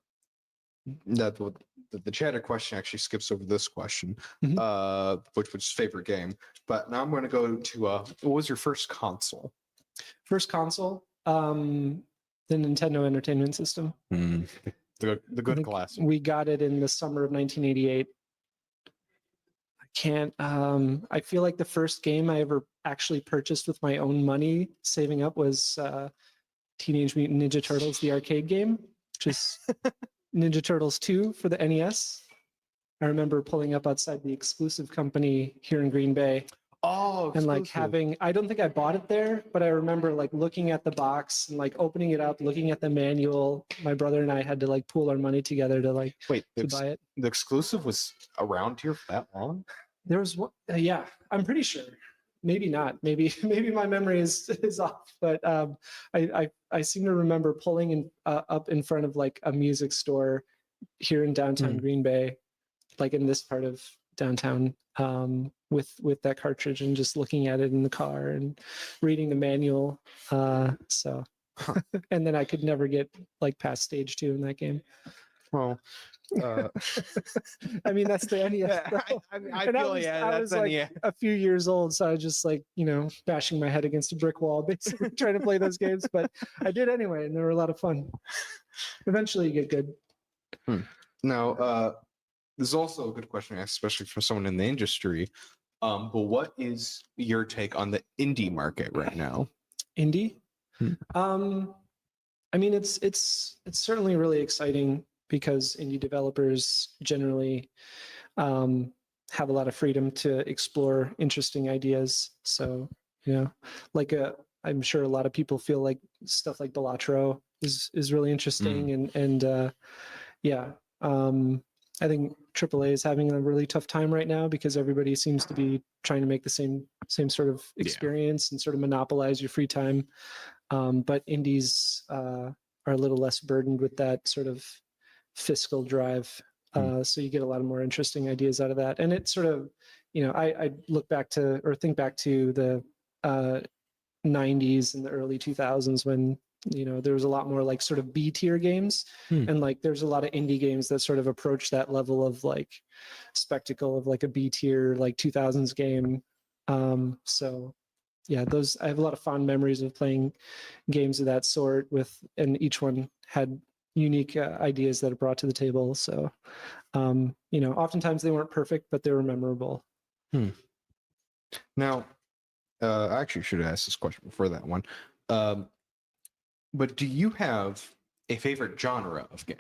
the chatter question actually skips over this question, which was favorite game. But now I'm going to go to what was your first console? First console, the Nintendo Entertainment System. The good classic. We got it in the summer of 1988. I feel like the first game I ever actually purchased with my own money, saving up, was Teenage Mutant Ninja Turtles, the arcade game, which is Ninja Turtles 2 for the NES. I remember pulling up outside the exclusive company here in Green Bay. Oh, and like having, I don't think I bought it there, but I remember like looking at the box and like opening it up, looking at the manual. My brother and I had to like pool our money together to like to buy it. The exclusive was around here for that long? There was one, yeah, I'm pretty sure. Maybe not. Maybe my memory is off. But I seem to remember pulling in, up in front of like a music store here in downtown Green Bay, like in this part of downtown, with that cartridge and just looking at it in the car and reading the manual. So, and then I could never get like past stage 2 in that game. Well, I mean, that's the NES. I feel I was like a few years old, so I was just like, bashing my head against a brick wall, basically trying to play those games. But I did anyway, and they were a lot of fun. Eventually, you get good. Now, this is also a good question, especially for someone in the industry. But what is your take on the indie market right now? Indie? I mean, it's certainly really exciting, because indie developers generally have a lot of freedom to explore interesting ideas. So, like I'm sure a lot of people feel like stuff like Balatro is really interesting, and yeah, I think AAA is having a really tough time right now because everybody seems to be trying to make the same sort of experience and sort of monopolize your free time. But indies are a little less burdened with that sort of fiscal drive. So you get a lot of more interesting ideas out of that. And it sort of, I look back to, or think back to the 90s and the early 2000s when, there was a lot more like sort of B tier games. And like, there's a lot of indie games that sort of approach that level of like spectacle of like a B tier, like 2000s game. So yeah, I have a lot of fond memories of playing games of that sort and each one had unique ideas that it brought to the table. So, oftentimes they weren't perfect, but they were memorable. Now, I actually should have asked this question before that one. But do you have a favorite genre of game?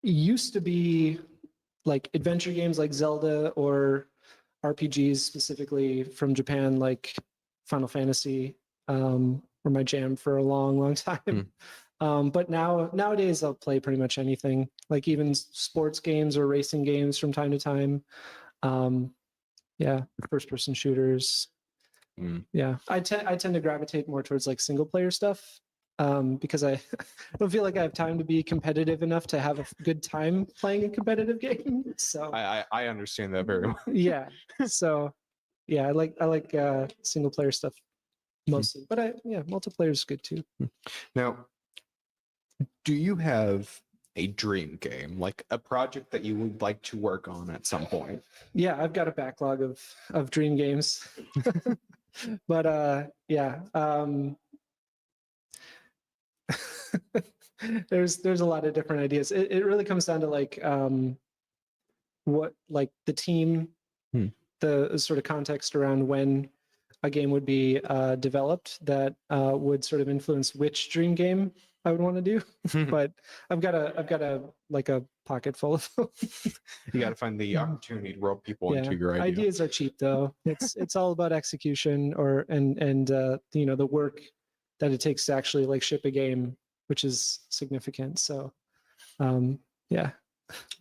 Used to be like adventure games like Zelda, or RPGs specifically from Japan, like Final Fantasy, were my jam for a long time. But nowadays I'll play pretty much anything, like even sports games or racing games from time to time. Yeah, first person shooters. Yeah, I tend to gravitate more towards like single player stuff, because I don't feel like I have time to be competitive enough to have a good time playing a competitive game. So I understand that very well. Yeah. So Yeah, I like single player stuff mostly, but multiplayer is good too. Now, do you have a dream game, like a project that you would like to work on at some point? Yeah, I've got a backlog of dream games, but yeah, there's a lot of different ideas. It really comes down to like what like the team, the sort of context around when a game would be developed that would sort of influence which dream game I would want to do. But I've got a like a pocket full of them. You got to find the opportunity to rope people into your idea. Ideas are cheap though. It's all about execution and you know, the work that it takes to actually like ship a game, which is significant. So yeah.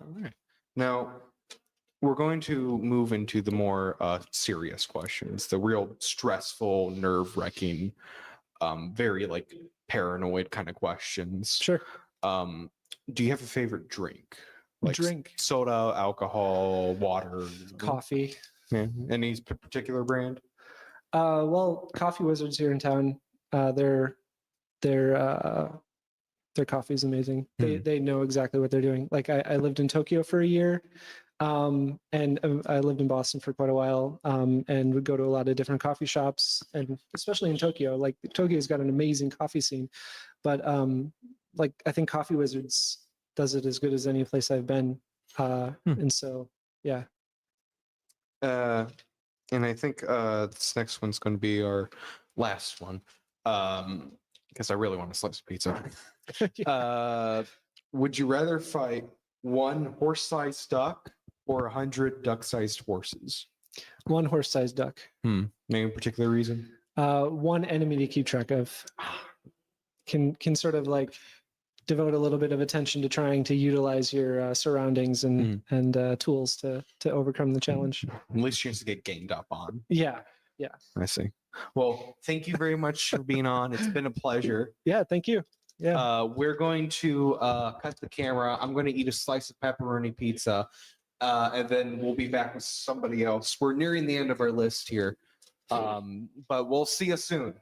All right. Now, we're going to move into the more serious questions, the real stressful, nerve-wracking, very like paranoid kind of questions. Sure. Do you have a favorite drink? Like Drink. Soda, alcohol, water, Coffee. Yeah. Any particular brand? Well, Coffee Wizards here in town, their coffee is amazing. They know exactly what they're doing. Like I lived in Tokyo for a year, and I lived in Boston for quite a while, and would go to a lot of different coffee shops, and especially in Tokyo. Like Tokyo's got an amazing coffee scene, but like I think Coffee Wizards does it as good as any place I've been, and so yeah. And I think this next one's going to be our last one, because I really want to slice pizza. Would you rather fight one horse-sized duck or 100 duck-sized horses? One horse-sized duck. Any particular reason? One enemy to keep track of. Can sort of like devote a little bit of attention to trying to utilize your surroundings and tools to overcome the challenge. Least chance to get ganged up on. Yeah. I see. Well, thank you very much for being on. It's been a pleasure. Yeah, thank you. Yeah. We're going to cut the camera. I'm going to eat a slice of pepperoni pizza, and then we'll be back with somebody else. We're nearing the end of our list here, but we'll see you soon.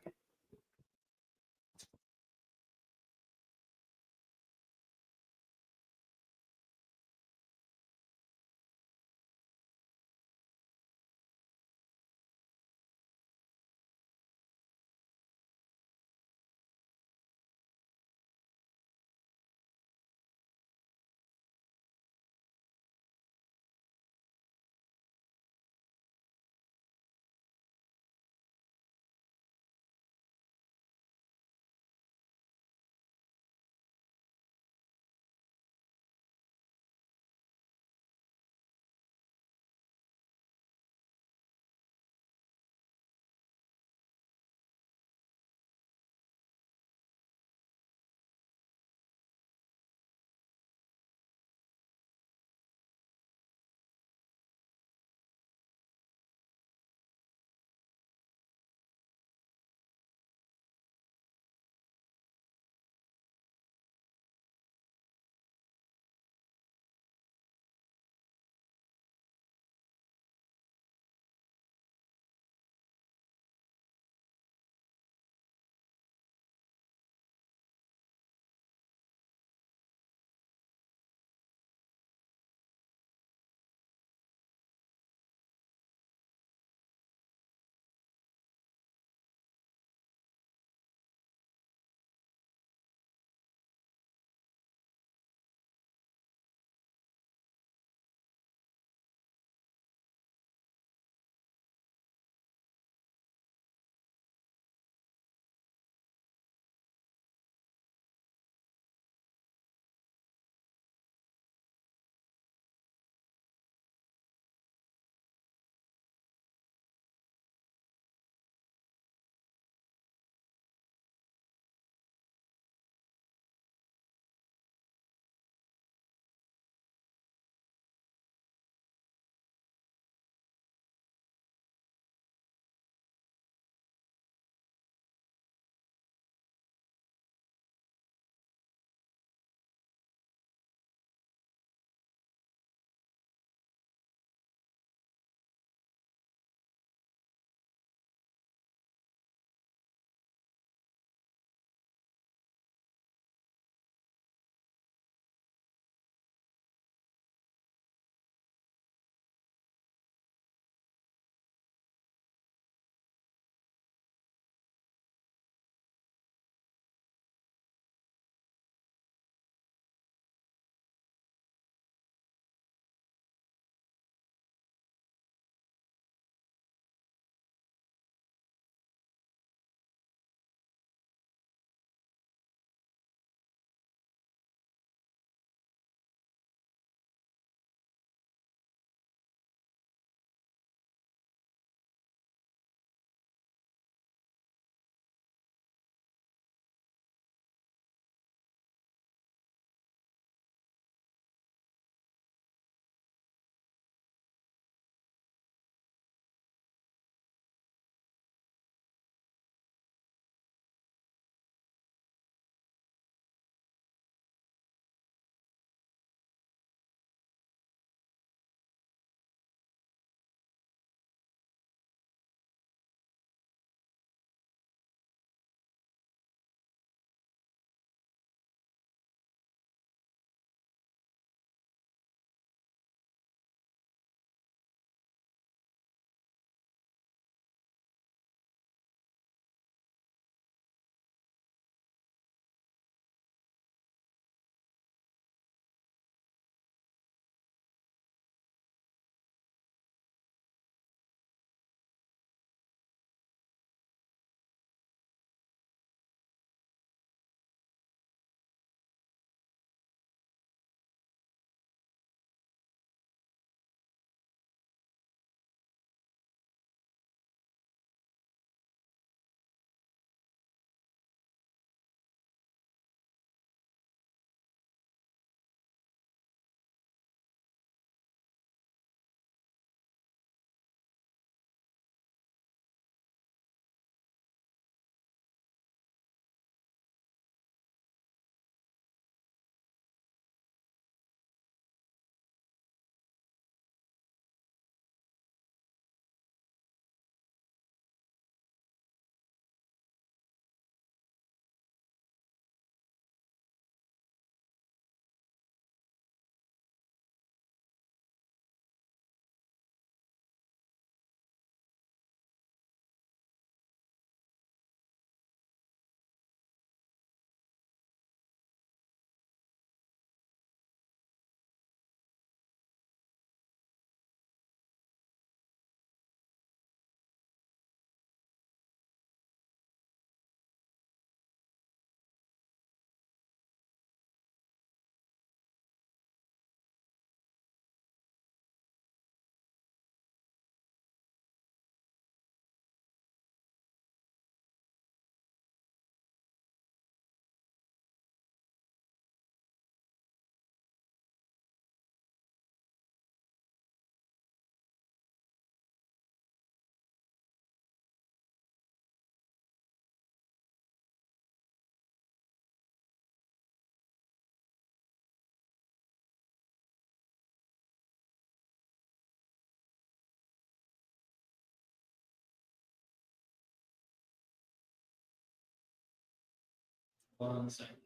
1 second.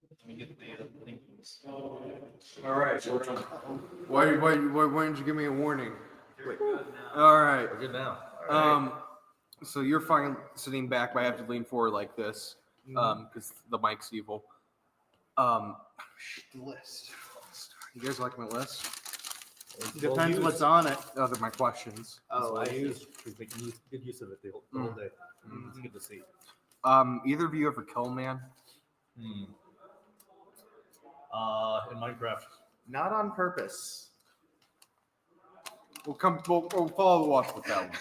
Let me get the link. All right. Why didn't you give me a warning? Wait. All right. We're good now. All right. So you're fine sitting back, but I have to lean forward like this, because the mic's evil. The list. You guys like my list? Depends what's on it. Oh, they're my questions. Oh, I I see. use making good use of it the whole day. It's good to see. Either of you ever kill man? In Minecraft. Not on purpose. We'll follow the watch with that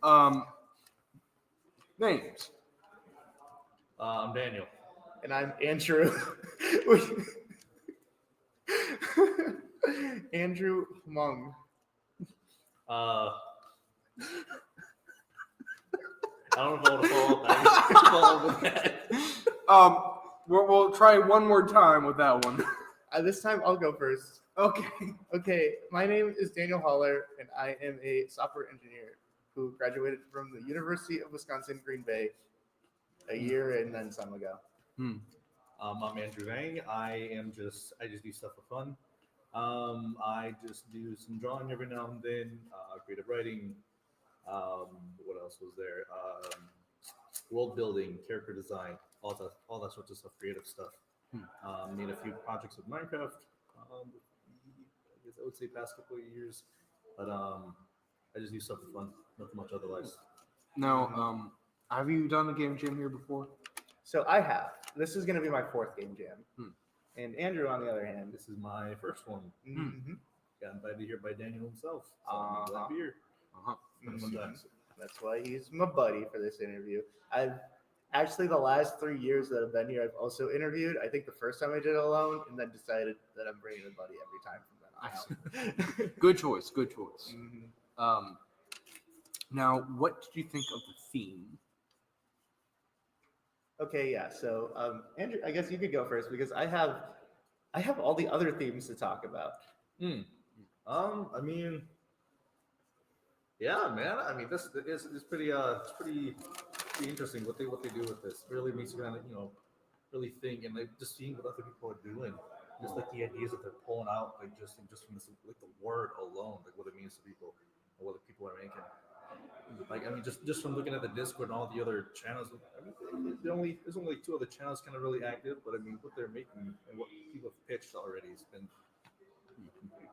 one. Names. I'm Daniel. And I'm Andrew. Andrew Hmong. I don't know if I want to follow up with that. We'll try one more time with that one. This time I'll go first. Okay. Okay. My name is Daniel Haller, and I am a software engineer who graduated from the University of Wisconsin Green Bay a year and then some ago. I'm Andrew Vang. I just do stuff for fun. I just do some drawing every now and then, creative writing. What else was there? World building, character design, all that sorts of stuff, creative stuff. Made a few projects with Minecraft. I guess I would say past couple of years, but I just do stuff for fun, nothing much otherwise. Now, have you done a game jam here before? So I have. This is going to be my fourth game jam. And Andrew, on the other hand, This is my first one. Mhm. Got invited here by Daniel himself. So I'm glad to be here. That's why he's my buddy for this interview. I've actually, the last 3 years that I've been here, I've also interviewed. I think the first time I did it alone, and then decided that I'm bringing a buddy every time from then on out. Good choice. Good choice. Now, what did you think of the theme? Okay, yeah. So, Andrew, I guess you could go first because I have all the other themes to talk about. I mean, yeah, man. I mean, this is pretty interesting what they do with this. Really makes you kind of really think and like just seeing what other people are doing, just like the ideas that they're pulling out, like just from this like the word alone, like what it means to people and what the people are making. Like I mean, just from looking at the Discord and all the other channels, I mean, there's only like 2 other channels kind of really active, but I mean, what they're making and what people have pitched already has been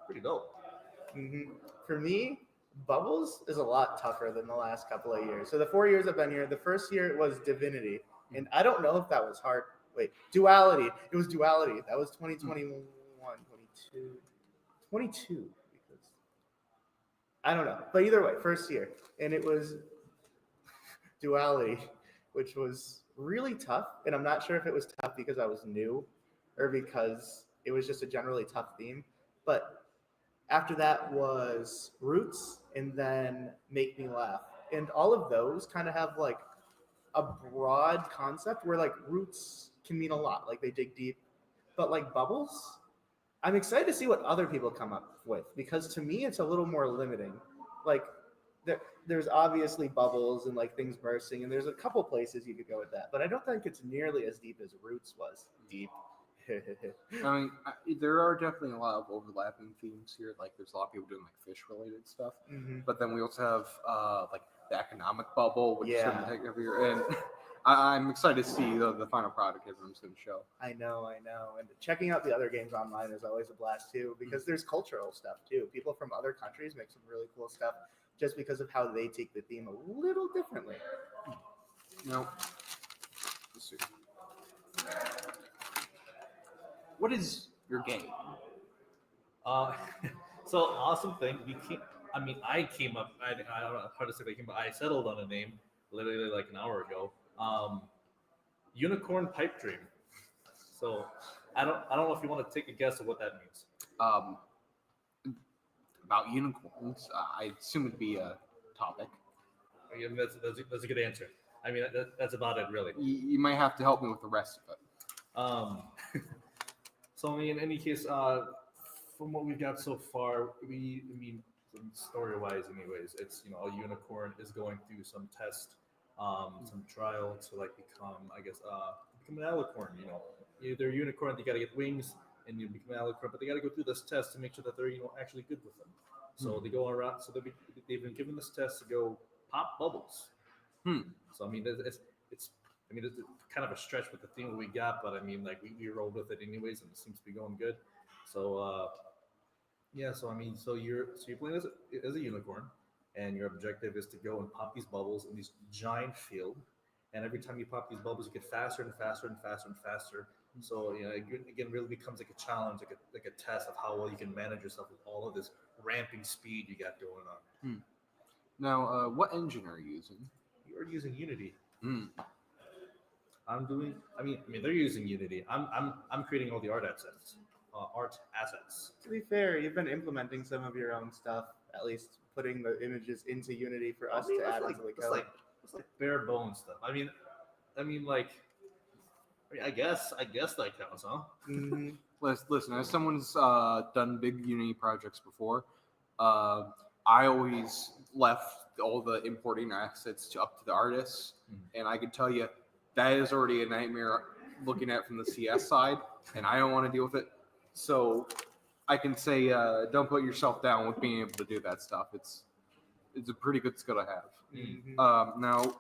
pretty dope. For me, Bubbles is a lot tougher than the last couple of years. So the 4 years I've been here, the first year it was Divinity, and I don't know if that was hard. Wait, Duality. It was Duality. That was 2021, 22. Because I don't know, but either way, first year, and it was Duality, which was really tough. And I'm not sure if it was tough because I was new, or because it was just a generally tough theme, but. After that was Roots, and then Make Me Laugh. And all of those kind of have like a broad concept where like Roots can mean a lot, like they dig deep. But like Bubbles, I'm excited to see what other people come up with because to me it's a little more limiting. Like there's obviously bubbles and like things bursting, and there's a couple places you could go with that, but I don't think it's nearly as deep as Roots was. Deep. I mean, there are definitely a lot of overlapping themes here. Like, there's a lot of people doing like fish-related stuff, but then we also have like the economic bubble, which is going to take over here. And I'm excited to see the final product everyone's going to show. I know, and checking out the other games online is always a blast too, because there's cultural stuff too. People from other countries make some really cool stuff just because of how they take the theme a little differently. Now, let's see. What is your game? So awesome thing. I came up. I don't know how to say that, but I settled on a name literally like an hour ago. Unicorn Pipe Dream. So I don't know if you want to take a guess of what that means. About unicorns, I assume it'd be a topic. I mean, that's a good answer. I mean, that's about it, really. You might have to help me with the rest of it. So I mean, in any case, from what we've got so far, story-wise, anyways, it's a unicorn is going through some test, some trial to like become become an alicorn. They're a unicorn. They got to get wings and you become an alicorn, but they got to go through this test to make sure that they're actually good with them. So they go around. So they've been given this test to go pop bubbles. So I mean, it's kind of a stretch with the theme we got, but I mean, like we rolled with it anyways, and it seems to be going good. So yeah, so I mean, so you're playing as a unicorn, and your objective is to go and pop these bubbles in this giant field, and every time you pop these bubbles, you get faster and faster and faster and faster. So it again really becomes like a challenge, like a test of how well you can manage yourself with all of this ramping speed you got going on. Now, what engine are you using? You're using Unity. I'm doing. I mean, they're using Unity. I'm creating all the art assets. To be fair, you've been implementing some of your own stuff, at least putting the images into Unity for us to add into the code. It's like bare bones stuff. I mean, I guess that counts, huh? Mm-hmm. Listen, as someone's done big Unity projects before, I always left all the importing assets up to the artists, and I can tell you that is already a nightmare looking at it from the CS side, and I don't want to deal with it. So I can say, don't put yourself down with being able to do that stuff. It's a pretty good skill to have. Now,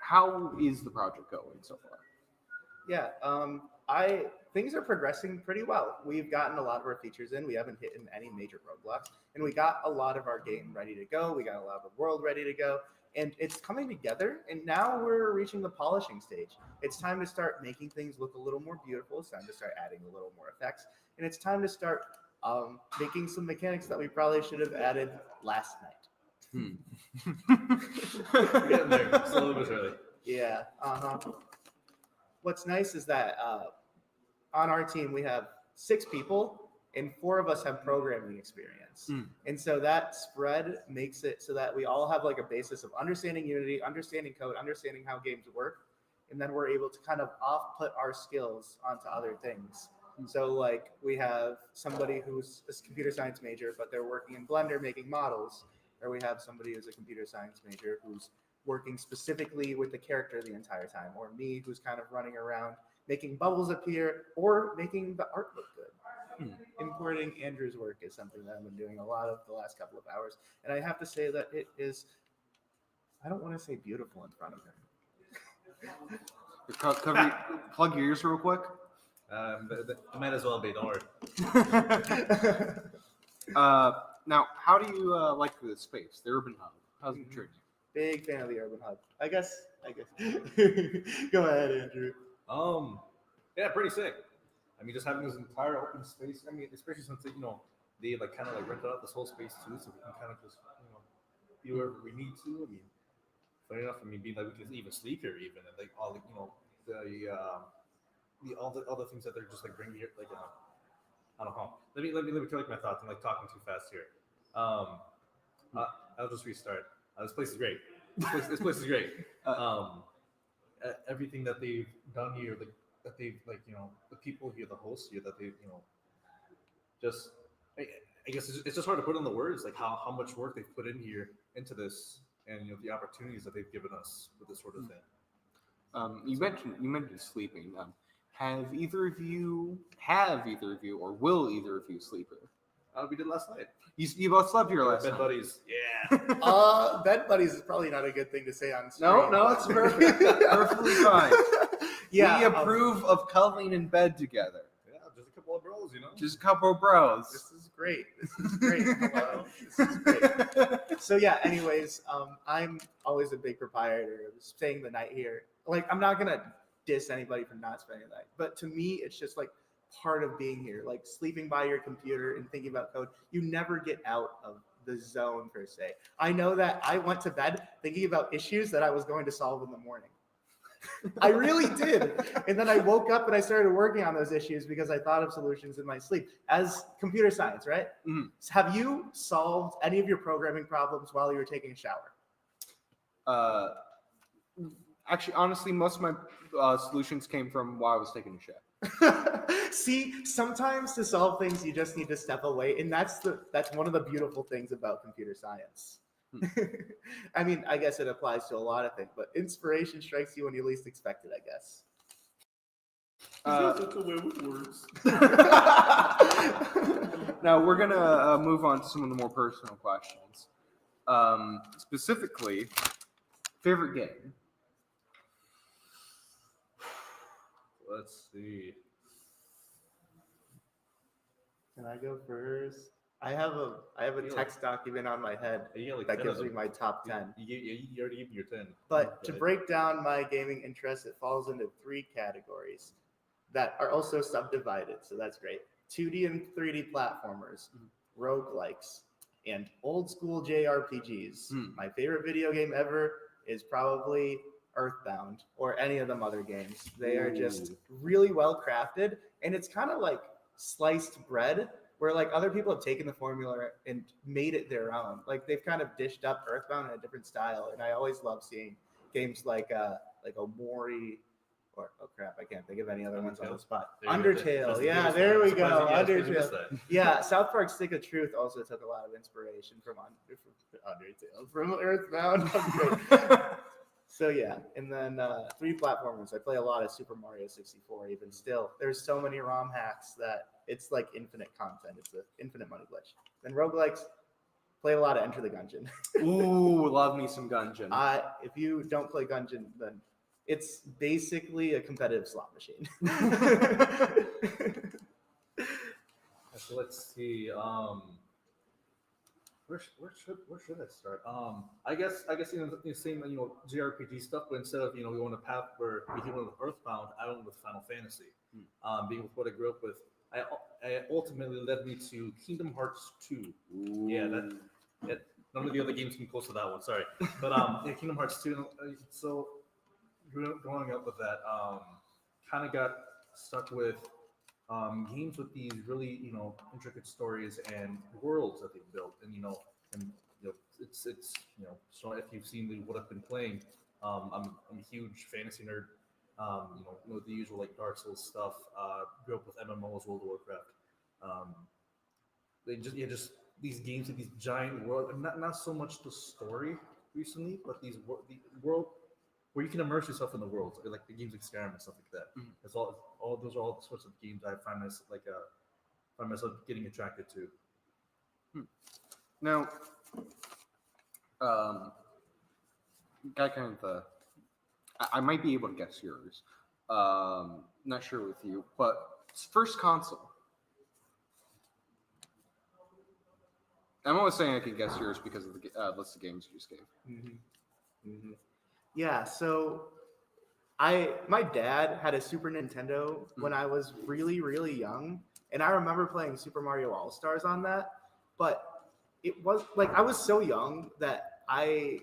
how is the project going so far? Yeah, things are progressing pretty well. We've gotten a lot of our features in. We haven't hit any major roadblocks, and we got a lot of our game ready to go. We got a lot of the world ready to go, and it's coming together. And now we're reaching the polishing stage. It's time to start making things look a little more beautiful. It's time to start adding a little more effects, and it's time to start making some mechanics that we probably should have added last night. We're getting there. It's a little bit early. Yeah. What's nice is that on our team we have 6 people, and 4 of us have programming experience. And so that spread makes it so that we all have like a basis of understanding Unity, understanding code, understanding how games work, and then we're able to kind of off-put our skills onto other things. So like we have somebody who's a computer science major, but they're working in Blender making models, or we have somebody who's a computer science major who's working specifically with the character the entire time, or me who's kind of running around making bubbles appear or making the art look good. Importing Andrew's work is something that I've been doing a lot of the last couple of hours, and I have to say that it is, I don't want to say beautiful in front of him. Plug your ears real quick. Might as well be, don't worry. Now, how do you like the space, the Urban Hub? How's it treating you? Big fan of the Urban Hub. I guess. Go ahead, Andrew. Yeah, pretty sick. I mean, just having this entire open space. I mean, especially since they like kind of like rented out this whole space too, so we can kind of just be wherever we need to. I mean, funny enough, being like we can even sleep here, even and like all the other things that they're just like bringing here, like I don't know. Let me collect my thoughts. I'm like talking too fast here. I'll just restart. This place is great. This place is great. Everything that they've done here, that they've the people here, the hosts here, that they've just I guess it's just hard to put in the words like how much work they've put in here into this, and the opportunities that they've given us with this sort of thing. You mentioned sleeping. Have either of you, or will either of you sleep here? We did last night. You both slept here last night. Bed buddies. Yeah. Bed buddies is probably not a good thing to say on stream. No, it's perfect. Perfectly fine. Yeah, we approve of cuddling in bed together. Yeah, just a couple of bros, Just a couple of bros. This is great. Hello. This is great. So yeah, anyways, I'm always a big proprietor of staying the night here. Like, I'm not gonna diss anybody for not spending the night, but to me, it's just like part of being here. Like sleeping by your computer and thinking about code, you never get out of the zone per se. I know that I went to bed thinking about issues that I was going to solve in the morning. I really did. And then I woke up and I started working on those issues because I thought of solutions in my sleep. As computer science, right? Mm-hmm. Have you solved any of your programming problems while you were taking a shower? Actually, honestly, most of my solutions came from while I was taking a shower. See, sometimes to solve things, you just need to step away. And that's one of the beautiful things about computer science. I mean, I guess it applies to a lot of things, but inspiration strikes you when you least expect it, I guess. That's a way with words. Now we're gonna move on to some of the more personal questions. Specifically, favorite game. Let's see. Can I go first? I have a Yeah, text document on my head Yeah, like that 10 gives of me them. my top 10. You already gave me your 10. But to Right. break down my gaming interest, it falls into 3 categories that are also subdivided, so that's great. 2D and 3D platformers, roguelikes, and old school JRPGs. My favorite video game ever is probably Earthbound or any of them other games. They are just really well crafted, and it's kind of like sliced bread where like other people have taken the formula and made it their own. Like they've kind of dished up Earthbound in a different style, and I always love seeing games like Omori or oh crap, I can't think of any other ones on the spot. There you go. Undertale, That's the yeah, biggest there one. we I'm go. surprised you- I'm surprised you missed Undertale, that. yeah. South Park Stick of Truth also took a lot of inspiration from Undertale, from Earthbound. Great. So yeah, and then 3 platformers. I play a lot of Super Mario 64. Even still, there's so many ROM hacks that it's like infinite content. It's an infinite money glitch. Then roguelikes, play a lot of Enter the Gungeon. Ooh, love me some Gungeon. If you don't play Gungeon, then it's basically a competitive slot machine. So let's see. Where should I start? I guess the same JRPG stuff, but instead of we on a path where we went with Earthbound, I went with Final Fantasy. Being with what I grew up with, I ultimately led me to Kingdom Hearts 2. Yeah, that none of the other games come close to that one. Sorry, but yeah, Kingdom Hearts 2. So growing up with that, kind of got stuck with games with these really intricate stories and worlds that they've built, and it's so if you've seen what I've been playing, I'm a huge fantasy nerd. The usual like Dark Souls stuff. Grew up with MMOs, World of Warcraft. They just these games with these giant world. Not so much the story recently, but the world where you can immerse yourself in the world, like the games like Skyrim and stuff like that. It's all those are all the sorts of games I find myself getting attracted to. Now, got kind of I might be able to guess yours. Not sure with you, but first console. I'm always saying I could guess yours because of the list of games you just gave. Yeah, so my dad had a Super Nintendo when I was really, really young, and I remember playing Super Mario All-Stars on that, but it was like I was so young that I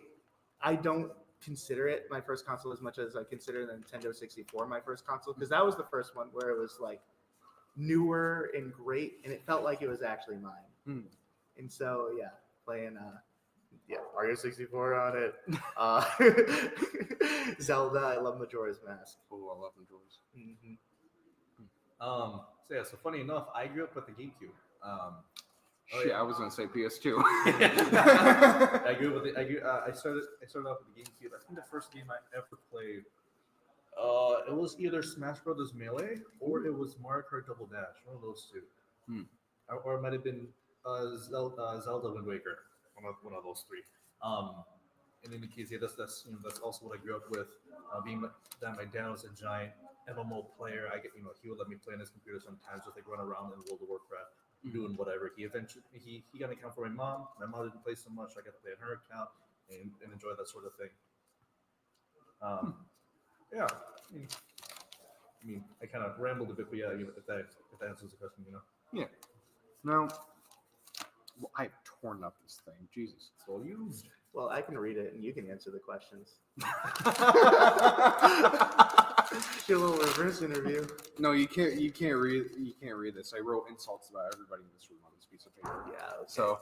don't consider it my first console as much as I consider the Nintendo 64 my first console, because that was the first one where it was like newer and great, and it felt like it was actually mine. And so yeah, playing Mario 64 on it. Zelda, I love Majora's Mask. Oh, I love Majora's. So funny enough, I grew up with the GameCube. I was gonna say PS2. I grew up with I started off with the GameCube. I think the first game I ever played, it was either Smash Brothers Melee or it was Mario Kart Double Dash. One of those two, or it might have been Zelda Wind Waker. One of those 3. And in the case, that's also what I grew up with. Being that my dad was a giant MMO player, he would let me play on his computer sometimes, just like run around in World of Warcraft, doing whatever. He got an account for my mom. My mom didn't play so much, so I got to play on her account and enjoy that sort of thing. Yeah, I mean, I kind of rambled a bit, but yeah, if that answers the question, Yeah. Now, I've torn up this thing. Jesus, it's all used. Well, I can read it and you can answer the questions. Do a little reverse interview. No, you can't. You can't read. You can't read this. I wrote insults about everybody in this room on this piece of paper. Yeah. Okay. So,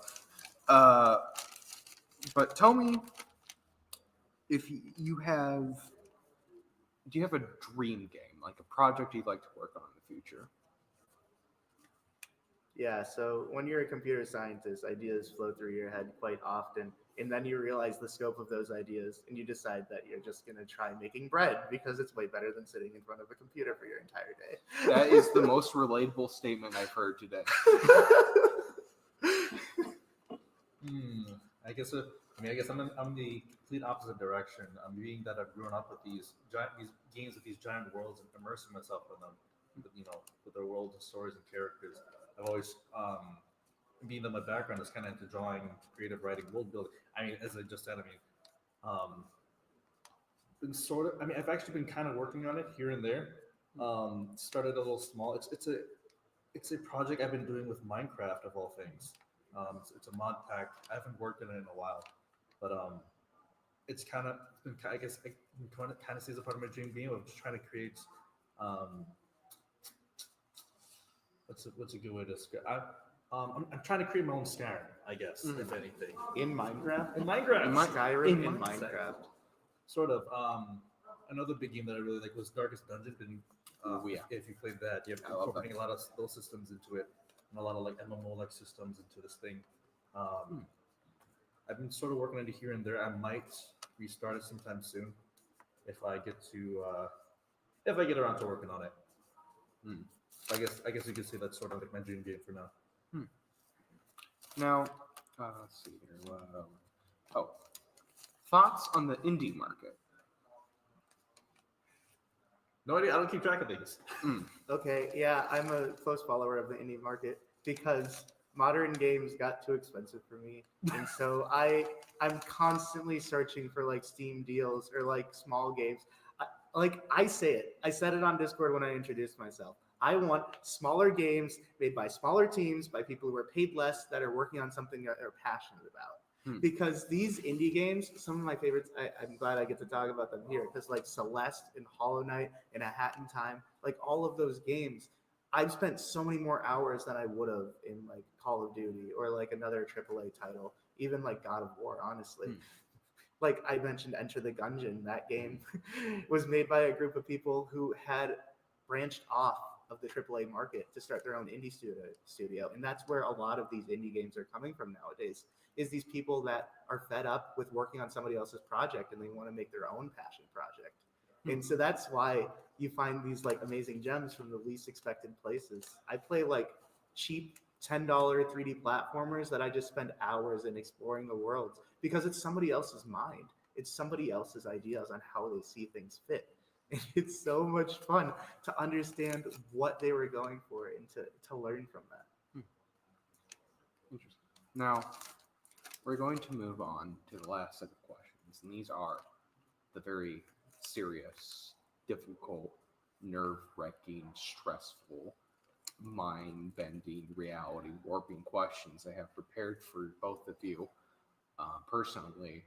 but tell me if you have. Do you have a dream game, like a project you'd like to work on in the future? Yeah, so when you're a computer scientist, ideas flow through your head quite often, and then you realize the scope of those ideas, and you decide that you're just going to try making bread because it's way better than sitting in front of a computer for your entire day. That is the most relatable statement I've heard today. I guess I'm the complete opposite direction. I'm being that I've grown up with these games with these giant worlds and immersing myself in them, with their worlds and stories and characters. I've always being that my background is kind of into drawing, creative writing, world building. I mean, as I just said, been sort of. I mean, I've actually been kind of working on it here and there. Started a little small. It's a project I've been doing with Minecraft of all things. It's a mod pack. I haven't worked in it in a while, but it's kind of been. I guess I kind of see as a part of my dream game of just trying to create. What's a good way to describe? I'm trying to create my own Skyrim, I guess, if anything. In Minecraft? In Minecraft. Skyrim in Minecraft. Sort of. Another big game that I really like was Darkest Dungeon. If you played that, you have incorporating a lot of those systems into it, and a lot of like MMO-like systems into this thing. I've been sort of working on it here and there. I might restart it sometime soon if I get around to working on it. I guess you could say that's sort of like my dream game for now. Now, let's see here. Thoughts on the indie market? No idea. I don't keep track of things. Okay, yeah, I'm a close follower of the indie market because modern games got too expensive for me, and so I'm constantly searching for like Steam deals or like small games. I said it on Discord when I introduced myself. I want smaller games made by smaller teams by people who are paid less that are working on something that they're passionate about. Because these indie games, some of my favorites, I'm glad I get to talk about them here. Because like Celeste and Hollow Knight and A Hat in Time, like all of those games, I've spent so many more hours than I would have in like Call of Duty or like another AAA title, even like God of War, honestly. Like I mentioned Enter the Gungeon, that game was made by a group of people who had branched off of the AAA market to start their own indie studio. And that's where a lot of these indie games are coming from nowadays, is these people that are fed up with working on somebody else's project and they want to make their own passion project. And so that's why you find these like amazing gems from the least expected places. I play like cheap $10 3D platformers that I just spend hours in exploring the worlds because it's somebody else's mind. It's somebody else's ideas on how they see things fit. And it's so much fun to understand what they were going for and to learn from that. Interesting. Now, we're going to move on to the last set of questions, and these are the very serious, difficult, nerve-wracking, stressful, mind-bending, reality-warping questions I have prepared for both of you. Personally,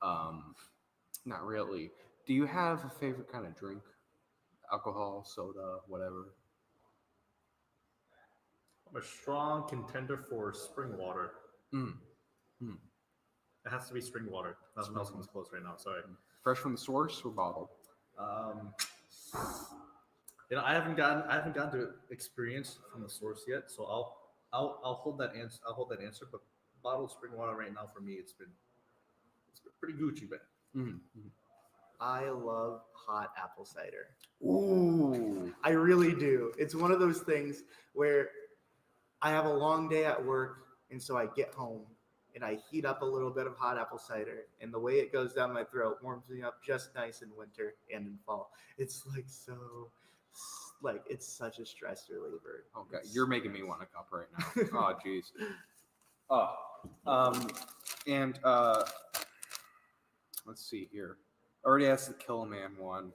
not really. Do you have a favorite kind of drink? Alcohol, soda, whatever? I'm a strong contender for spring water. It has to be spring water. Nothing else comes close right now. Sorry. Fresh from the source or bottled? I haven't gotten to experience from the source yet, so I'll hold that answer. But bottled spring water right now for me, it's been pretty Gucci, man. I love hot apple cider. Ooh. I really do. It's one of those things where I have a long day at work, and so I get home and I heat up a little bit of hot apple cider, and the way it goes down my throat warms me up just nice in winter and in fall. It's it's such a stress reliever. Okay, you're making me want a cup right now. Oh, jeez. Let's see here. I already asked the Kill Man one.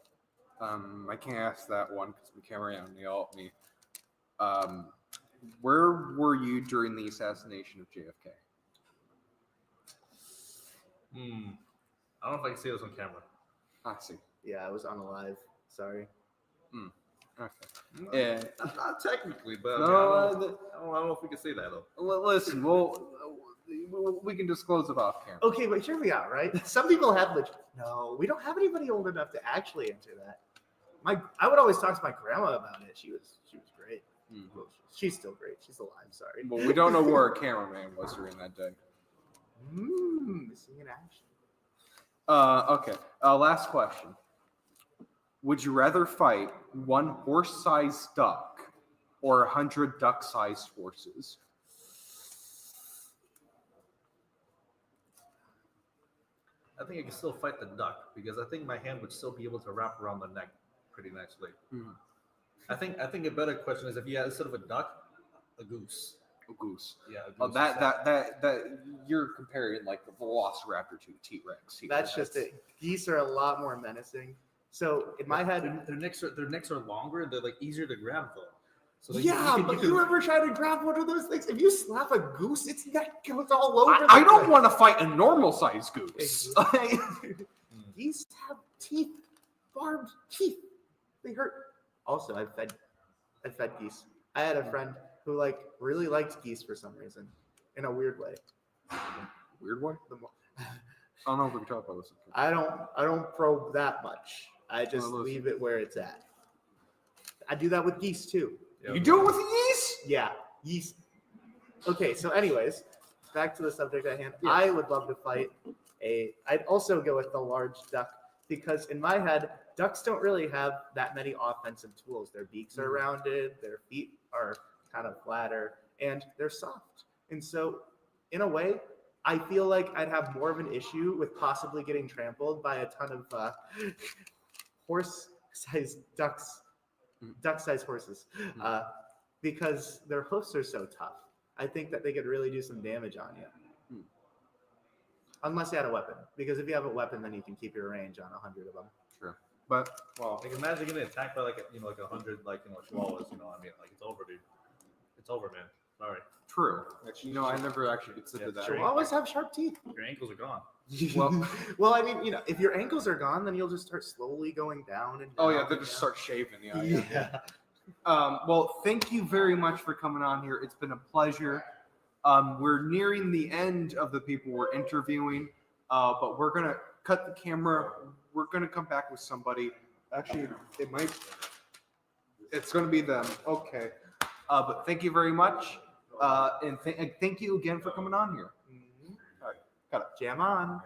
I can't ask that one because McCameron yelled at me. Where were you during the assassination of JFK? I don't know if I can say this on camera. I see. Yeah, I was unalive. Sorry. Okay. Not technically, but No, I don't know if we can say that though. Listen, we can disclose it off camera. Okay, but hear me out, right? Some people have no, we don't have anybody old enough to actually answer that. I would always talk to my grandma about it. She was great. She's still great. She's alive. Sorry. Well, we don't know where our cameraman was during that day. Missing in action. Okay. Last question. Would you rather fight one horse-sized duck or 100 duck-sized horses? I think I can still fight the duck because I think my hand would still be able to wrap around the neck pretty nicely. I think a better question is if you had instead of a duck, a goose. A goose. Yeah, a goose. Oh, that you're comparing like the Velociraptor to a T-Rex. Here. That's just it. Geese are a lot more menacing. So in my head, their necks are longer and they're like easier to grab though. So like, but you ever try to grab one of those things? If you slap a goose, its neck goes all over. I don't want to fight a normal-sized goose. Geese have teeth, barbed teeth. They hurt. Also, I've fed geese. I had a friend who like really liked geese for some reason, in a weird way. Weird way? I don't know if we can talk about this. I don't probe that much. I just leave it where it's at. I do that with geese too. You do it with geese? Yeah, geese. Okay, so anyways, back to the subject at hand. Yeah. I would love to fight I'd also go with the large duck because in my head, ducks don't really have that many offensive tools. Their beaks are rounded, their feet are kind of flatter, and they're soft. And so, in a way, I feel like I'd have more of an issue with possibly getting trampled by a ton of horse-sized ducks, duck-sized horses, because their hoofs are so tough. I think that they could really do some damage on you. Unless you had a weapon, because if you have a weapon, then you can keep your range on 100 of them. Sure, but like imagine getting attacked by like 100 chihuahuas. I mean, like it's over, dude. It's over, man. Sorry. True. Actually, I never actually considered that. Chihuahuas have sharp teeth. Your ankles are gone. Well, I mean, if your ankles are gone, then you'll just start slowly going down and down. Oh yeah, they'll just start shaving. Yeah. Well, thank you very much for coming on here. It's been a pleasure. We're nearing the end of the people we're interviewing, but we're gonna cut the camera. We're gonna come back with somebody. Actually, it's gonna be them. Okay. But thank you very much, and thank you again for coming on here. All right, got it. Jam on.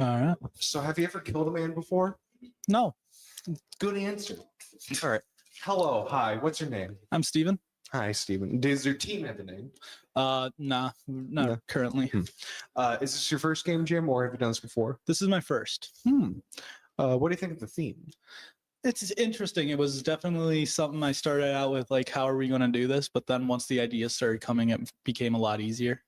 All right. So, have you ever killed a man before? No. Good answer. All right. Hello. Hi. What's your name? I'm Steven. Hi, Steven. Does your team have a name? Nah, not No. currently. Is this your first game jam, or have you done this before? This is my first. What do you think of the theme? It's interesting. It was definitely something I started out with, like, how are we going to do this? But then once the ideas started coming, it became a lot easier.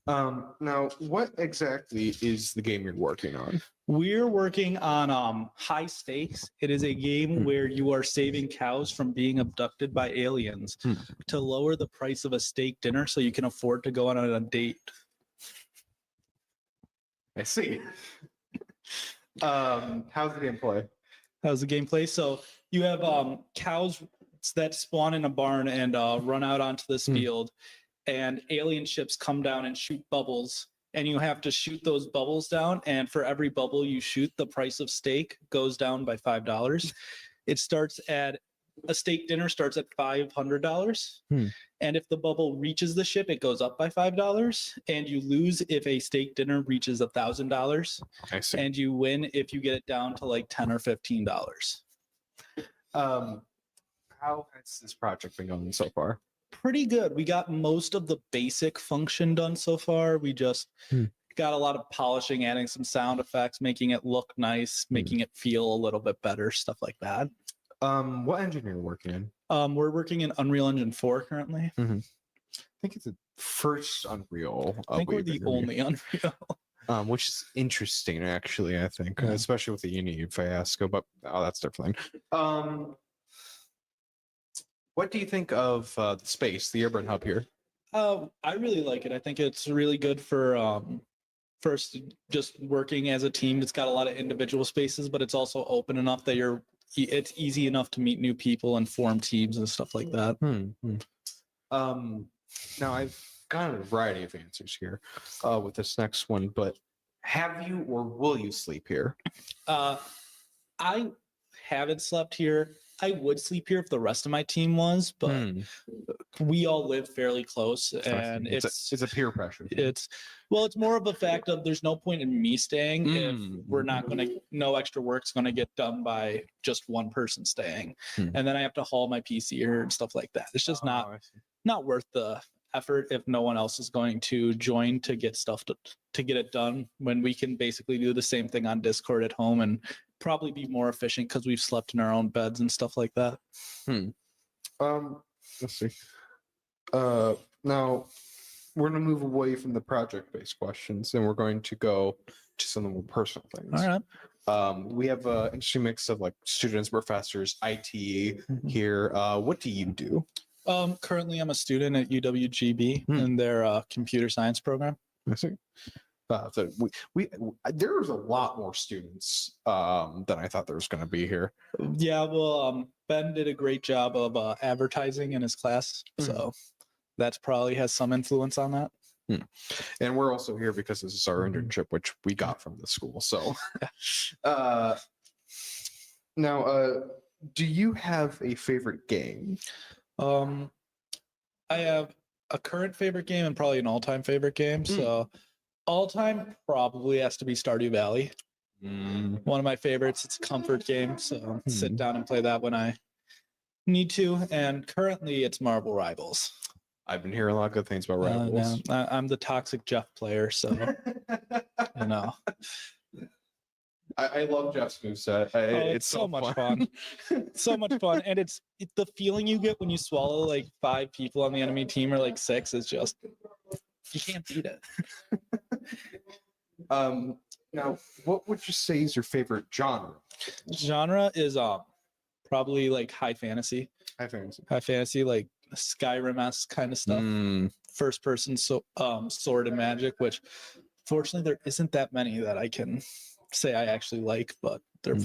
Now, what exactly is the game you're working on? We're working on High Stakes. It is a game where you are saving cows from being abducted by aliens to lower the price of a steak dinner so you can afford to go on a date. I see. How's the gameplay? How's the gameplay? So you have cows that spawn in a barn and run out onto this field, and alien ships come down and shoot bubbles, and you have to shoot those bubbles down, and for every bubble you shoot, the price of steak goes down by $5. It starts at a steak dinner starts at $500, and if the bubble reaches the ship, it goes up by $5, and you lose if a steak dinner reaches $1,000, I see. and you win if you get it down to like $10 or $15. How has this project been going so far? Pretty good. We got most of the basic function done so far. We just got a lot of polishing, adding some sound effects, making it look nice, making it feel a little bit better, stuff like that. What engine are you working in? We're working in Unreal Engine 4 currently. I think it's the first Unreal. I think we're the only Unreal. Which is interesting, actually, I think, especially with the Unity fiasco, but that's different. What do you think of the space, the urban hub here? I really like it. I think it's really good for first just working as a team. It's got a lot of individual spaces, but it's also open enough that it's easy enough to meet new people and form teams and stuff like that. Now I've got a variety of answers here with this next one, but have you or will you sleep here? I haven't slept here. I would sleep here if the rest of my team was, but we all live fairly close, and it's a peer pressure. It's more of a fact of there's no point in me staying if we're not going to, no extra work's going to get done by just one person staying, and then I have to haul my PC here and stuff like that. It's just not worth the effort if no one else is going to join to get stuff to get it done, when we can basically do the same thing on Discord at home and probably be more efficient because we've slept in our own beds and stuff like that. Let's see. Now we're going to move away from the project-based questions, and we're going to go to some of the more personal things. All right. We have an interesting mix of like students, professors, IT here. What do you do? Currently, I'm a student at UWGB in their computer science program. I see. So there's a lot more students than I thought there was going to be here. Yeah, well, Ben did a great job of advertising in his class, so that's probably has some influence on that. And we're also here because this is our internship, which we got from the school. So now, do you have a favorite game? I have a current favorite game and probably an all-time favorite game. So all-time probably has to be Stardew Valley. One of my favorites. It's a comfort game, so sit down and play that when I need to. And currently it's Marvel Rivals. I've been hearing a lot of good things about Rivals. No, I'm the toxic Jeff player, so you know. I love Jeff's moveset. It's so much fun. So much fun. And it's the feeling you get when you swallow like 5 people on the enemy team or like 6 is just, you can't beat it. Now, what would you say is your favorite genre? Genre is probably like high fantasy. High fantasy. High fantasy, like Skyrim-esque kind of stuff. First person sword and magic, which fortunately there isn't that many that I can say I actually like, but they're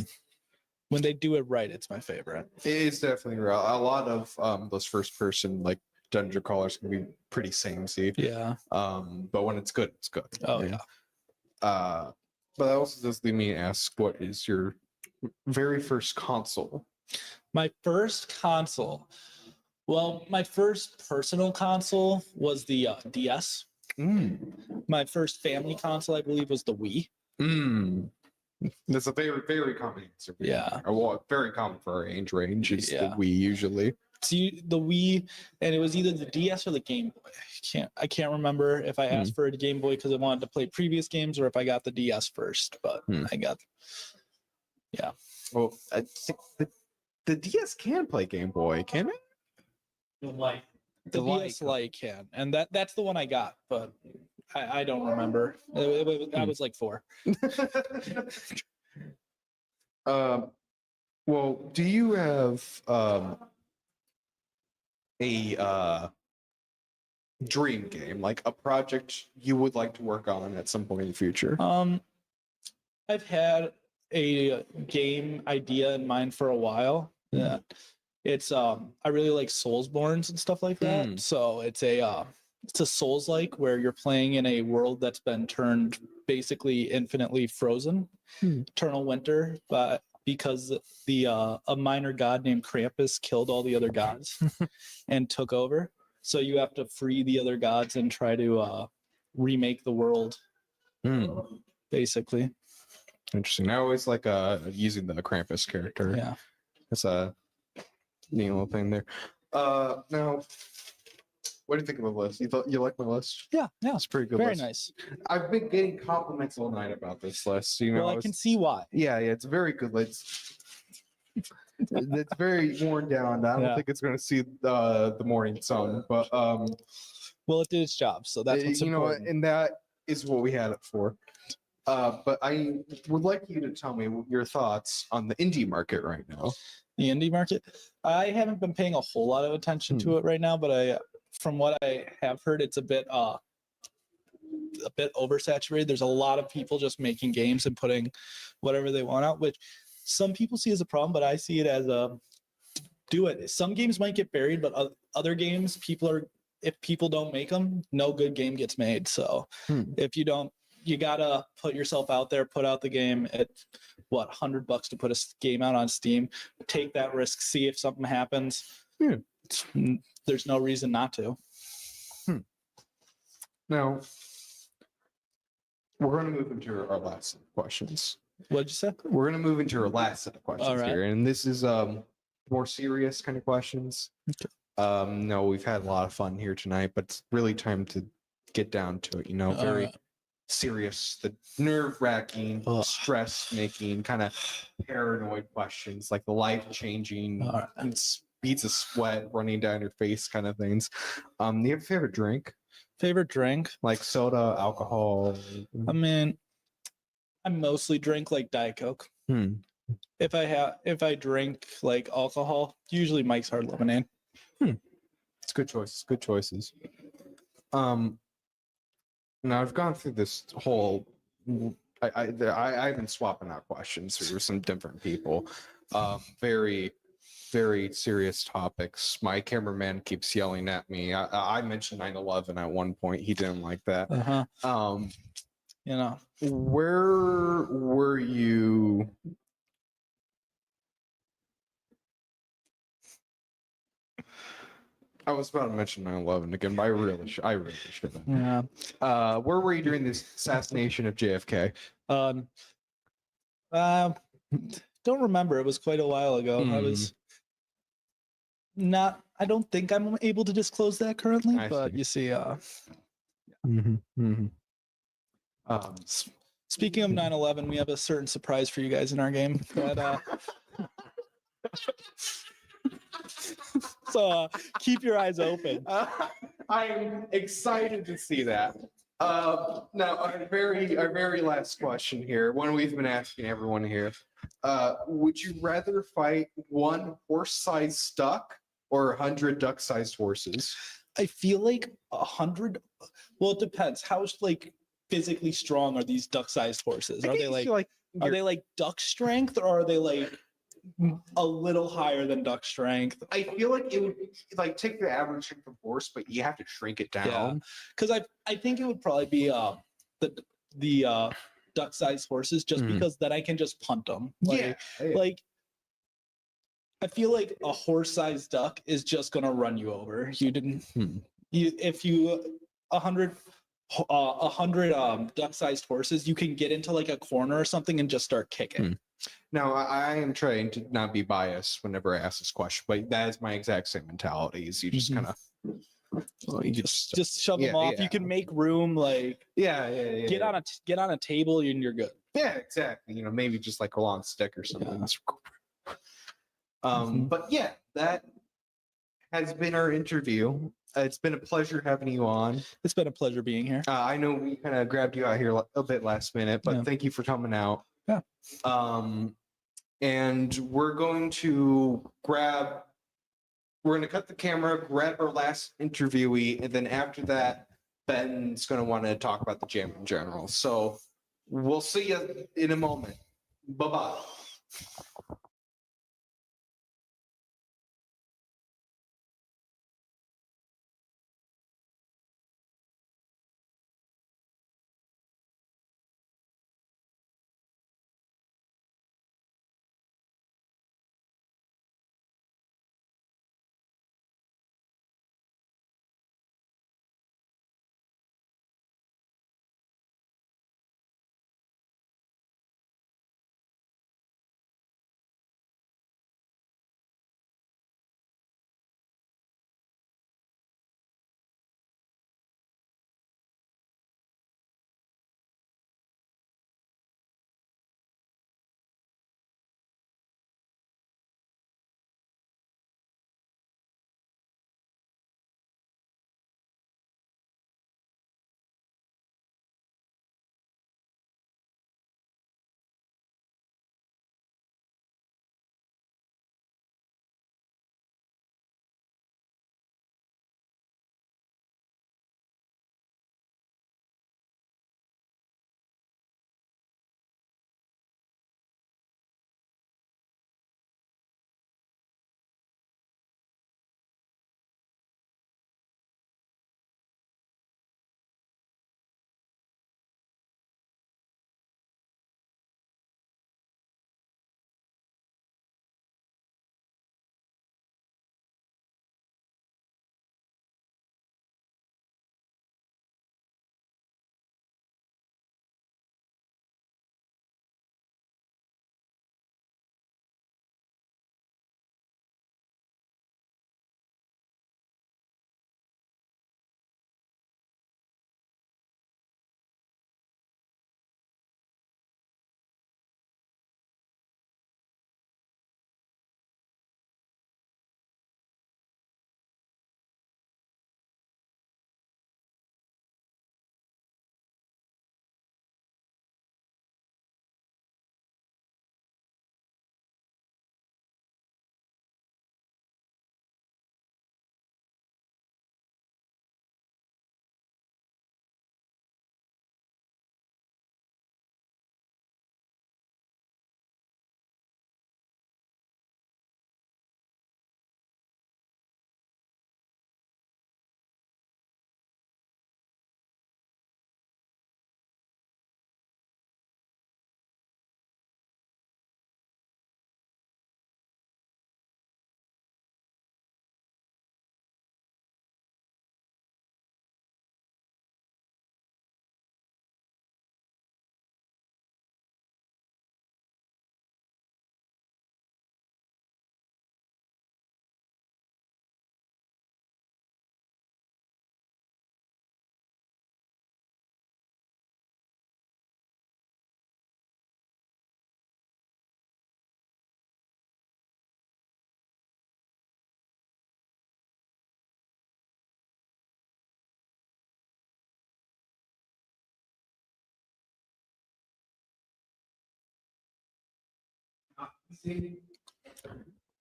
when they do it right, it's my favorite. It's definitely real. A lot of those first person like dungeon crawlers can be pretty samey. Yeah. But when it's good, it's good. Oh yeah. But that also does lead me to ask, what is your very first console? My first console. Well, my first personal console was the DS. My first family console, I believe, was the Wii. That's a very, very common answer. Yeah. Well, very common for our age range is the Wii usually. See the Wii, and it was either the DS or the Game Boy. I can't remember if I asked for a Game Boy because I wanted to play previous games, or if I got the DS first. But I got, yeah. Well, I think the DS can play Game Boy, can it? The DS Lite can, and that's the one I got, but I don't remember. I was like 4. Well, do you have a dream game, like a project you would like to work on at some point in the future? I've had a game idea in mind for a while. Yeah. It's I really like Soulsborns and stuff like that. So it's a Souls-like where you're playing in a world that's been turned basically infinitely frozen, eternal winter, but because a minor god named Krampus killed all the other gods and took over. So you have to free the other gods and try to remake the world, basically. Interesting. I always like using the Krampus character. Yeah. It's a neat little thing there. Now, what do you think of the list? You like my list? Yeah, it's a pretty good Very list. nice. I've been getting compliments all night about this list. You know, Well, I can see why. Yeah, it's a very good list. It's very worn down. I don't think it's going to see the morning sun, but well, it did its job, so that's what's important. And that is what we had it for. But I would like you to tell me your thoughts on the indie market right now. The indie market, I haven't been paying a whole lot of attention to it right now, but from what I have heard, it's a bit oversaturated. There's a lot of people just making games and putting whatever they want out, which some people see as a problem, but I see it as do it. Some games might get buried, but other games, if people don't make them, no good game gets made. So if you don't, you gotta put yourself out there, put out the game at $100 to put a game out on Steam, take that risk, see if something happens. There's no reason not to. Now, we're going to move into our last set of questions. What did you say? We're going to move into our last set of questions All right. here, and this is more serious kind of questions. No, we've had a lot of fun here tonight, but it's really time to get down to it. You know, very serious, the nerve-wracking, stress-making, kind of paranoid questions, like the life-changing, beads of sweat running down your face kind of things. Do you have a favorite drink? Favorite drink? Like soda, alcohol? I mean, I mostly drink like Diet Coke. If I drink like alcohol, usually Mike's Hard Lemonade. It's good choices. Good choices. Now I've gone through this whole. I've been swapping out questions through some different people. Very, very serious topics. My cameraman keeps yelling at me. I mentioned 9/11 at one point. He didn't like that. You know, where were you? I was about to mention 9/11 again, but I really shouldn't. Yeah. Where were you during the assassination of JFK? Don't remember. It was quite a while ago. I was not. I don't think I'm able to disclose that currently, but you see. Speaking of 9/11, we have a certain surprise for you guys in our game. That, so keep your eyes open. I'm excited to see that. Now, our very last question here, one we've been asking everyone here. Would you rather fight one horse-sized duck or 100 duck-sized horses? I feel like 100. Well, it depends. How physically strong are these duck-sized horses? Are they are they like duck strength, or are they like a little higher than duck strength? I feel like it would take the average strength of horse, but you have to shrink it down. Because I think it would probably be the duck-sized horses, just because then I can just punt them. Like I feel like a horse-sized duck is just gonna run you over. You didn't. If you 100 duck-sized horses, you can get into like a corner or something and just start kicking. Now, I am trying to not be biased whenever I ask this question, but that is my exact same mentality. Is you just kind of, you Just shove them off. You can make room, like yeah. get on a table and you're good. Yeah, exactly. You know, maybe just like a long stick or something. But yeah, that has been our interview. It's been a pleasure having you on. It's been a pleasure being here. I know we kind of grabbed you out here a bit last minute, but Yeah. thank you for coming out. Yeah. And we're going to cut the camera, grab our last interviewee, and then after that, Ben's going to want to talk about the jam in general. So we'll see you in a moment. Bye-bye.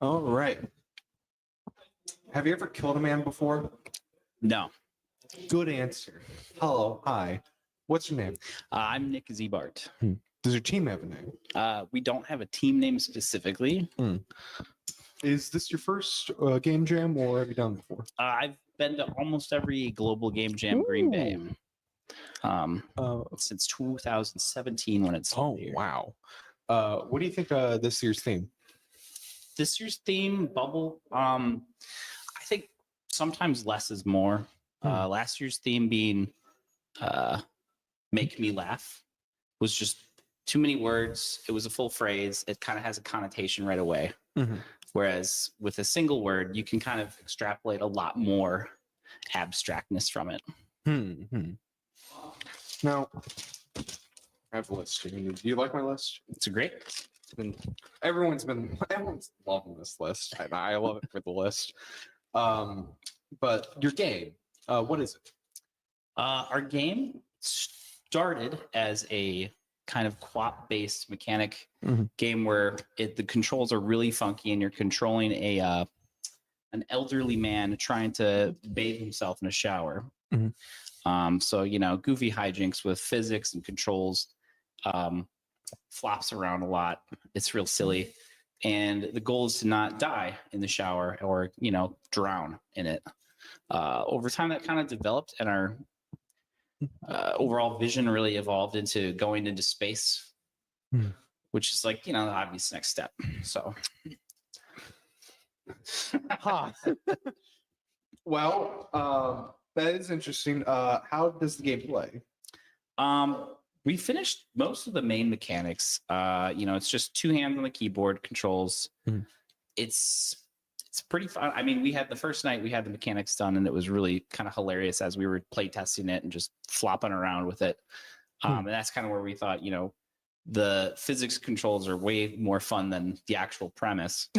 All right. Have you ever killed a man before? No. Good answer. Hello. Hi. What's your name? I'm Nick Zebart. Does your team have a name? We don't have a team name specifically. Is this your first game jam, or have you done before? I've been to almost every global game jam Green Bay since 2017 when it's here. Wow. What do you think this year's theme? This year's theme, Bubble. I think sometimes less is more. Last year's theme being "Make Me Laugh" was just too many words. It was a full phrase. It kind of has a connotation right away. Mhm. Whereas with a single word, you can kind of extrapolate a lot more abstractness from it. Now, I have a list. Do you like my list? It's great. Everyone's loving this list. I love it for the list. But your game, what is it? Our game started as a kind of QWOP-based mechanic game where the controls are really funky and you're controlling an elderly man trying to bathe himself in a shower. So, you know, goofy hijinks with physics and controls, flops around a lot. It's real silly. And the goal is to not die in the shower or, you know, drown in it. Over time, that kind of developed, and our overall vision really evolved into going into space, which is like, you know, the obvious next step. So. Well, that is interesting. How does the game play? We finished most of the main mechanics. You know, it's just 2 hands on the keyboard controls. It's pretty fun. I mean, we had the first night we had the mechanics done, and it was really kind of hilarious as we were play testing it and just flopping around with it. And that's kind of where we thought, you know, the physics controls are way more fun than the actual premise.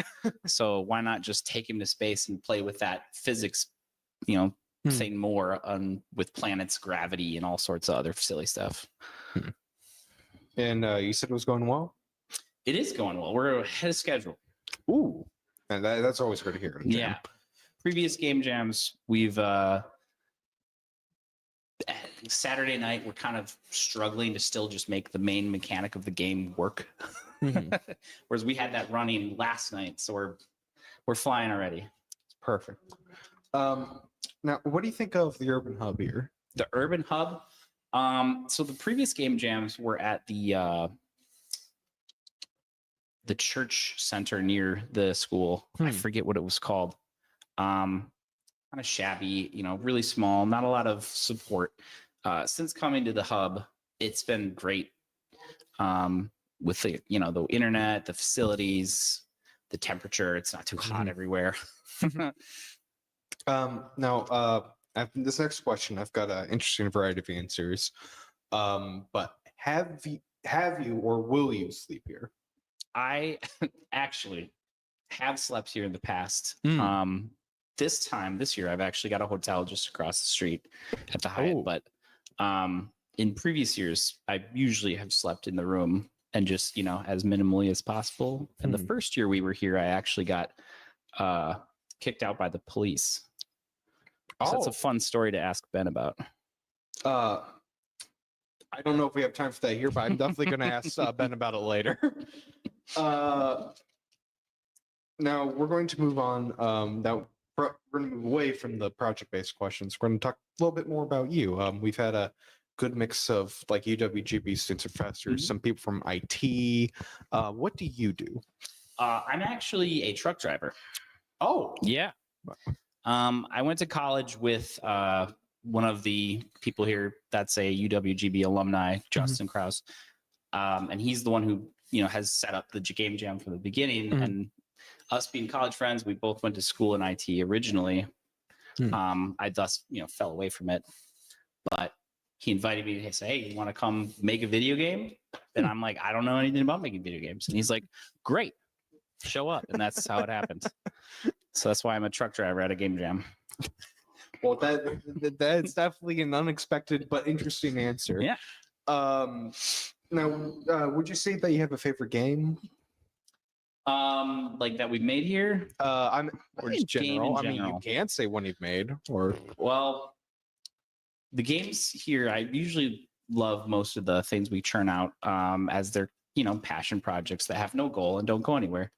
So why not just take him to space and play with that physics, you know, thing more with planets, gravity, and all sorts of other silly stuff. And you said it was going well? It is going well. We're ahead of schedule. Ooh, and that's always good to hear. Yeah. Previous game jams, we've Saturday night, we're kind of struggling to still just make the main mechanic of the game work. Whereas we had that running last night, so we're flying already. It's perfect. Now, what do you think of the Urban Hub here? The Urban Hub. So the previous game jams were at the church center near the school. I forget what it was called. Kind of shabby, you know, really small, not a lot of support. Since coming to the hub, it's been great. With the, you know, the internet, the facilities, the temperature, it's not too hot everywhere. Now, after this next question, I've got an interesting variety of answers. But have you or will you sleep here? I actually have slept here in the past. This year, I've actually got a hotel just across the street at the Hyatt. But in previous years, I usually have slept in the room and just, you know, as minimally as possible. And the first year we were here, I actually got kicked out by the police. So that's a fun story to ask Ben about. I don't know if we have time for that here, but I'm definitely going to ask Ben about it later. Now we're going to move on. We're going to move away from the project-based questions. We're going to talk a little bit more about you. We've had a good mix of like UWGB students and professors, some people from IT. What do you do? I'm actually a truck driver. Oh, yeah. I went to college with one of the people here that's a UWGB alumni, Justin Krause. And he's the one who, you know, has set up the game jam from the beginning. And us being college friends, we both went to school in IT originally. I thus, you know, fell away from it. But he invited me to say, hey, you want to come make a video game? And I'm like, I don't know anything about making video games. And he's like, great, show up. And that's how it happened. So that's why I'm a truck driver at a game jam. Well, that's definitely an unexpected but interesting answer. Yeah. Now, would you say that you have a favorite game? Like that we've made here? Or just general. I mean, you general. can't say one you've made, or well, the games here, I usually love most of the things we churn out as they're, you know, passion projects that have no goal and don't go anywhere,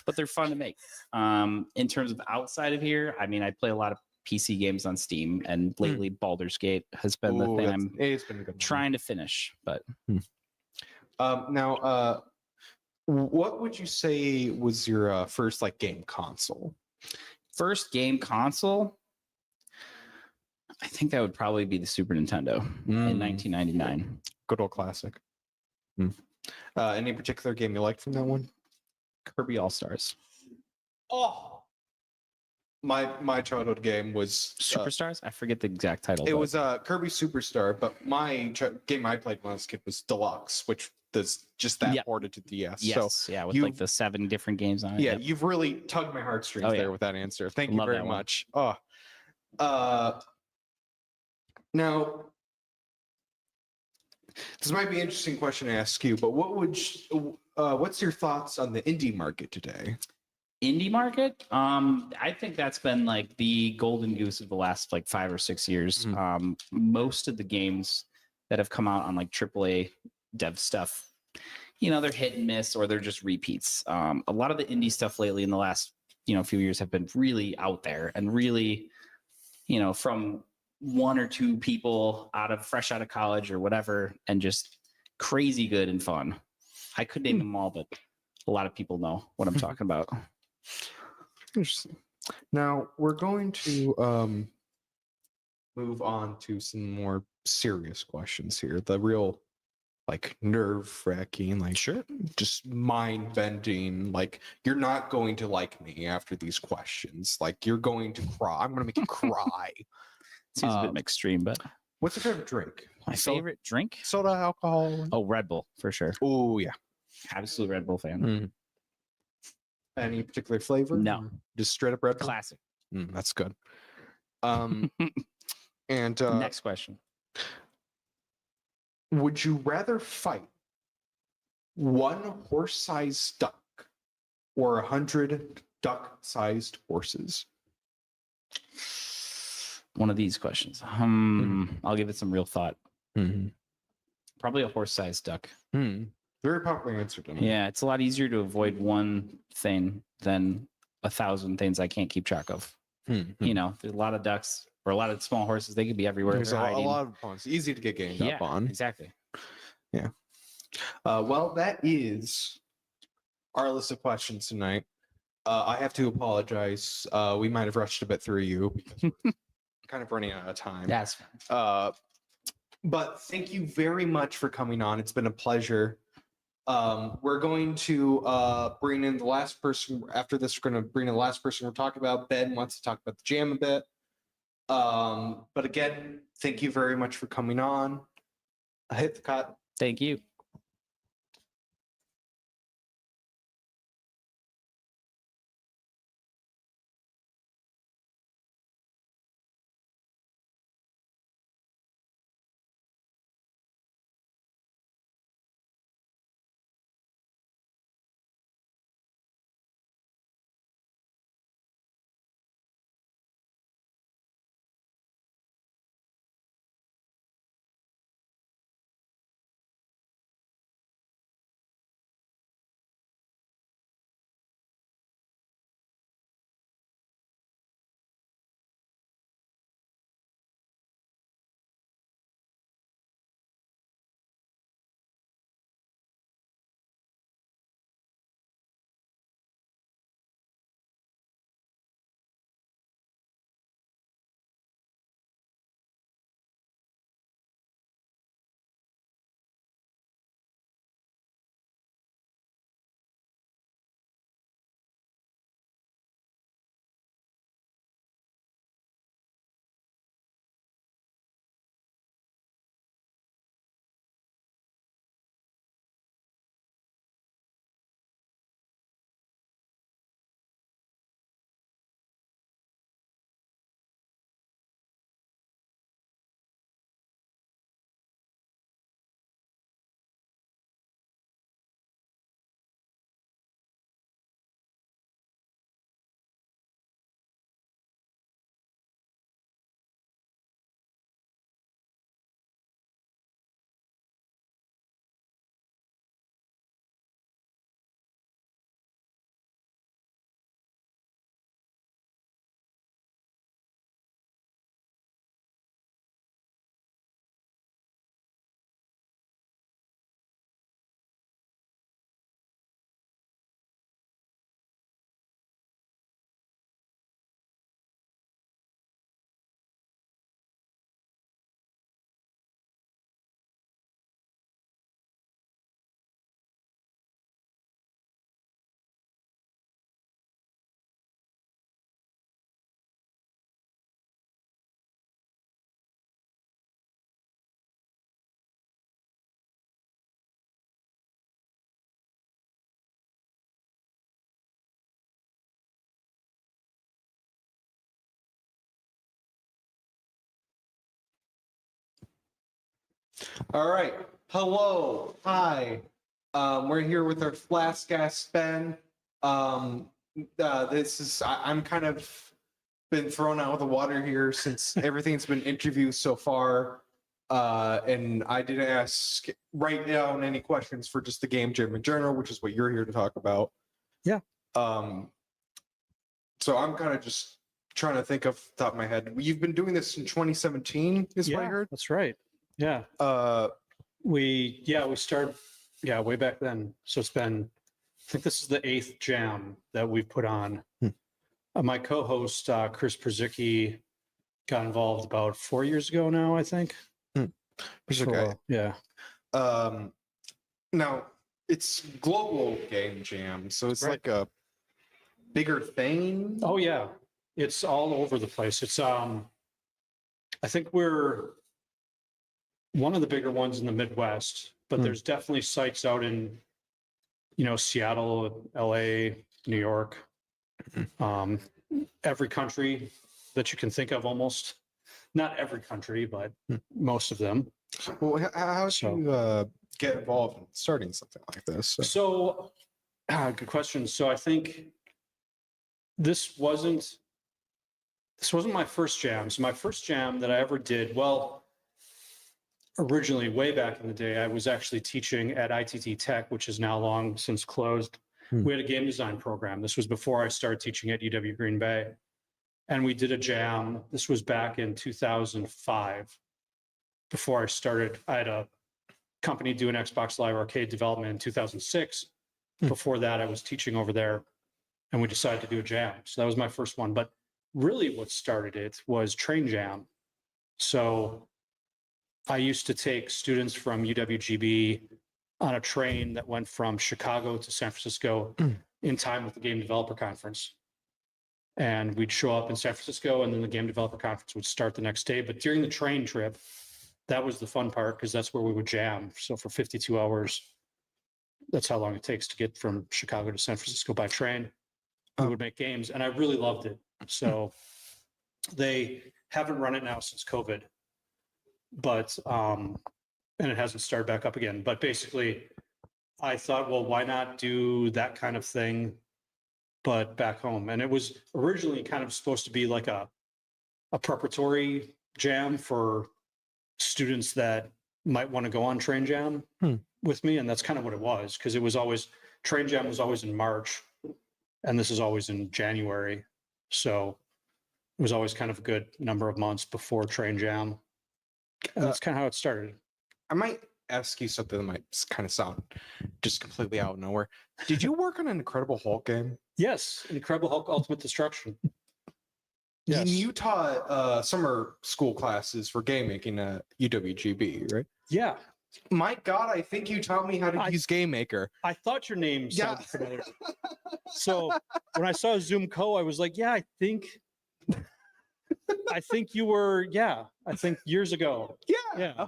but they're fun to make. In terms of outside of here, I mean, I play a lot of PC games on Steam, and lately Baldur's Gate has been the thing it's been a good trying to finish. But now, what would you say was your first like game console? First game console? I think that would probably be the Super Nintendo in 1999. Good old classic. Any particular game you liked from that one? Kirby All Stars. Oh, my childhood game was Superstars. I forget the exact title. It but- was Kirby Superstar, but my game I played when I was a kid was Deluxe, which does just that Yep. ported to DS. Yes, So yeah, with you- like the 7 different games on it. yeah, Yep. you've really tugged my heartstrings Oh, yeah. there with that answer. Thank you Love very that one. much. Now this might be an interesting question to ask you, but what's your thoughts on the indie market today? Indie market, I think that's been like the golden goose of the last like 5 or 6 years. Most of the games that have come out on like AAA dev stuff, they're hit and miss or they're just repeats. A lot of the indie stuff lately in the last few years have been really out there and really from 1 or 2 people fresh out of college or whatever, and just crazy good and fun. I could name them all, but a lot of people know what I'm talking about. Interesting. Now we're going to move on to some more serious questions here. The real like nerve-wracking, like just mind-bending. Like you're not going to like me after these questions. Like you're going to cry. I'm going to make you cry. Seems a bit extreme, but what's your favorite drink? My favorite drink? Soda, alcohol. Oh, Red Bull for sure. Oh yeah, absolute Red Bull fan. Any particular flavor? No, just straight up Red Bull. Classic. That's good. And next question. Would you rather fight one horse-sized duck or 100 duck-sized horses? One of these questions. I'll give it some real thought. Probably a horse-sized duck. Very popular answer. Yeah, it's a lot easier to avoid one thing than 1,000 things I can't keep track of. There's a lot of ducks or a lot of small horses. They could be everywhere. There's They're a hiding. lot of points. Easy to get ganged up on. Exactly. Yeah. Well, that is our list of questions tonight. I have to apologize. We might have rushed a bit through you because we're kind of running out of time. That's fine. But thank you very much for coming on. It's been a pleasure. We're going to bring in the last person. After this, we're going to bring in the last person we're talking about. Ben wants to talk about the jam a bit. But again, thank you very much for coming on. I hit the cut. Thank you. All right. Hello. Hi. We're here with our last guest, Ben. I'm kind of been thrown out of the water here since everything's been interviewed so far. And I didn't write down any questions for just the Game Jam in general, which is what you're here to talk about. Yeah. So I'm kind of just trying to think off the top of my head. You've been doing this in 2017, is what I heard? That's right. Yeah. We started way back then. So it's been, I think this is the 8th jam that we've put on. My co-host Chris Przicki got involved about 4 years ago now, I think. Okay. Yeah. Now it's global game jam, so it's like a bigger thing. Oh yeah, it's all over the place. It's I think we're one of the bigger ones in the Midwest, but there's definitely sites out in Seattle, LA, New York, every country that you can think of, almost. Not every country, but most of them. Well, how did you get involved in starting something like this? So, good question. So I think this wasn't my first jam. So my first jam that I ever did, well, originally way back in the day, I was actually teaching at ITT Tech, which is now long since closed. We had a game design program. This was before I started teaching at UW Green Bay. And we did a jam. This was back in 2005. Before I started, I had a company doing Xbox Live Arcade development in 2006. Before that, I was teaching over there, and we decided to do a jam. So that was my first one. But really what started it was Train Jam. So I used to take students from UWGB on a train that went from Chicago to San Francisco in time with the Game Developer Conference. And we'd show up in San Francisco, and then the Game Developer Conference would start the next day. But during the train trip, that was the fun part, because that's where we would jam. So for 52 hours, that's how long it takes to get from Chicago to San Francisco by train. We would make games, and I really loved it. So they haven't run it now since COVID, but and it hasn't started back up again. But basically, I thought, well, why not do that kind of thing, but back home? And it was originally kind of supposed to be like a preparatory jam for students that might want to go on Train Jam with me. And that's kind of what it was, because it was always, Train Jam was always in March, and this is always in January. So it was always kind of a good number of months before Train Jam. And that's kind of how it started. I might ask you something that might kind of sound just completely out of nowhere. Did you work on an Incredible Hulk game? Yes, Incredible Hulk Ultimate Destruction. Yes. You taught summer school classes for game making at UWGB, right? Yeah. My God, I think you taught me how to use Game Maker. I thought your name sounded familiar. So when I saw Zoom Co, I was like, yeah, I think you were, I think years ago. Yeah.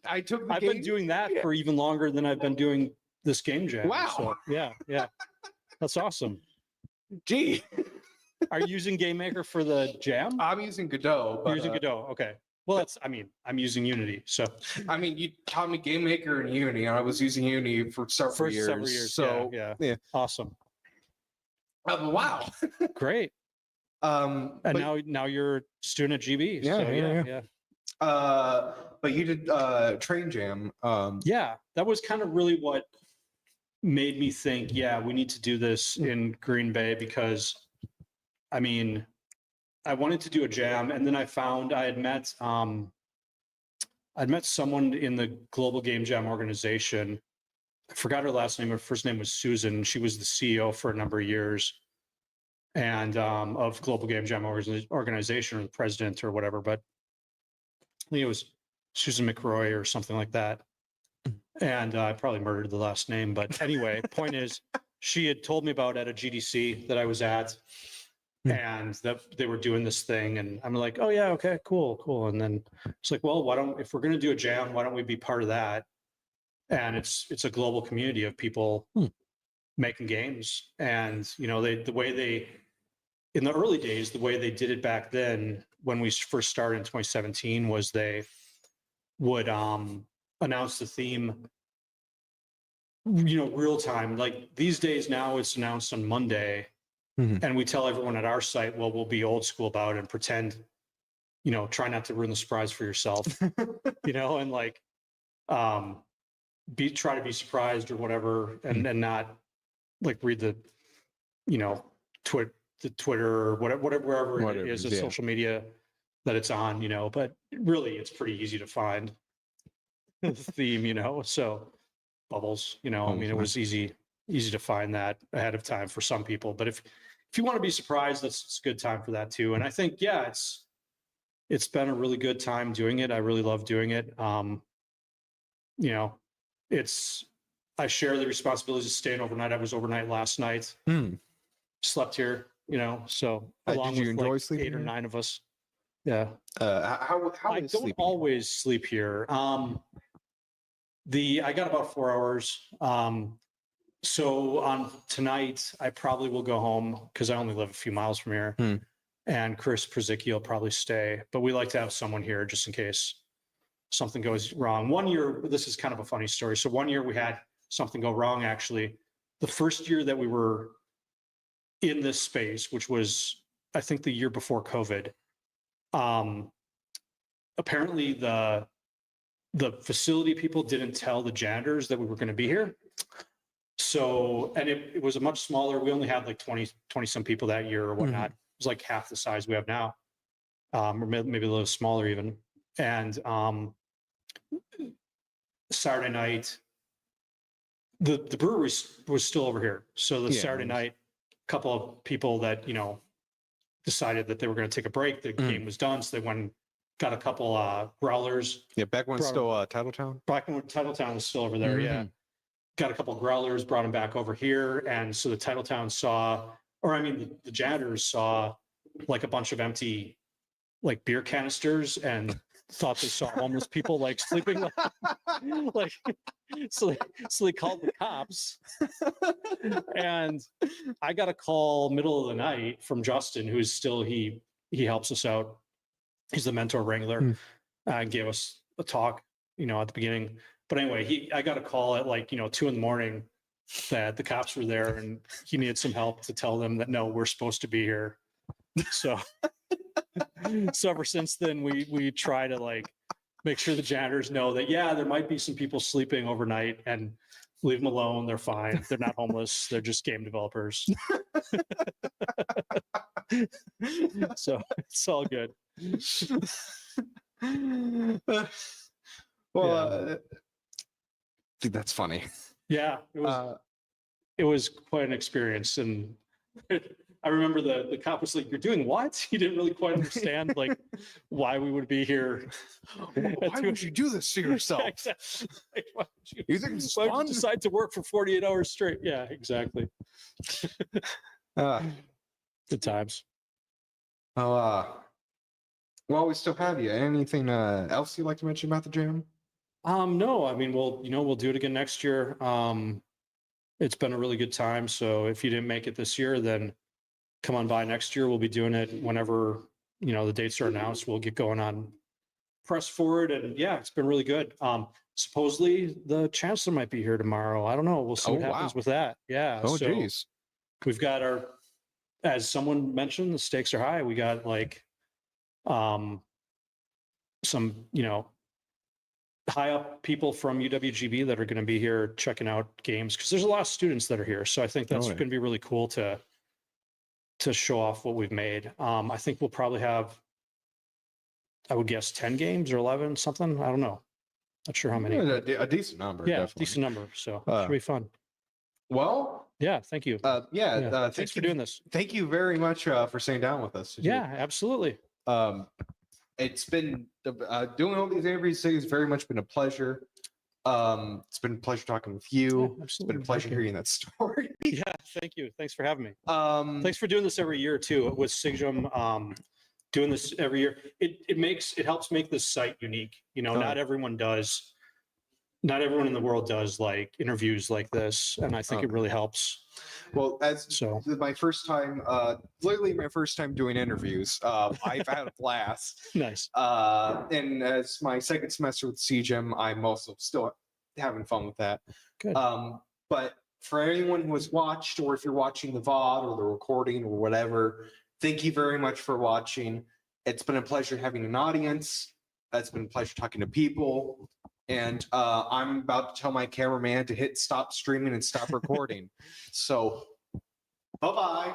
I took. I've been doing that for even longer than I've been doing this game jam. Wow. So, yeah. That's awesome. Gee. Are you using Game Maker for the jam? I'm using Godot. You're using Godot. Okay. Well, I'm using Unity. So, you taught me Game Maker and Unity, and I was using Unity for several years. So, yeah. Awesome. Wow. Great. And now you're a student at GB. Yeah. But you did Train Jam. That was kind of really what made me think, we need to do this in Green Bay, because I wanted to do a jam, and then I found I'd met someone in the Global Game Jam organization. I forgot her last name. Her first name was Susan. She was the CEO for a number of years, and of Global Game Jam organization, or the president or whatever. But I think it was Susan McRoy or something like that. And I probably murdered the last name. But anyway, point is, she had told me about at a GDC that I was at, and that they were doing this thing. And I'm like, oh yeah, okay, cool. And then it's like, well, if we're going to do a jam, why don't we be part of that? And it's a global community of people making games. And, the way they, in the early days, the way they did it back then, when we first started in 2017, was they would announce the theme, you know, real time. Like these days now it's announced on Monday, and we tell everyone at our site, well, we'll be old school about it and pretend, you know, try not to ruin the surprise for yourself, you know, and like try to be surprised or whatever, and not like read the, you know, Twitter or whatever wherever it is, the social media that it's on, you know. But really, it's pretty easy to find the theme, you know. So bubbles, you know, I mean, it was easy to find that ahead of time for some people. But if you want to be surprised, it's a good time for that too. And I think, yeah, it's been a really good time doing it. I really love doing it. You know, I share the responsibilities of staying overnight. I was overnight last night. Slept here, you know, so along did you with enjoy like sleeping 8 or here? 9 of us. Yeah. How I is don't sleeping? always sleep here. I got about 4 hours. So on tonight, I probably will go home because I only live a few miles from here. And Chris Przicki will probably stay, but we like to have someone here just in case something goes wrong. One year, this is kind of a funny story. So one year we had something go wrong, actually. The first year that we were in this space, which was, I think, the year before COVID, apparently the facility people didn't tell the janitors that we were going to be here. So, and it was a much smaller, we only had like 20 some people that year or whatnot. It was like half the size we have now, or maybe a little smaller even. And Saturday night, the brewery was still over here. So the Saturday night, a couple of people that, you know, decided that they were going to take a break. The game was done. So they went and got a couple growlers. Yeah, back when it's still Titletown? Back when Titletown was still over there, yeah. Got a couple growlers, brought them back over here. And so the Titletown saw, or I mean, the janitors saw like a bunch of empty like beer canisters and thought they saw homeless people like sleeping like so they called the cops. And I got a call middle of the night from Justin, who's still he helps us out. He's the mentor wrangler, and gave us a talk, you know, at the beginning. But anyway, I got a call at like, you know, 2 a.m. that the cops were there and he needed some help to tell them that no, we're supposed to be here. So so ever since then we try to like make sure the janitors know that, yeah, there might be some people sleeping overnight, and leave them alone. They're fine. They're not homeless. They're just game developers. So it's all good. Well, I think that's funny. Yeah, it was quite an experience. And I remember the cop was like, "You're doing what?" He didn't really quite understand like why we would be here. Why would you do this to yourself? Yeah, exactly. Like, why would You think it's why would fun? you decide to work for 48 hours straight? Yeah, exactly. Good times. Well, we still have you. Anything else you'd like to mention about the jam? No, I mean, we'll do it again next year. It's been a really good time. So if you didn't make it this year, then come on by next year. We'll be doing it whenever, you know, the dates are announced. We'll get going on press forward, and yeah, it's been really good. Supposedly the chancellor might be here tomorrow. I don't know. We'll see what happens with that. Yeah. Oh, so geez. we've got as someone mentioned, the stakes are high. We got like some, you know, high up people from UWGB that are going to be here checking out games, because there's a lot of students that are here. So I think that's going to be really cool to show off what we've made. I think we'll probably have, I would guess 10 games or 11, something. I don't know. Not sure how many. Yeah, a decent number. Yeah, definitely. decent number. So it should be fun. Well, yeah, thank you. Thanks for doing this. Thank you very much for sitting down with us. Yeah, absolutely. It's been doing all these interviews today has very much been a pleasure. It's been a pleasure talking with you. It's been a pleasure hearing that story. Yeah, thank you. Thanks for having me. Thanks for doing this every year too with Sigjum. Doing this every year, it helps make this site unique. You know, not everyone does not everyone in the world does like interviews like this, and I think it really helps. Well, as So my first time, literally my first time doing interviews, I've had a blast. Nice. And as my second semester with CGM, I'm also still having fun with that. Good. But for anyone who has watched, or if you're watching the VOD or the recording or whatever, thank you very much for watching. It's been a pleasure having an audience. It's been a pleasure talking to people. And I'm about to tell my cameraman to hit stop streaming and stop recording. So, bye-bye.